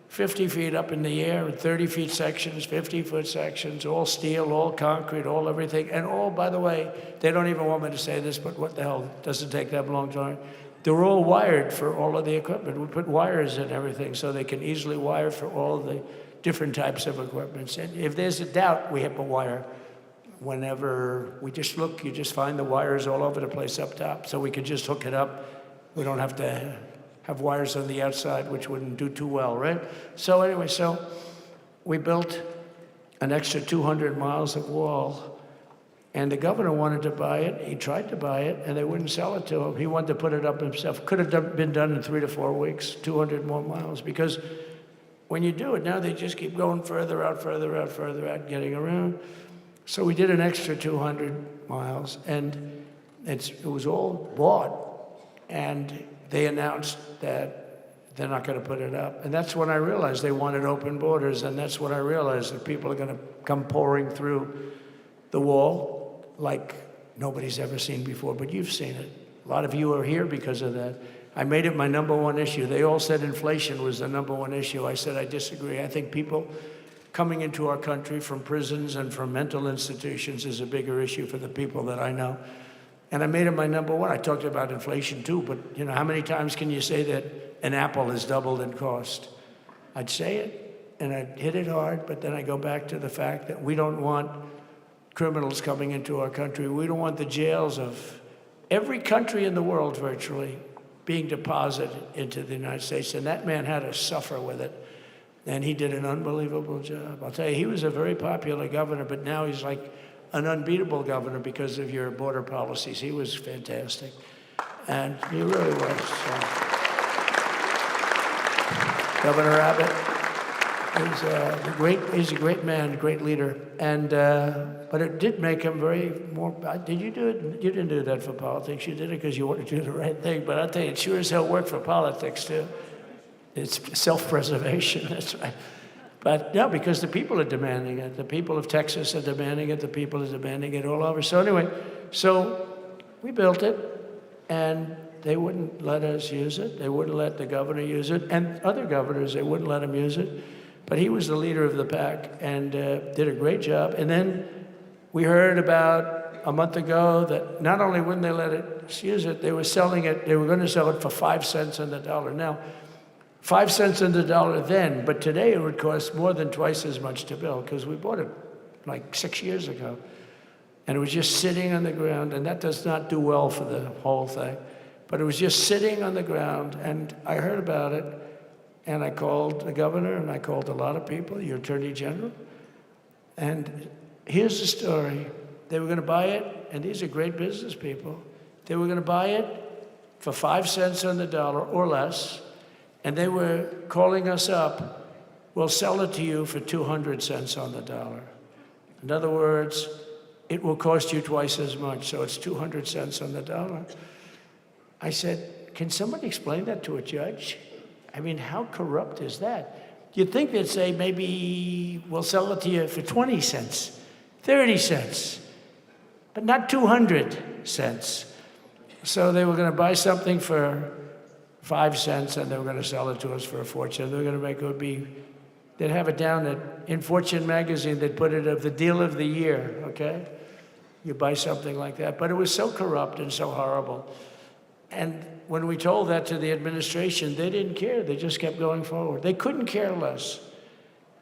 Speaker 9: 50 feet up in the air, 30 feet sections, 50-foot sections, all steel, all concrete, all everything. And all, by the way, they don't even want me to say this, but what the hell, it doesn't take that long time. They're all wired for all of the equipment. We put wires in everything so they can easily wire for all the different types of equipment. And if there's a doubt, we have a wire. Whenever we just look, you just find the wires all over the place up top, so we could just hook it up. We don't have to have wires on the outside, which wouldn't do too well, right? So anyway, so we built an extra 200 miles of wall, and the governor wanted to buy it. He tried to buy it, and they wouldn't sell it to him. He wanted to put it up himself. Could have been done in 3 to 4 weeks, 200 more miles, because when you do it, now they just keep going further out, further out, further out, getting around. So we did an extra 200 miles, and it was all bought, and they announced that they're not going to put it up. And that's when I realized they wanted open borders, and that's when I realized that people are going to come pouring through the wall like nobody's ever seen before, but you've seen it. A lot of you are here because of that. I made it my #1 issue. They all said inflation was the #1 issue. I said I disagree. I think people coming into our country from prisons and from mental institutions is a bigger issue for the people that I know. And I made it my #1. I talked about inflation too, but you know, how many times can you say that an apple has doubled in cost? I'd say it, and I'd hit it hard, but then I go back to the fact that we don't want criminals coming into our country. We don't want the jails of every country in the world virtually being deposited into the United States, and that man had to suffer with it. And he did an unbelievable job. I'll tell you, he was a very popular governor, but now he's like an unbeatable governor because of your border policies. He was fantastic. And he really was. So. Governor Abbott he's a great man, great leader. And, but it did make him did you do it? You didn't do that for politics. You did it because you wanted to do the right thing. But I'll tell you, it sure as hell worked for politics too. It's self-preservation, that's right. But no, because the people are demanding it. The people of Texas are demanding it. The people are demanding it all over. So anyway, so we built it, and they wouldn't let us use it. They wouldn't let the governor use it. And other governors, they wouldn't let him use it. But he was the leader of the pack and did a great job. And then we heard about a month ago that not only wouldn't they let us use it, they were selling it, they were going to sell it for 5 cents on the dollar. Now, 5 cents on the dollar then, but today it would cost more than twice as much to build because we bought it like 6 years ago. And it was just sitting on the ground, and that does not do well for the whole thing. But it was just sitting on the ground, and I heard about it, and I called the governor, and I called a lot of people, your attorney general. And here's the story. They were going to buy it, and these are great business people. They were going to buy it for 5 cents on the dollar or less. And they were calling us up, we'll sell it to you for 200 cents on the dollar. In other words, it will cost you twice as much, so it's 200 cents on the dollar. I said, can somebody explain that to a judge? I mean, how corrupt is that? You'd think they'd say, maybe we'll sell it to you for 20 cents, 30 cents, but not 200 cents. So they were going to buy something for 5 cents, and they were going to sell it to us for a fortune. They were going to make it would be, they'd have it down in Fortune magazine, they'd put it of the deal of the year, okay? You buy something like that. But it was so corrupt and so horrible. And when we told that to the administration, they didn't care. They just kept going forward. They couldn't care less.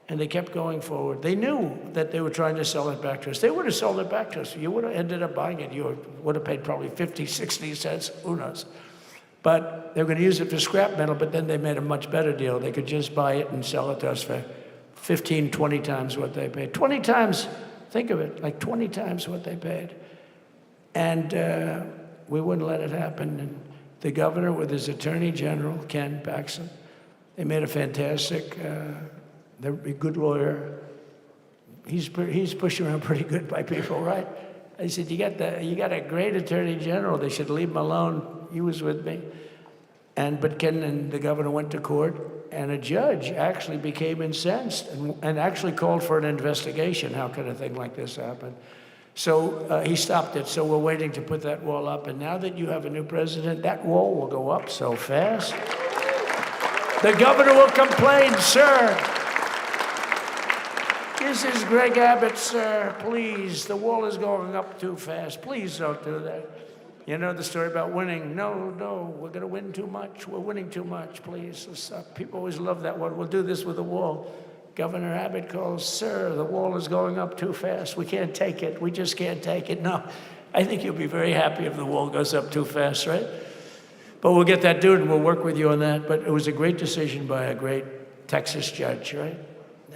Speaker 9: And they kept going forward. They knew that they were trying to sell it back to us. They would have sold it back to us. You would have ended up buying it. You would have paid probably 50, 60 cents, who knows. But they were going to use it for scrap metal, but then they made a much better deal. They could just buy it and sell it to us for 15, 20 times what they paid. 20 times, think of it, like 20 times what they paid. And we wouldn't let it happen. And the governor with his attorney general, Ken Paxton, they made a fantastic, they're a good lawyer. He's pushed around pretty good by people, right? I said, you got a great attorney general. They should leave him alone. He was with me. But Ken and the governor went to court, and a judge actually became incensed and actually called for an investigation. How could a thing like this happen? So he stopped it. So we're waiting to put that wall up. And now that you have a new president, that wall will go up so fast. The governor will complain, sir. This is Greg Abbott, sir. Please, the wall is going up too fast. Please don't do that. You know the story about winning? No, we're going to win too much. We're winning too much, please. Let's stop. People always love that one. We'll do this with the wall. Governor Abbott calls, sir, the wall is going up too fast. We can't take it. We just can't take it. No, I think you'll be very happy if the wall goes up too fast, right? But we'll get that dude and we'll work with you on that. But it was a great decision by a great Texas judge, right?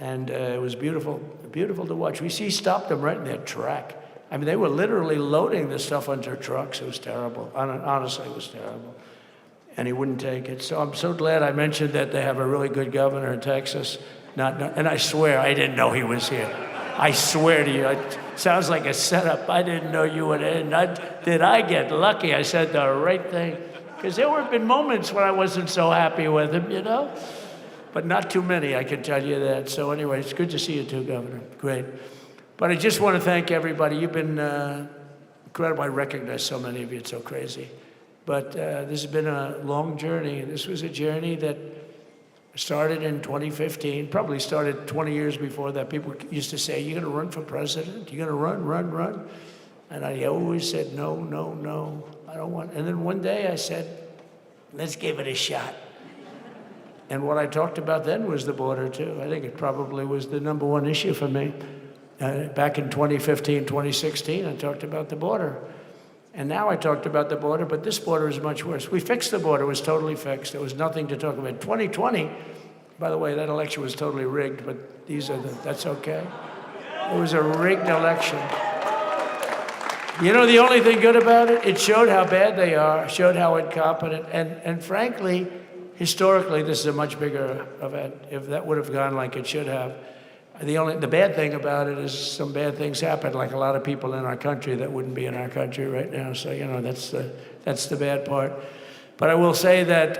Speaker 9: And it was beautiful to watch. We stopped them right in their track. I mean, they were literally loading this stuff onto trucks. It was terrible. Honestly, it was terrible. And he wouldn't take it. So I'm so glad I mentioned that they have a really good governor in Texas. And I swear, I didn't know he was here. I swear to you, it sounds like a setup. I didn't know you would end. Did I get lucky? I said the right thing. Because there have been moments when I wasn't so happy with him, you know? But not too many, I can tell you that. So anyway, it's good to see you too, Governor. Great. But I just want to thank everybody. You've been incredible. I recognize so many of you. It's so crazy. But this has been a long journey. This was a journey that started in 2015, probably started 20 years before that. People used to say, you're going to run for president? You're going to run? And I always said, no, I don't want. And then one day I said, let's give it a shot. And what I talked about then was the border, too. I think it probably was the number one issue for me. Back in 2015, 2016, I talked about the border. And now I talked about the border, but this border is much worse. We fixed the border. It was totally fixed. There was nothing to talk about. 2020, by the way, that election was totally rigged, but that's okay. It was a rigged election. You know the only thing good about it? It showed how bad they are, showed how incompetent, and frankly, historically, this is a much bigger event. If that would have gone like it should have, the bad thing about it is some bad things happen, like a lot of people in our country that wouldn't be in our country right now. So that's the bad part. But I will say that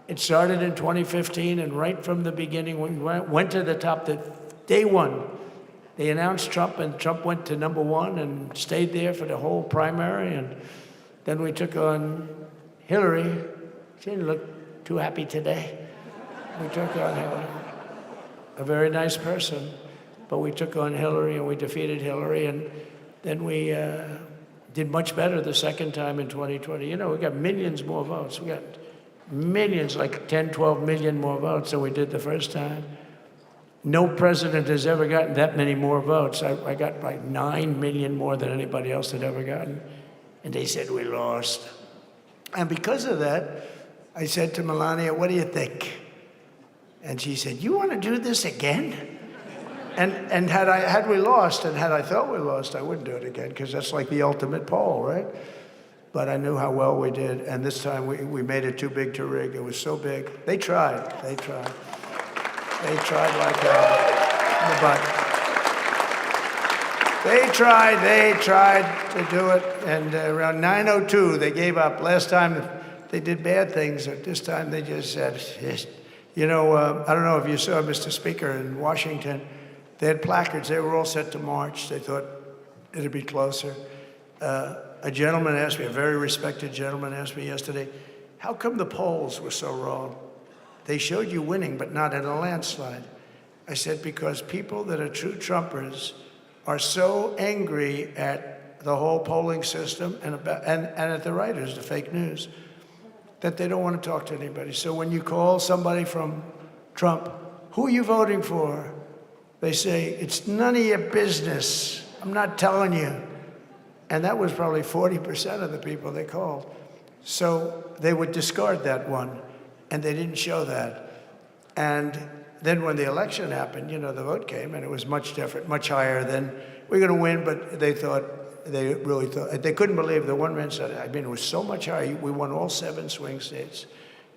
Speaker 9: it started in 2015, and right from the beginning, we went to the top. Day one, they announced Trump, and Trump went to number one and stayed there for the whole primary. And then we took on Hillary. She didn't look too happy today. We took on Hillary. A very nice person, but we took on Hillary and we defeated Hillary, and then we did much better the second time in 2020. You know, we got millions more votes. We got millions, like 10, 12 million more votes than we did the first time. No president has ever gotten that many more votes. I got like 9 million more than anybody else had ever gotten, and they said we lost. And because of that, I said to Melania, what do you think? And she said, you want to do this again? And had we lost, and had I thought we lost, I wouldn't do it again, because that's like the ultimate poll, right? But I knew how well we did, and this time we made it too big to rig. It was so big. They tried. They tried like hell. But they tried to do it, and around 9:02, they gave up. Last time they did bad things, but this time they just said, you know, I don't know if you saw, Mr. Speaker, in Washington, they had placards. They were all set to march. They thought it'd be closer. A gentleman asked me, a very respected gentleman asked me yesterday, how come the polls were so wrong? They showed you winning, but not in a landslide. I said, because people that are true Trumpers are so angry at the whole polling system and at the writers, the fake news, that they don't want to talk to anybody. So when you call somebody from Trump, who are you voting for? They say, it's none of your business. I'm not telling you. And that was probably 40% of the people they called. So they would discard that one, and they didn't show that.
Speaker 21: And then when the election happened, the vote came, and it was much different, much higher than we're going to win, but they really thought, they couldn't believe. The one man said, it was so much higher. We won all 7 swing states.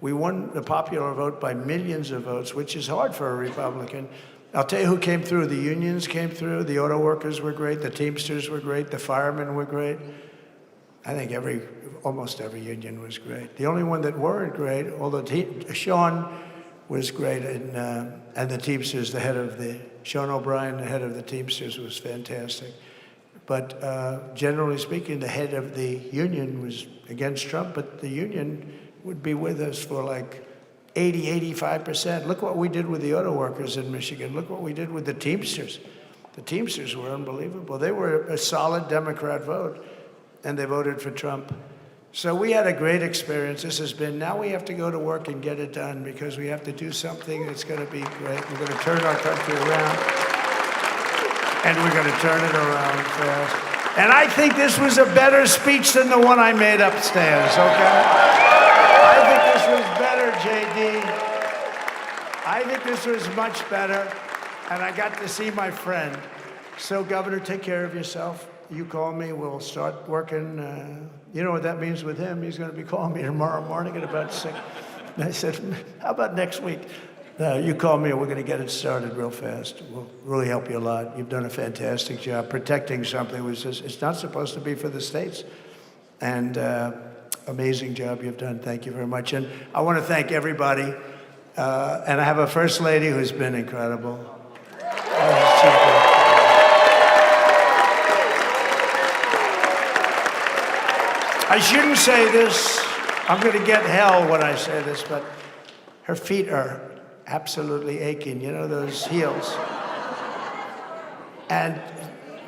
Speaker 21: We won the popular vote by millions of votes, which is hard for a Republican. I'll tell you who came through. The unions came through. The auto workers were great. The Teamsters were great. The firemen were great. I think almost every union was great. The only one that weren't great, although Sean was great, and the Teamsters, Sean O'Brien, the head of the Teamsters, was fantastic. But generally speaking, the head of the union was against Trump, but the union would be with us for like 85%. Look what we did with the auto workers in Michigan. Look what we did with the Teamsters. The Teamsters were unbelievable. They were a solid Democrat vote, and they voted for Trump. So we had a great experience. Now we have to go to work and get it done, because we have to do something that's going to be great. We're going to turn our country around, and we're going to turn it around fast. And I think this was a better speech than the one I made upstairs, okay? I think this was better, JD. I think this was much better, and I got to see my friend. So, Governor, take care of yourself. You call me, we'll start working. You know what that means with him? He's going to be calling me tomorrow morning at about 6. And I said, how about next week? You call me, and we're going to get it started real fast. We'll really help you a lot. You've done a fantastic job protecting something which it's not supposed to be for the states. And amazing job you've done. Thank you very much. And I want to thank everybody. And I have a First Lady who's been incredible. I shouldn't say this. I'm going to get hell when I say this, but her feet are absolutely aching. Those heels. And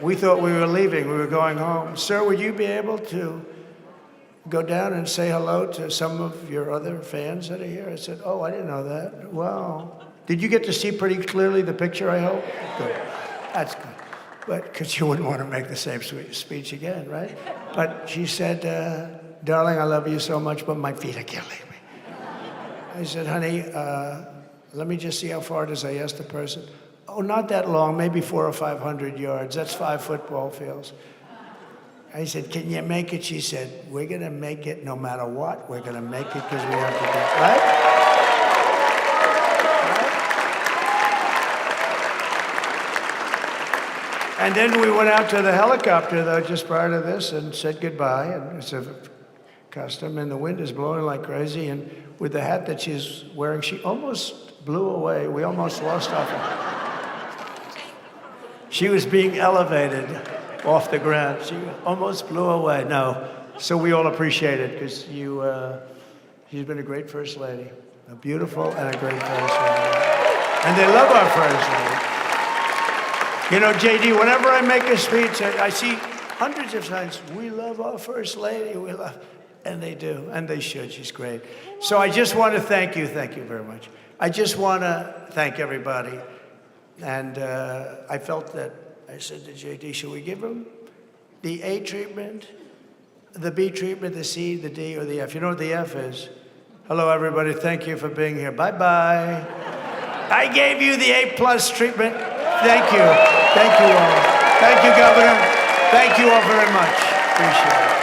Speaker 21: we thought we were leaving. We were going home. Sir, would you be able to go down and say hello to some of your other fans that are here? I said, oh, I didn't know that. Wow. Did you get to see pretty clearly the picture, I hope? Good. That's good. But because you wouldn't want to make the same speech again, right? But she said, darling, I love you so much, but my feet are killing me. I said, honey, let me just see how far it is. I asked the person. Oh, not that long, maybe 400 or 500 yards. That's 5 football fields. I said, can you make it? She said, we're going to make it no matter what. We're going to make it because we have to do it. Right? And then we went out to the helicopter, though, just prior to this, and said goodbye. And it's a custom, and the wind is blowing like crazy. And with the hat that she's wearing, she almost blew away. We almost lost her. She was being elevated off the ground. She almost blew away. No. So we all appreciate it, because she's been a great First Lady, a beautiful and a great First Lady. And they love our First Lady. JD, whenever I make a speech, I see hundreds of times, we love our First Lady, and they do, and they should. She's great. So I just want to thank you very much. I just want to thank everybody. And I felt that, I said to JD, should we give him the A treatment, the B treatment, the C, the D, or the F? You know what the F is? Hello, everybody. Thank you for being here. Bye-bye. I gave you the A+ treatment. Thank you. Thank you all. Thank you, Governor. Thank you all very much. Appreciate it.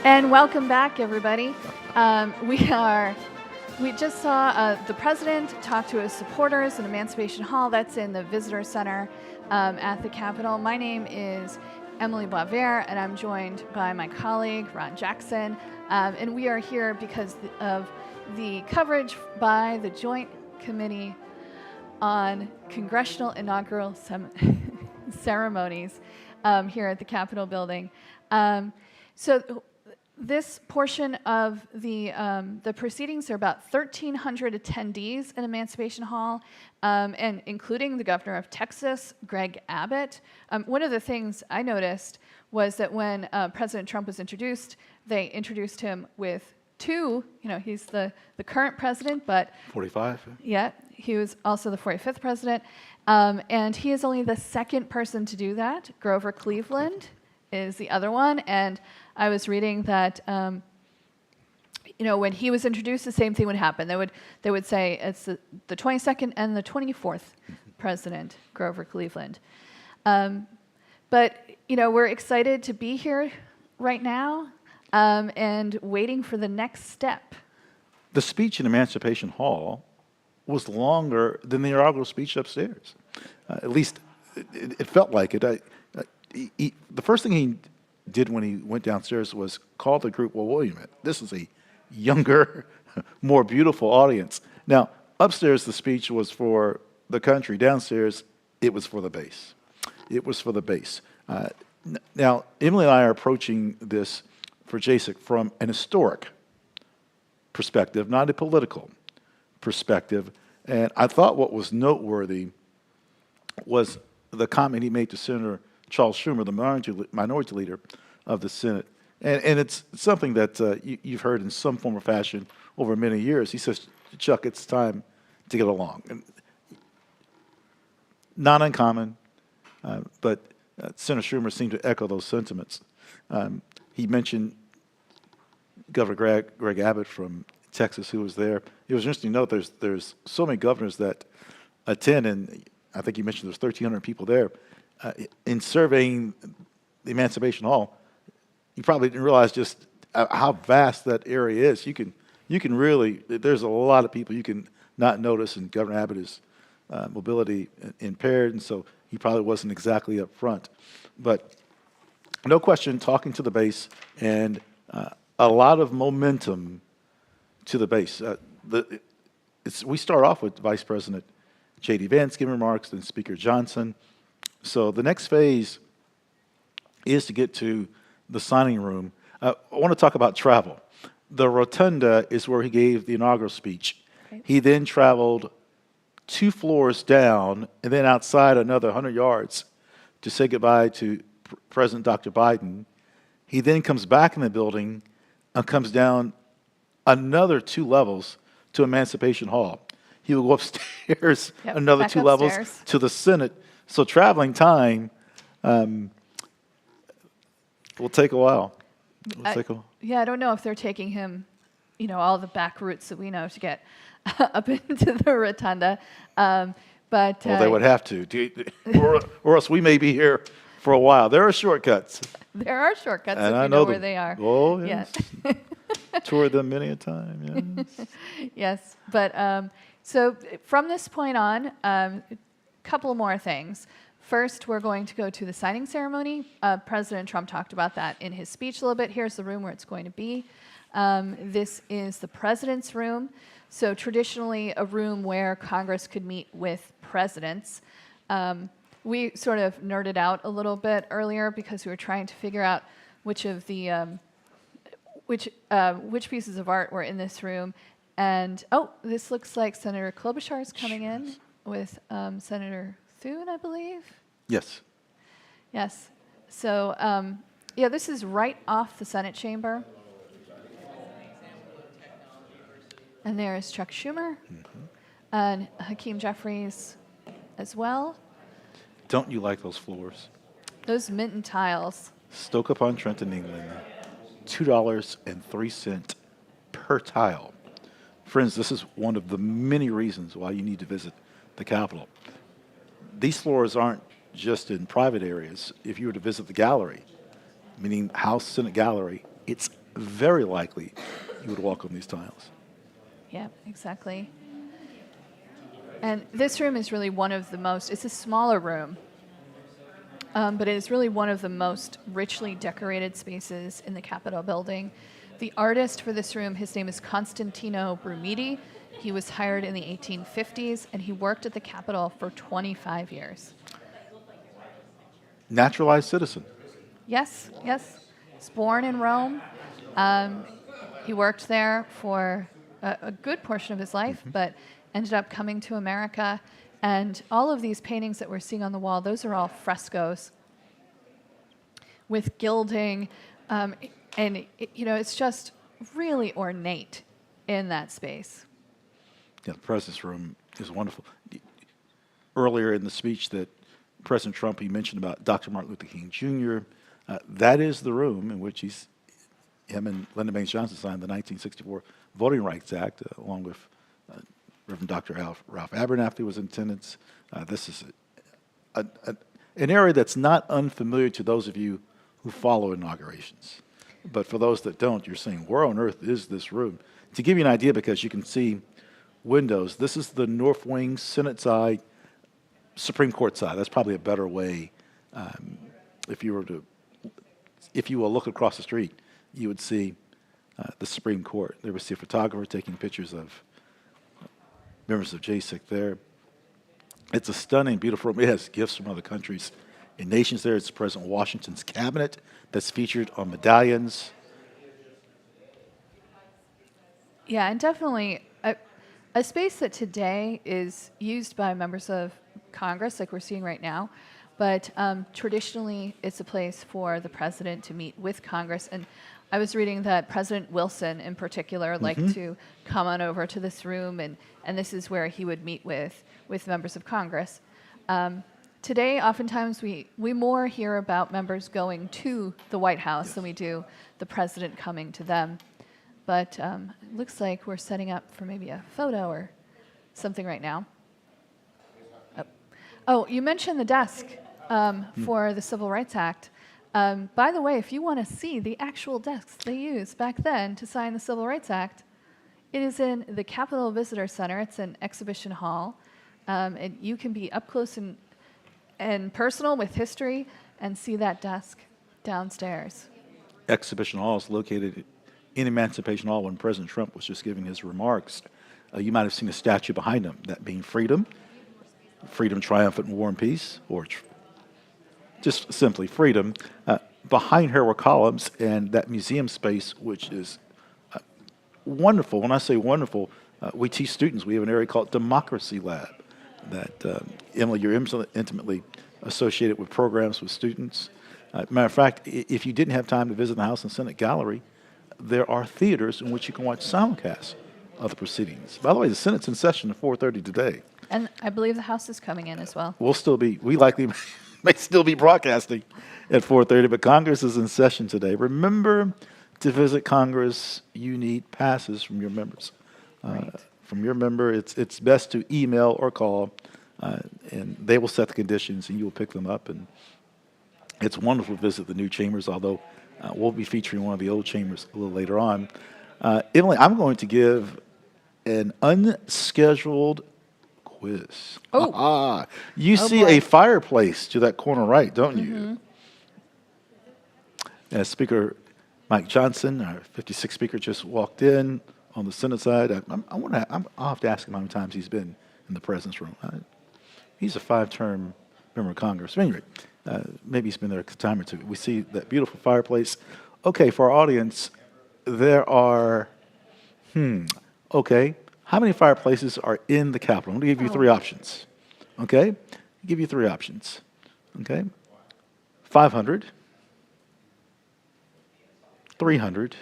Speaker 1: And welcome back, everybody. We just saw the president talk to his supporters in Emancipation Hall. That's in the Visitor Center at the Capitol. My name is Emily Boisvert, and I'm joined by my colleague, Ron Jackson. And we are here because of the coverage by the Joint Committee on Congressional Inaugural Ceremonies here at the Capitol building. So this portion of the proceedings, there are about 1,300 attendees in Emancipation Hall, and including the governor of Texas, Greg Abbott. One of the things I noticed was that when President Trump was introduced, they introduced him with two, he's the current president, but
Speaker 2: 45.
Speaker 1: yeah, he was also the 45th president, and he is only the second person to do that. Grover Cleveland is the other one, and I was reading that when he was introduced, the same thing would happen. They would say it's the 22nd and the 24th president, Grover Cleveland. But we're excited to be here right now and waiting for the next step.
Speaker 2: The speech in Emancipation Hall was longer than the inaugural speech upstairs. At least it felt like it. The first thing he did when he went downstairs was call the group, well, wait a minute, this is a younger, more beautiful audience. Now, upstairs, the speech was for the country. Downstairs, it was for the base. It was for the base. Now, Emily and I are approaching this for JASIC from an historic perspective, not a political perspective. And I thought what was noteworthy was the comment he made to Senator Charles Schumer, the minority leader of the Senate. And it's something that you've heard in some form or fashion over many years. He says, Chuck, it's time to get along. And not uncommon, but Senator Schumer seemed to echo those sentiments. He mentioned Governor Greg Abbott from Texas, who was there. It was interesting to note there's so many governors that attend, and I think you mentioned there's 1,300 people there. In surveying the Emancipation Hall, you probably didn't realize just how vast that area is. You can really, there's a lot of people you can not notice, and Governor Abbott is mobility impaired, and so he probably wasn't exactly up front. But no question, talking to the base, and a lot of momentum to the base. We start off with Vice President J.D. Vance giving remarks, then Speaker Johnson. So the next phase is to get to the signing room. I want to talk about travel. The Rotunda is where he gave the inaugural speech. Right. He then traveled 2 floors down and then outside another 100 yards to say goodbye to President Dr. Biden. He then comes back in the building and comes down another 2 levels to Emancipation Hall. He will go upstairs another 2 levels to the Senate. So traveling time will take a while.
Speaker 1: Yeah, I don't know if they're taking him, all the back routes that we know to get up into the Rotunda. But
Speaker 2: well, they would have to, or else we may be here for a while. There are shortcuts.
Speaker 1: There are shortcuts
Speaker 2: and
Speaker 1: if
Speaker 2: I
Speaker 1: you know where they are.
Speaker 2: Oh, yes. Toured them many a time, yes.
Speaker 1: Yes, but so from this point on, couple more things. First, we're going to go to the signing ceremony. President Trump talked about that in his speech a little bit. Here's the room where it's going to be. This is the president's room. So traditionally a room where Congress could meet with presidents. We sort of nerded out a little bit earlier because we were trying to figure out which of the which pieces of art were in this room. And this looks like Senator Klobuchar is coming in with Senator Thune, I believe.
Speaker 2: Yes.
Speaker 1: Yes. So, this is right off the Senate chamber. And there is Chuck Schumer and Hakeem Jeffries as well.
Speaker 2: Don't you like those floors?
Speaker 1: Those Minton tiles.
Speaker 2: Stoke-upon-Trent in England, $2.03 per tile. Friends, this is one of the many reasons why you need to visit the Capitol. These floors aren't just in private areas. If you were to visit the gallery, meaning House Senate Gallery, it's very likely you would walk on these tiles.
Speaker 1: Yeah, exactly. And this room is really one of the most, it's a smaller room, but it is really one of the most richly decorated spaces in the Capitol building. The artist for this room, his name is Constantino Brumidi. He was hired in the 1850s, and he worked at the Capitol for 25 years.
Speaker 2: Naturalized citizen.
Speaker 1: Yes, yes. He's born in Rome. He worked there for a good portion of his life, but ended up coming to America. And all of these paintings that we're seeing on the wall, those are all frescoes with gilding. It's just really ornate in that space.
Speaker 2: Yeah, the President's room is wonderful. Earlier in the speech that President Trump, he mentioned about Dr. Martin Luther King Jr., that is the room in which him and Lyndon Baines Johnson signed the 1964 Voting Rights Act, along with Reverend Dr. Ralph Abernathy was in attendance. This is an area that's not unfamiliar to those of you who follow inaugurations. But for those that don't, you're saying, where on earth is this room? To give you an idea, because you can see windows, this is the North Wing, Senate side, Supreme Court side. That's probably a better way. If you will look across the street, you would see the Supreme Court. There was a photographer taking pictures of members of JSIC there. It's a stunning, beautiful room. It has gifts from other countries and nations there. It's President Washington's cabinet that's featured on medallions.
Speaker 1: Yeah, and definitely a space that today is used by members of Congress, like we're seeing right now, but traditionally it's a place for the president to meet with Congress. And I was reading that President Wilson in particular liked to come on over to this room, and this is where he would meet with members of Congress. Today, oftentimes we more hear about members going to the White House than we do the president coming to them. But it looks like we're setting up for maybe a photo or something right now. Oh, you mentioned the desk for the Civil Rights Act. By the way, if you want to see the actual desks they used back then to sign the Civil Rights Act, it is in the Capitol Visitor Center. It's an exhibition hall. And you can be up close and personal with history and see that desk downstairs.
Speaker 2: Exhibition hall is located in Emancipation Hall when President Trump was just giving his remarks. You might have seen a statue behind him, that being freedom, triumphant in war and peace, or just simply freedom. Behind her were columns and that museum space, which is wonderful. When I say wonderful, we teach students. We have an area called Democracy Lab that, Emily, you're intimately associated with programs with students. Matter of fact, if you didn't have time to visit the House and Senate Gallery, there are theaters in which you can watch simulcasts of the proceedings. By the way, the Senate's in session at 4:30 today.
Speaker 1: And I believe the House is coming in as well.
Speaker 2: We likely may still be broadcasting at 4:30, but Congress is in session today. Remember to visit Congress, you need passes from your members.
Speaker 1: Right.
Speaker 2: From your member, it's best to email or call, and they will set the conditions, and you will pick them up. And it's wonderful to visit the new chambers, although we'll be featuring one of the old chambers a little later on. Emily, I'm going to give an unscheduled quiz.
Speaker 1: Oh.
Speaker 2: You see a fireplace to that corner right, don't you? Speaker Mike Johnson, our 56th speaker, just walked in on the Senate side. I'll have to ask him how many times he's been in the President's room. He's a 5-term member of Congress. Anyway, maybe he's been there a time or two. We see that beautiful fireplace. Okay, for our audience, there are, okay, how many fireplaces are in the Capitol? I'm going to give you 3 options. Okay? I'll give you 3 options. Okay? 500, 300,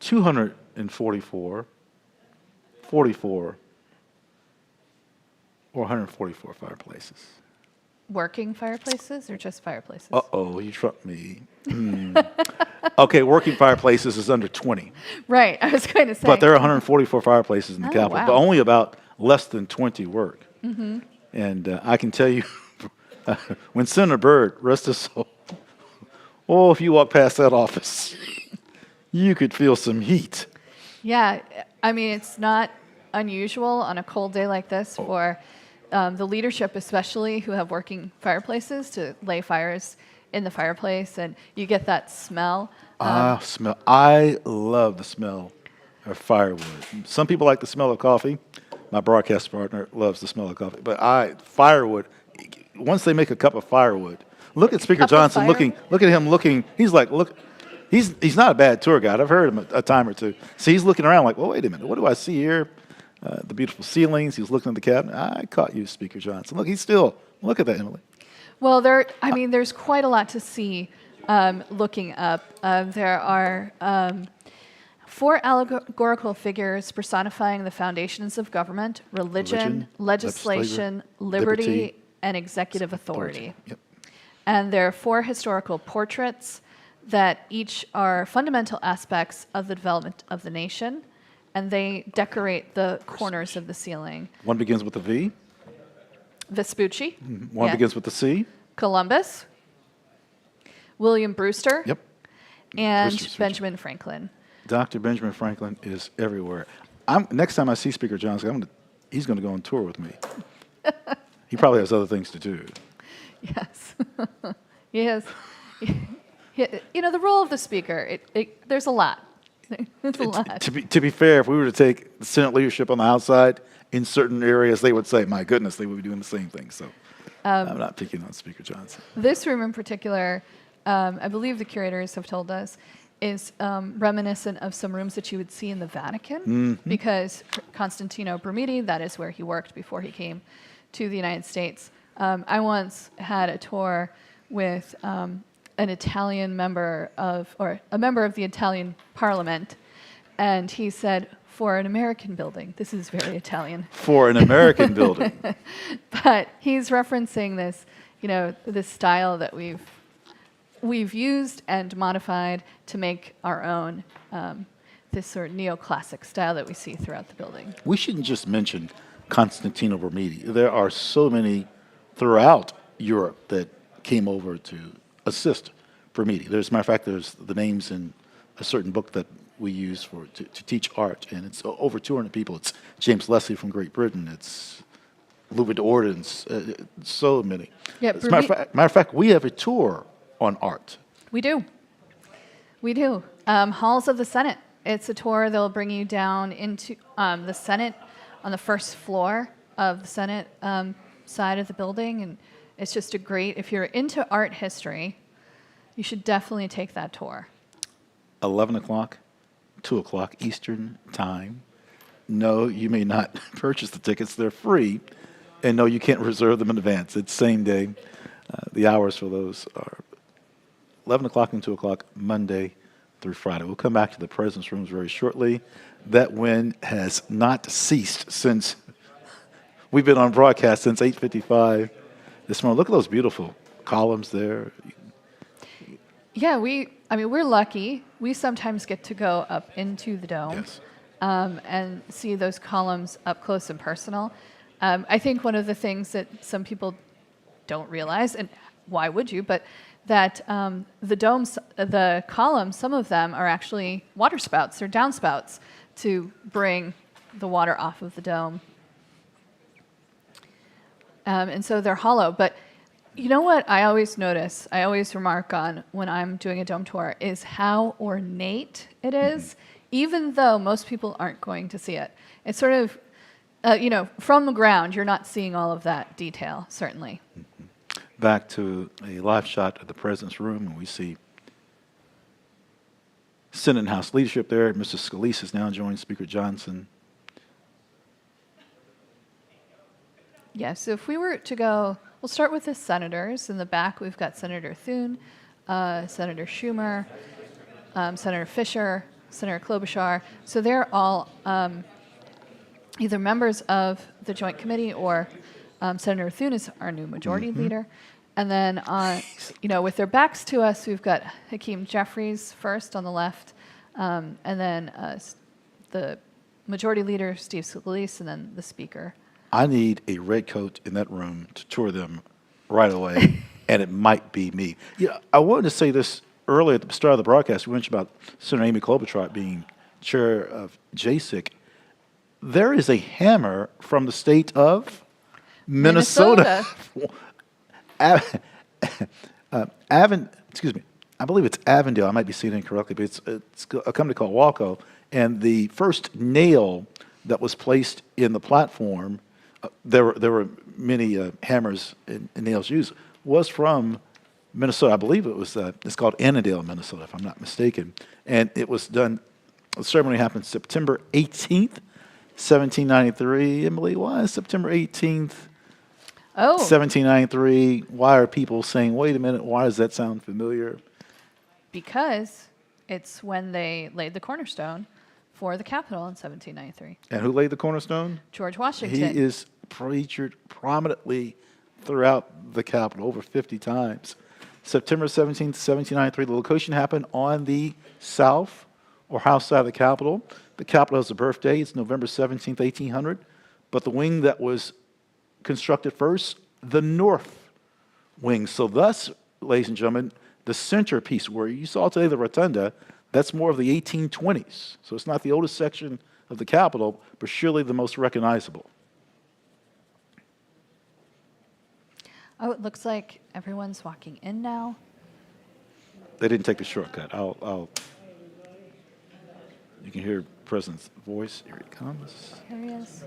Speaker 2: 244, 44, or 144 fireplaces.
Speaker 1: Working fireplaces or just fireplaces?
Speaker 2: Uh-oh, you trumped me. Okay, working fireplaces is under 20.
Speaker 1: Right, I was going to say.
Speaker 2: But there are 144 fireplaces in the Capitol,
Speaker 1: wow.
Speaker 2: but only about less than 20 work. And I can tell you, when Senator Byrd, rest his soul, Oh, if you walk past that office, you could feel some heat.
Speaker 1: Yeah, I mean, it's not unusual on a cold day like this for the leadership, especially who have working fireplaces, to lay fires in the fireplace, and you get that smell.
Speaker 2: Smell. I love the smell of firewood. Some people like the smell of coffee. My broadcast partner loves the smell of coffee. But firewood, once they make a cup of firewood, look at Speaker Johnson looking, look at him looking. He's like, look, he's not a bad tour guide. I've heard him a time or two. So he's looking around like, well, wait a minute, what do I see here? The beautiful ceilings. He's looking at the cabinet. I caught you, Speaker Johnson. Look, look at that, Emily.
Speaker 1: Well, there's quite a lot to see looking up. There are 4 allegorical figures personifying the foundations of government: religion, legislation, liberty, and executive authority.
Speaker 2: Yep.
Speaker 1: And there are 4 historical portraits that each are fundamental aspects of the development of the nation, and they decorate the corners of the ceiling.
Speaker 2: One begins with a V.
Speaker 1: Vespucci.
Speaker 2: One begins with a C.
Speaker 1: Columbus. William Brewster.
Speaker 2: Yep.
Speaker 1: And
Speaker 2: Brewster's
Speaker 1: Benjamin Franklin.
Speaker 2: Dr. Benjamin Franklin is everywhere. Next time I see Speaker Johnson, he's going to go on tour with me. He probably has other things to do.
Speaker 1: Yes. Yes. You know, the role of the speaker, there's a lot. There's a lot.
Speaker 2: To be fair, if we were to take the Senate leadership on the outside, in certain areas, they would say, my goodness, they would be doing the same thing. So I'm not picking on Speaker Johnson.
Speaker 1: This room in particular, I believe the curators have told us, is reminiscent of some rooms that you would see in the Vatican, because Constantino Brumidi, that is where he worked before he came to the United States. I once had a tour with an Italian member or a member of the Italian Parliament, and he said, for an American building, this is very Italian.
Speaker 2: For an American building.
Speaker 1: But he's referencing this, this style that we've used and modified to make our own, this sort of neoclassic style that we see throughout the building.
Speaker 2: We shouldn't just mention Constantino Brumidi. There are so many throughout Europe that came over to assist Brumidi. As a matter of fact, there's the names in a certain book that we use to teach art, and it's over 200 people. It's James Leslie from Great Britain. It's Louis Ordens, so many.
Speaker 1: Yeah,
Speaker 2: As a matter of fact, we have a tour on art.
Speaker 1: We do. We do. Halls of the Senate. It's a tour that'll bring you down into the Senate on the first floor of the Senate side of the building, and it's just if you're into art history, you should definitely take that tour.
Speaker 2: 11 o'clock, 2 o'clock Eastern time. No, you may not purchase the tickets. They're free. And no, you can't reserve them in advance. It's same day. The hours for those are 11 o'clock and 2 o'clock, Monday through Friday. We'll come back to the President's Rooms very shortly. That wind has not ceased since we've been on broadcast since 8:55 this morning. Look at those beautiful columns there.
Speaker 1: Yeah, we're lucky. We sometimes get to go up into the dome and see those columns up close and personal. I think one of the things that some people don't realize, and why would you, but that the columns, some of them are actually water spouts or downspouts to bring the water off of the dome. And so they're hollow. But you know what I always notice, I always remark on when I'm doing a dome tour, is how ornate it is, even though most people aren't going to see it. It's sort of, from the ground, you're not seeing all of that detail, certainly.
Speaker 2: Back to a live shot of the President's Room, and we see Senate and House leadership there. Mr. Scalise has now joined Speaker Johnson.
Speaker 1: Yeah, so if we were to go, we'll start with the senators. In the back, we've got Senator Thune, Senator Schumer, Senator Fisher, Senator Klobuchar. So they're all either members of the Joint Committee or Senator Thune is our new majority leader. And then, with their backs to us, we've got Hakeem Jeffries first on the left, and then the majority leader, Steve Scalise, and then the speaker.
Speaker 2: I need a red coat in that room to tour them right away, and it might be me. I wanted to say this earlier at the start of the broadcast, we mentioned about Senator Amy Klobuchar being chair of JSIC. There is a hammer from the state of Minnesota. Excuse me. I believe it's Avondale. I might be saying it incorrectly, but it's a company called Walco. And the first nail that was placed in the platform, there were many hammers and nails used, was from Minnesota. I believe it was, it's called Annandale, Minnesota, if I'm not mistaken. And it was done, the ceremony happened September 18th, 1793. Emily, why is September 18th, 1793? Why are people saying, wait a minute, why does that sound familiar?
Speaker 1: Because it's when they laid the cornerstone for the Capitol in 1793.
Speaker 2: And who laid the cornerstone?
Speaker 1: George Washington.
Speaker 2: He is featured prominently throughout the Capitol over 50 times. September 17th, 1793, the location happened on the south or house side of the Capitol. The Capitol has a birthday. It's November 17th, 1800. But the wing that was constructed first, the north wing. So thus, ladies and gentlemen, the centerpiece where you saw today the Rotunda, that's more of the 1820s. So it's not the oldest section of the Capitol, but surely the most recognizable.
Speaker 1: Oh, it looks like everyone's walking in now.
Speaker 2: They didn't take the shortcut. You can hear the President's voice. Here he comes.
Speaker 1: Here he is.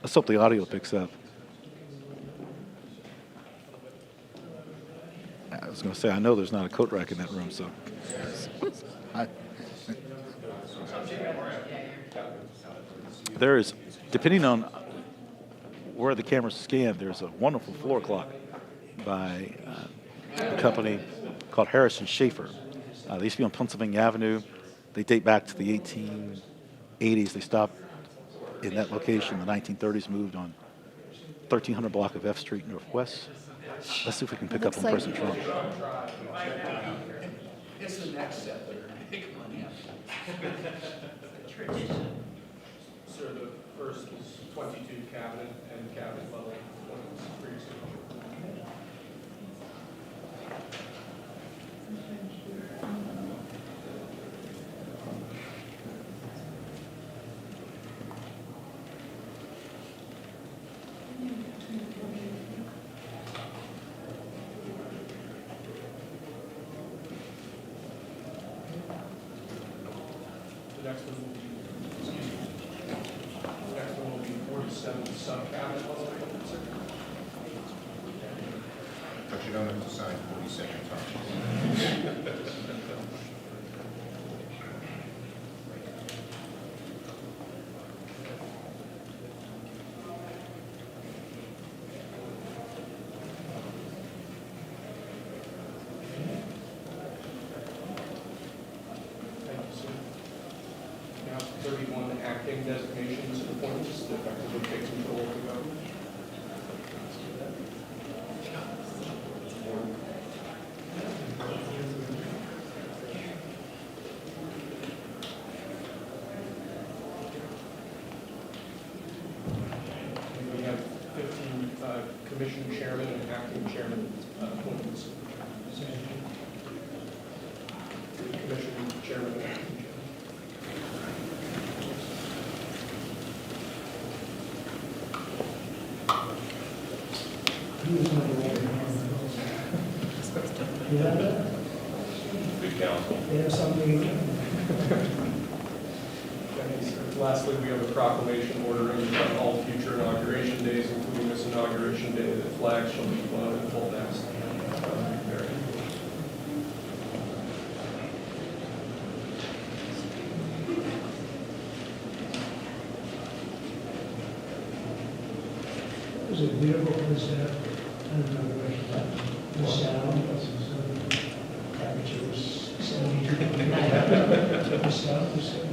Speaker 2: Let's hope the audio picks up. I was going to say, I know there's not a coat rack in that room, so. There is, depending on where the camera's scanned, there's a wonderful floor clock by a company called Harrison Schaefer. They used to be on Pennsylvania Avenue. They date back to the 1880s. They stopped in that location in the 1930s, moved on 1300 block of F Street Northwest. Let's see if we can pick up on President Trump.
Speaker 12: It's the next step. Come on in. Tradition. Sir, the first is 22 cabinet and cabinet level appointments previously. The next one will be, excuse me, the next one will be 47 sub-cabinet level appointments.
Speaker 13: But you don't have to sign 47 times.
Speaker 12: Thank you, sir. Now 31 acting designations and appointments that effectively take control of the government. And we have 15 commission chairman and acting chairman appointments. Commission chairman and acting chairman.
Speaker 10: Good counsel.
Speaker 12: Lastly, we have a proclamation ordering all future inauguration days, including this inauguration day, that flags shall be flown at full mast.
Speaker 9: It was a beautiful concept. The sound, temperature was 72. The sound was 72.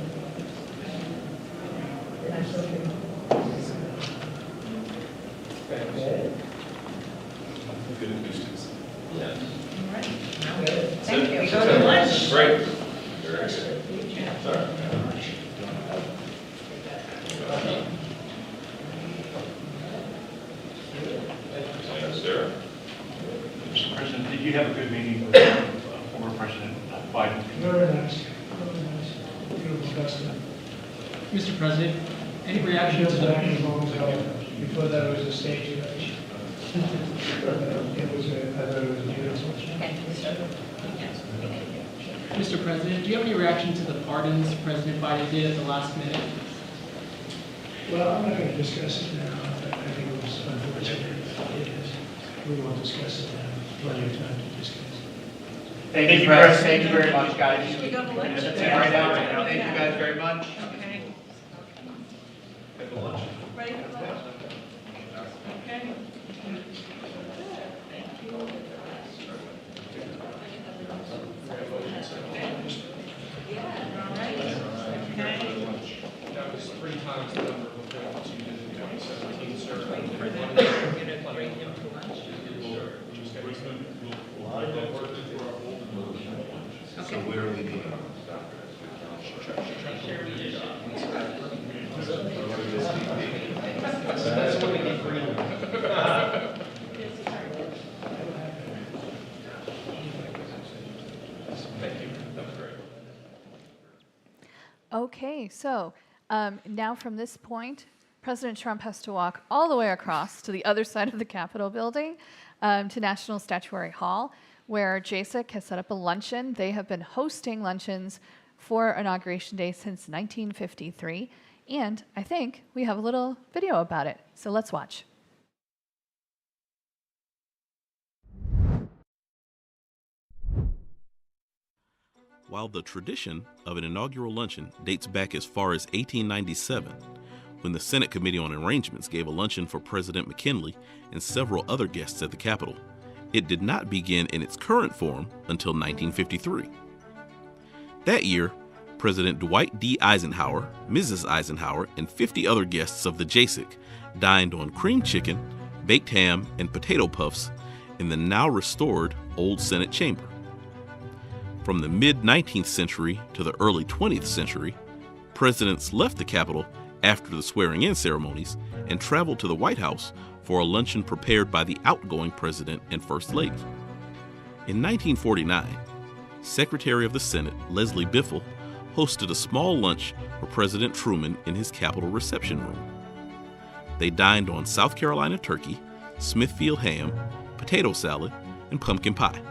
Speaker 10: Good acoustics. Yeah.
Speaker 3: All right. Thank you. We go to lunch.
Speaker 10: Great. Very good. Sorry.
Speaker 14: Yes, sir. Mr. President, did you have a good meeting with
Speaker 15: Mr. President, any reaction to the...
Speaker 9: Before that, it was a stage ovation. I thought it was beautiful.
Speaker 15: Mr. President, do you have any reaction to the pardons President Biden did at the last minute?
Speaker 9: Well, I'm not going to discuss it now. I think it was unfortunate. We won't discuss it now. Plenty of time to discuss it.
Speaker 3: Thank you, Press. Thank you very much, guys. Should we go to lunch? Right now. Thank you guys very much.
Speaker 15: Okay.
Speaker 3: Ready for lunch?
Speaker 15: Okay.
Speaker 12: That was 3 times the number compared to 2017 survey.
Speaker 13: So where are we going?
Speaker 12: That's what we need for you. Thank you. That was great.
Speaker 1: Okay, so now from this point, President Trump has to walk all the way across to the other side of the Capitol building to National Statuary Hall, where JASIC has set up a luncheon. They have been hosting luncheons for Inauguration Day since 1953, and I think we have a little video about it. So let's watch.
Speaker 8: While the tradition of an inaugural luncheon dates back as far as 1897, when the Senate Committee on Arrangements gave a luncheon for President McKinley and several other guests at the Capitol, it did not begin in its current form until 1953. That year, President Dwight D. Eisenhower, Mrs. Eisenhower, and 50 other guests of the JASIC dined on cream chicken, baked ham, and potato puffs in the now restored Old Senate Chamber. From the mid-19th century to the early 20th century, presidents left the Capitol after the swearing-in ceremonies and traveled to the White House for a luncheon prepared by the outgoing president and First Lady. In 1949, Secretary of the Senate Leslie Biffle hosted a small lunch for President Truman in his Capitol reception room. They dined on South Carolina turkey, Smithfield ham, potato salad, and pumpkin pie.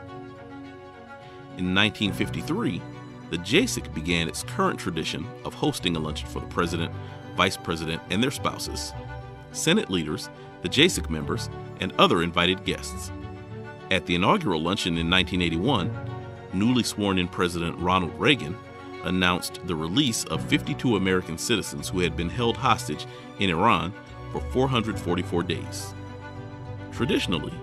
Speaker 8: In 1953, the JASIC began its current tradition of hosting a luncheon for the president, vice president, and their spouses, Senate leaders, the JASIC members, and other invited guests. At the inaugural luncheon in 1981, newly sworn-in President Ronald Reagan announced the release of 52 American citizens who had been held hostage in Iran for 444 days. Traditionally,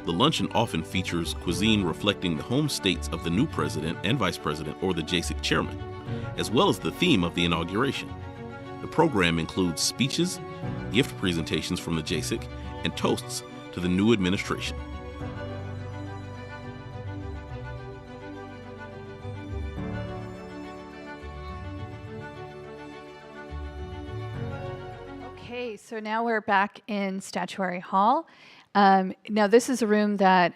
Speaker 8: the luncheon often features cuisine reflecting the home states of the new president and vice president or the JASIC chairman, as well as the theme of the inauguration. The program includes speeches, gift presentations from the JASIC, and toasts to the new administration.
Speaker 1: Okay, so now we're back in Statuary Hall. Now this is a room that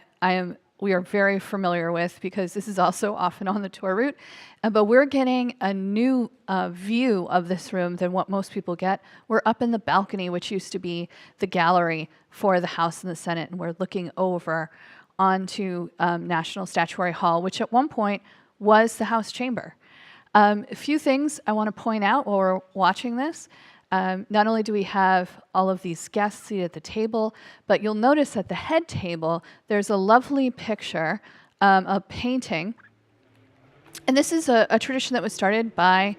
Speaker 1: we are very familiar with because this is also often on the tour route, but we're getting a new view of this room than what most people get. We're up in the balcony, which used to be the gallery for the House and the Senate, and we're looking over onto National Statuary Hall, which at one point was the House chamber. A few things I want to point out while we're watching this. Not only do we have all of these guests seated at the table, but you'll notice at the head table, there's a lovely picture, a painting. And this is a tradition that was started by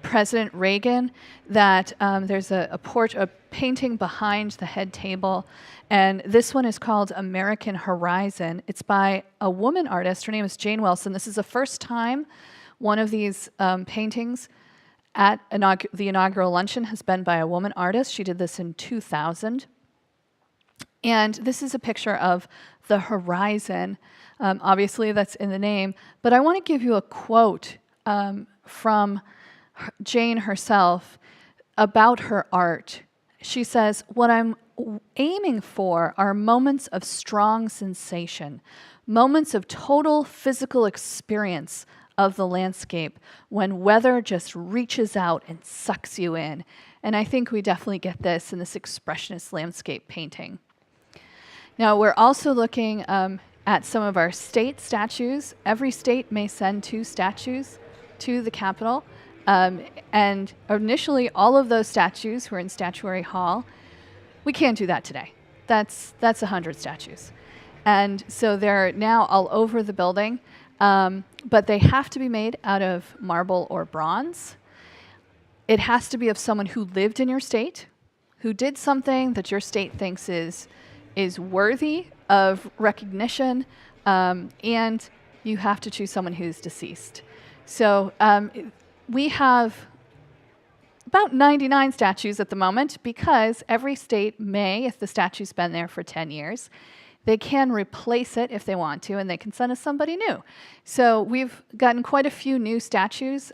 Speaker 1: President Reagan, that there's a painting behind the head table. And this one is called American Horizon. It's by a woman artist. Her name is Jane Wilson. This is the first time one of these paintings at the inaugural luncheon has been by a woman artist. She did this in 2000. And this is a picture of the horizon. Obviously, that's in the name. But I want to give you a quote from Jane herself about her art. She says, "What I'm aiming for are moments of strong sensation, moments of total physical experience of the landscape when weather just reaches out and sucks you in. And I think we definitely get this in this expressionist landscape painting. Now, we're also looking at some of our state statues. Every state may send 2 statues to the Capitol. And initially, all of those statues were in Statuary Hall. We can't do that today. That's 100 statues. And so they're now all over the building, but they have to be made out of marble or bronze. It has to be of someone who lived in your state, who did something that your state thinks is worthy of recognition, and you have to choose someone who's deceased. So we have about 99 statues at the moment because every state may, if the statue's been there for 10 years, they can replace it if they want to, and they can send us somebody new. So we've gotten quite a few new statues.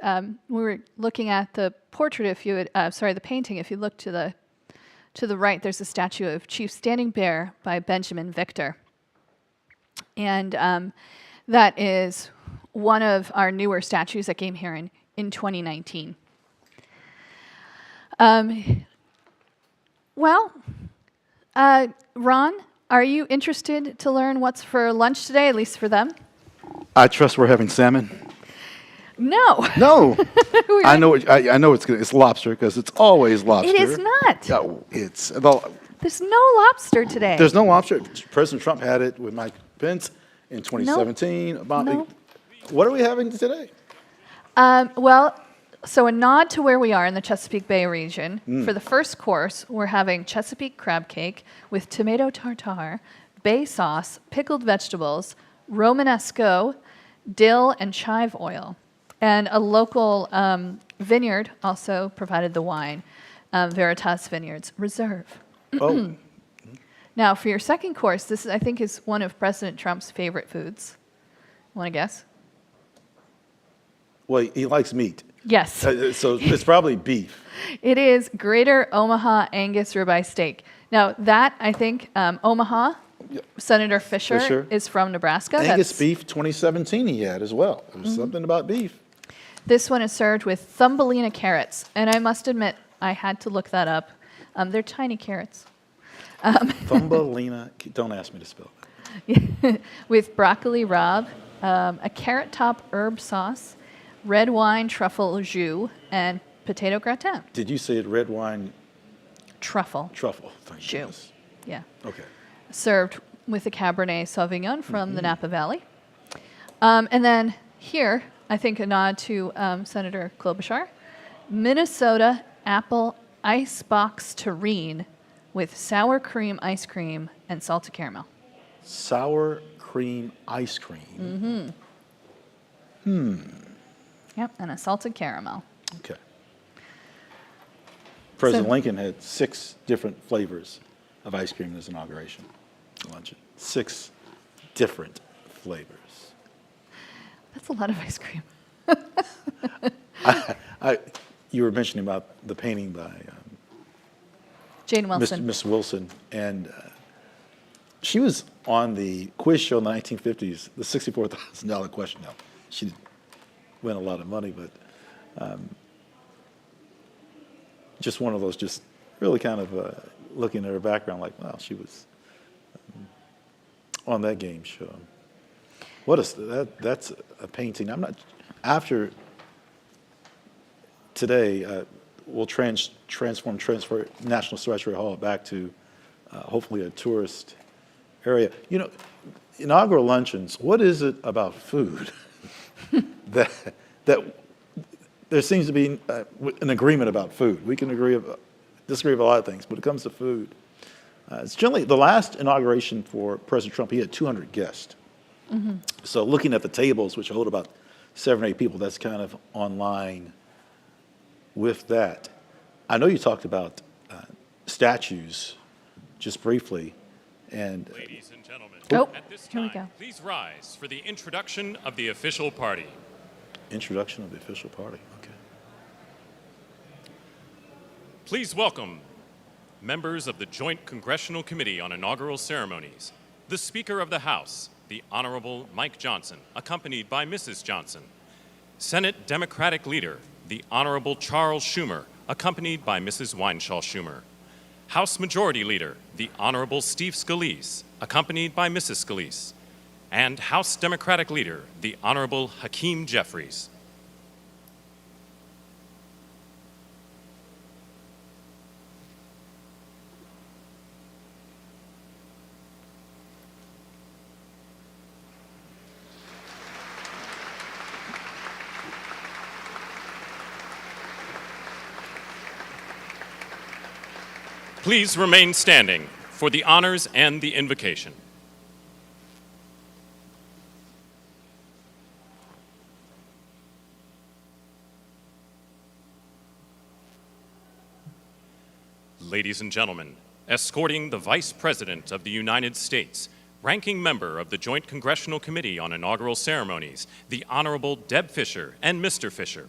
Speaker 1: We were looking at the portrait, the painting. If you look to the right, there's a statue of Chief Standing Bear by Benjamin Victor. And that is one of our newer statues that came here in 2019. Ron, are you interested to learn what's for lunch today, at least for them?
Speaker 2: I trust we're having salmon.
Speaker 1: No.
Speaker 2: No. I know it's lobster because it's always lobster.
Speaker 1: It is not.
Speaker 2: No,
Speaker 1: There's no lobster today.
Speaker 2: There's no lobster. President Trump had it with Mike Pence in 2017. What are we having today?
Speaker 1: So a nod to where we are in the Chesapeake Bay region. For the first course, we're having Chesapeake crab cake with tomato tartare, bay sauce, pickled vegetables, Romanesco, dill, and chive oil. And a local vineyard also provided the wine, Veritas Vineyards Reserve.
Speaker 2: Oh.
Speaker 1: Now, for your second course, this I think is one of President Trump's favorite foods. Want to guess?
Speaker 2: Well, he likes meat.
Speaker 1: Yes.
Speaker 2: So it's probably beef.
Speaker 1: It is Greater Omaha Angus ribeye steak. Now, that, I think, Omaha, Senator Fisher is from Nebraska.
Speaker 2: Angus beef 2017 he had as well. There's something about beef.
Speaker 1: This one is served with Thumbelina carrots. And I must admit, I had to look that up. They're tiny carrots.
Speaker 2: Thumbelina, don't ask me to spell it.
Speaker 1: With broccoli rabe, a carrot top herb sauce, red wine truffle jus, and potato gratin.
Speaker 2: Did you say it red wine?
Speaker 1: Truffle.
Speaker 2: Truffle, thank you.
Speaker 1: Jus. Yeah.
Speaker 2: Okay.
Speaker 1: Served with a Cabernet Sauvignon from the Napa Valley. And then here, I think a nod to Senator Klobuchar, Minnesota apple icebox terrine with sour cream ice cream and salted caramel.
Speaker 2: Sour cream ice cream.
Speaker 1: Yep, and a salted caramel.
Speaker 2: Okay. President Lincoln had 6 different flavors of ice cream in his inauguration luncheon. 6 different flavors.
Speaker 1: That's a lot of ice cream.
Speaker 2: You were mentioning about the painting by
Speaker 1: Jane Wilson.
Speaker 2: Miss Wilson, and she was on the quiz show in the 1950s, the $64,000 question. Now, she didn't win a lot of money, but just one of those, just really kind of looking at her background like, wow, she was on that game show. That's a painting. I'm not, after today, we'll transfer National Statuary Hall back to hopefully a tourist area. You know, inaugural luncheons, what is it about food that there seems to be an agreement about food? We can disagree about a lot of things, but when it comes to food, it's generally the last inauguration for President Trump, he had 200 guests. So looking at the tables, which hold about 7 or 8 people, that's kind of online with that. I know you talked about statues just briefly, and
Speaker 11: ladies and gentlemen,
Speaker 1: at this time,
Speaker 11: please rise for the introduction of the official party.
Speaker 2: Introduction of the official party. Okay.
Speaker 11: Please welcome members of the Joint Congressional Committee on Inaugural Ceremonies, the Speaker of the House, the Honorable Mike Johnson, accompanied by Mrs. Johnson, Senate Democratic Leader, the Honorable Charles Schumer, accompanied by Mrs. Weinshaw Schumer. House Majority Leader, the Honorable Steve Scalise, accompanied by Mrs. Scalise. And House Democratic Leader, the Honorable Hakeem Jeffries. Please remain standing for the honors and the invocation. Ladies and gentlemen, escorting the Vice President of the United States, ranking member of the Joint Congressional Committee on Inaugural Ceremonies, the Honorable Deb Fischer and Mr. Fischer.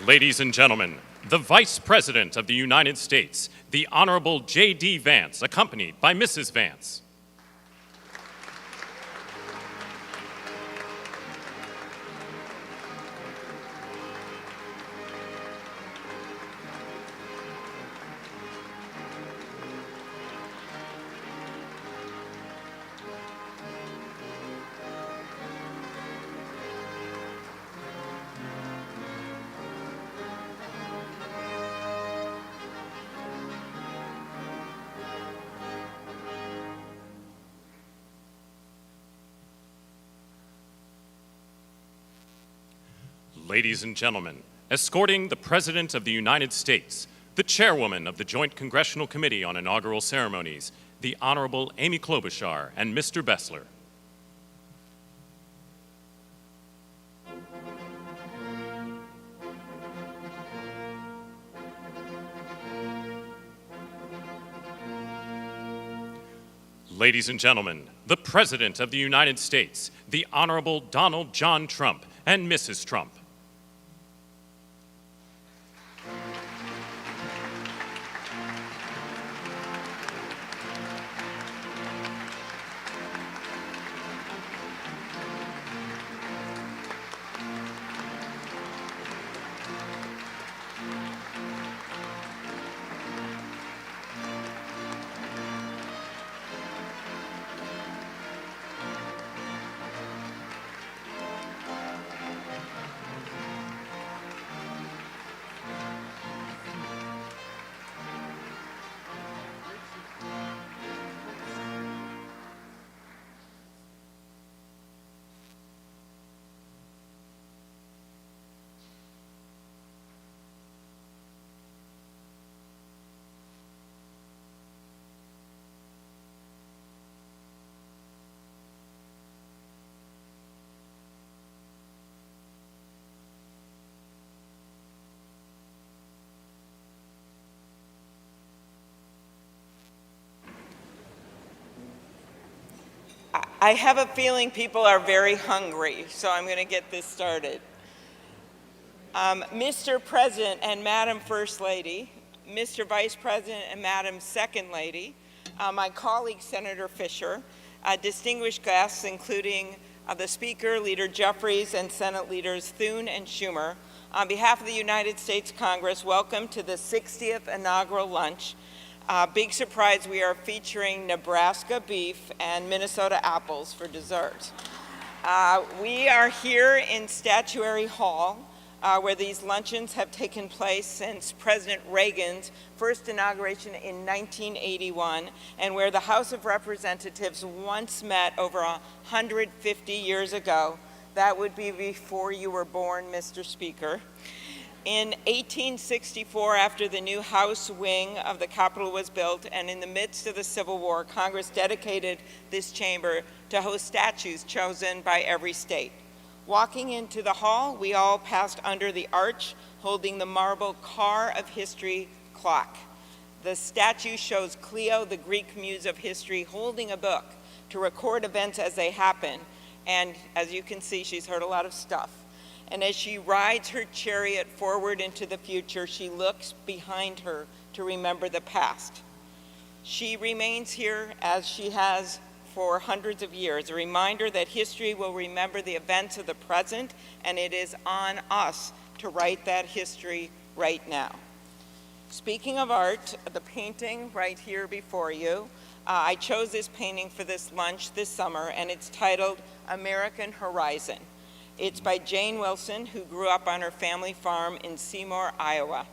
Speaker 11: Ladies and gentlemen, the Vice President of the United States, the Honorable J.D. Vance, accompanied by Mrs. Vance. Ladies and gentlemen, escorting the President of the United States, the Chairwoman of the Joint Congressional Committee on Inaugural Ceremonies, the Honorable Amy Klobuchar and Mr. Bessler. Ladies and gentlemen, the President of the United States, the Honorable Donald John Trump and Mrs. Trump.
Speaker 16: I have a feeling people are very hungry, so I'm going to get this started. Mr. President and Madam First Lady, Mr. Vice President and Madam Second Lady, my colleague Senator Fischer, distinguished guests including the Speaker, Leader Jeffries, and Senate Leaders Thune and Schumer, on behalf of the United States Congress, welcome to the 60th inaugural lunch. Big surprise, we are featuring Nebraska beef and Minnesota apples for dessert. We are here in Statuary Hall, where these luncheons have taken place since President Reagan's first inauguration in 1981, and where the House of Representatives once met over 150 years ago. That would be before you were born, Mr. Speaker. In 1864, after the new House wing of the Capitol was built, and in the midst of the Civil War, Congress dedicated this chamber to host statues chosen by every state. Walking into the hall, we all passed under the arch, holding the marble Car of History clock. The statue shows Clio, the Greek muse of history, holding a book to record events as they happen. And as you can see, she's heard a lot of stuff. And as she rides her chariot forward into the future, she looks behind her to remember the past. She remains here as she has for hundreds of years, a reminder that history will remember the events of the present, and it is on us to write that history right now. Speaking of art, the painting right here before you, I chose this painting for this lunch this summer, and it's titled American Horizon. It's by Jane Wilson, who grew up on her family farm in Seymour, Iowa.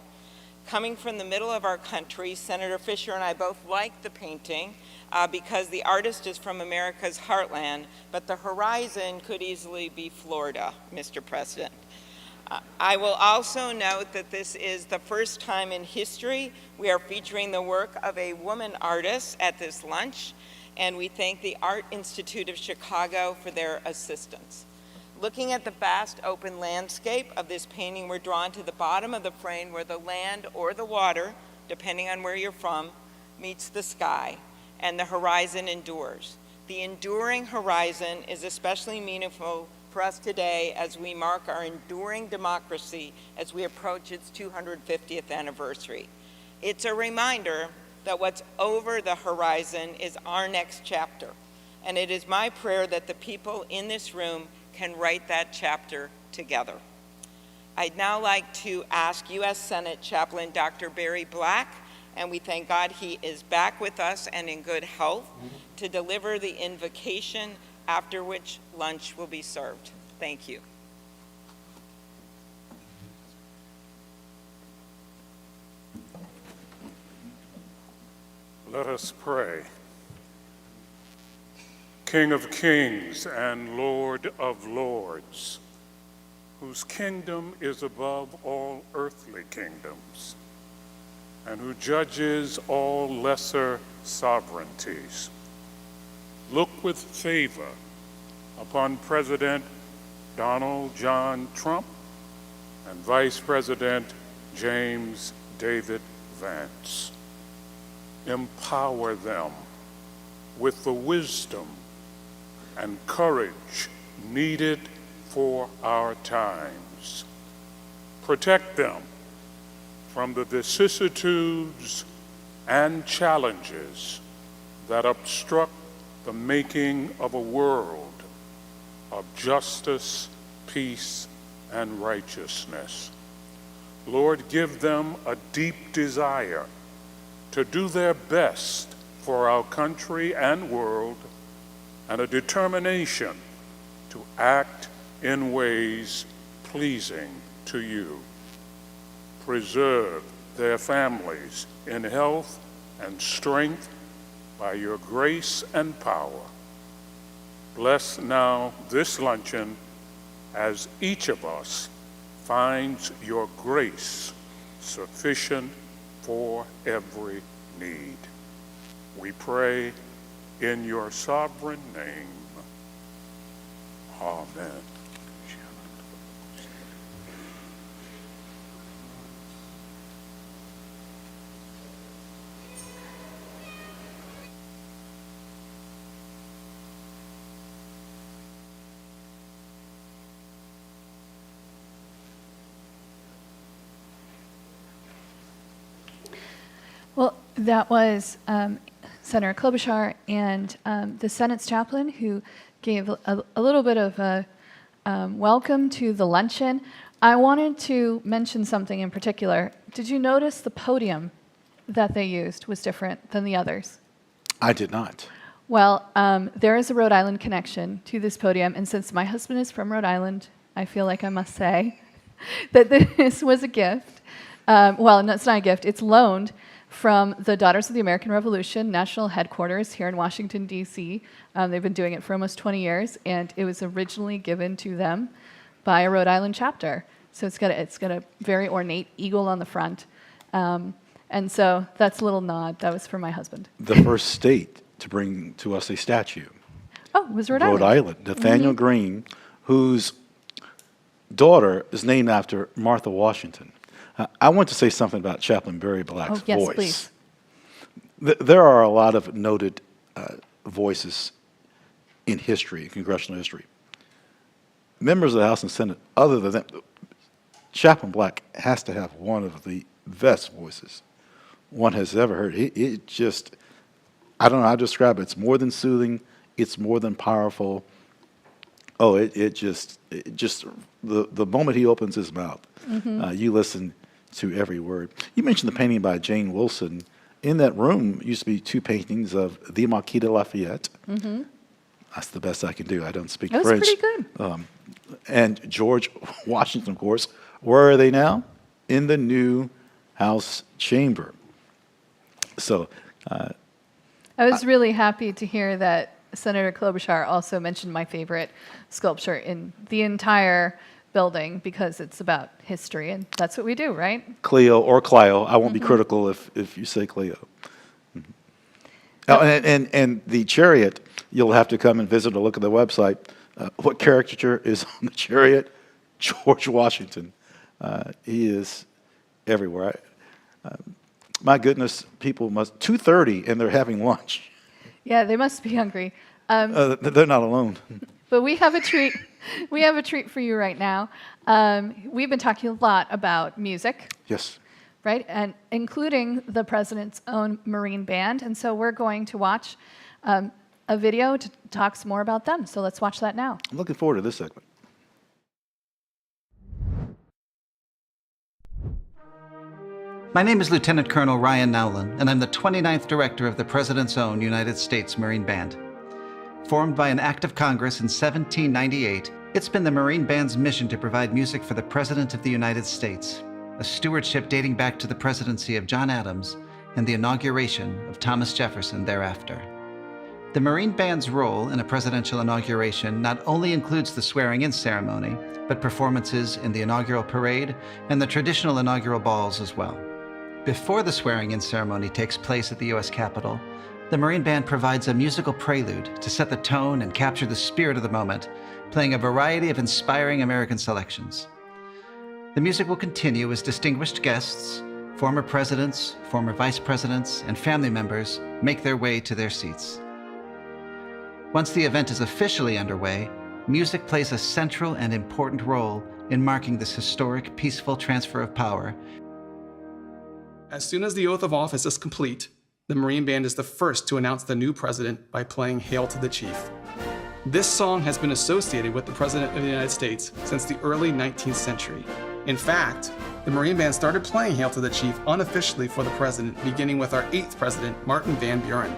Speaker 16: Coming from the middle of our country, Senator Fisher and I both liked the painting because the artist is from America's heartland, but the horizon could easily be Florida, Mr. President. I will also note that this is the first time in history we are featuring the work of a woman artist at this lunch, and we thank the Art Institute of Chicago for their assistance. Looking at the vast open landscape of this painting, we're drawn to the bottom of the frame where the land or the water, depending on where you're from, meets the sky, and the horizon endures. The enduring horizon is especially meaningful for us today as we mark our enduring democracy as we approach its 250th anniversary. It's a reminder that what's over the horizon is our next chapter, and it is my prayer that the people in this room can write that chapter together. I'd now like to ask U.S. Senate Chaplain Dr. Barry Black, and we thank God he is back with us and in good health, to deliver the invocation, after which lunch will be served. Thank you.
Speaker 17: Let us pray. King of kings and Lord of lords, whose kingdom is above all earthly kingdoms, and who judges all lesser sovereignties, look with favor upon President Donald John Trump and Vice President James David Vance. Empower them with the wisdom and courage needed for our times. Protect them from the vicissitudes and challenges that obstruct the making of a world of justice, peace, and righteousness. Lord, give them a deep desire to do their best for our country and world, and a determination to act in ways pleasing to you. Preserve their families in health and strength by your grace and power. Bless now this luncheon as each of us finds your grace sufficient for every need. We pray in your sovereign name. Amen.
Speaker 1: Well, that was Senator Klobuchar and the Senate's chaplain who gave a little bit of a welcome to the luncheon. I wanted to mention something in particular. Did you notice the podium that they used was different than the others?
Speaker 2: I did not.
Speaker 1: Well, there is a Rhode Island connection to this podium, and since my husband is from Rhode Island, I feel like I must say that this was a gift. Well, no, it's not a gift. It's loaned from the Daughters of the American Revolution national headquarters here in Washington, D.C. They've been doing it for almost 20 years, and it was originally given to them by a Rhode Island chapter. So it's got a very ornate eagle on the front. And so that's a little nod. That was for my husband.
Speaker 2: The first state to bring to us a statue.
Speaker 1: Oh, it was Rhode
Speaker 2: Rhode Island. Nathaniel Greene, whose daughter is named after Martha Washington. I want to say something about Chaplain Barry Black's
Speaker 1: yes,
Speaker 2: voice.
Speaker 1: Please.
Speaker 2: There are a lot of noted voices in history, congressional history. members of the House and Senate, other than them, Chaplain Black has to have one of the best voices one has ever heard. It just, I don't know how to describe it. It's more than soothing. It's more than powerful. Oh, it just the moment he opens his mouth, you listen to every word. You mentioned the painting by Jane Wilson. In that room used to be two paintings of the Marquis de Lafayette. That's the best I can do. I don't speak
Speaker 1: That was
Speaker 2: French.
Speaker 1: pretty good.
Speaker 2: And George Washington, of course. Where are they now? In the new House chamber. So
Speaker 1: I was really happy to hear that Senator Klobuchar also mentioned my favorite sculpture in the entire building because it's about history, and that's what we do, right?
Speaker 2: Cleo or Clio. I won't be critical if you say Cleo. Oh, and the chariot, you'll have to come and visit or look at the website. What caricature is on the chariot? George Washington. He is everywhere. My goodness, people must, 2:30 and they're having lunch.
Speaker 1: Yeah, they must be hungry.
Speaker 2: They're not alone.
Speaker 1: But we have a treat. We have a treat for you right now. We've been talking a lot about music.
Speaker 2: Yes.
Speaker 1: Right, and including the president's own Marine Band. And so we're going to watch a video to talk some more about them. So let's watch that now.
Speaker 2: I'm looking forward to this segment.
Speaker 18: My name is Lieutenant Colonel Ryan Nowlin, and I'm the 29th Director of the President's own United States Marine Band. Formed by an act of Congress in 1798, it's been the Marine Band's mission to provide music for the President of the United States, a stewardship dating back to the presidency of John Adams and the inauguration of Thomas Jefferson thereafter. The Marine Band's role in a presidential inauguration not only includes the swearing-in ceremony, but performances in the inaugural parade and the traditional inaugural balls as well. Before the swearing-in ceremony takes place at the U.S. Capitol, the Marine Band provides a musical prelude to set the tone and capture the spirit of the moment, playing a variety of inspiring American selections. The music will continue as distinguished guests, former presidents, former vice presidents, and family members make their way to their seats. Once the event is officially underway, music plays a central and important role in marking this historic, peaceful transfer of power.
Speaker 19: As soon as the oath of office is complete, the Marine Band is the first to announce the new president by playing Hail to the Chief. This song has been associated with the President of the United States since the early 19th century. In fact, the Marine Band started playing Hail to the Chief unofficially for the President, beginning with our 8th President, Martin Van Buren.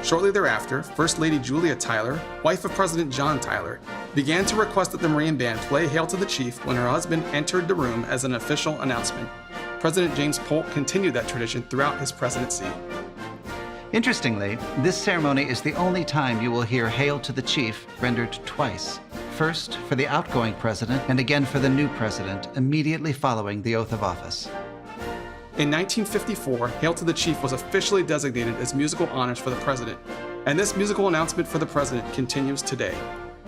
Speaker 19: Shortly thereafter, First Lady Julia Tyler, wife of President John Tyler, began to request that the Marine Band play Hail to the Chief when her husband entered the room as an official announcement. President James Polk continued that tradition throughout his presidency.
Speaker 18: Interestingly, this ceremony is the only time you will hear Hail to the Chief rendered twice. First for the outgoing president, and again for the new president, immediately following the oath of office.
Speaker 19: In 1954, Hail to the Chief was officially designated as musical honors for the president, and this musical announcement for the president continues today.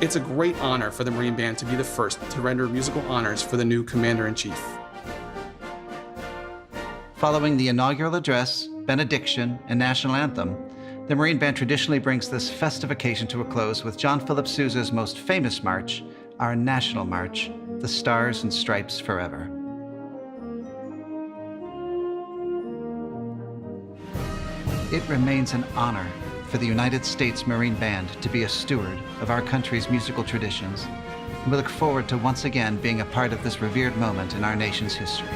Speaker 19: It's a great honor for the Marine Band to be the first to render musical honors for the new commander-in-chief.
Speaker 18: Following the inaugural address, benediction, and national anthem, the Marine Band traditionally brings this festive occasion to a close with John Philip Sousa's most famous march, our national march, The Stars and Stripes Forever. It remains an honor for the United States Marine Band to be a steward of our country's musical traditions, and we look forward to once again being a part of this revered moment in our nation's history.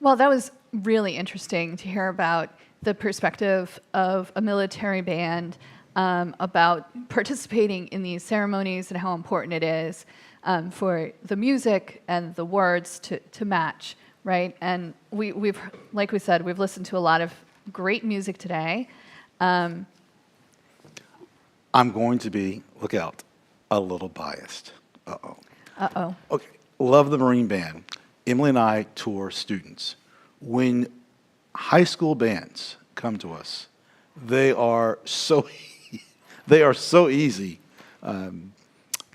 Speaker 1: Well, that was really interesting to hear about the perspective of a military band, about participating in these ceremonies and how important it is for the music and the words to match, right? And we've, like we said, we've listened to a lot of great music today.
Speaker 2: I'm going to be, look out, a little biased. Uh-oh.
Speaker 1: Uh-oh.
Speaker 2: Okay, love the Marine Band. Emily and I tour students. When high school bands come to us, they are so easy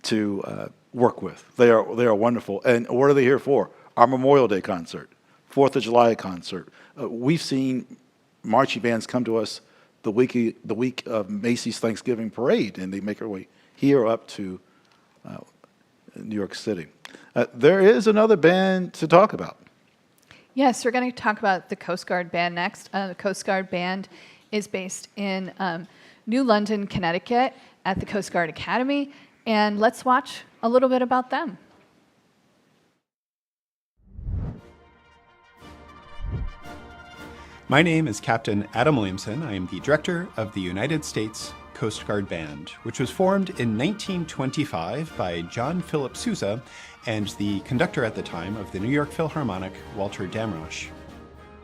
Speaker 2: to work with. They are wonderful. And what are they here for? Our Memorial Day concert, 4th of July concert. We've seen marching bands come to us the week of Macy's Thanksgiving Parade, and they make their way here up to New York City. There is another band to talk about.
Speaker 1: Yes, we're going to talk about the Coast Guard Band next. The Coast Guard Band is based in New London, Connecticut, at the Coast Guard Academy, and let's watch a little bit about them.
Speaker 5: My name is Captain Adam Williamson. I am the director of the United States Coast Guard Band, which was formed in 1925 by John Philip Sousa and the conductor at the time of the New York Philharmonic, Walter Damrosch.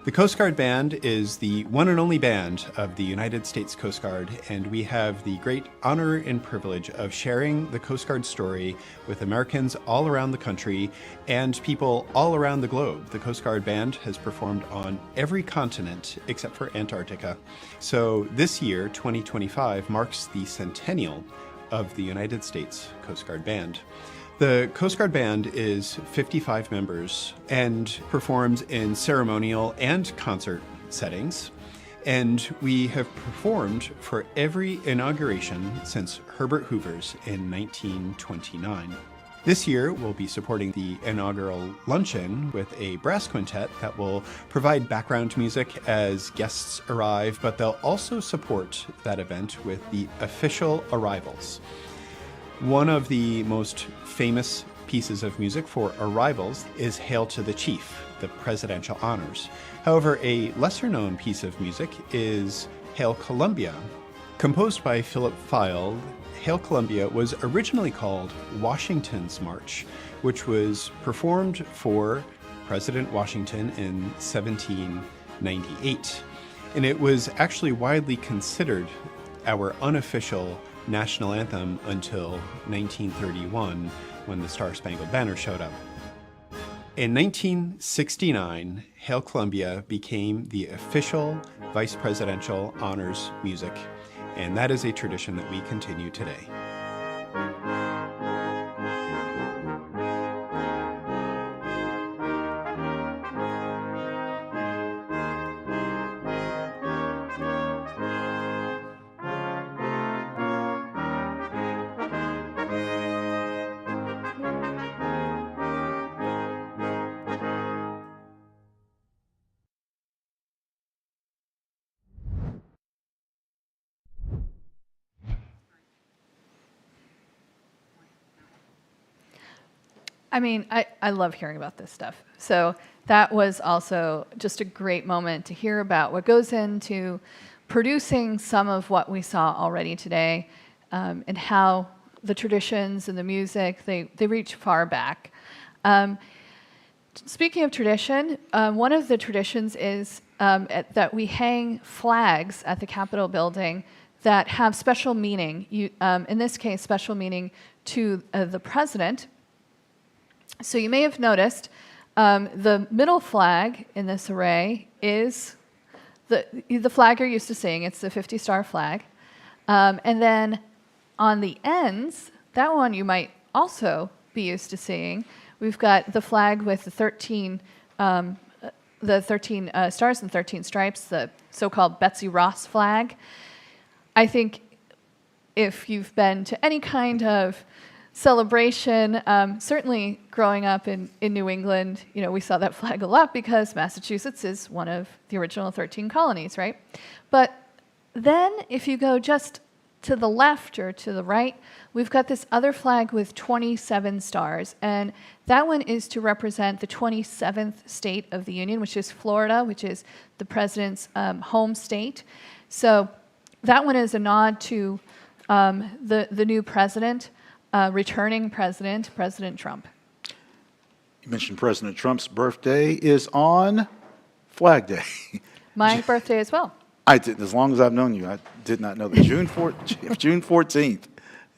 Speaker 5: The Coast Guard Band is the one and only band of the United States Coast Guard, and we have the great honor and privilege of sharing the Coast Guard story with Americans all around the country and people all around the globe. The Coast Guard Band has performed on every continent except for Antarctica. So this year, 2025, marks the centennial of the United States Coast Guard Band. The Coast Guard Band is 55 members and performs in ceremonial and concert settings. And we have performed for every inauguration since Herbert Hoover's in 1929. This year, we'll be supporting the inaugural Luncheon with a brass quintet that will provide background music as guests arrive, but they'll also support that event with the official arrivals. One of the most famous pieces of music for arrivals is Hail to the Chief, the presidential honors. However, a lesser-known piece of music is Hail Columbia. Composed by Philip Fyle, Hail Columbia was originally called Washington's March, which was performed for President Washington in 1798. And it was actually widely considered our unofficial national anthem until 1931, when the Star-Spangled Banner showed up. In 1969, Hail Columbia became the official vice presidential honors music, and that is a tradition that we continue today.
Speaker 1: I mean, I love hearing about this stuff. So that was also just a great moment to hear about what goes into producing some of what we saw already today, and how the traditions and the music, they reach far back. Speaking of tradition, one of the traditions is that we hang flags at the Capitol building that have special meaning. In this case, special meaning to the president. So you may have noticed the middle flag in this array is the flag you're used to seeing. It's the 50-star flag. And then on the ends, that one you might also be used to seeing. We've got the flag with the 13 stars and 13 stripes, the so-called Betsy Ross flag. I think if you've been to any kind of celebration, certainly growing up in New England, we saw that flag a lot because Massachusetts is one of the original 13 colonies, right? But then if you go just to the left or to the right, we've got this other flag with 27 stars, and that one is to represent the 27th state of the Union, which is Florida, which is the president's home state. So that one is a nod to the new president, returning president, President Trump.
Speaker 2: You mentioned President Trump's birthday is on Flag Day.
Speaker 1: My birthday as well.
Speaker 2: I did, as long as I've known you, I did not know that June 14th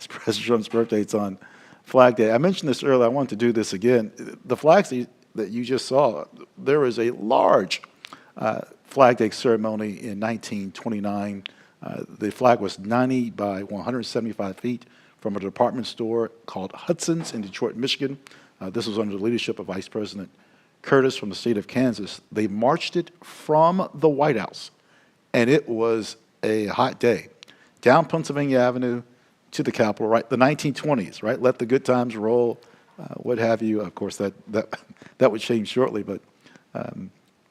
Speaker 2: is President Trump's birthday. It's on Flag Day. I mentioned this earlier. I want to do this again. The flags that you just saw, there was a large Flag Day ceremony in 1929. The flag was 90 by 175 feet from a department store called Hudson's in Detroit, Michigan. This was under the leadership of Vice President Curtis from the state of Kansas. They marched it from the White House, and it was a hot day. Down Pennsylvania Avenue to the Capitol, right? The 1920s, right? Let the good times roll, what have you. Of course, that would change shortly, but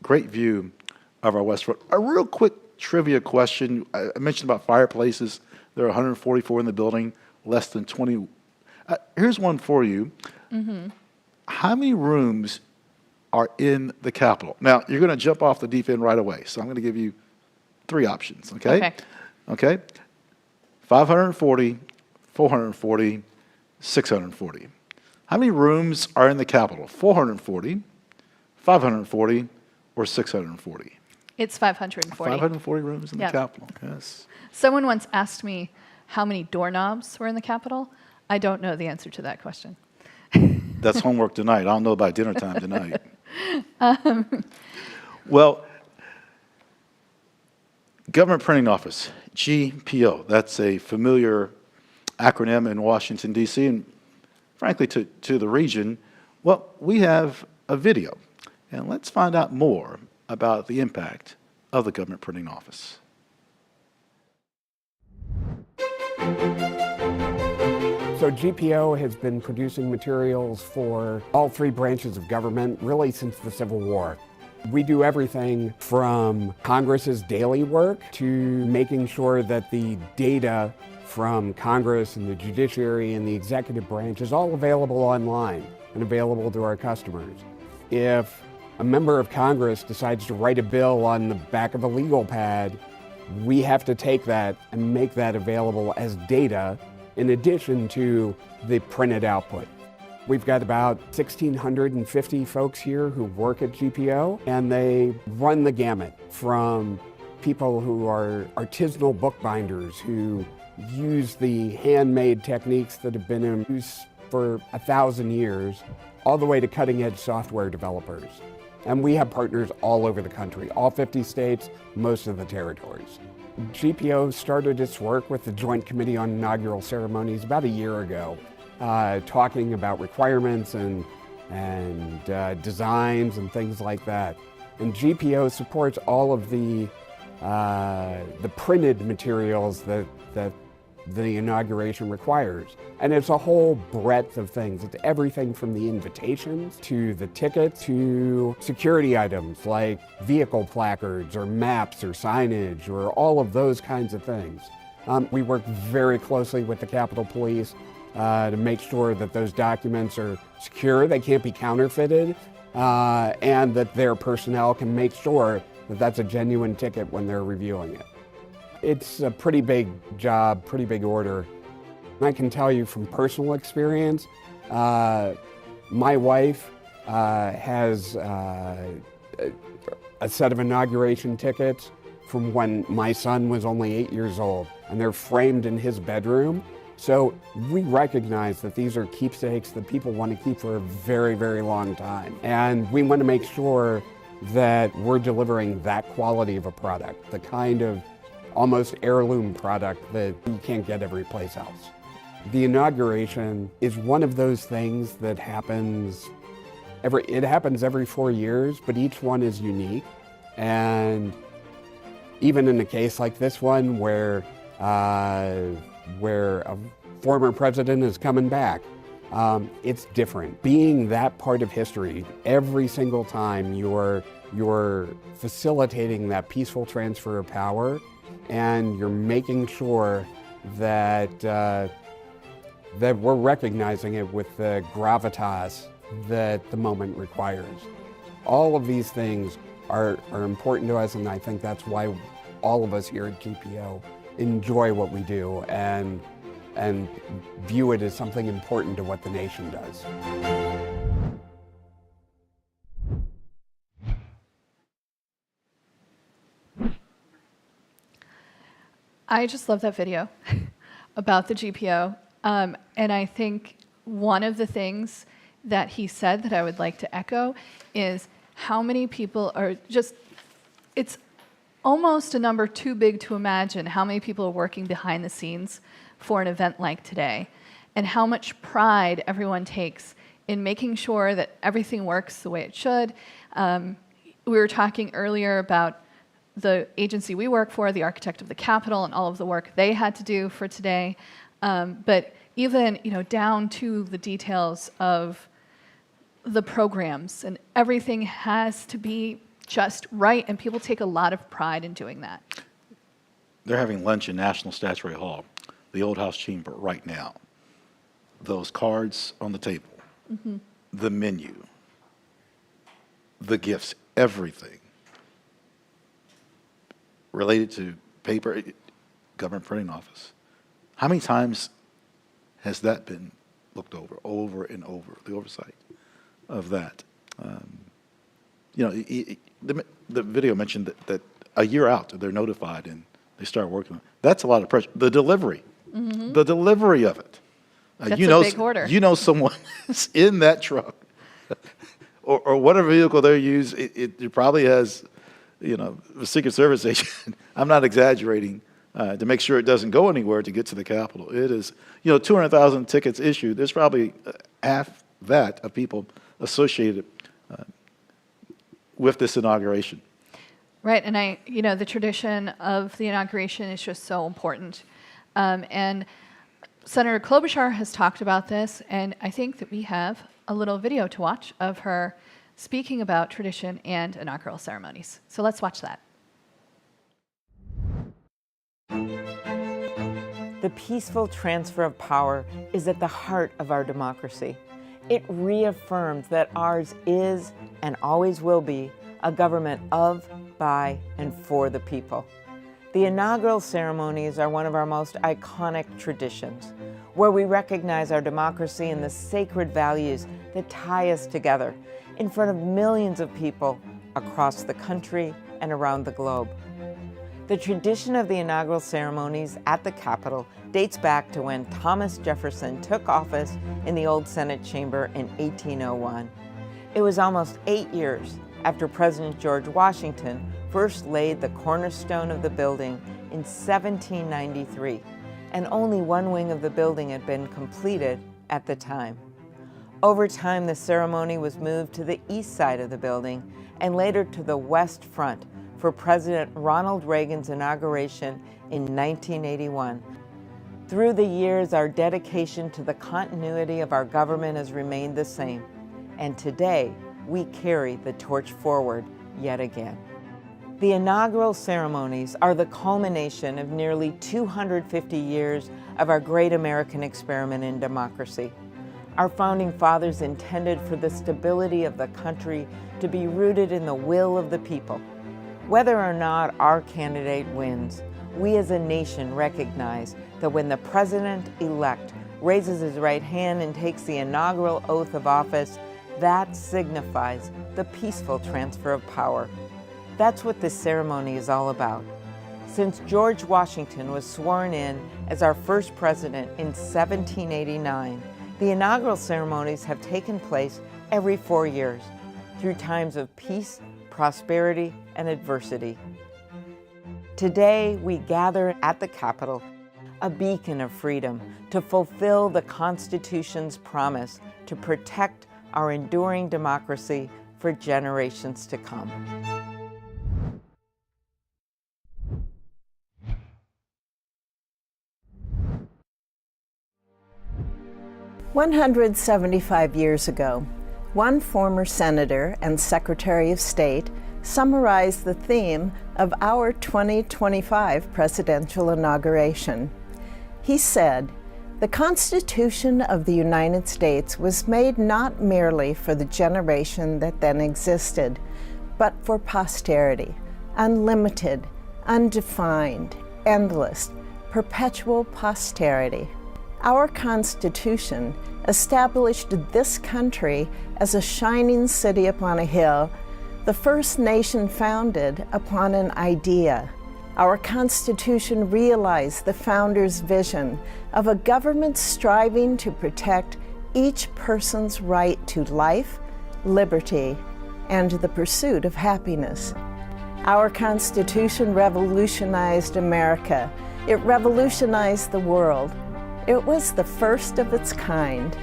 Speaker 2: great view of our West Front. A real quick trivia question. I mentioned about fireplaces. There are 144 in the building, less than 20. Here's one for you.
Speaker 1: Mm-hmm.
Speaker 2: How many rooms are in the Capitol? Now, you're going to jump off the deep end right away, so I'm going to give you 3 options, okay? Okay. 540, 440, 640. How many rooms are in the Capitol? 440, 540, or 640?
Speaker 1: It's 540.
Speaker 2: 540 rooms in
Speaker 1: Yep.
Speaker 2: the Capitol, yes.
Speaker 1: Someone once asked me how many doorknobs were in the Capitol. I don't know the answer to that question.
Speaker 2: That's homework tonight. I don't know about dinner time tonight.
Speaker 1: Um,
Speaker 2: Well, Government Printing Office, GPO, that's a familiar acronym in Washington, D.C., and frankly to the region. Well, we have a video, and let's find out more about the impact of the Government Printing Office.
Speaker 4: So GPO has been producing materials for all 3 branches of government really since the Civil War. We do everything from Congress's daily work to making sure that the data from Congress and the judiciary and the executive branch is all available online and available to our customers. If a member of Congress decides to write a bill on the back of a legal pad, we have to take that and make that available as data in addition to the printed output. We've got about 1,650 folks here who work at GPO, and they run the gamut from people who are artisanal bookbinders who use the handmade techniques that have been in use for 1,000 years, all the way to cutting-edge software developers. And we have partners all over the country, all 50 states, most of the territories. GPO started its work with the Joint Committee on Inaugural Ceremonies about a year ago, talking about requirements and designs and things like that. And GPO supports all of the printed materials that the inauguration requires. And it's a whole breadth of things. It's everything from the invitations to the tickets to security items like vehicle placards or maps or signage or all of those kinds of things. We work very closely with the Capitol Police to make sure that those documents are secure, they can't be counterfeited, and that their personnel can make sure that that's a genuine ticket when they're reviewing it. It's a pretty big job, pretty big order. I can tell you from personal experience, my wife has a set of inauguration tickets from when my son was only 8 years old, and they're framed in his bedroom. So we recognize that these are keepsakes that people want to keep for a very, very long time. And we want to make sure that we're delivering that quality of a product, the kind of almost heirloom product that you can't get every place else. The inauguration is one of those things that happens every 4 years, but each one is unique. And even in a case like this one where a former president is coming back, it's different. Being that part of history, every single time you're facilitating that peaceful transfer of power, and you're making sure that that we're recognizing it with the gravitas that the moment requires. All of these things are important to us, and I think that's why all of us here at GPO enjoy what we do and view it as something important to what the nation does.
Speaker 1: I just love that video about the GPO. And I think one of the things that he said that I would like to echo is how many people are just, it's almost a number too big to imagine how many people are working behind the scenes for an event like today. and how much pride everyone takes in making sure that everything works the way it should. We were talking earlier about the agency we work for, the architect of the Capitol, and all of the work they had to do for today. But even down to the details of the programs, and everything has to be just right, and people take a lot of pride in doing that.
Speaker 2: They're having lunch in National Statuary Hall, the Old House Chamber, right now. Those cards on the table, the menu, the gifts, everything related to paper, government printing office. How many times has that been looked over and over, the oversight of that? The video mentioned that a year out, they're notified and they start working. That's a lot of pressure. The delivery of it.
Speaker 1: That's a big order.
Speaker 2: You know someone is in that truck or whatever vehicle they use. It probably has, a Secret Service agent. I'm not exaggerating, to make sure it doesn't go anywhere to get to the Capitol. It is, 200,000 tickets issued. There's probably half that of people associated with this inauguration.
Speaker 1: Right, and the tradition of the inauguration is just so important. And Senator Klobuchar has talked about this, and I think that we have a little video to watch of her speaking about tradition and inaugural ceremonies. So let's watch that.
Speaker 20: The peaceful transfer of power is at the heart of our democracy. It reaffirms that ours is and always will be a government of, by, and for the people. The inaugural ceremonies are one of our most iconic traditions, where we recognize our democracy and the sacred values that tie us together in front of millions of people across the country and around the globe. The tradition of the inaugural ceremonies at the Capitol dates back to when Thomas Jefferson took office in the old Senate chamber in 1801. It was almost 8 years after President George Washington first laid the cornerstone of the building in 1793, and only one wing of the building had been completed at the time. Over time, the ceremony was moved to the east side of the building and later to the west front for President Ronald Reagan's inauguration in 1981. Through the years, our dedication to the continuity of our government has remained the same, and today we carry the torch forward yet again. The inaugural ceremonies are the culmination of nearly 250 years of our great American experiment in democracy. Our founding fathers intended for the stability of the country to be rooted in the will of the people. Whether or not our candidate wins, we as a nation recognize that when the president-elect raises his right hand and takes the inaugural oath of office, that signifies the peaceful transfer of power. That's what this ceremony is all about. Since George Washington was sworn in as our first president in 1789, the inaugural ceremonies have taken place every 4 years through times of peace, prosperity, and adversity. Today, we gather at the Capitol, a beacon of freedom, to fulfill the Constitution's promise to protect our enduring democracy for generations to come.
Speaker 22: 175 years ago, one former senator and Secretary of State summarized the theme of our 2025 presidential inauguration. He said, "The Constitution of the United States was made not merely for the generation that then existed, but for posterity, unlimited, undefined, endless, perpetual posterity." Our Constitution established this country as a shining city upon a hill, the first nation founded upon an idea. Our Constitution realized the founders' vision of a government striving to protect each person's right to life, liberty, and the pursuit of happiness. Our Constitution revolutionized America. It revolutionized the world. It was the first of its kind.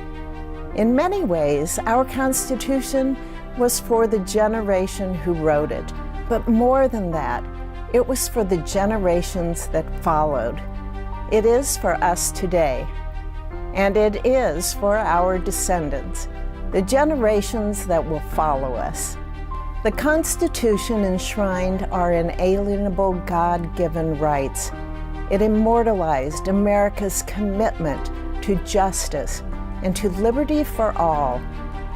Speaker 22: In many ways, our Constitution was for the generation who wrote it, but more than that, it was for the generations that followed. It is for us today, and it is for our descendants, the generations that will follow us. The Constitution enshrined our inalienable God-given rights. It immortalized America's commitment to justice and to liberty for all,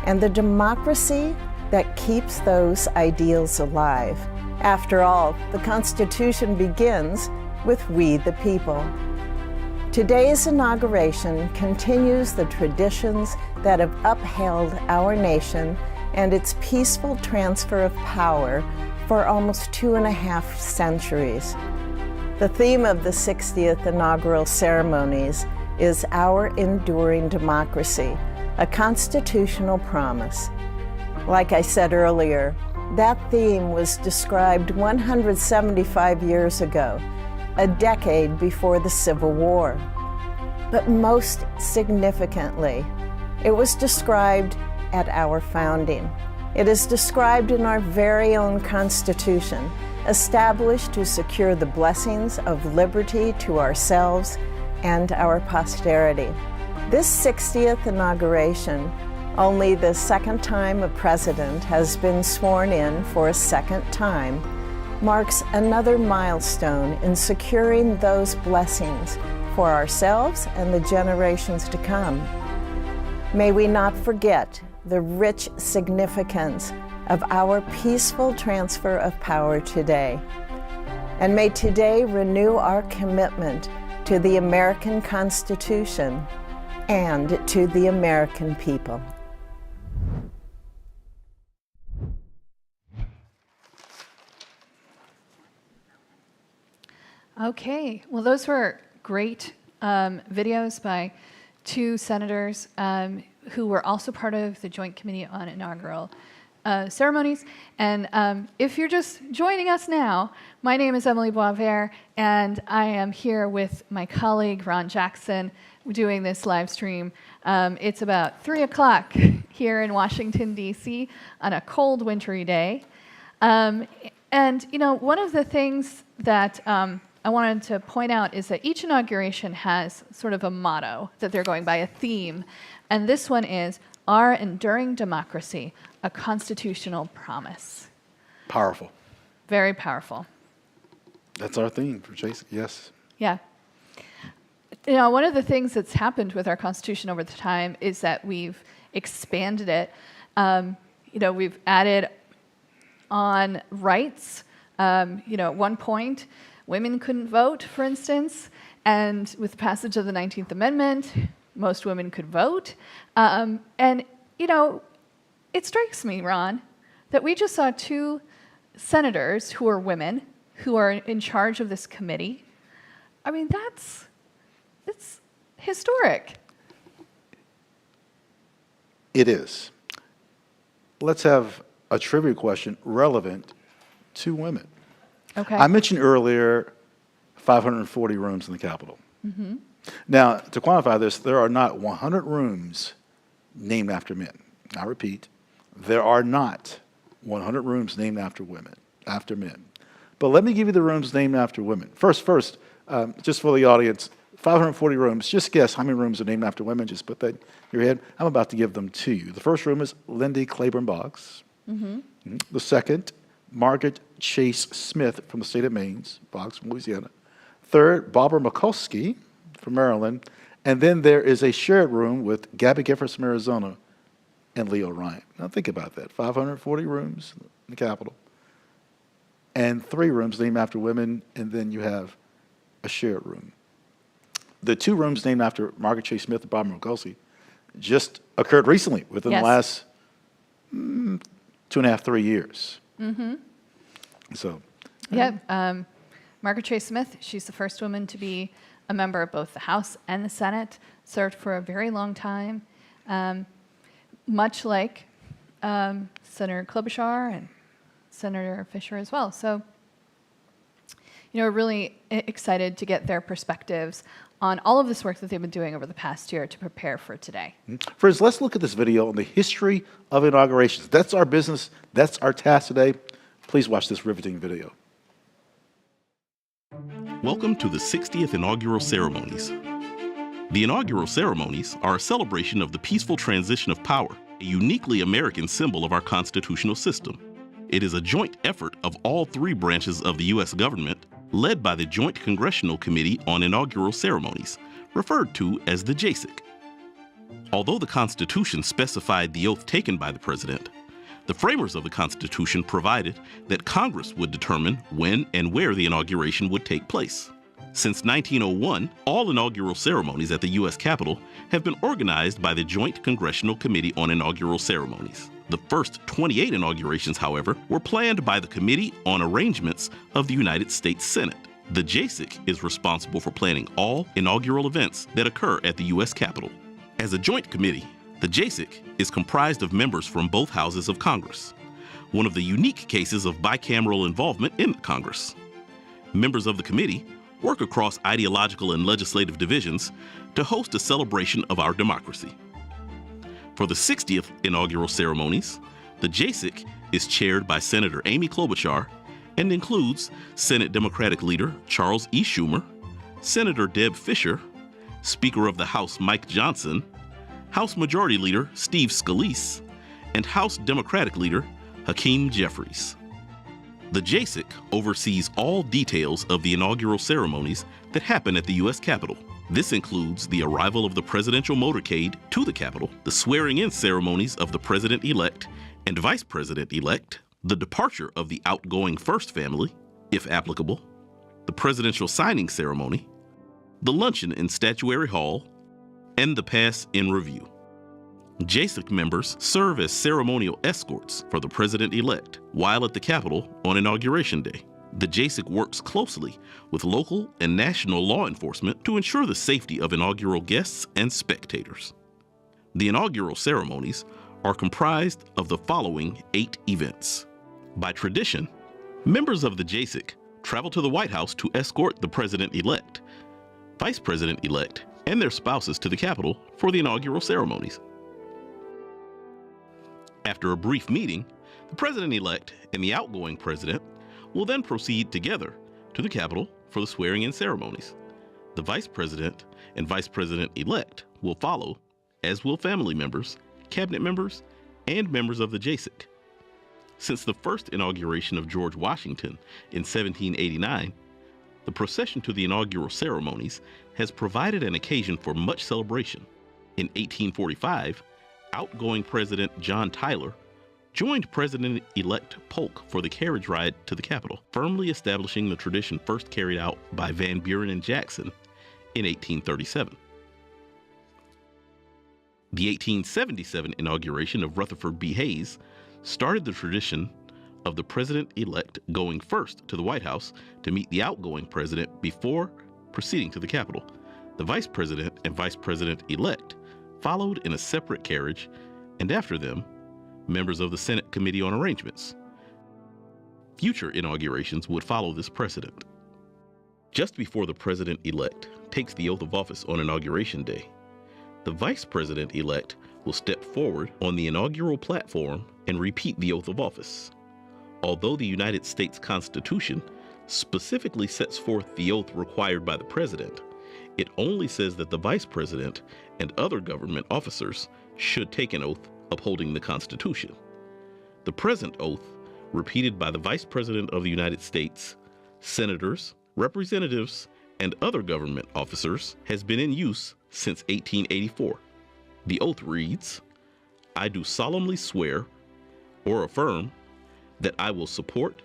Speaker 22: and the democracy that keeps those ideals alive. After all, the Constitution begins with we the people. Today's inauguration continues the traditions that have upheld our nation and its peaceful transfer of power for almost 2.5 centuries. The theme of the 60th Inaugural Ceremonies is Our Enduring Democracy, a constitutional promise. Like I said earlier, that theme was described 175 years ago, a decade before the Civil War. But most significantly, it was described at our founding. It is described in our very own Constitution, established to secure the blessings of liberty to ourselves and our posterity. This 60th inauguration, only the second time a president has been sworn in for a second time, marks another milestone in securing those blessings for ourselves and the generations to come. May we not forget the rich significance of our peaceful transfer of power today. And may today renew our commitment to the American Constitution and to the American people.
Speaker 1: Okay, well, those were great videos by two senators who were also part of the Joint Committee on Inaugural Ceremonies. And if you're just joining us now, my name is Emily Boisvert, and I am here with my colleague, Ron Jackson, doing this live stream. It's about 3 o'clock here in Washington, D.C. on a cold, wintry day. And, you know, one of the things that I wanted to point out is that each inauguration has sort of a motto that they're going by, a theme. And this one is, Our Enduring Democracy, a Constitutional Promise.
Speaker 2: Powerful.
Speaker 1: Very powerful.
Speaker 2: That's our theme for Chase. Yes.
Speaker 1: Yeah. You know, one of the things that's happened with our Constitution over the time is that we've expanded it. You know, we've added on rights. You know, at one point, women couldn't vote, for instance, and with the passage of the 19th Amendment, most women could vote. And, you know, it strikes me, Ron, that we just saw two senators who are women who are in charge of this committee. I mean, it's historic.
Speaker 2: It is. Let's have a trivia question relevant to women.
Speaker 1: Okay.
Speaker 2: I mentioned earlier 540 rooms in the Capitol.
Speaker 1: Mm-hmm.
Speaker 2: Now, to quantify this, there are not 100 rooms named after men. I repeat, there are not 100 rooms named after men. But let me give you the rooms named after women. First, just for the audience, 540 rooms. Just guess how many rooms are named after women. Just put that in your head. I'm about to give them to you. The first room is Lindy Claiborne Boggs.
Speaker 1: Mm-hmm.
Speaker 2: The second, Margaret Chase Smith from the state of Maine, Boggs from Louisiana. Third, Barbara Mikulski from Maryland. And then there is a shared room with Gabby Giffords from Arizona and Leo Ryan. Now think about that. 540 rooms in the Capitol. And 3 rooms named after women, and then you have a shared room. The 2 rooms named after Margaret Chase Smith and Barbara Mikulski just occurred recently, within the last 2.5, 3 years.
Speaker 1: Mm-hmm.
Speaker 2: So.
Speaker 1: Yeah, Margaret Chase Smith, she's the first woman to be a member of both the House and the Senate, served for a very long time, much like Senator Klobuchar and Senator Fisher as well. So, you we're really excited to get their perspectives on all of this work that they've been doing over the past year to prepare for today.
Speaker 2: Friends, let's look at this video on the history of inaugurations. That's our business. That's our task today. Please watch this riveting video.
Speaker 8: Welcome to the 60th Inaugural Ceremonies. The inaugural ceremonies are a celebration of the peaceful transition of power, a uniquely American symbol of our constitutional system. It is a joint effort of all three branches of the U.S. government, led by the Joint Congressional Committee on Inaugural Ceremonies, referred to as the JCIC. Although the Constitution specified the oath taken by the President, the framers of the Constitution provided that Congress would determine when and where the inauguration would take place. Since 1901, all inaugural ceremonies at the U.S. Capitol have been organized by the Joint Congressional Committee on Inaugural Ceremonies. The first 28 inaugurations, however, were planned by the Committee on Arrangements of the United States Senate. The JCIC is responsible for planning all inaugural events that occur at the U.S. Capitol. As a joint committee, the JCIC is comprised of members from both houses of Congress, one of the unique cases of bicameral involvement in Congress. Members of the committee work across ideological and legislative divisions to host a celebration of our democracy. For the 60th inaugural ceremonies, the JCIC is chaired by Senator Amy Klobuchar and includes Senate Democratic Leader Charles E. Schumer, Senator Deb Fischer, Speaker of the House Mike Johnson, House Majority Leader Steve Scalise, and House Democratic Leader Hakeem Jeffries. The JCIC oversees all details of the inaugural ceremonies that happen at the U.S. Capitol. This includes the arrival of the presidential motorcade to the Capitol, the swearing-in ceremonies of the President-elect and Vice President-elect, the departure of the outgoing First Family, if applicable, the presidential signing ceremony, the luncheon in Statuary Hall, and the pass in review. JCIC members serve as ceremonial escorts for the President-elect while at the Capitol on Inauguration Day. The JCIC works closely with local and national law enforcement to ensure the safety of inaugural guests and spectators. The inaugural ceremonies are comprised of the following 8 events. By tradition, members of the JCIC travel to the White House to escort the President-elect, Vice President-elect, and their spouses to the Capitol for the inaugural ceremonies. After a brief meeting, the President-elect and the outgoing President will then proceed together to the Capitol for the swearing-in ceremonies. The Vice President and Vice President-elect will follow, as will family members, cabinet members, and members of the JCIC. Since the first inauguration of George Washington in 1789, the procession to the inaugural ceremonies has provided an occasion for much celebration. In 1845, outgoing President John Tyler joined President-elect Polk for the carriage ride to the Capitol, firmly establishing the tradition first carried out by Van Buren and Jackson in 1837. The 1877 inauguration of Rutherford B. Hayes started the tradition of the President-elect going first to the White House to meet the outgoing President before proceeding to the Capitol. The Vice President and Vice President-elect followed in a separate carriage, and after them, members of the Senate Committee on Arrangements. Future inaugurations would follow this precedent. Just before the President-elect takes the oath of office on Inauguration Day, the Vice President-elect will step forward on the inaugural platform and repeat the oath of office. Although the United States Constitution specifically sets forth the oath required by the President, it only says that the Vice President and other government officers should take an oath upholding the Constitution. The present oath, repeated by the Vice President of the United States, senators, representatives, and other government officers, has been in use since 1884. The oath reads, "I do solemnly swear or affirm that I will support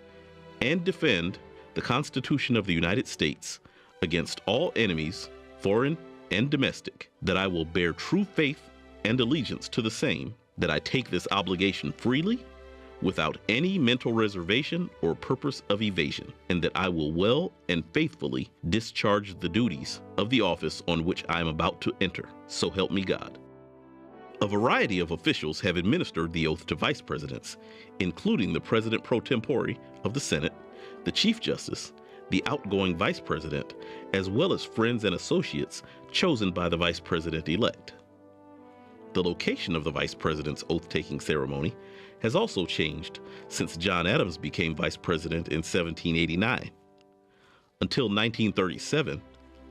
Speaker 8: and defend the Constitution of the United States against all enemies, foreign and domestic, that I will bear true faith and allegiance to the same, that I take this obligation freely, without any mental reservation or purpose of evasion, and that I will well and faithfully discharge the duties of the office on which I am about to enter. So help me God." A variety of officials have administered the oath to vice presidents, including the President pro tempore of the Senate, the Chief Justice, the outgoing vice president, as well as friends and associates chosen by the vice president-elect. The location of the vice president's oath-taking ceremony has also changed since John Adams became vice president in 1789. Until 1937,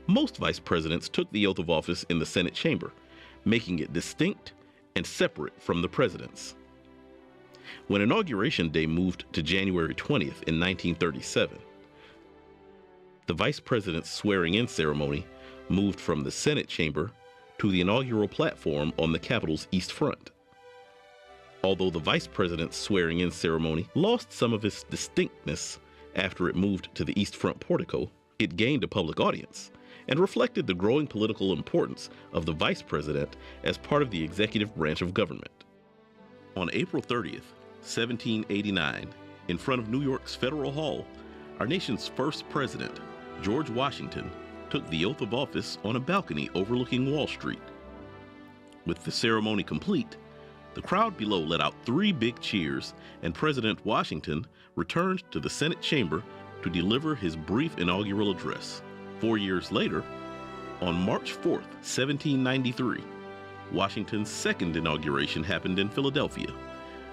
Speaker 8: most vice presidents took the oath of office in the Senate chamber, making it distinct and separate from the president's. When Inauguration Day moved to January 20th in 1937, the vice president's swearing-in ceremony moved from the Senate chamber to the inaugural platform on the Capitol's east front. Although the vice president's swearing-in ceremony lost some of its distinctness after it moved to the east front portico, it gained a public audience and reflected the growing political importance of the vice president as part of the executive branch of government. On April 30th, 1789, in front of New York's Federal Hall, our nation's first president, George Washington, took the oath of office on a balcony overlooking Wall Street. With the ceremony complete, the crowd below let out 3 big cheers, and President Washington returned to the Senate chamber to deliver his brief inaugural address. 4 years later, on March 4th, 1793, Washington's second inauguration happened in Philadelphia,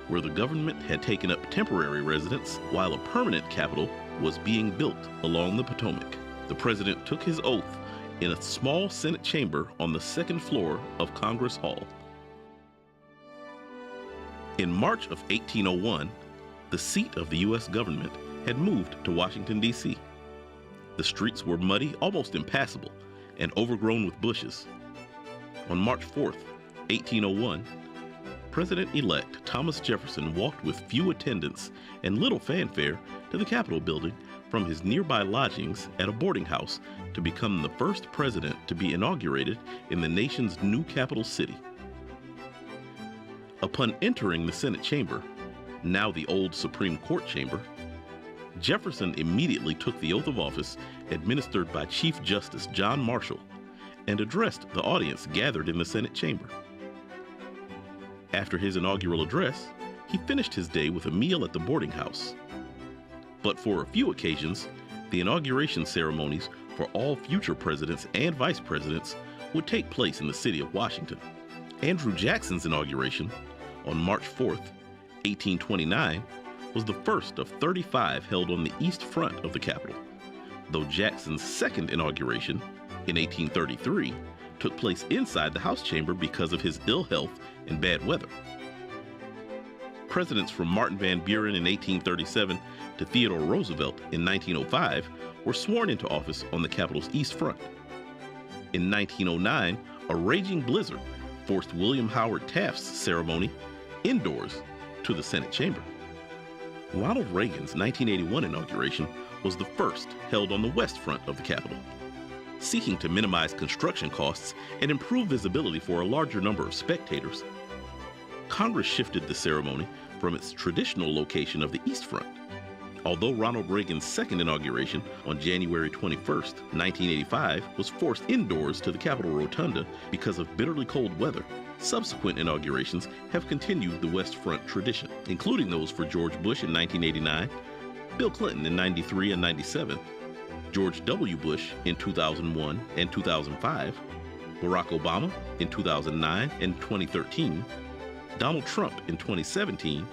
Speaker 8: where the government had taken up temporary residence while a permanent capital was being built along the Potomac. The president took his oath in a small Senate chamber on the second floor of Congress Hall. In March of 1801, the seat of the U.S. government had moved to Washington, D.C. The streets were muddy, almost impassable, and overgrown with bushes. On March 4th, 1801, President-elect Thomas Jefferson walked with few attendants and little fanfare to the Capitol building from his nearby lodgings at a boarding house to become the first president to be inaugurated in the nation's new capital city. Upon entering the Senate chamber, now the old Supreme Court chamber, Jefferson immediately took the oath of office administered by Chief Justice John Marshall and addressed the audience gathered in the Senate chamber. After his inaugural address, he finished his day with a meal at the boarding house. But for a few occasions, the inauguration ceremonies for all future presidents and vice presidents would take place in the city of Washington. Andrew Jackson's inauguration on March 4th, 1829, was the first of 35 held on the east front of the Capitol, though Jackson's second inauguration in 1833 took place inside the House chamber because of his ill health and bad weather. Presidents from Martin Van Buren in 1837 to Theodore Roosevelt in 1905 were sworn into office on the Capitol's east front. In 1909, a raging blizzard forced William Howard Taft's ceremony indoors to the Senate chamber. Ronald Reagan's 1981 inauguration was the first held on the west front of the Capitol. Seeking to minimize construction costs and improve visibility for a larger number of spectators, Congress shifted the ceremony from its traditional location of the east front. Although Ronald Reagan's second inauguration on January 21, 1985, was forced indoors to the Capitol Rotunda because of bitterly cold weather, subsequent inaugurations have continued the West Front tradition, including those for George Bush in 1989, Bill Clinton in 93 and 97, George W. Bush in 2001 and 2005, Barack Obama in 2009 and 2013, Donald Trump in 2017,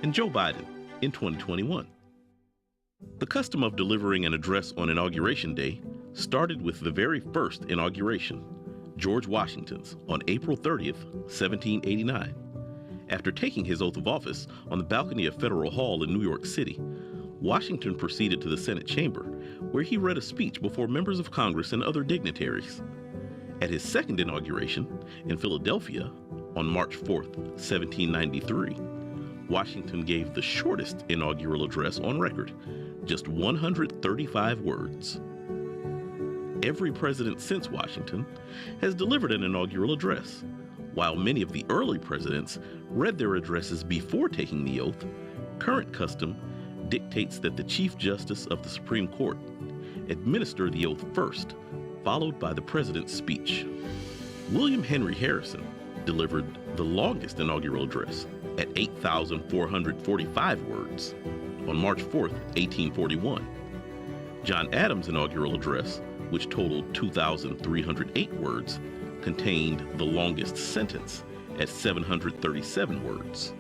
Speaker 8: and Joe Biden in 2021. The custom of delivering an address on Inauguration Day started with the very first inauguration, George Washington's, on April 30th, 1789. After taking his oath of office on the balcony of Federal Hall in New York City, Washington proceeded to the Senate chamber, where he read a speech before members of Congress and other dignitaries. At his second inauguration in Philadelphia on March 4th, 1793, Washington gave the shortest inaugural address on record, just 135 words. Every president since Washington has delivered an inaugural address. While many of the early presidents read their addresses before taking the oath, current custom dictates that the Chief Justice of the Supreme Court administer the oath first, followed by the president's speech. William Henry Harrison delivered the longest inaugural address at 8,445 words on March 4th, 1841. John Adams' inaugural address, which totaled 2,308 words, contained the longest sentence at 737 words.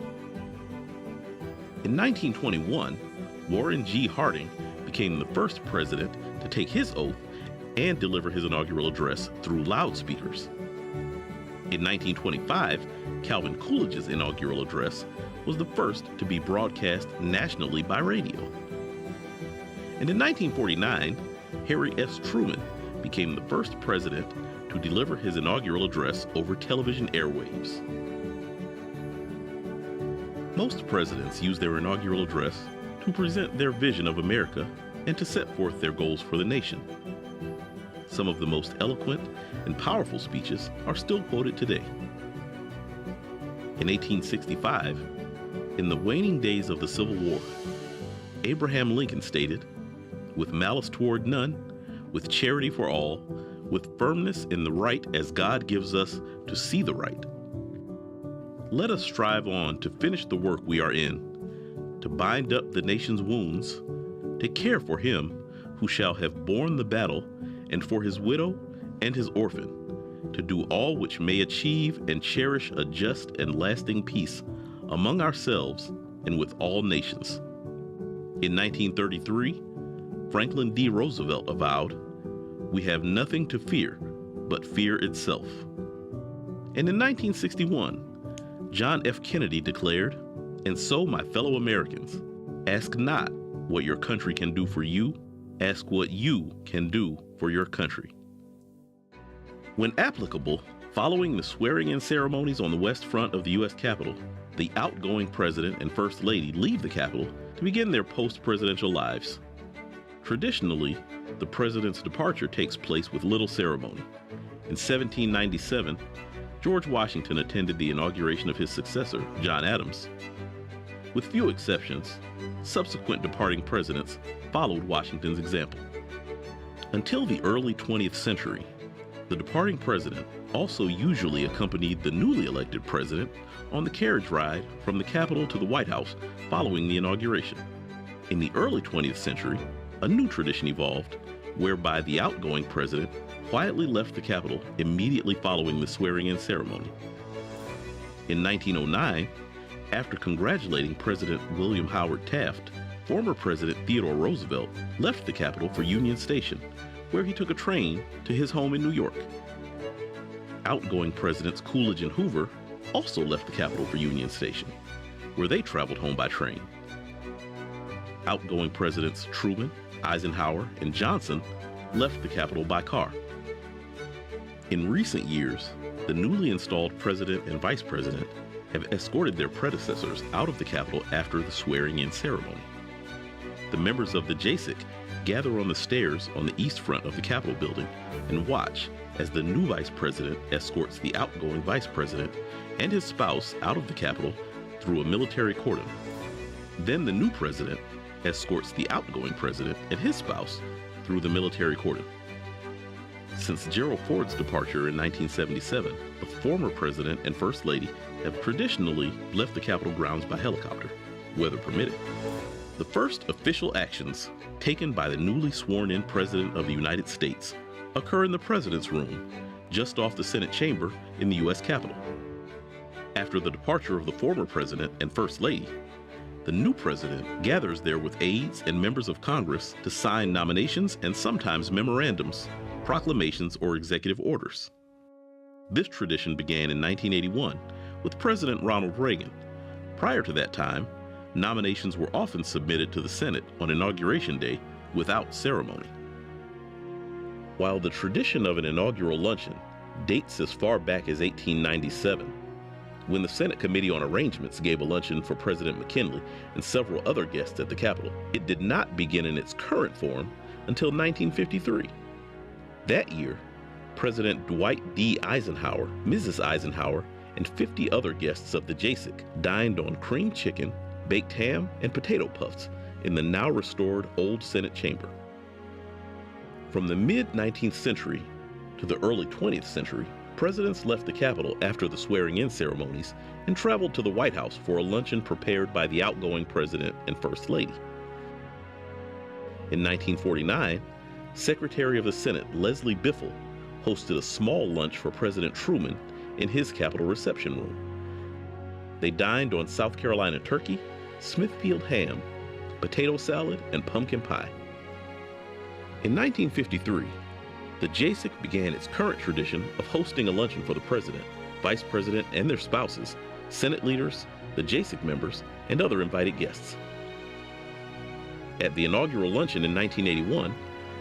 Speaker 8: In 1921, Warren G. Harding became the first president to take his oath and deliver his inaugural address through loudspeakers. In 1925, Calvin Coolidge's inaugural address was the first to be broadcast nationally by radio. And in 1949, Harry S. Truman became the first president to deliver his inaugural address over television airwaves. Most presidents use their inaugural address to present their vision of America and to set forth their goals for the nation. Some of the most eloquent and powerful speeches are still quoted today. In 1865, in the waning days of the Civil War, Abraham Lincoln stated, "With malice toward none, with charity for all, with firmness in the right as God gives us to see the right. Let us strive on to finish the work we are in, to bind up the nation's wounds, to care for him who shall have borne the battle, and for his widow and his orphan, to do all which may achieve and cherish a just and lasting peace among ourselves and with all nations." In 1933, Franklin D. Roosevelt avowed, "We have nothing to fear but fear itself." And in 1961, John F. Kennedy declared, "And so, my fellow Americans, ask not what your country can do for you, ask what you can do for your country." When applicable, following the swearing-in ceremonies on the West Front of the U.S. Capitol, the outgoing President and First Lady leave the Capitol to begin their post-presidential lives. Traditionally, the President's departure takes place with little ceremony. In 1797, George Washington attended the inauguration of his successor, John Adams. With few exceptions, subsequent departing presidents followed Washington's example. Until the early 20th century, the departing president also usually accompanied the newly elected president on the carriage ride from the Capitol to the White House following the inauguration. In the early 20th century, a new tradition evolved whereby the outgoing president quietly left the Capitol immediately following the swearing-in ceremony. In 1909, after congratulating President William Howard Taft, former President Theodore Roosevelt left the Capitol for Union Station, where he took a train to his home in New York. Outgoing Presidents Coolidge and Hoover also left the Capitol for Union Station, where they traveled home by train. Outgoing Presidents Truman, Eisenhower, and Johnson left the Capitol by car. In recent years, the newly installed President and Vice President have escorted their predecessors out of the Capitol after the swearing-in ceremony. The members of the JASIC gather on the stairs on the east front of the Capitol building and watch as the new Vice President escorts the outgoing Vice President and his spouse out of the Capitol through a military cordon. Then the new President escorts the outgoing President and his spouse through the military cordon. Since Gerald Ford's departure in 1977, the former President and First Lady have traditionally left the Capitol grounds by helicopter, weather permitting. The first official actions taken by the newly sworn-in President of the United States occur in the President's Room, just off the Senate chamber in the U.S. Capitol. After the departure of the former President and First Lady, the new president gathers there with aides and members of Congress to sign nominations and sometimes memorandums, proclamations, or executive orders. This tradition began in 1981 with President Ronald Reagan. Prior to that time, nominations were often submitted to the Senate on Inauguration Day without ceremony. While the tradition of an inaugural luncheon dates as far back as 1897, when the Senate Committee on Arrangements gave a luncheon for President McKinley and several other guests at the Capitol, it did not begin in its current form until 1953. That year, President Dwight D. Eisenhower, Mrs. Eisenhower, and 50 other guests of the JASIC dined on creamed chicken, baked ham, and potato puffs in the now restored Old Senate Chamber. From the mid-19th century to the early 20th century, presidents left the Capitol after the swearing-in ceremonies and traveled to the White House for a luncheon prepared by the outgoing President and First Lady. In 1949, Secretary of the Senate Leslie Biffle hosted a small lunch for President Truman in his Capitol reception room. They dined on South Carolina turkey, Smithfield ham, potato salad, and pumpkin pie. In 1953, the JASIC began its current tradition of hosting a luncheon for the President, Vice President, and their spouses, Senate leaders, the JASIC members, and other invited guests. At the inaugural luncheon in 1981,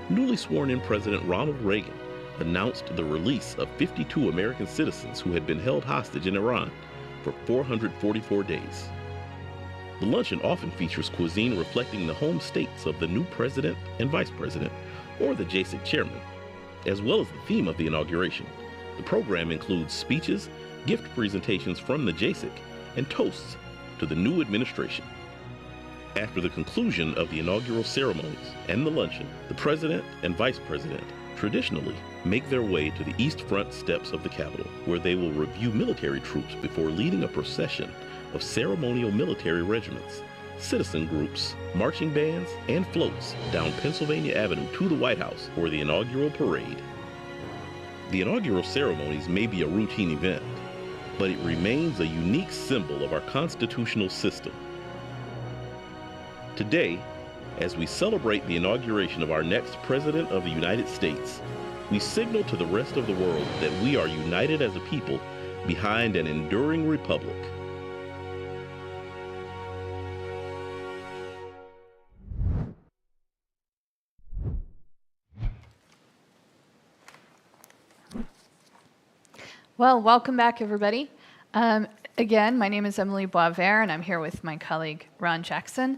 Speaker 8: newly sworn-in President Ronald Reagan announced the release of 52 American citizens who had been held hostage in Iran for 444 days. The luncheon often features cuisine reflecting the home states of the new president and vice president, or the JASIC chairman, as well as the theme of the inauguration. The program includes speeches, gift presentations from the JASIC, and toasts to the new administration. After the conclusion of the inaugural ceremonies and the luncheon, the president and vice president traditionally make their way to the East Front steps of the Capitol, where they will review military troops before leading a procession of ceremonial military regiments, citizen groups, marching bands, and floats down Pennsylvania Avenue to the White House for the inaugural parade. The inaugural ceremonies may be a routine event, but it remains a unique symbol of our constitutional system. Today, as we celebrate the inauguration of our next President of the United States, we signal to the rest of the world that we are united as a people behind an enduring republic.
Speaker 1: Well, welcome back, everybody. Again, my name is Emily Boisvert, and I'm here with my colleague, Ron Jackson.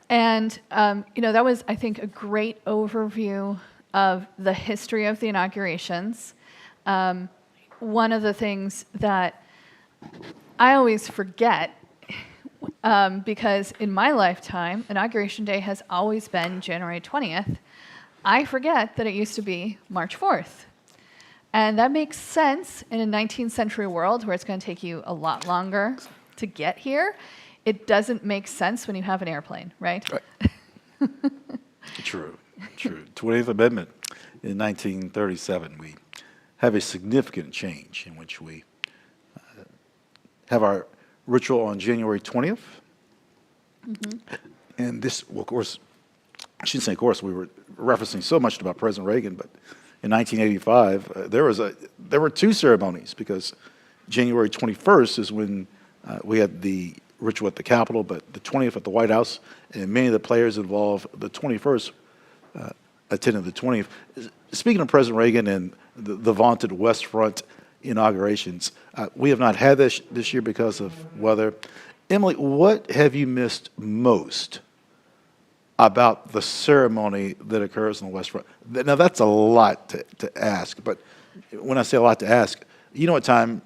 Speaker 1: And, that was, I think, a great overview of the history of the inaugurations. One of the things that I always forget, because in my lifetime, Inauguration Day has always been January 20th, I forget that it used to be March 4th. And that makes sense in a 19th century world where it's going to take you a lot longer to get here. It doesn't make sense when you have an airplane, right?
Speaker 2: True. 20th Amendment in 1937, we have a significant change in which we have our ritual on January 20th. Mm-hmm. And this, well, of course, I shouldn't say of course, we were referencing so much about President Reagan, but in 1985, there were two ceremonies, because January 21st is when we had the ritual at the Capitol, but the 20th at the White House, and many of the players involved, the 21st attended the 20th. Speaking of President Reagan and the vaunted West Front inaugurations, we have not had this year because of weather. Emily, what have you missed most about the ceremony that occurs on the West Front? Now, that's a lot to ask, but when I say a lot to ask, you know what time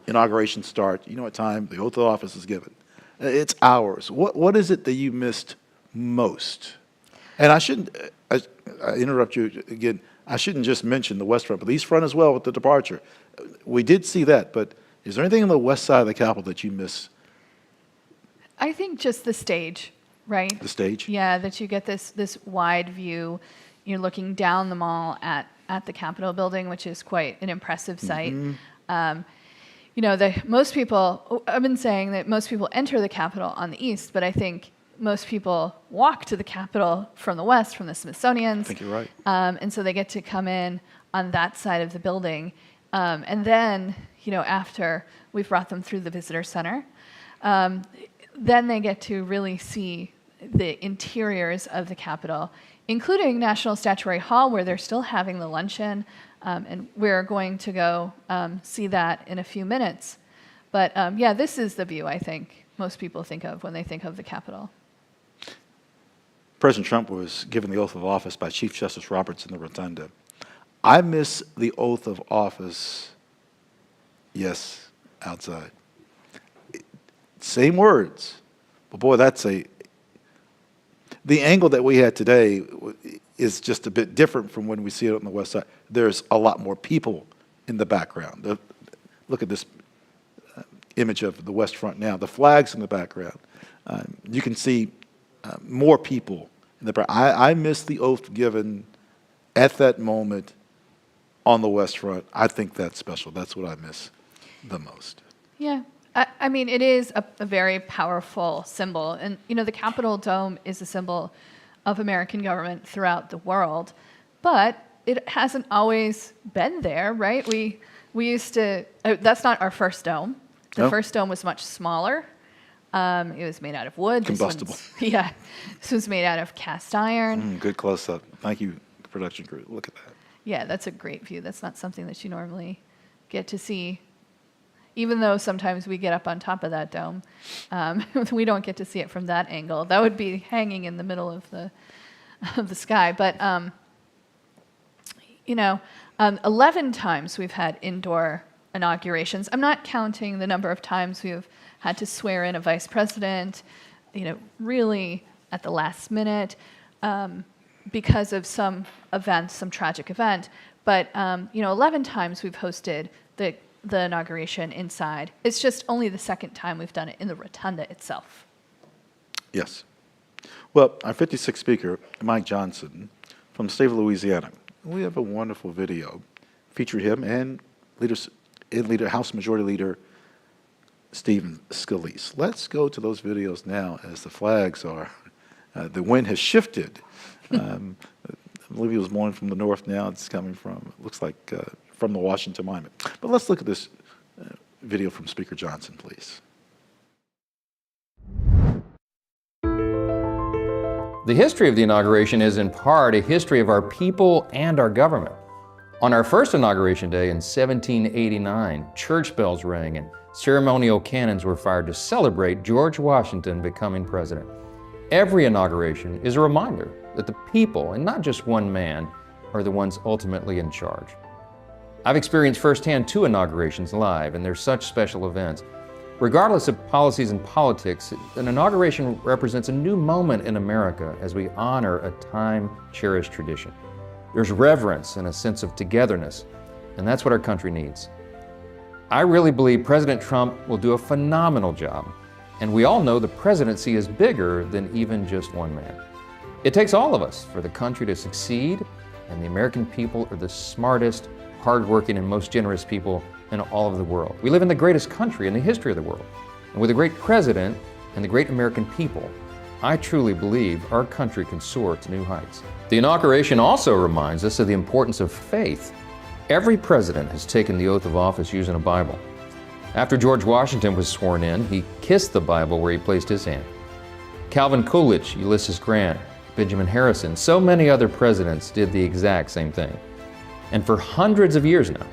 Speaker 2: inaugurations start, you know what time the oath of office is given. It's hours. What is it that you missed most? And I interrupt you again, I shouldn't just mention the West Front, but the East Front as well with the departure. We did see that, but is there anything on the west side of the Capitol that you miss?
Speaker 1: I think just the stage. Right?
Speaker 2: The stage?
Speaker 1: Yeah, that you get this wide view. You're looking down the mall at the Capitol building, which is quite an impressive sight. Mm-hmm. Most people, I've been saying that most people enter the Capitol on the east, but I think most people walk to the Capitol from the west, from the Smithsonian's.
Speaker 2: I think you're right.
Speaker 1: And so they get to come in on that side of the building. And then, after we've brought them through the visitor center, then they get to really see the interiors of the Capitol, including National Statuary Hall, where they're still having the luncheon, and we're going to go see that in a few minutes. But this is the view I think most people think of when they think of the Capitol.
Speaker 2: President Trump was given the oath of office by Chief Justice Roberts in the Rotunda. I miss the oath of office, yes, outside. Same words, but boy, the angle that we had today is just a bit different from when we see it on the west side. There's a lot more people in the background. Look at this image of the West Front now. The flags in the background. You can see more people I miss the oath given at that moment on the West Front. I think that's special. That's what I miss the most.
Speaker 1: Yeah. I mean, it is a very powerful symbol. And, the Capitol Dome is a symbol of American government throughout the world. But it hasn't always been there, right? We used to, that's not our first dome. The first dome was much smaller. It was made out of wood.
Speaker 2: Combustible.
Speaker 1: This was made out of cast iron.
Speaker 2: Good close-up. Thank you, production crew. Look at that.
Speaker 1: Yeah, that's a great view. That's not something that you normally get to see. Even though sometimes we get up on top of that dome, we don't get to see it from that angle. That would be hanging in the middle of the sky. But 11 times we've had indoor inaugurations. I'm not counting the number of times we've had to swear in a vice president, really at the last minute because of some event, some tragic event. But 11 times we've hosted the inauguration inside. It's just only the second time we've done it in the Rotunda itself.
Speaker 2: Yes. Well, our 56th speaker, Mike Johnson, from the state of Louisiana. We have a wonderful video featuring him and House Majority Leader Stephen Scalise. Let's go to those videos now as the flags are. The wind has shifted. I believe he was more from the north now. It's coming from, looks like, from the Washington Monument. But let's look at this video from Speaker Johnson, please.
Speaker 6: The history of the inauguration is in part a history of our people and our government. On our first inauguration day in 1789, church bells rang and ceremonial cannons were fired to celebrate George Washington becoming president. Every inauguration is a reminder that the people, and not just one man, are the ones ultimately in charge. I've experienced firsthand 2 inaugurations live, and they're such special events. Regardless of policies and politics, an inauguration represents a new moment in America as we honor a time-cherished tradition. There's reverence and a sense of togetherness, and that's what our country needs. I really believe President Trump will do a phenomenal job, and we all know the presidency is bigger than even just one man. It takes all of us for the country to succeed, and the American people are the smartest, hardworking, and most generous people in all of the world. We live in the greatest country in the history of the world. And with a great president and the great American people, I truly believe our country can soar to new heights. The inauguration also reminds us of the importance of faith. Every president has taken the oath of office using a Bible. After George Washington was sworn in, he kissed the Bible where he placed his hand. Calvin Coolidge, Ulysses Grant, Benjamin Harrison, so many other presidents did the exact same thing. And for hundreds of years now,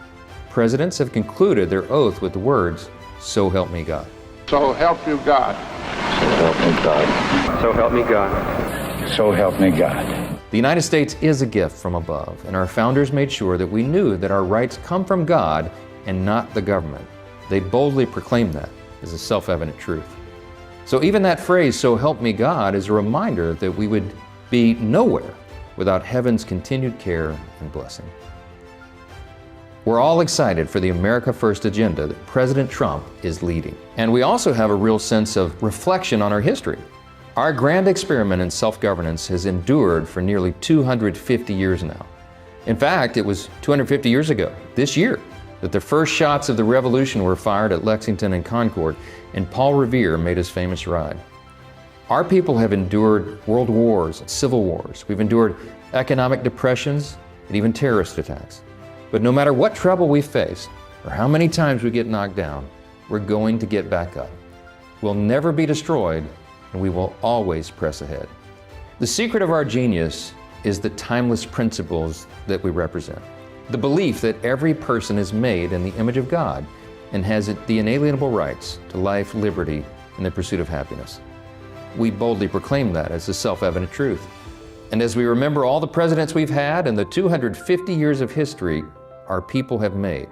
Speaker 6: presidents have concluded their oath with the words, "So help me God."
Speaker 7: So help you God. So help me God. So help me God. So help me God.
Speaker 6: The United States is a gift from above, and our founders made sure that we knew that our rights come from God and not the government. They boldly proclaimed that as a self-evident truth. So even that phrase, "So help me God," is a reminder that we would be nowhere without heaven's continued care and blessing. We're all excited for the America First agenda that President Trump is leading. And we also have a real sense of reflection on our history. Our grand experiment in self-governance has endured for nearly 250 years now. In fact, it was 250 years ago, this year, that the first shots of the Revolution were fired at Lexington and Concord, and Paul Revere made his famous ride. Our people have endured world wars and civil wars. We've endured economic depressions and even terrorist attacks. But no matter what trouble we face, or how many times we get knocked down, we're going to get back up. We'll never be destroyed, and we will always press ahead. The secret of our genius is the timeless principles that we represent. The belief that every person is made in the image of God and has the inalienable rights to life, liberty, and the pursuit of happiness. We boldly proclaim that as a self-evident truth. And as we remember all the presidents we've had and the 250 years of history our people have made,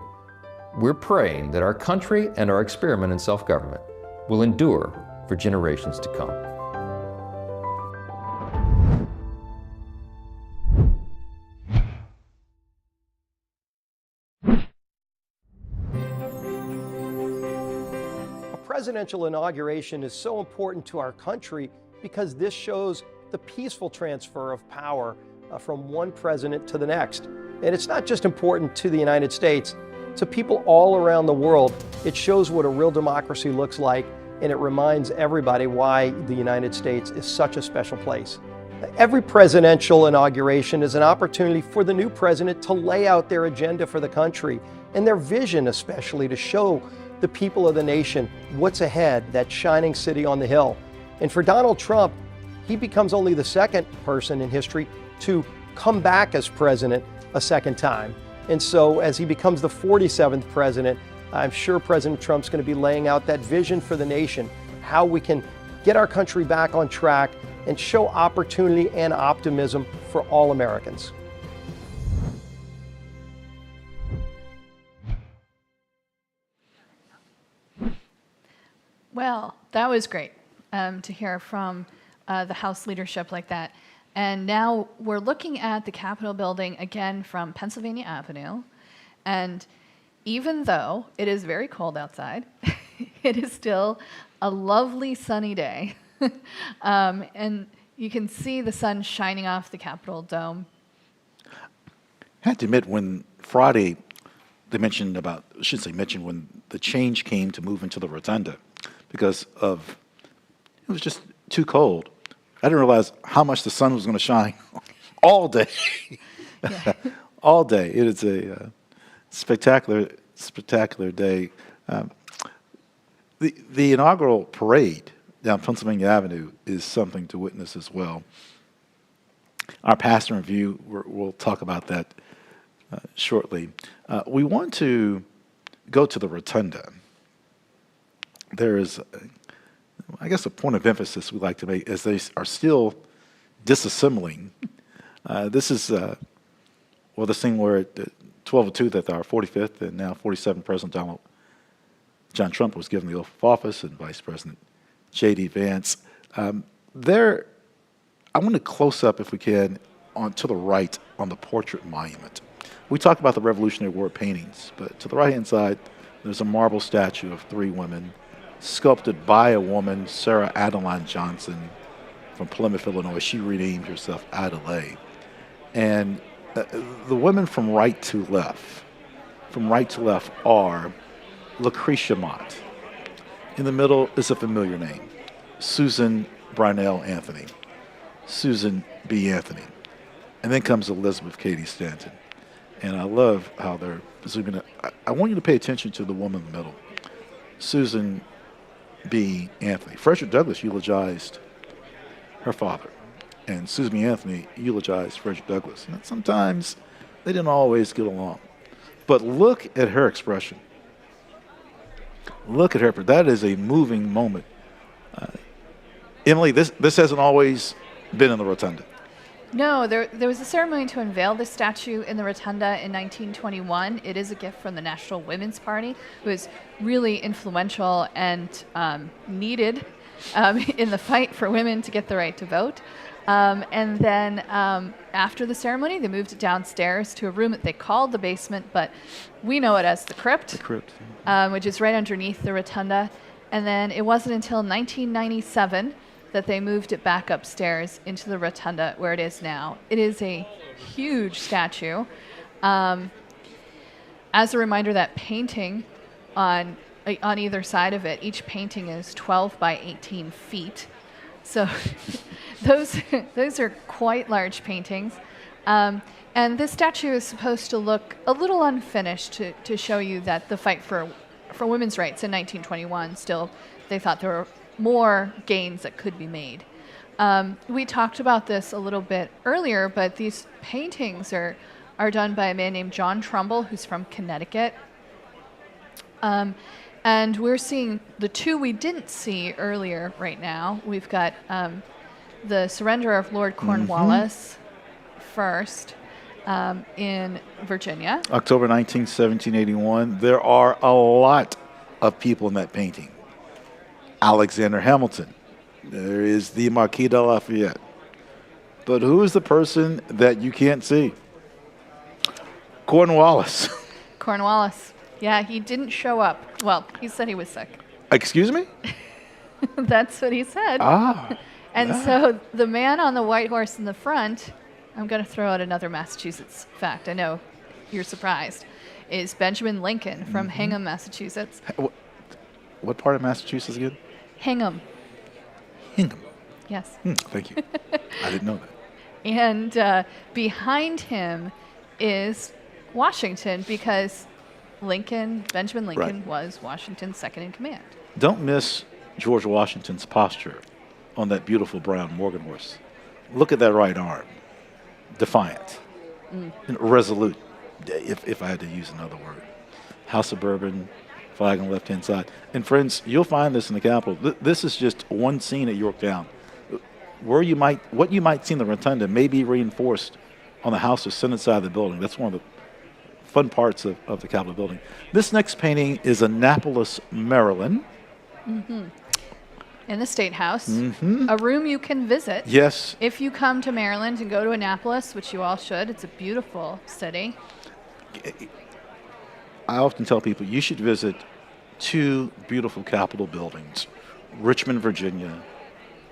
Speaker 6: we're praying that our country and our experiment in self-government will endure for generations to come.
Speaker 23: A presidential inauguration is so important to our country because this shows
Speaker 10: the peaceful transfer of power from one president to the next. And it's not just important to the United States, to people all around the world. It shows what a real democracy looks like, and it reminds everybody why the United States is such a special place. Every presidential inauguration is an opportunity for the new president to lay out their agenda for the country and their vision, especially to show the people of the nation what's ahead, that shining city on the hill. And for Donald Trump, he becomes only the second person in history to come back as president a second time. And so as he becomes the 47th president, I'm sure President Trump's going to be laying out that vision for the nation, how we can get our country back on track and show opportunity and optimism for all Americans.
Speaker 1: Well, that was great to hear from the House leadership like that. And now we're looking at the Capitol building again from Pennsylvania Avenue. And even though it is very cold outside, it is still a lovely sunny day. And you can see the sun shining off the Capitol dome.
Speaker 2: I have to admit, when Friday they mentioned about, I shouldn't say mentioned, when the change came to move into the Rotunda because of, it was just too cold. I didn't realize how much the sun was going to shine all day. All day. It is a spectacular day. The inaugural parade down Pennsylvania Avenue is something to witness as well. Our pastor review, we'll talk about that shortly. We want to go to the Rotunda. There is, I guess, a point of emphasis we like to make as they are still disassembling. This is, the scene where at 12:02 that our 45th and now 47th President John Trump was given the oath of office, and Vice President J.D. Vance. I want to close up, if we can, to the right on the portrait monument. We talk about the Revolutionary War paintings, but to the right-hand side, there's a marble statue of three women sculpted by a woman, Sarah Adeline Johnson, from Plymouth, Illinois. She renamed herself Adelaide. And the women from right to left are Lucretia Mott. In the middle is a familiar name, Susan Brownell Anthony, Susan B. Anthony. And then comes Elizabeth Cady Stanton. And I love how they're zooming in. I want you to pay attention to the woman in the middle, Susan B. Anthony. Frederick Douglass eulogized her father, and Susan B. Anthony eulogized Frederick Douglass. And sometimes they didn't always get along. But look at her expression. Look at her. That is a moving moment. Emily, this hasn't always been in the Rotunda.
Speaker 1: No, there was a ceremony to unveil this statue in the Rotunda in 1921. It is a gift from the National Women's Party, who was really influential and needed in the fight for women to get the right to vote. And then after the ceremony, they moved it downstairs to a room that they called the basement, but we know it as the crypt.
Speaker 2: The crypt.
Speaker 1: Which is right underneath the Rotunda. And then it wasn't until 1997 that they moved it back upstairs into the Rotunda where it is now. It is a huge statue. As a reminder, that painting on either side of it, each painting is 12 by 18 feet. So those are quite large paintings. And this statue is supposed to look a little unfinished to show you that the fight for women's rights in 1921 still, they thought there were more gains that could be made. We talked about this a little bit earlier, but these paintings are done by a man named John Trumbull, who's from Connecticut. And we're seeing the two we didn't see earlier right now. We've got the surrender of Lord Cornwallis first in Virginia.
Speaker 2: October 19, 1781. There are a lot of people in that painting. Alexander Hamilton. There is the Marquis de Lafayette. But who is the person that you can't see? Cornwallis.
Speaker 1: Cornwallis. Yeah, he didn't show up. Well, he said he was sick.
Speaker 2: Excuse me?
Speaker 1: That's what he said. And so the man on the white horse in the front, I'm going to throw out another Massachusetts fact. I know you're surprised, is Benjamin Lincoln from Hingham, Massachusetts.
Speaker 2: What part of Massachusetts again?
Speaker 1: Hingham.
Speaker 2: Hingham.
Speaker 1: Yes.
Speaker 2: Thank you. I didn't know that.
Speaker 1: And behind him is Washington, because Benjamin Lincoln, was Washington's second in command.
Speaker 2: Don't miss George Washington's posture on that beautiful brown Morgan horse. Look at that right arm. Defiant. And resolute, if I had to use another word. House of Bourbon, flag on the left-hand side. And friends, you'll find this in the Capitol. This is just one scene at Yorktown. What you might see in the Rotunda may be reinforced on the House or Senate side of the building. That's one of the fun parts of the Capitol building. This next painting is Annapolis, Maryland.
Speaker 1: In the State House, a room you can visit.
Speaker 2: Yes.
Speaker 1: If you come to Maryland and go to Annapolis, which you all should. It's a beautiful city.
Speaker 2: I often tell people you should visit two beautiful Capitol buildings, Richmond, Virginia,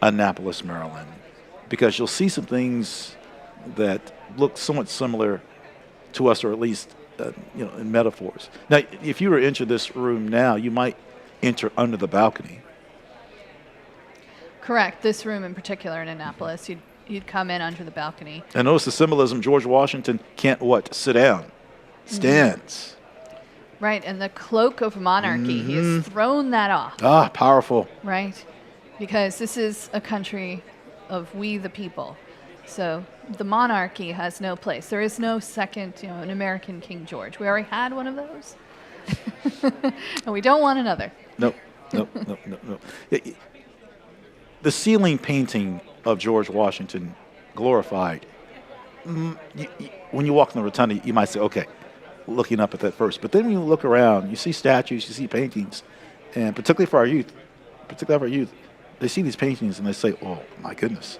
Speaker 2: Annapolis, Maryland, because you'll see some things that look somewhat similar to us, or at least in metaphors. Now, if you were to enter this room now, you might enter under the balcony.
Speaker 1: Correct. This room in particular in Annapolis, you'd come in under the balcony.
Speaker 2: And notice the symbolism. George Washington can't sit down, stands.
Speaker 1: Right, and the cloak of monarchy, he has thrown that off.
Speaker 2: Ah, powerful.
Speaker 1: Right, because this is a country of we the people. So the monarchy has no place. There is no second, an American King George. We already had one of those, and we don't want another.
Speaker 2: No. The ceiling painting of George Washington, glorified. When you walk in the Rotunda, you might say, okay, looking up at that first. But then when you look around, you see statues, you see paintings, and particularly for our youth, they see these paintings and they say, oh, my goodness,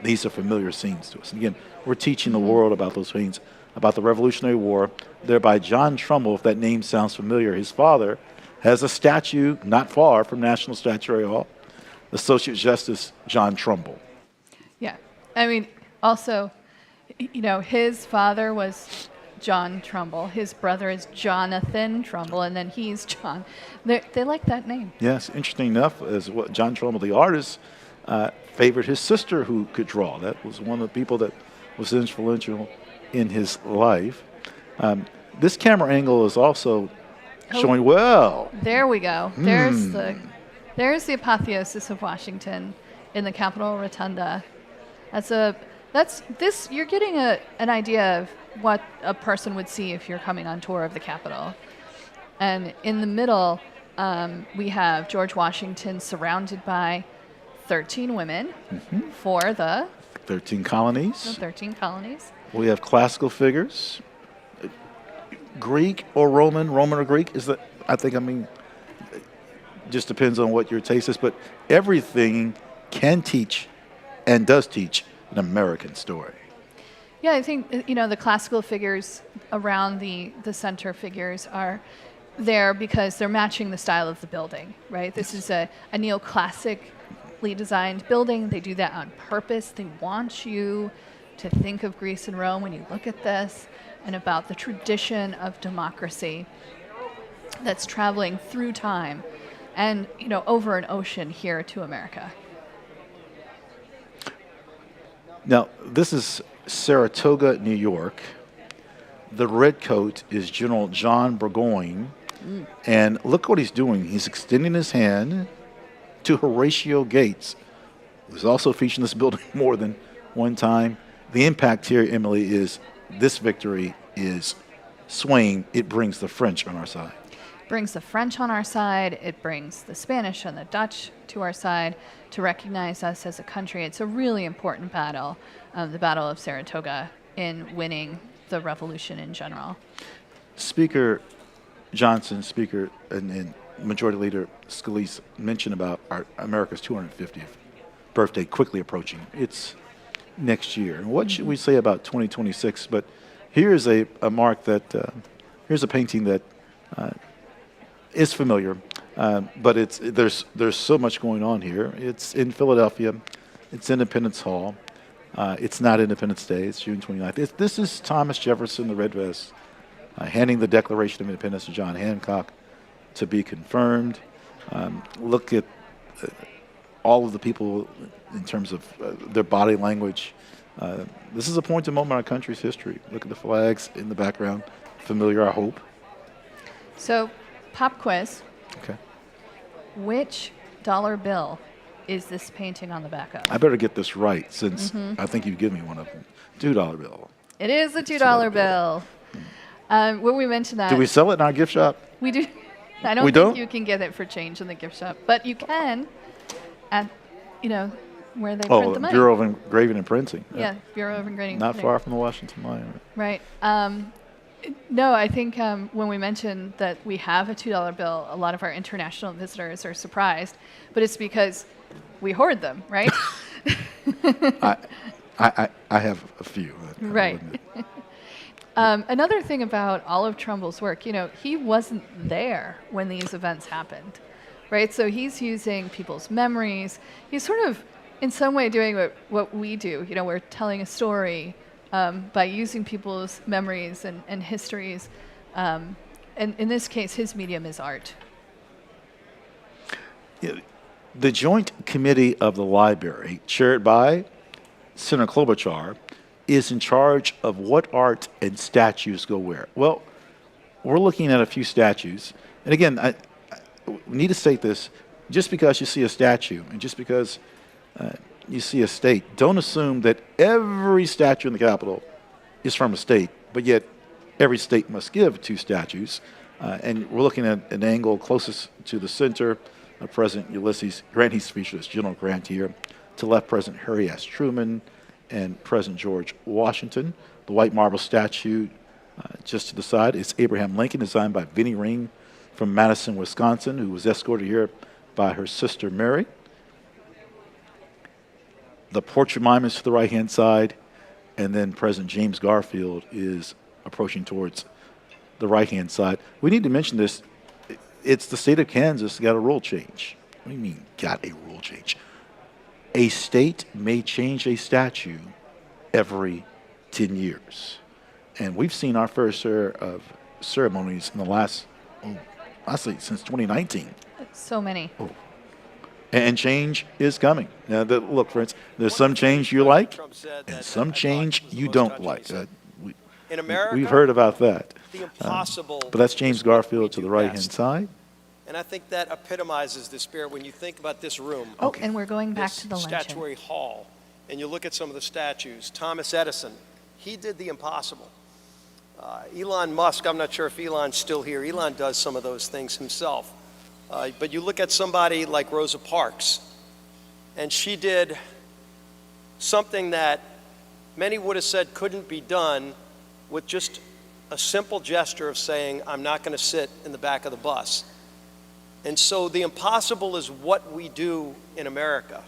Speaker 2: these are familiar scenes to us. And again, we're teaching the world about those paintings, about the Revolutionary War. They're by John Trumbull, if that name sounds familiar. His father has a statue not far from National Statuary Hall, Associate Justice John Trumbull.
Speaker 1: Yeah, I mean, also, his father was John Trumbull. His brother is Jonathan Trumbull, and then he's John. They like that name.
Speaker 2: Yes, interesting enough, as what John Trumbull, the artist, favored his sister who could draw. That was one of the people that was influential in his life. This camera angle is also showing well.
Speaker 1: There we go. There's the apotheosis of Washington in the Capitol Rotunda. You're getting an idea of what a person would see if you're coming on tour of the Capitol. And in the middle, we have George Washington surrounded by 13 women for the
Speaker 2: 13 colonies.
Speaker 1: The 13 colonies.
Speaker 2: We have classical figures. Greek or Roman or Greek is that? Just depends on what your taste is, but everything can teach and does teach an American story.
Speaker 1: Yeah, I think, the classical figures around the center figures are there because they're matching the style of the building, right? This is a neoclassically designed building. They do that on purpose. They want you to think of Greece and Rome when you look at this, and about the tradition of democracy that's traveling through time and, over an ocean here to America.
Speaker 2: Now, this is Saratoga, New York. The red coat is General John Burgoyne. And look what he's doing. He's extending his hand to Horatio Gates, who's also featured in this building more than one time. The impact here, Emily, is this victory is swaying. It brings the French on our side.
Speaker 1: Brings the French on our side. It brings the Spanish and the Dutch to our side to recognize us as a country. It's a really important battle, the Battle of Saratoga, in winning the revolution in general.
Speaker 2: Speaker Johnson, Speaker and Majority Leader Scalise mentioned about America's 250th birthday quickly approaching. It's next year. And what should we say about 2026? But here's a mark that, here's a painting that is familiar, but there's so much going on here. It's in Philadelphia. It's Independence Hall. It's not Independence Day. It's June 29th. This is Thomas Jefferson, the red vest, handing the Declaration of Independence to John Hancock to be confirmed. Look at all of the people in terms of their body language. This is a point in moment in our country's history. Look at the flags in the background. Familiar, I hope.
Speaker 1: So, pop quiz.
Speaker 2: Okay.
Speaker 1: Which dollar bill is this painting on the back of?
Speaker 2: I better get this right since I think you'd give me one of them. $2 bill.
Speaker 1: It is a $2 bill. When we mentioned that.
Speaker 2: Do we sell it in our gift shop?
Speaker 1: We do. I don't think you can get it for change in the gift shop, but you can at, where they print the money.
Speaker 2: Bureau of Engraving and Printing.
Speaker 1: Yeah, Bureau of Engraving and
Speaker 2: Not
Speaker 1: Printing.
Speaker 2: far from the Washington Monument.
Speaker 1: Right. No, I think when we mentioned that we have a $2 bill, a lot of our international visitors are surprised, but it's because we hoard them, right?
Speaker 2: I have a few.
Speaker 1: Right. Another thing about Olive Trumbull's work, he wasn't there when these events happened, right? So he's using people's memories. He's sort of, in some way, doing what we do. We're telling a story by using people's memories and histories. And in this case, his medium is art.
Speaker 2: The Joint Committee of the Library, chaired by Senator Klobuchar, is in charge of what art and statues go where. Well, we're looking at a few statues. And again, I need to state this. Just because you see a statue and just because you see a state, don't assume that every statue in the Capitol is from a state, but yet every state must give 2 statues. And we're looking at an angle closest to the center of President Ulysses Grant. He's featured as General Grant here. To the left, President Harry S. Truman and President George Washington. The white marble statue just to the side is Abraham Lincoln, designed by Vinnie Ring from Madison, Wisconsin, who was escorted here by her sister Mary. The portrait mime is to the right-hand side, and then President James Garfield is approaching towards the right-hand side. We need to mention this. It's the state of Kansas that got a rule change. What do you mean, got a rule change? A state may change a statue every 10 years. And we've seen our first share of ceremonies in the last, I say, since 2019.
Speaker 1: So many.
Speaker 2: And change is coming. Now, look, friends, there's some change you like and some change you don't like.
Speaker 10: In America,
Speaker 2: we've heard about that.
Speaker 10: The impossible
Speaker 2: but that's James Garfield to the right-hand side.
Speaker 10: And I think that epitomizes the spirit when you think about this room.
Speaker 1: Oh, and we're going back to the luncheon.
Speaker 10: Statuary hall, and you look at some of the statues. Thomas Edison, he did the impossible. Elon Musk, I'm not sure if Elon's still here. Elon does some of those things himself. But you look at somebody like Rosa Parks, and she did something that many would have said couldn't be done with just a simple gesture of saying, I'm not going to sit in the back of the bus. And so the impossible is what we do in America.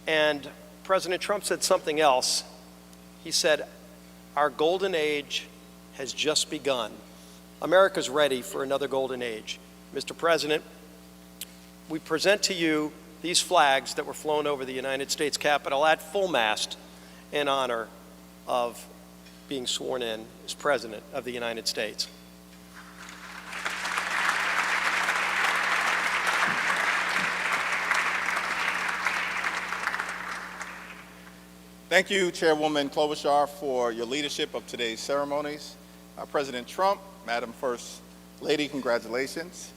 Speaker 10: And President Trump said something else. He said, our golden age has just begun. America's ready for another golden age. Mr. President, we present to you these flags that were flown over the United States Capitol at full mast in honor of being sworn in as President of the United States.
Speaker 13: Thank you, Chairwoman Klobuchar, for your leadership of today's ceremonies. President Trump, Madam First Lady, congratulations.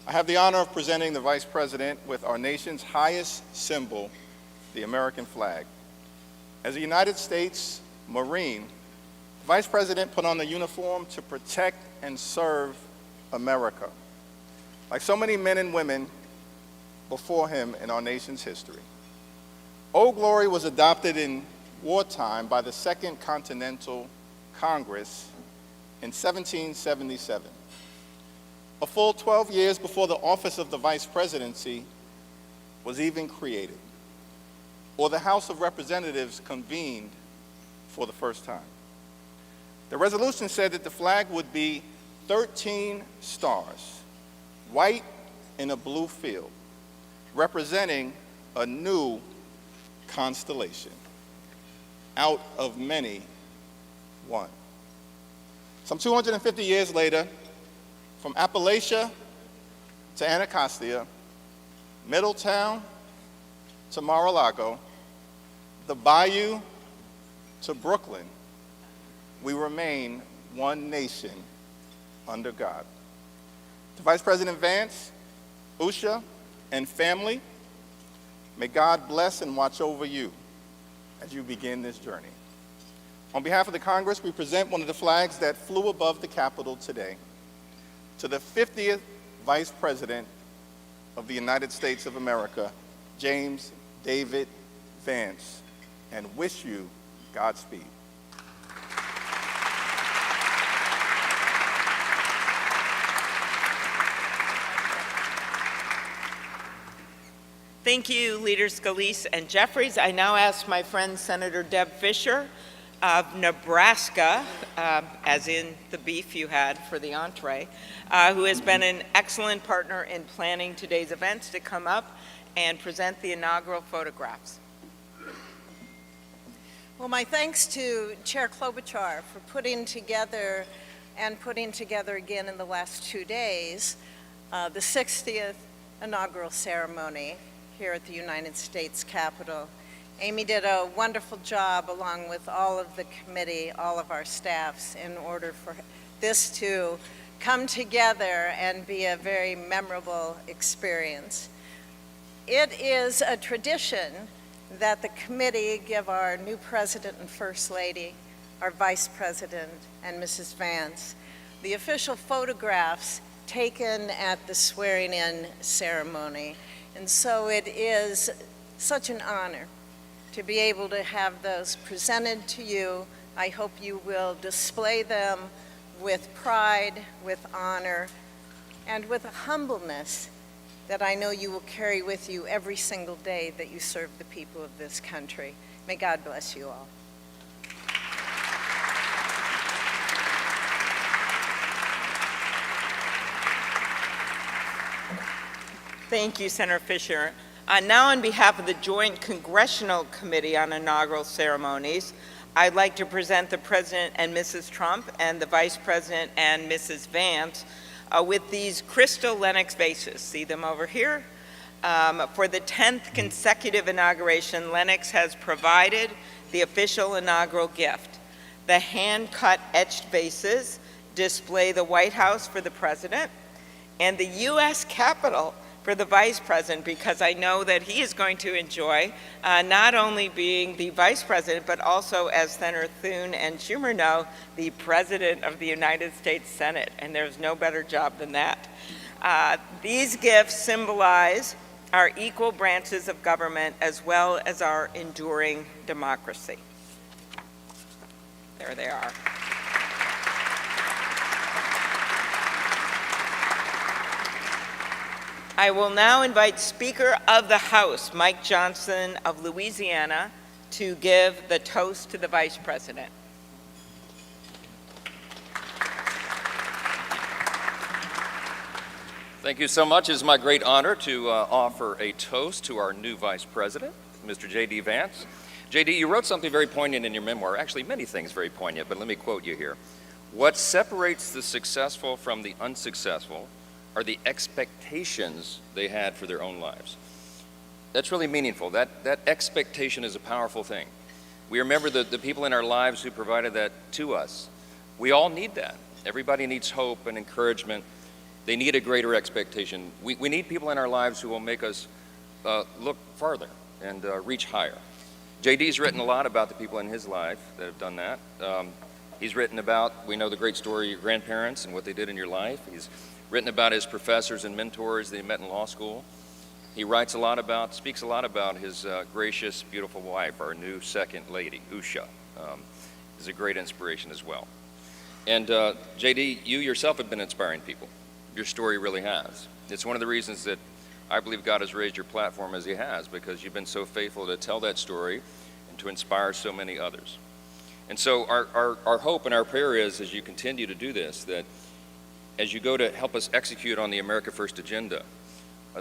Speaker 13: I have the honor of presenting the Vice President with our nation's highest symbol, the American flag. As a United States Marine, the Vice President put on the uniform to protect and serve America, like so many men and women before him in our nation's history. Old Glory was adopted in wartime by the Second Continental Congress in 1777. A full 12 years before the office of the Vice Presidency was even created, or the House of Representatives convened for the first time. The resolution said that the flag would be 13 stars, white in a blue field, representing a new constellation. Out of many, one. Some 250 years later, from Appalachia to Anacostia, Middletown to Mar-a-Lago, the Bayou to Brooklyn, we remain one nation under God. To Vice President Vance, Usha, and family, may God bless and watch over you as you begin this journey. On behalf of the Congress, we present one of the flags that flew above the Capitol today to the 50th Vice President of the United States of America, James David Vance, and wish you Godspeed.
Speaker 16: Thank you, Leaders Scalise and Jeffries. I now ask my friend Senator Deb Fischer of Nebraska, as in the beef you had for the entree, who has been an excellent partner in planning today's events, to come up and present the inaugural photographs.
Speaker 22: Well, my thanks to Chair Klobuchar for putting together again in the last 2 days the 60th inaugural ceremony here at the United States Capitol. Amy did a wonderful job, along with all of the committee, all of our staffs, in order for this to come together and be a very memorable experience. It is a tradition that the committee give our new President and First Lady, our Vice President, and Mrs. Vance the official photographs taken at the swearing-in ceremony. And so it is such an honor to be able to have those presented to you. I hope you will display them with pride, with honor, and with a humbleness that I know you will carry with you every single day that you serve the people of this country. May God bless you all.
Speaker 16: Thank you, Senator Fischer. Now, on behalf of the Joint Congressional Committee on Inaugural Ceremonies, I'd like to present the President and Mrs. Trump and the Vice President and Mrs. Vance with these crystal Lenox vases. See them over here? For the 10th consecutive inauguration, Lenox has provided the official inaugural gift. The hand-cut etched vases display the White House for the President and the U.S. Capitol for the Vice President, because I know that he is going to enjoy not only being the Vice President, but also, as Senator Thune and Schumer know, the President of the United States Senate, and there's no better job than that. These gifts symbolize our equal branches of government as well as our enduring democracy. There they are. I will now invite Speaker of the House, Mike Johnson of Louisiana, to give the toast to the Vice President.
Speaker 14: Thank you so much. It is my great honor to offer a toast to our new Vice President, Mr. J.D. Vance. J.D., you wrote something very poignant in your memoir, actually many things very poignant, but let me quote you here. What separates the successful from the unsuccessful are the expectations they had for their own lives. That's really meaningful. That expectation is a powerful thing. We remember the people in our lives who provided that to us. We all need that. Everybody needs hope and encouragement. They need a greater expectation. We need people in our lives who will make us look farther and reach higher. JD's written a lot about the people in his life that have done that. He's written about, we know the great story of your grandparents and what they did in your life. He's written about his professors and mentors that he met in law school. He speaks a lot about his gracious, beautiful wife, our new second lady, Usha. Is a great inspiration as well. And JD, you yourself have been inspiring people. Your story really has. It's one of the reasons that I believe God has raised your platform as he has, because you've been so faithful to tell that story and to inspire so many others. And so our hope and our prayer is, as you continue to do this, that as you go to help us execute on the America First agenda,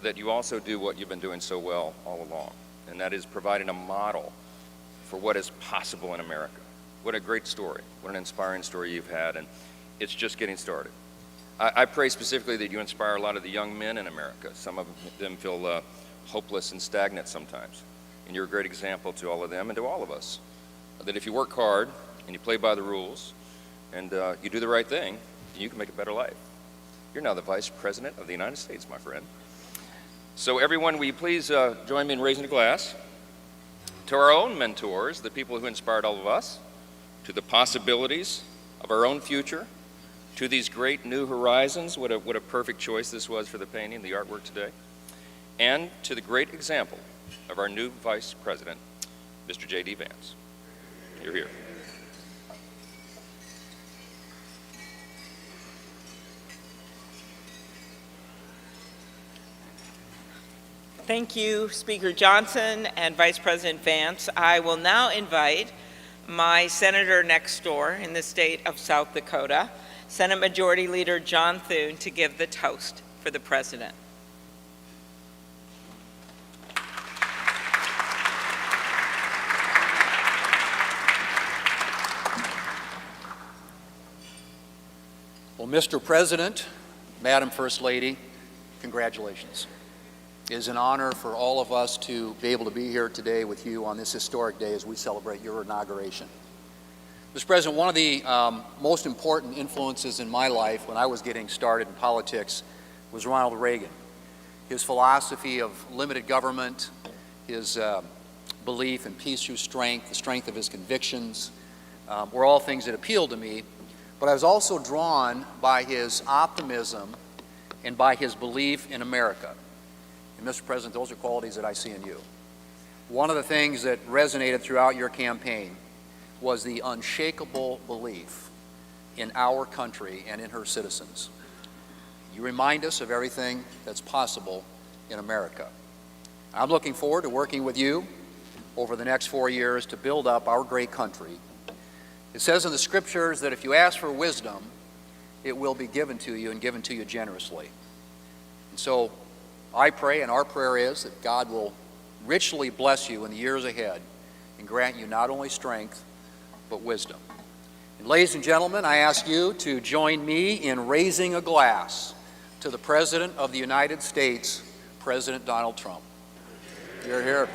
Speaker 14: that you also do what you've been doing so well all along. and that is providing a model for what is possible in America. What a great story. What an inspiring story you've had, and it's just getting started. I pray specifically that you inspire a lot of the young men in America. Some of them feel hopeless and stagnant sometimes, and you're a great example to all of them and to all of us, that if you work hard and you play by the rules and you do the right thing, you can make a better life. You're now the Vice President of the United States, my friend. So everyone, will you please join me in raising a glass to our own mentors, the people who inspired all of us, to the possibilities of our own future, to these great new horizons. What a perfect choice this was for the painting, the artwork today, and to the great example of our new Vice President, Mr. J.D. Vance. You're here.
Speaker 16: Thank you, Speaker Johnson and Vice President Vance. I will now invite my senator next door in the state of South Dakota, Senate Majority Leader John Thune, to give the toast for the President.
Speaker 9: Well, Mr. President, Madam First Lady, congratulations. It is an honor for all of us to be able to be here today with you on this historic day as we celebrate your inauguration. Mr. President, one of the most important influences in my life when I was getting started in politics was Ronald Reagan. His philosophy of limited government, his belief in peace through strength, the strength of his convictions, were all things that appealed to me. But I was also drawn by his optimism and by his belief in America. And Mr. President, those are qualities that I see in you. One of the things that resonated throughout your campaign was the unshakable belief in our country and in her citizens. You remind us of everything that's possible in America. I'm looking forward to working with you over the next 4 years to build up our great country. It says in the scriptures that if you ask for wisdom, it will be given to you and given to you generously. And so I pray, and our prayer is, that God will richly bless you in the years ahead and grant you not only strength, but wisdom. And ladies and gentlemen, I ask you to join me in raising a glass to the President of the United States, President Donald Trump. You're here.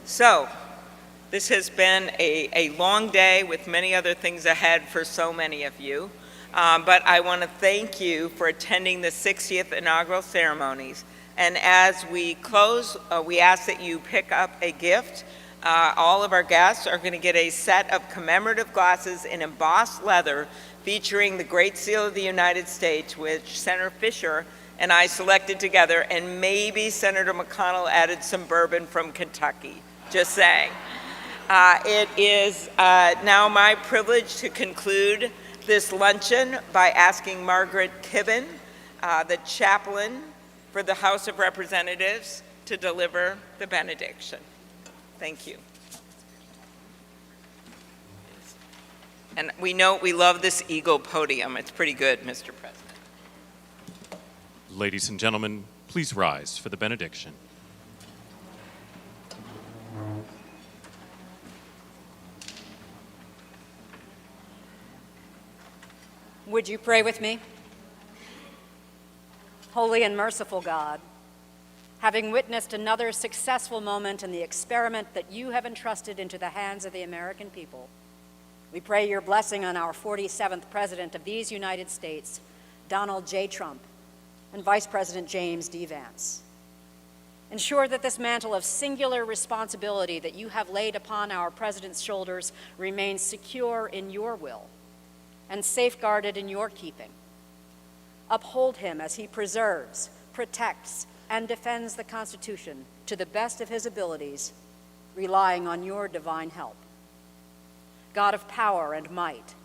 Speaker 16: So, this has been a long day with many other things ahead for so many of you. But I want to thank you for attending the 60th Inaugural Ceremonies. And as we close, we ask that you pick up a gift. All of our guests are going to get a set of commemorative glasses in embossed leather featuring the Great Seal of the United States, which Senator Fisher and I selected together, and maybe Senator McConnell added some bourbon from Kentucky. Just saying. It is now my privilege to conclude this luncheon by asking Margaret Kibben, the chaplain for the House of Representatives, to deliver the benediction. Thank you. And we love this eagle podium. It's pretty good, Mr. President.
Speaker 11: Ladies and gentlemen, please rise for the benediction.
Speaker 21: Would you pray with me? Holy and merciful God, having witnessed another successful moment in the experiment that you have entrusted into the hands of the American people, we pray your blessing on our 47th President of these United States, Donald J. Trump, and Vice President James D. Vance. Ensure that this mantle of singular responsibility that you have laid upon our President's shoulders remains secure in your will and safeguarded in your keeping. Uphold him as he preserves, protects, and defends the Constitution to the best of his abilities, relying on your divine help. God of power and might,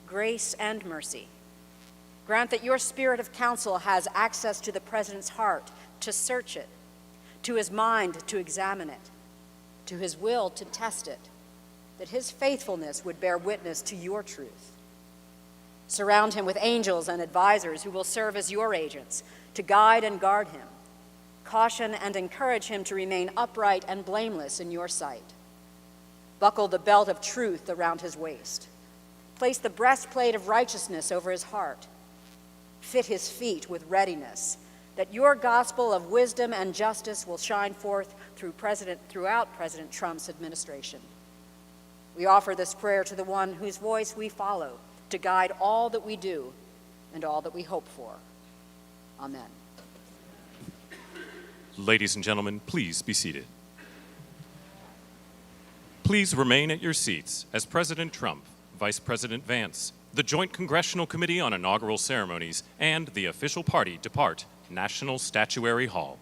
Speaker 21: grace and mercy, grant that your spirit of counsel has access to the President's heart to search it, to his mind to examine it, to his will to test it, that his faithfulness would bear witness to your truth. Surround him with angels and advisors who will serve as your agents to guide and guard him. Caution and encourage him to remain upright and blameless in your sight. Buckle the belt of truth around his waist. Place the breastplate of righteousness over his heart. Fit his feet with readiness, that your gospel of wisdom and justice will shine forth throughout President Trump's administration. We offer this prayer to the one whose voice we follow to guide all that we do and all that we hope for. Amen.
Speaker 11: Ladies and gentlemen, please be seated. Please remain at your seats as President Trump, Vice President Vance, the Joint Congressional Committee on Inaugural Ceremonies, and the official party depart National Statuary Hall.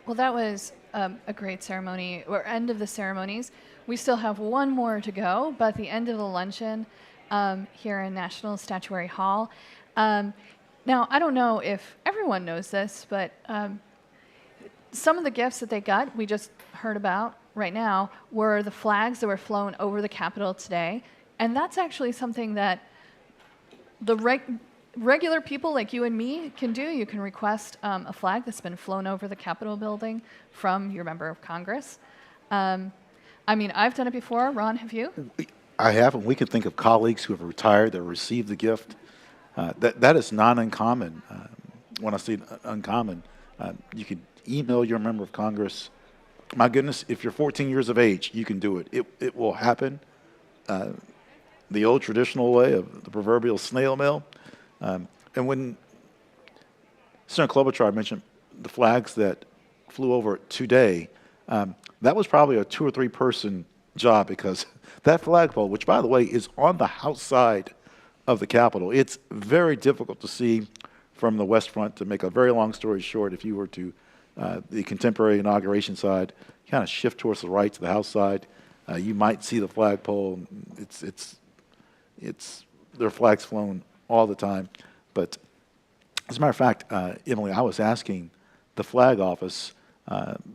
Speaker 1: Well, that was a great ceremony, or end of the ceremonies. We still have one more to go, but the end of the luncheon here in National Statuary Hall. Now, I don't know if everyone knows this, but some of the gifts that they got, we just heard about right now, were the flags that were flown over the Capitol today. And that's actually something that the regular people like you and me can do. You can request a flag that's been flown over the Capitol building from your member of Congress. I mean, I've done it before. Ron, have you?
Speaker 2: I haven't. We can think of colleagues who have retired that received the gift. That is not uncommon. When I say uncommon, you could email your member of Congress. My goodness, if you're 14 years of age, you can do it. It will happen. The old traditional way of the proverbial snail mail. And when Senator Klobuchar mentioned the flags that flew over today, that was probably a 2 or 3 person job, because that flagpole, which by the way is on the House side of the Capitol, it's very difficult to see from the West Front. To make a very long story short, if you were to the contemporary inauguration side, kind of shift towards the right to the House side, you might see the flagpole. There are flags flown all the time. But as a matter of fact, Emily, I was asking the flag office,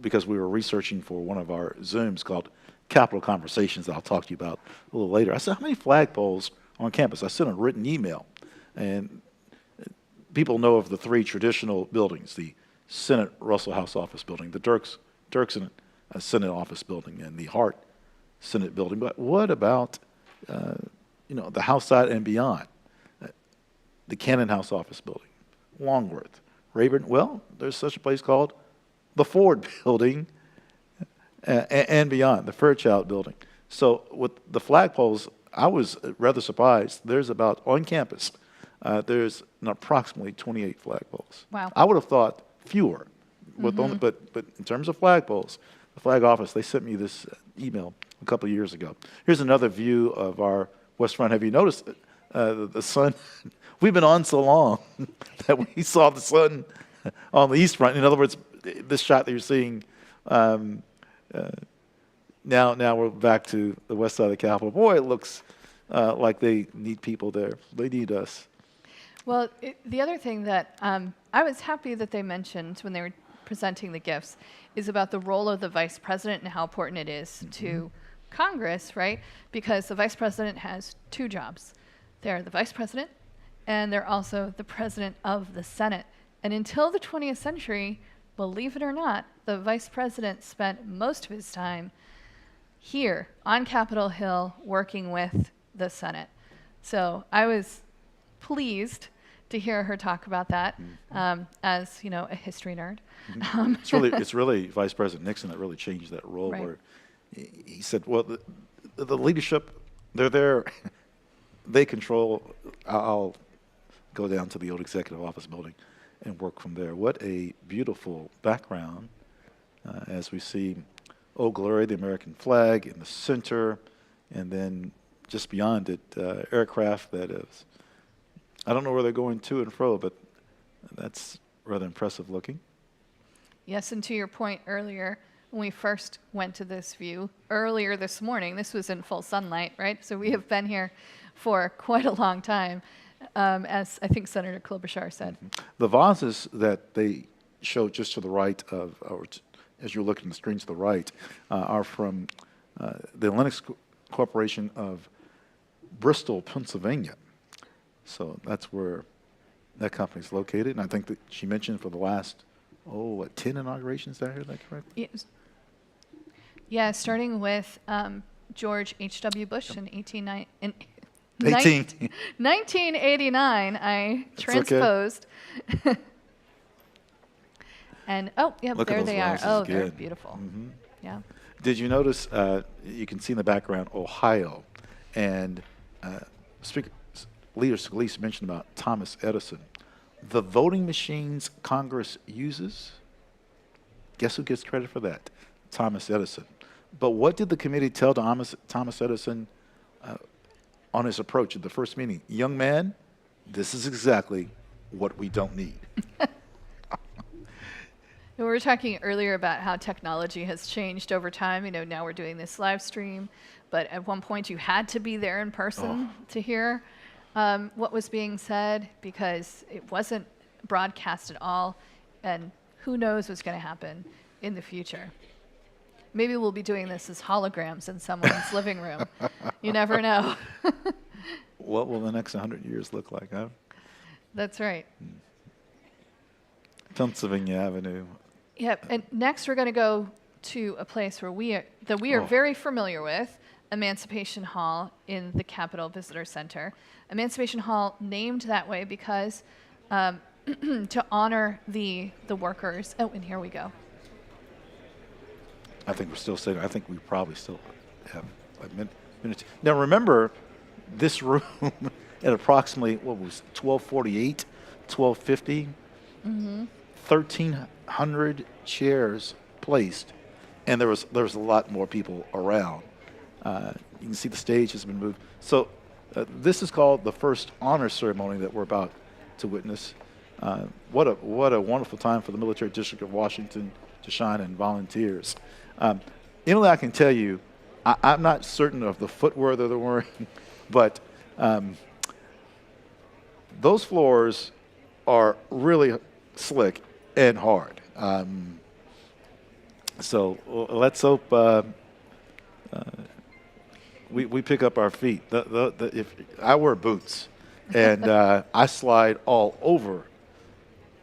Speaker 2: because we were researching for one of our Zooms called Capitol Conversations that I'll talk to you about a little later. I said, how many flagpoles on campus? I sent a written email. And people know of the 3 traditional buildings, the Senate Russell House Office Building, the Dirksen Senate Office Building, and the Hart Senate Building. But what about the House side and beyond? The Cannon House Office Building, Longworth, Rayburn. Well, there's such a place called the Ford Building, and beyond, the Fairchild Building. So with the flagpoles, I was rather surprised. There's about, on campus, there's approximately 28 flagpoles.
Speaker 1: Wow.
Speaker 2: I would have thought fewer, with only, but in terms of flagpoles, the flag office, they sent me this email a couple of years ago. Here's another view of our West Front. Have you noticed the sun? We've been on so long that we saw the sun on the East Front. In other words, this shot that you're seeing, now we're back to the west side of the Capitol. Boy, it looks like they need people there. They need us.
Speaker 1: Well, the other thing that I was happy that they mentioned when they were presenting the gifts is about the role of the vice president and how important it is to Congress, right? Because the vice president has 2 jobs. They're the vice president and they're also the president of the Senate. And until the 20th century, believe it or not, the vice president spent most of his time here on Capitol Hill working with the Senate. So I was pleased to hear her talk about that as, a history nerd.
Speaker 2: It's really Vice President Nixon that really changed that role,
Speaker 1: Right.
Speaker 2: where he said, well, the leadership, they're there, they control, I'll go down to the old executive office building and work from there. What a beautiful background as we see Old Glory, the American flag in the center, and then just beyond it, aircraft that is, I don't know where they're going to and fro, but that's rather impressive looking.
Speaker 1: Yes, and to your point earlier, when we first went to this view earlier this morning, this was in full sunlight, right? So we have been here for quite a long time, as I think Senator Klobuchar said.
Speaker 2: The vases that they show just to the right of, or as you're looking at the screen to the right, are from the Lennox Corporation of Bristol, Pennsylvania. So that's where that company's located. And I think that she mentioned for the last, 10 inaugurations, did I hear that correctly?
Speaker 1: Yes. Yeah, starting with George H.W. Bush in 1989. I transposed.
Speaker 2: Okay.
Speaker 1: And,
Speaker 2: Look
Speaker 1: there
Speaker 2: at those
Speaker 1: they are.
Speaker 2: vases
Speaker 1: Oh, they're
Speaker 2: again.
Speaker 1: beautiful.
Speaker 2: Mhm.
Speaker 1: Yeah.
Speaker 2: Did you notice, you can see in the background, Ohio, and Leader Scalise mentioned about Thomas Edison. The voting machines Congress uses, guess who gets credit for that? Thomas Edison. But what did the committee tell Thomas Edison on his approach at the first meeting? Young man, this is exactly what we don't need.
Speaker 1: We were talking earlier about how technology has changed over time. Now we're doing this live stream, but at one point you had to be there in person to hear what was being said, because it wasn't broadcast at all, and who knows what's going to happen in the future. Maybe we'll be doing this as holograms in someone's living room. You never know.
Speaker 2: What will the next 100 years look like, huh?
Speaker 1: That's right.
Speaker 2: Pennsylvania Avenue.
Speaker 1: Yep. And next we're going to go to a place where we are very familiar with, Emancipation Hall in the Capitol Visitor Center. Emancipation Hall named that way because to honor the workers. Oh, and here we go.
Speaker 2: I think we're still sitting. I think we probably still have a minute. Now remember, this room at approximately, 1248, 1250, 1,300 chairs placed, and there was a lot more people around. You can see the stage has been moved. So this is called the first honor ceremony that we're about to witness. What a wonderful time for the Military District of Washington to shine, and volunteers. Emily, I can tell you, I'm not certain of the footwear that they're wearing, but those floors are really slick and hard. So let's hope we pick up our feet. If I wear boots, and I slide all over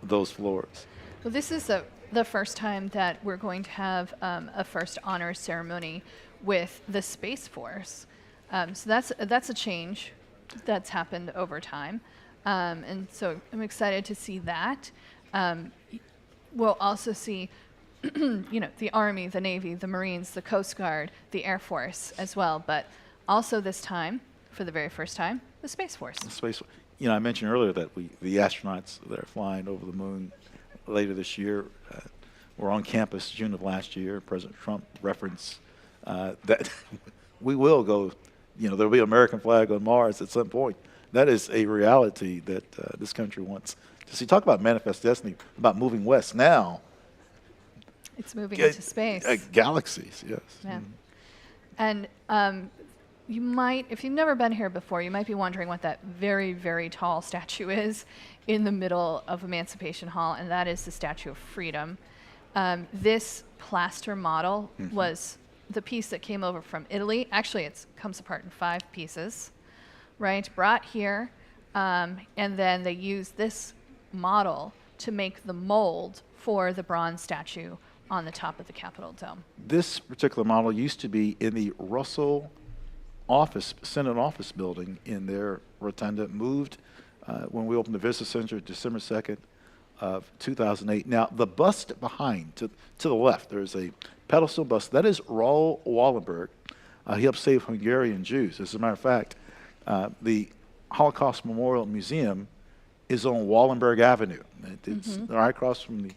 Speaker 2: those floors.
Speaker 1: Well, this is the first time that we're going to have a first honor ceremony with the Space Force. So that's a change that's happened over time. And so I'm excited to see that. We'll also see the Army, the Navy, the Marines, the Coast Guard, the Air Force as well. But also this time, for the very first time, the Space Force.
Speaker 2: The Space, I mentioned earlier that the astronauts that are flying over the moon later this year were on campus June of last year. President Trump referenced that we will go, there'll be an American flag on Mars at some point. That is a reality that this country wants to see. Talk about manifest destiny, about moving west. Now
Speaker 1: it's moving into space.
Speaker 2: Galaxies, yes.
Speaker 1: Yeah. And you might, if you've never been here before, you might be wondering what that very, very tall statue is in the middle of Emancipation Hall, and that is the Statue of Freedom. This plaster model was the piece that came over from Italy. Actually, it comes apart in 5 pieces, right? Brought here And then they used this model to make the mold for the bronze statue on the top of the Capitol dome.
Speaker 2: This particular model used to be in the Russell Senate office building in their Rotunda. Moved when we opened the Visitor Center December 2nd of 2008. Now, the bust behind, to the left, there's a pedestal bust. That is Raoul Wallenberg. He helped save Hungarian Jews. As a matter of fact, the Holocaust Memorial Museum is on Wallenberg Avenue. It's right across from the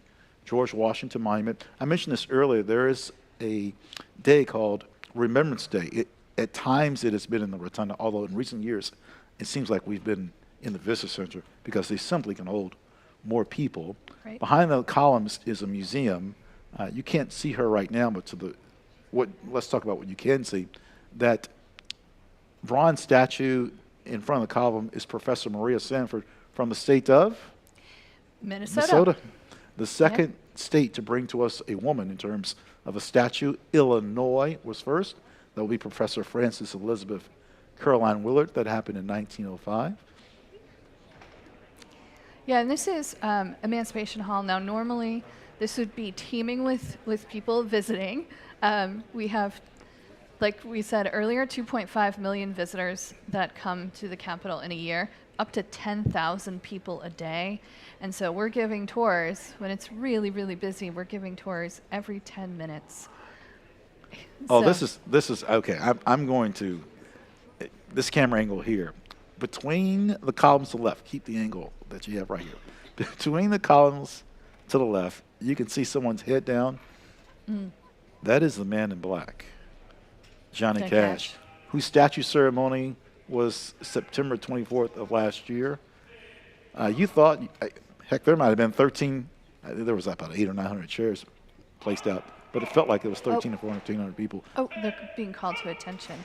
Speaker 2: George Washington Monument. I mentioned this earlier. There is a day called Remembrance Day. At times it has been in the Rotunda, although in recent years it seems like we've been in the Visitor Center because they simply can hold more people.
Speaker 1: Right.
Speaker 2: Behind the columns is a museum. You can't see her right now, but let's talk about what you can see. That bronze statue in front of the column is Professor Maria Sanford from the state of
Speaker 1: Minnesota.
Speaker 2: The second state to bring to us a woman in terms of a statue. Illinois was first. That will be Professor Frances Elizabeth Caroline Willard. That happened in 1905.
Speaker 1: Yeah, and this is Emancipation Hall. Now, normally this would be teeming with people visiting. We have, like we said earlier, 2.5 million visitors that come to the Capitol in a year, up to 10,000 people a day. And so we're giving tours when it's really, really busy. We're giving tours every 10 minutes.
Speaker 2: Oh, so this is okay. I'm going to this camera angle here. Between the columns to the left, keep the angle that you have right here. Between the columns to the left, you can see someone's head down. That is the man in black, Johnny Cash, whose statue ceremony was September 24th of last year. You thought, heck, there might have been 13, there was about 800 or 900 chairs placed out, but it felt like it was 13 or 1,400 people.
Speaker 1: Oh, they're being called to attention.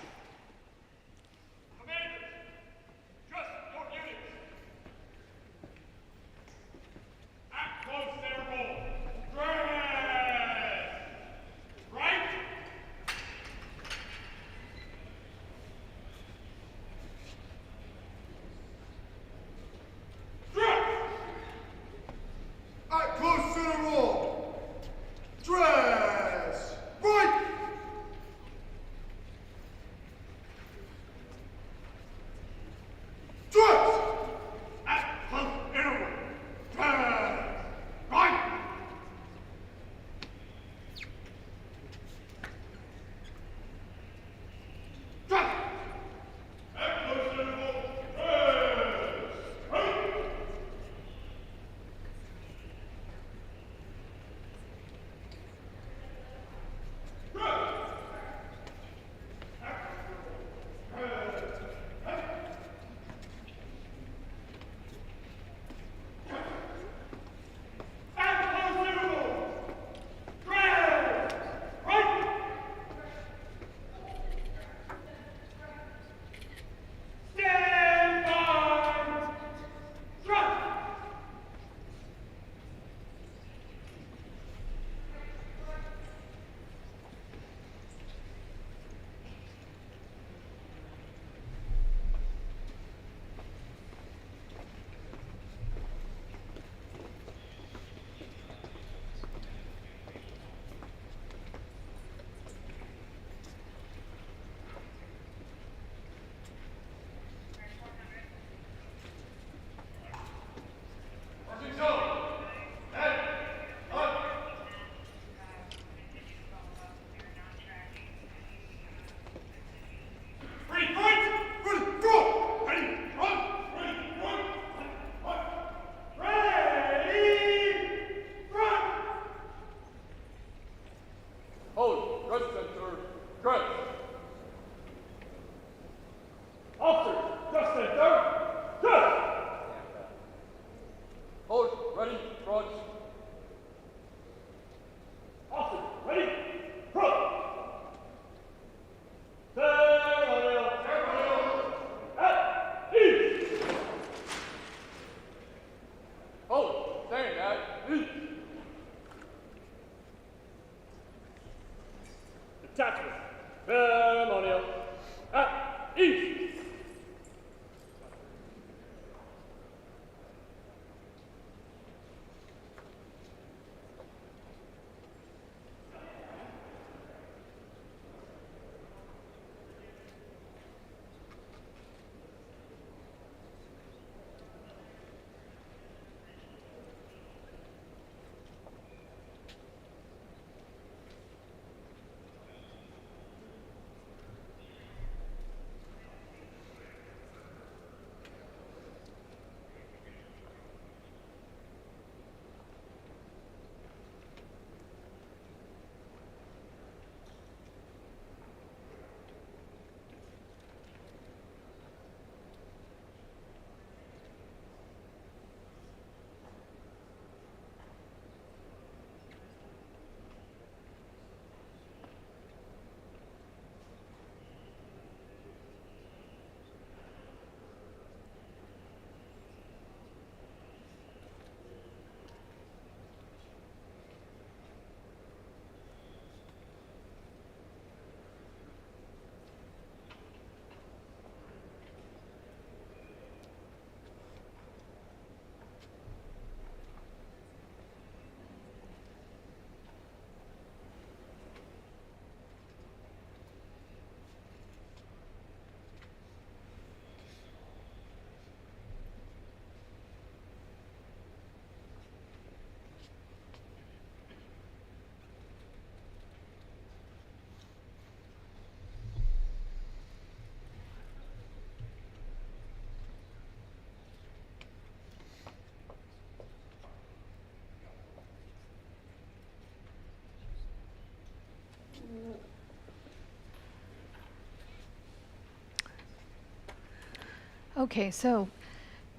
Speaker 1: Okay, so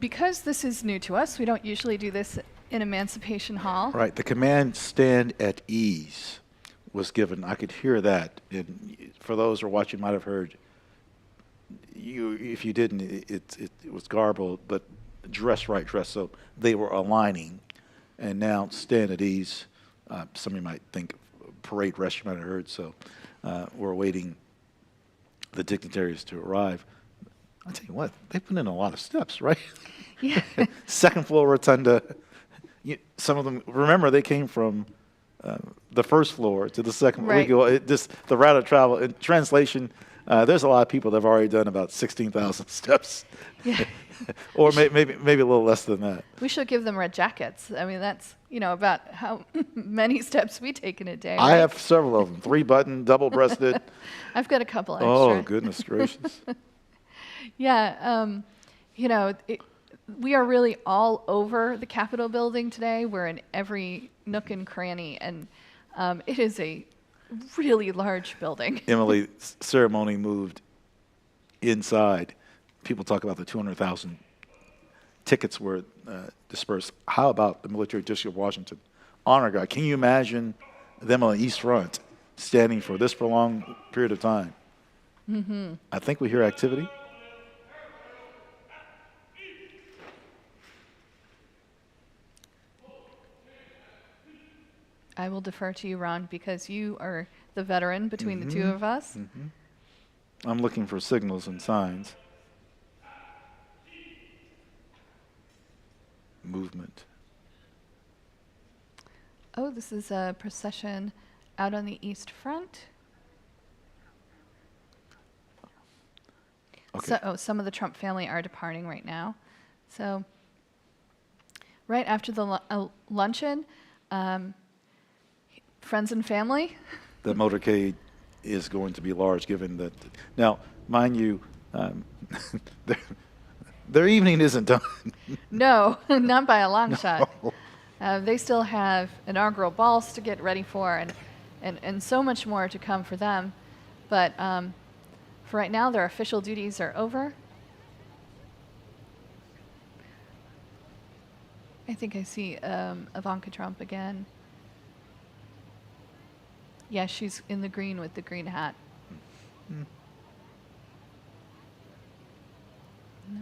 Speaker 1: because this is new to us, we don't usually do this in Emancipation Hall.
Speaker 2: Right, the command "stand at ease" was given. I could hear that. And for those who are watching, might have heard. If you didn't, it was garbled, but dress right, dress. So they were aligning, and now stand at ease. Some of you might think parade dress. You might have heard. So we're awaiting the dignitaries to arrive. I'll tell you what, they put in a lot of steps, right?
Speaker 1: Yeah.
Speaker 2: Second floor rotunda. Some of them, remember, they came from the first floor to the second floor.
Speaker 1: Right.
Speaker 2: The route of travel. In translation, there's a lot of people that have already done about 16,000 steps.
Speaker 1: Yeah.
Speaker 2: Or maybe a little less than that.
Speaker 1: We should give them red jackets. I mean, that's, about how many steps we take in a day.
Speaker 2: I
Speaker 1: right?
Speaker 2: have several of them, 3-button, double-breasted.
Speaker 1: I've got a couple extra.
Speaker 2: Oh, goodness gracious.
Speaker 1: Yeah, we are really all over the Capitol building today. We're in every nook and cranny, and it is a really large building.
Speaker 2: Emily, ceremony moved inside. People talk about the 200,000 tickets were dispersed. How about the Military District of Washington Honor Guard? Can you imagine them on the East Front standing for this prolonged period of time?
Speaker 1: Mm-hmm.
Speaker 2: I think we hear activity.
Speaker 1: I will defer to you, Ron, because you are the veteran between the two of us.
Speaker 2: I'm looking for signals and signs. Movement.
Speaker 1: Oh, this is a procession out on the East Front.
Speaker 2: Okay.
Speaker 1: So, some of the Trump family are departing right now. So, right after the luncheon, friends and family.
Speaker 2: The motorcade is going to be large, given that. Now, mind you, their evening isn't done.
Speaker 1: No, not by a long shot. They still have inaugural balls to get ready for, and so much more to come for them. But for right now, their official duties are over. I think I see Ivanka Trump again. Yeah, she's in the green with the green hat.
Speaker 2: Mm.
Speaker 1: No.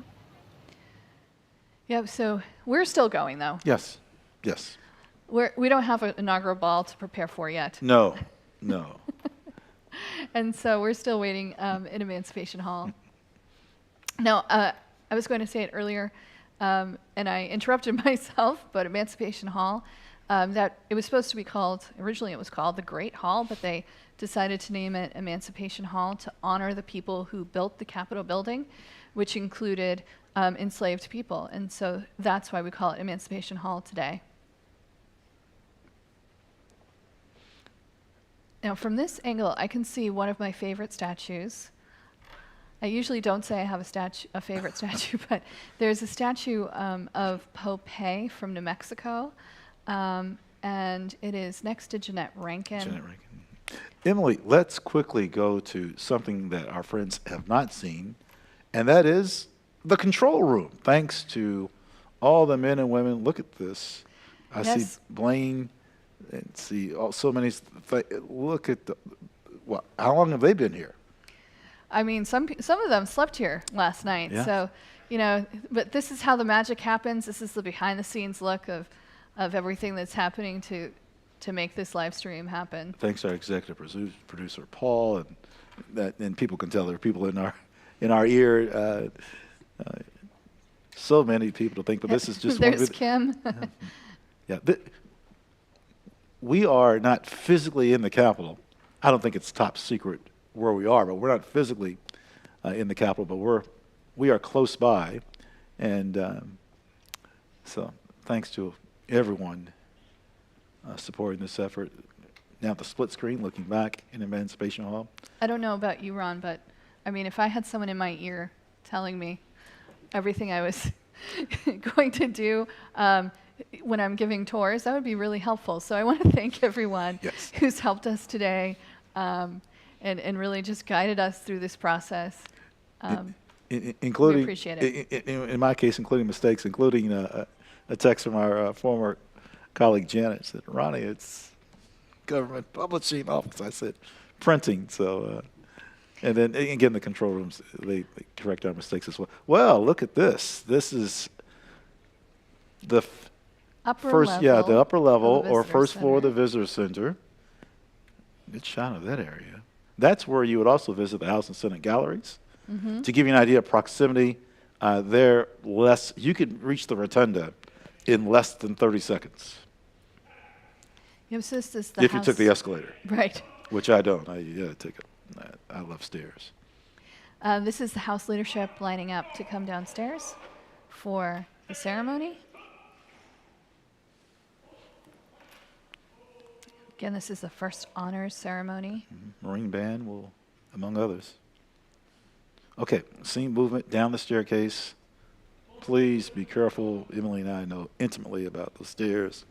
Speaker 1: Yeah, so we're still going, though.
Speaker 2: Yes, yes.
Speaker 1: We don't have an inaugural ball to prepare for yet.
Speaker 2: No.
Speaker 1: And so we're still waiting in Emancipation Hall. Now, I was going to say it earlier, and I interrupted myself, but Emancipation Hall, that it was supposed to be called, originally it was called the Great Hall, but they decided to name it Emancipation Hall to honor the people who built the Capitol building, which included enslaved people. And so that's why we call it Emancipation Hall today. Now, from this angle, I can see one of my favorite statues. I usually don't say I have a favorite statue, but there's a statue of Popeye from New Mexico, and it is next to Jeanette Rankin.
Speaker 2: Jeanette Rankin. Emily, let's quickly go to something that our friends have not seen, and that is the control room. Thanks to all the men and women. Look at this. I see Blaine and see so many. Look at how long have they been here?
Speaker 1: I mean, some of them slept here last night.
Speaker 2: Yeah.
Speaker 1: So, but this is how the magic happens. This is the behind-the-scenes look of everything that's happening to make this live stream happen.
Speaker 2: Thanks to our executive producer Paul, and people can tell there are people in our ear. So many people to think, but this is just
Speaker 1: there's Kim.
Speaker 2: Yeah, we are not physically in the Capitol. I don't think it's top secret where we are, but we're not physically in the Capitol, but we are close by, and so thanks to everyone supporting this effort. Now the split screen, looking back in Emancipation Hall.
Speaker 1: I don't know about you, Ron, but I mean, if I had someone in my ear telling me everything I was going to do when I'm giving tours, that would be really helpful. So I want to thank everyone who's helped us today and really just guided us through this process.
Speaker 2: including,
Speaker 1: We appreciate it.
Speaker 2: in my case, including mistakes, including a text from our former colleague Janet said, Ronnie, it's government publishing office. I said, printing. So, and then again, the control rooms, they correct our mistakes as well. Well, look at this. This is the the upper level or first floor of the visitor center. Good shot of that area. That's where you would also visit the House and Senate galleries.
Speaker 1: Mm-hmm.
Speaker 2: To give you an idea of proximity, you could reach the Rotunda in less than 30 seconds.
Speaker 1: Yep, so this is the
Speaker 2: if
Speaker 1: house.
Speaker 2: You took the escalator.
Speaker 1: Right.
Speaker 2: Which I don't. I take it. I love stairs.
Speaker 1: This is the House leadership lining up to come downstairs for the ceremony. Again, this is the first honors ceremony.
Speaker 2: Marine Band will, among others. Okay, scene movement down the staircase. Please be careful. Emily and I know intimately about the stairs.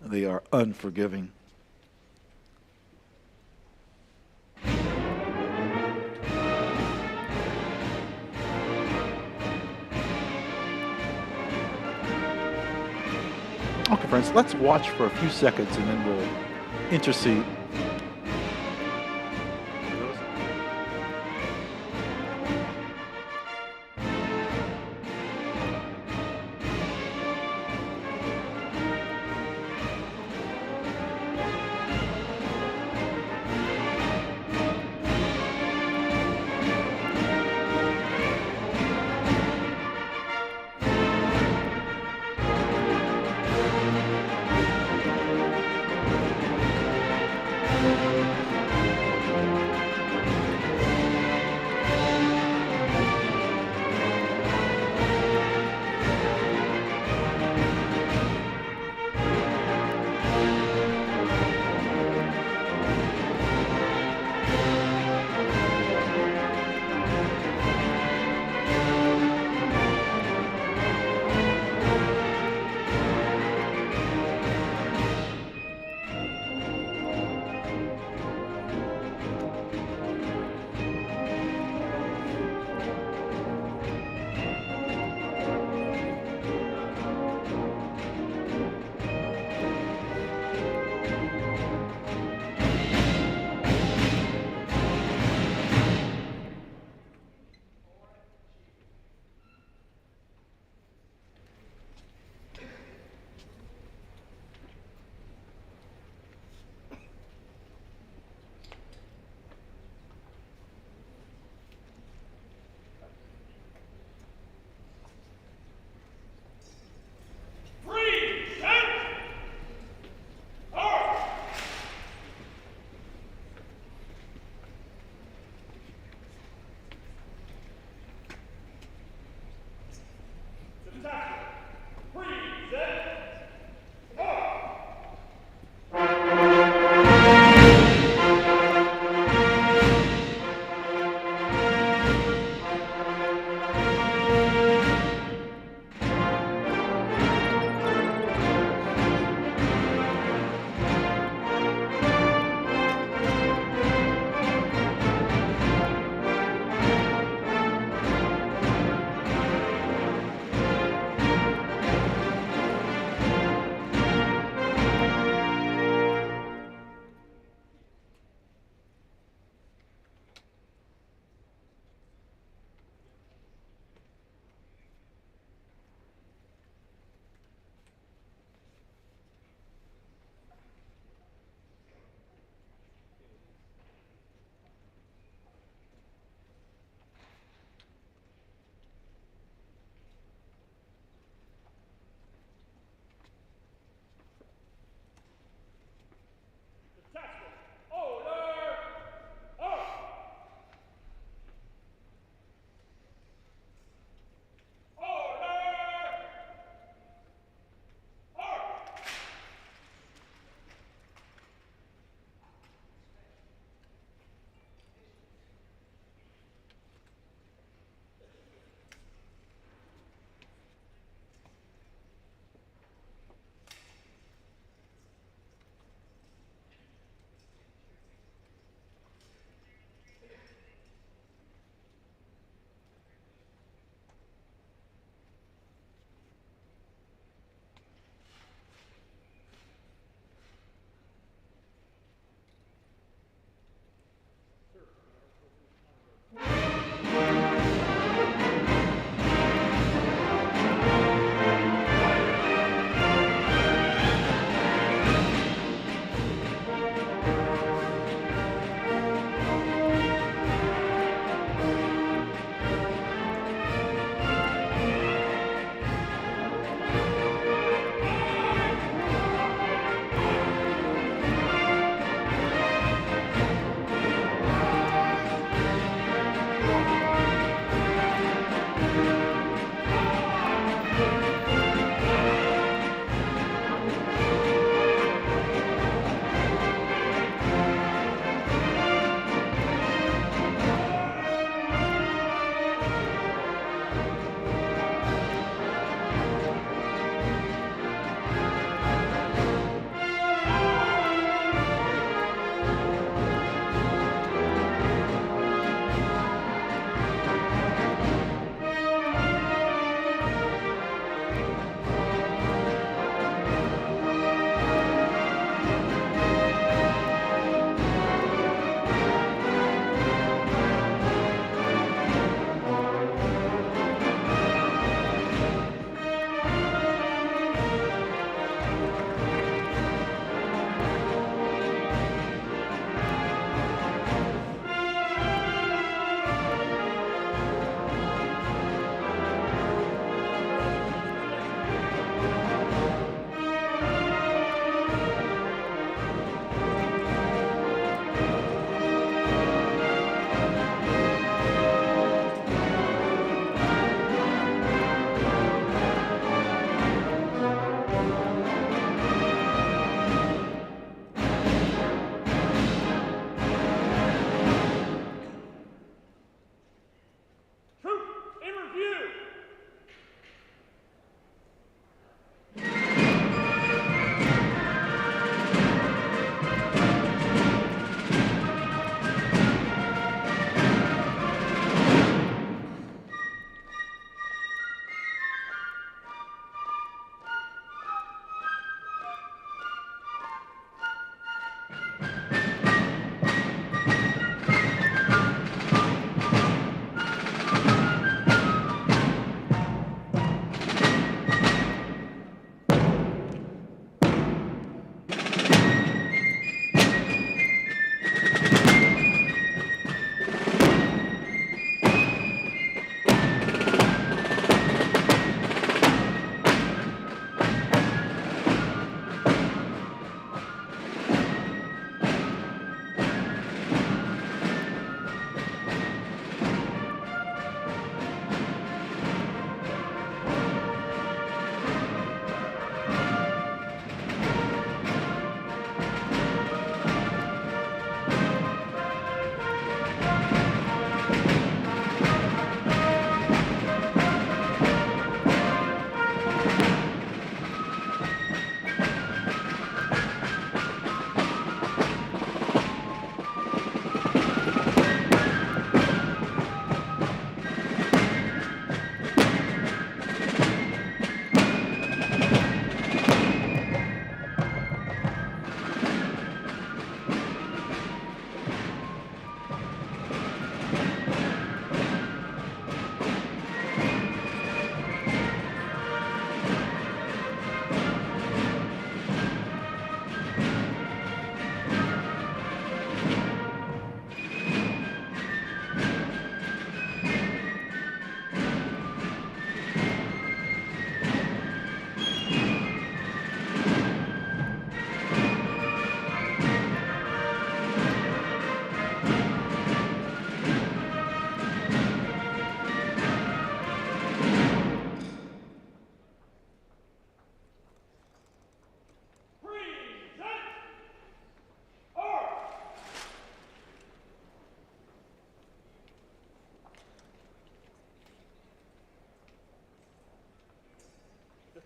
Speaker 2: They are unforgiving. Okay, friends, let's watch for a few seconds and then we'll intercede.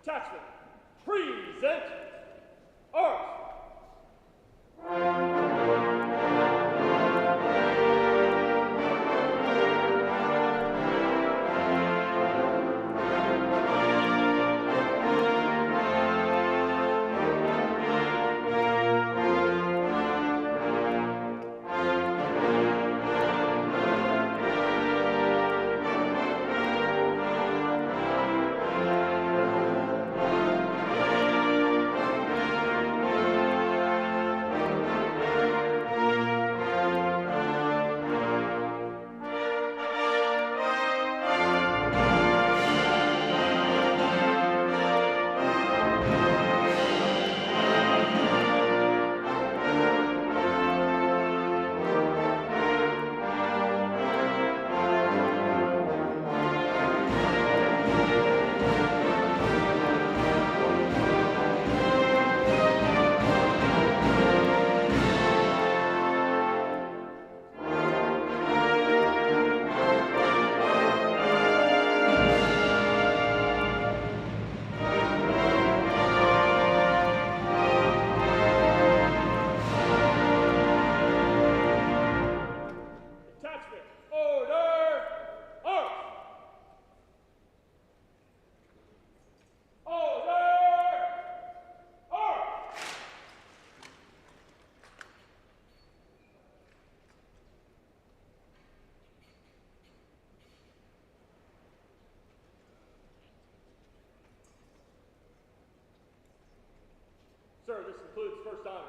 Speaker 12: Attachment. Present. Arms. Sir, this includes first honors.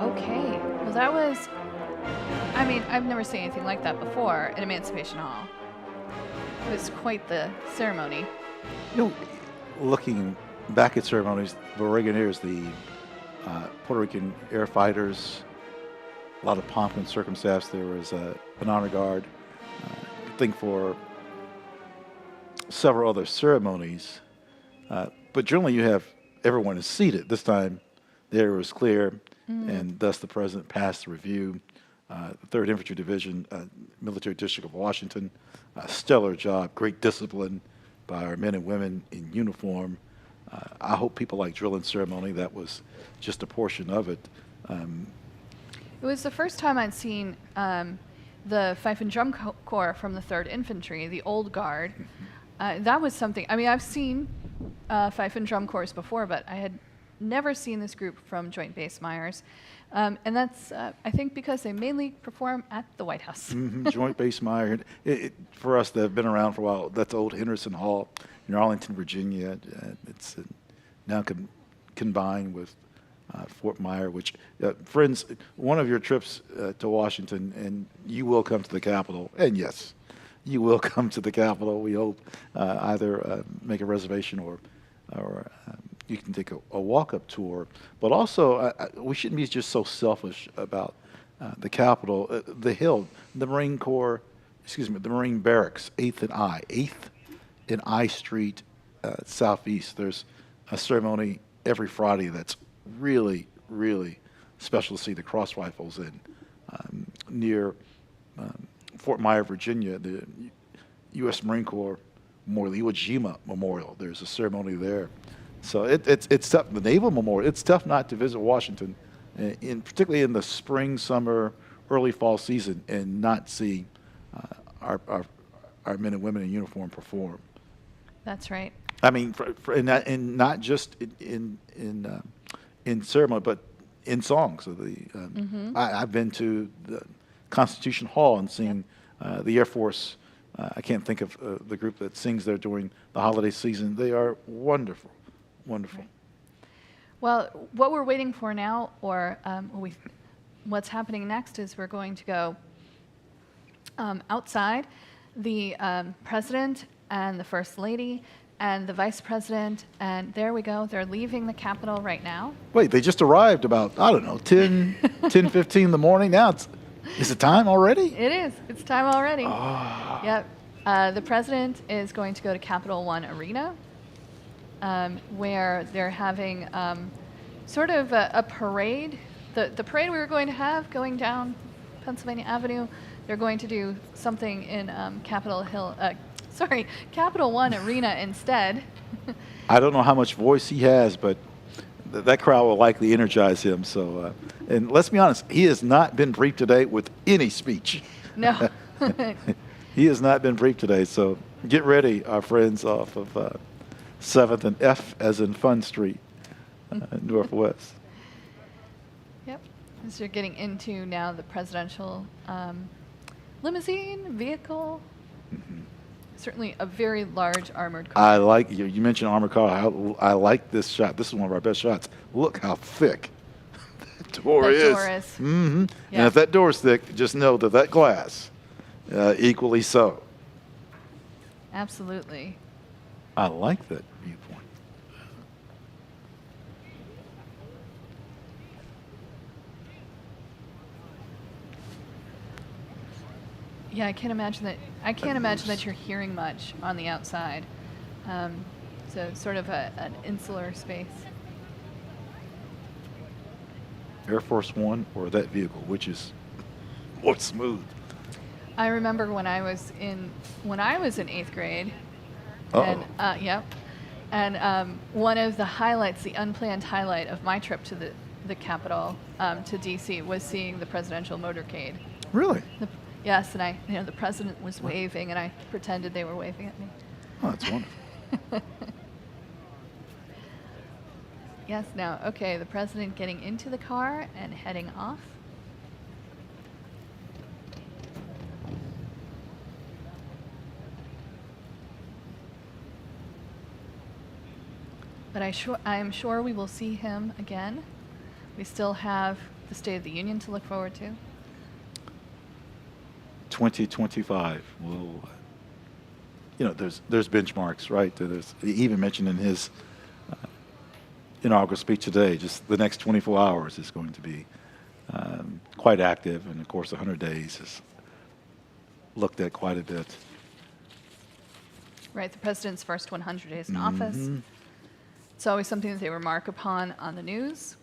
Speaker 1: Okay, well that was, I mean, I've never seen anything like that before at Emancipation Hall. It was quite the ceremony.
Speaker 2: You know, looking back at ceremonies, the Reaganiers, the Puerto Rican air fighters, a lot of pomp and circumstance. There was an honor guard. I think for several other ceremonies, but generally you have everyone is seated. This time the area was clear, and thus the president passed the review. The 3rd Infantry Division, Military District of Washington, stellar job, great discipline by our men and women in uniform. I hope people like drill and ceremony. That was just a portion of it.
Speaker 1: It was the first time I'd seen the Fife and Drum Corps from the 3rd Infantry, the old guard. That was something, I mean, I've seen Fife and Drum Corps before, but I had never seen this group from Joint Base Myers. And that's, I think, because they mainly perform at the White House.
Speaker 2: Joint Base Myers. For us that have been around for a while, that's old Henderson Hall in Arlington, Virginia. It's now combined with Fort Myer, which, friends, one of your trips to Washington, and you will come to the Capitol, and yes, you will come to the Capitol. We hope either make a reservation or you can take a walk-up tour. But also, we shouldn't be just so selfish about the Capitol. The Hill, the Marine Corps, the Marine Barracks, 8th and I Street, Southeast. There's a ceremony every Friday that's really, really special to see the cross rifles in. Near Fort Myer, Virginia, the U.S. Marine Corps Memorial, Iwo Jima Memorial. There's a ceremony there. So it's tough. The Naval Memorial, it's tough not to visit Washington, particularly in the spring, summer, early fall season, and not see our men and women in uniform perform.
Speaker 1: That's right.
Speaker 2: I mean, and not just in ceremony, but in songs. So I've been to the Constitution Hall and seen the Air Force. I can't think of the group that sings there during the holiday season. They are wonderful, wonderful.
Speaker 1: Right. Well, what we're waiting for now, or what's happening next, is we're going to go outside. The president and the first lady and the vice president, and there we go. They're leaving the Capitol right now.
Speaker 2: Wait, they just arrived about, 10:15 in the morning. Now is it time already?
Speaker 1: It is. It's time already.
Speaker 2: Oh.
Speaker 1: Yep. The president is going to go to Capital One Arena, where they're having sort of a parade. The parade we were going to have going down Pennsylvania Avenue, they're going to do something in Capitol One Arena instead.
Speaker 2: I don't know how much voice he has, but that crowd will likely energize him. So, and let's be honest, he has not been briefed today with any speech.
Speaker 1: No.
Speaker 2: He has not been briefed today. So get ready, our friends off of 7th and F as in Fun Street, Northwest.
Speaker 1: Yep. As you're getting into now the presidential limousine vehicle.
Speaker 2: Mm-hmm.
Speaker 1: Certainly a very large armored car.
Speaker 2: I like you mentioned armored car. I like this shot. This is one of our best shots. Look how thick that door is. Mm-hmm.
Speaker 1: Yeah.
Speaker 2: And if that door is thick, just know that glass equally so.
Speaker 1: Absolutely.
Speaker 2: I like that viewpoint.
Speaker 1: Yeah, I can't imagine that you're hearing much on the outside. So sort of an insular space.
Speaker 2: Air Force One or that vehicle, which is more smooth?
Speaker 1: I remember when I was in 8th grade.
Speaker 2: Uh-oh.
Speaker 1: And yep. And one of the highlights, the unplanned highlight of my trip to the Capitol, to DC, was seeing the presidential motorcade.
Speaker 2: Really?
Speaker 1: Yes, and the president was waving, and I pretended they were waving at me.
Speaker 2: Oh, that's wonderful.
Speaker 1: Yes, now, okay, the president getting into the car and heading off. But I'm sure we will see him again. We still have the State of the Union to look forward to.
Speaker 2: 2025 will, there's benchmarks, right? He even mentioned in his inaugural speech today, just the next 24 hours is going to be quite active, and of course 100 days is looked at quite a bit.
Speaker 1: Right, the president's first 100 days in office. It's always something that they remark upon on the news.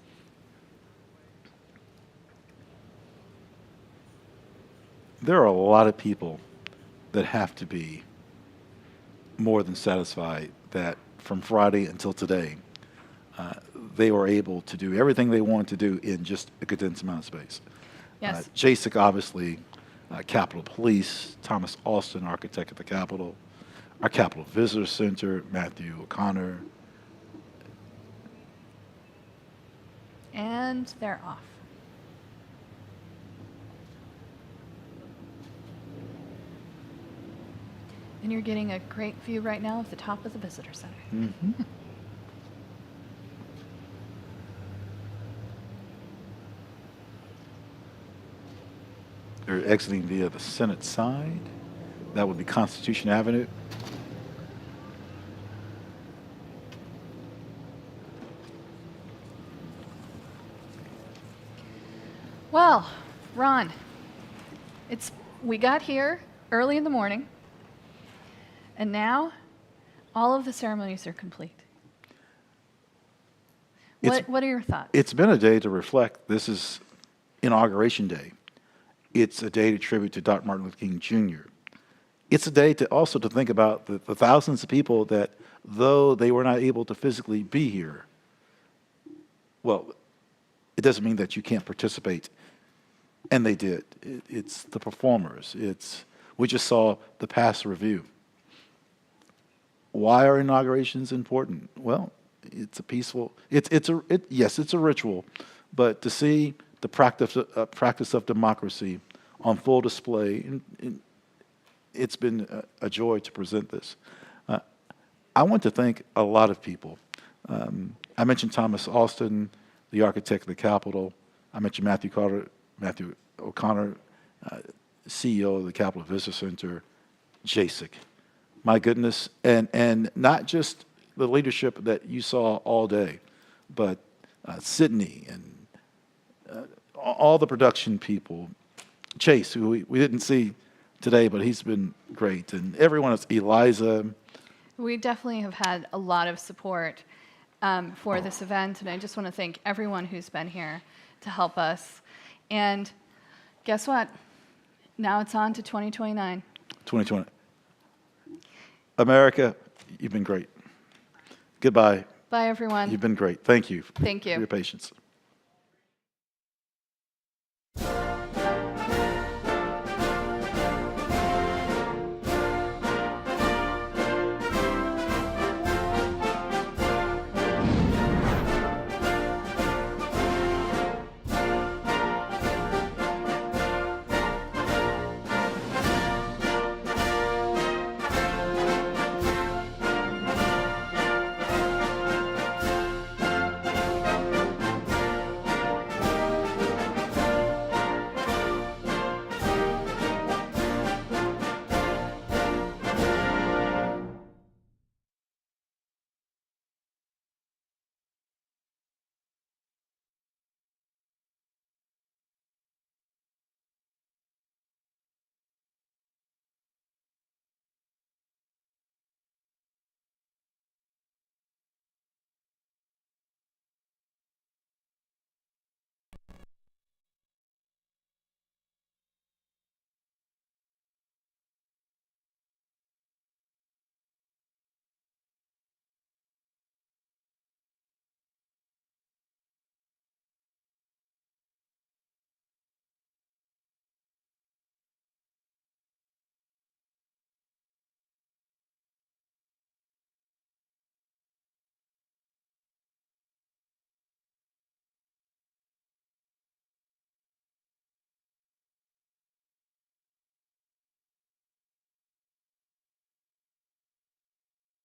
Speaker 2: There are a lot of people that have to be more than satisfied that from Friday until today, they were able to do everything they wanted to do in just a condensed amount of space.
Speaker 1: Yes.
Speaker 2: JASIC, obviously, Capitol Police, Thomas Austin, architect of the Capitol, our Capitol Visitor Center, Matthew O'Connor.
Speaker 1: And they're off. And you're getting a great view right now of the top of the visitor center.
Speaker 2: Mm-hmm. They're exiting via the Senate side. That would be Constitution Avenue.
Speaker 1: Well, Ron, we got here early in the morning, and now all of the ceremonies are complete. What are your thoughts?
Speaker 2: It's been a day to reflect. This is Inauguration Day. It's a day to tribute to Dr. Martin Luther King Jr. It's a day to also to think about the thousands of people that, though they were not able to physically be here, well, it doesn't mean that you can't participate. And they did. It's the performers. We just saw the past review. Why are inaugurations important? Well, it's a peaceful. Yes, it's a ritual, but to see the practice of democracy on full display, it's been a joy to present this. I want to thank a lot of people. I mentioned Thomas Alston, the architect of the Capitol. I mentioned Matthew O'Connor, CEO of the Capitol Visitor Center, JASIC. My goodness, and not just the leadership that you saw all day, but Sydney and all the production people, Chase, who we didn't see today, but he's been great, and everyone else, Eliza.
Speaker 1: We definitely have had a lot of support for this event, and I just want to thank everyone who's been here to help us. And guess what? Now it's on to 2029.
Speaker 2: 2020. America, you've been great. Goodbye.
Speaker 1: Bye, everyone.
Speaker 2: You've been great. Thank you.
Speaker 1: Thank you
Speaker 2: For your patience.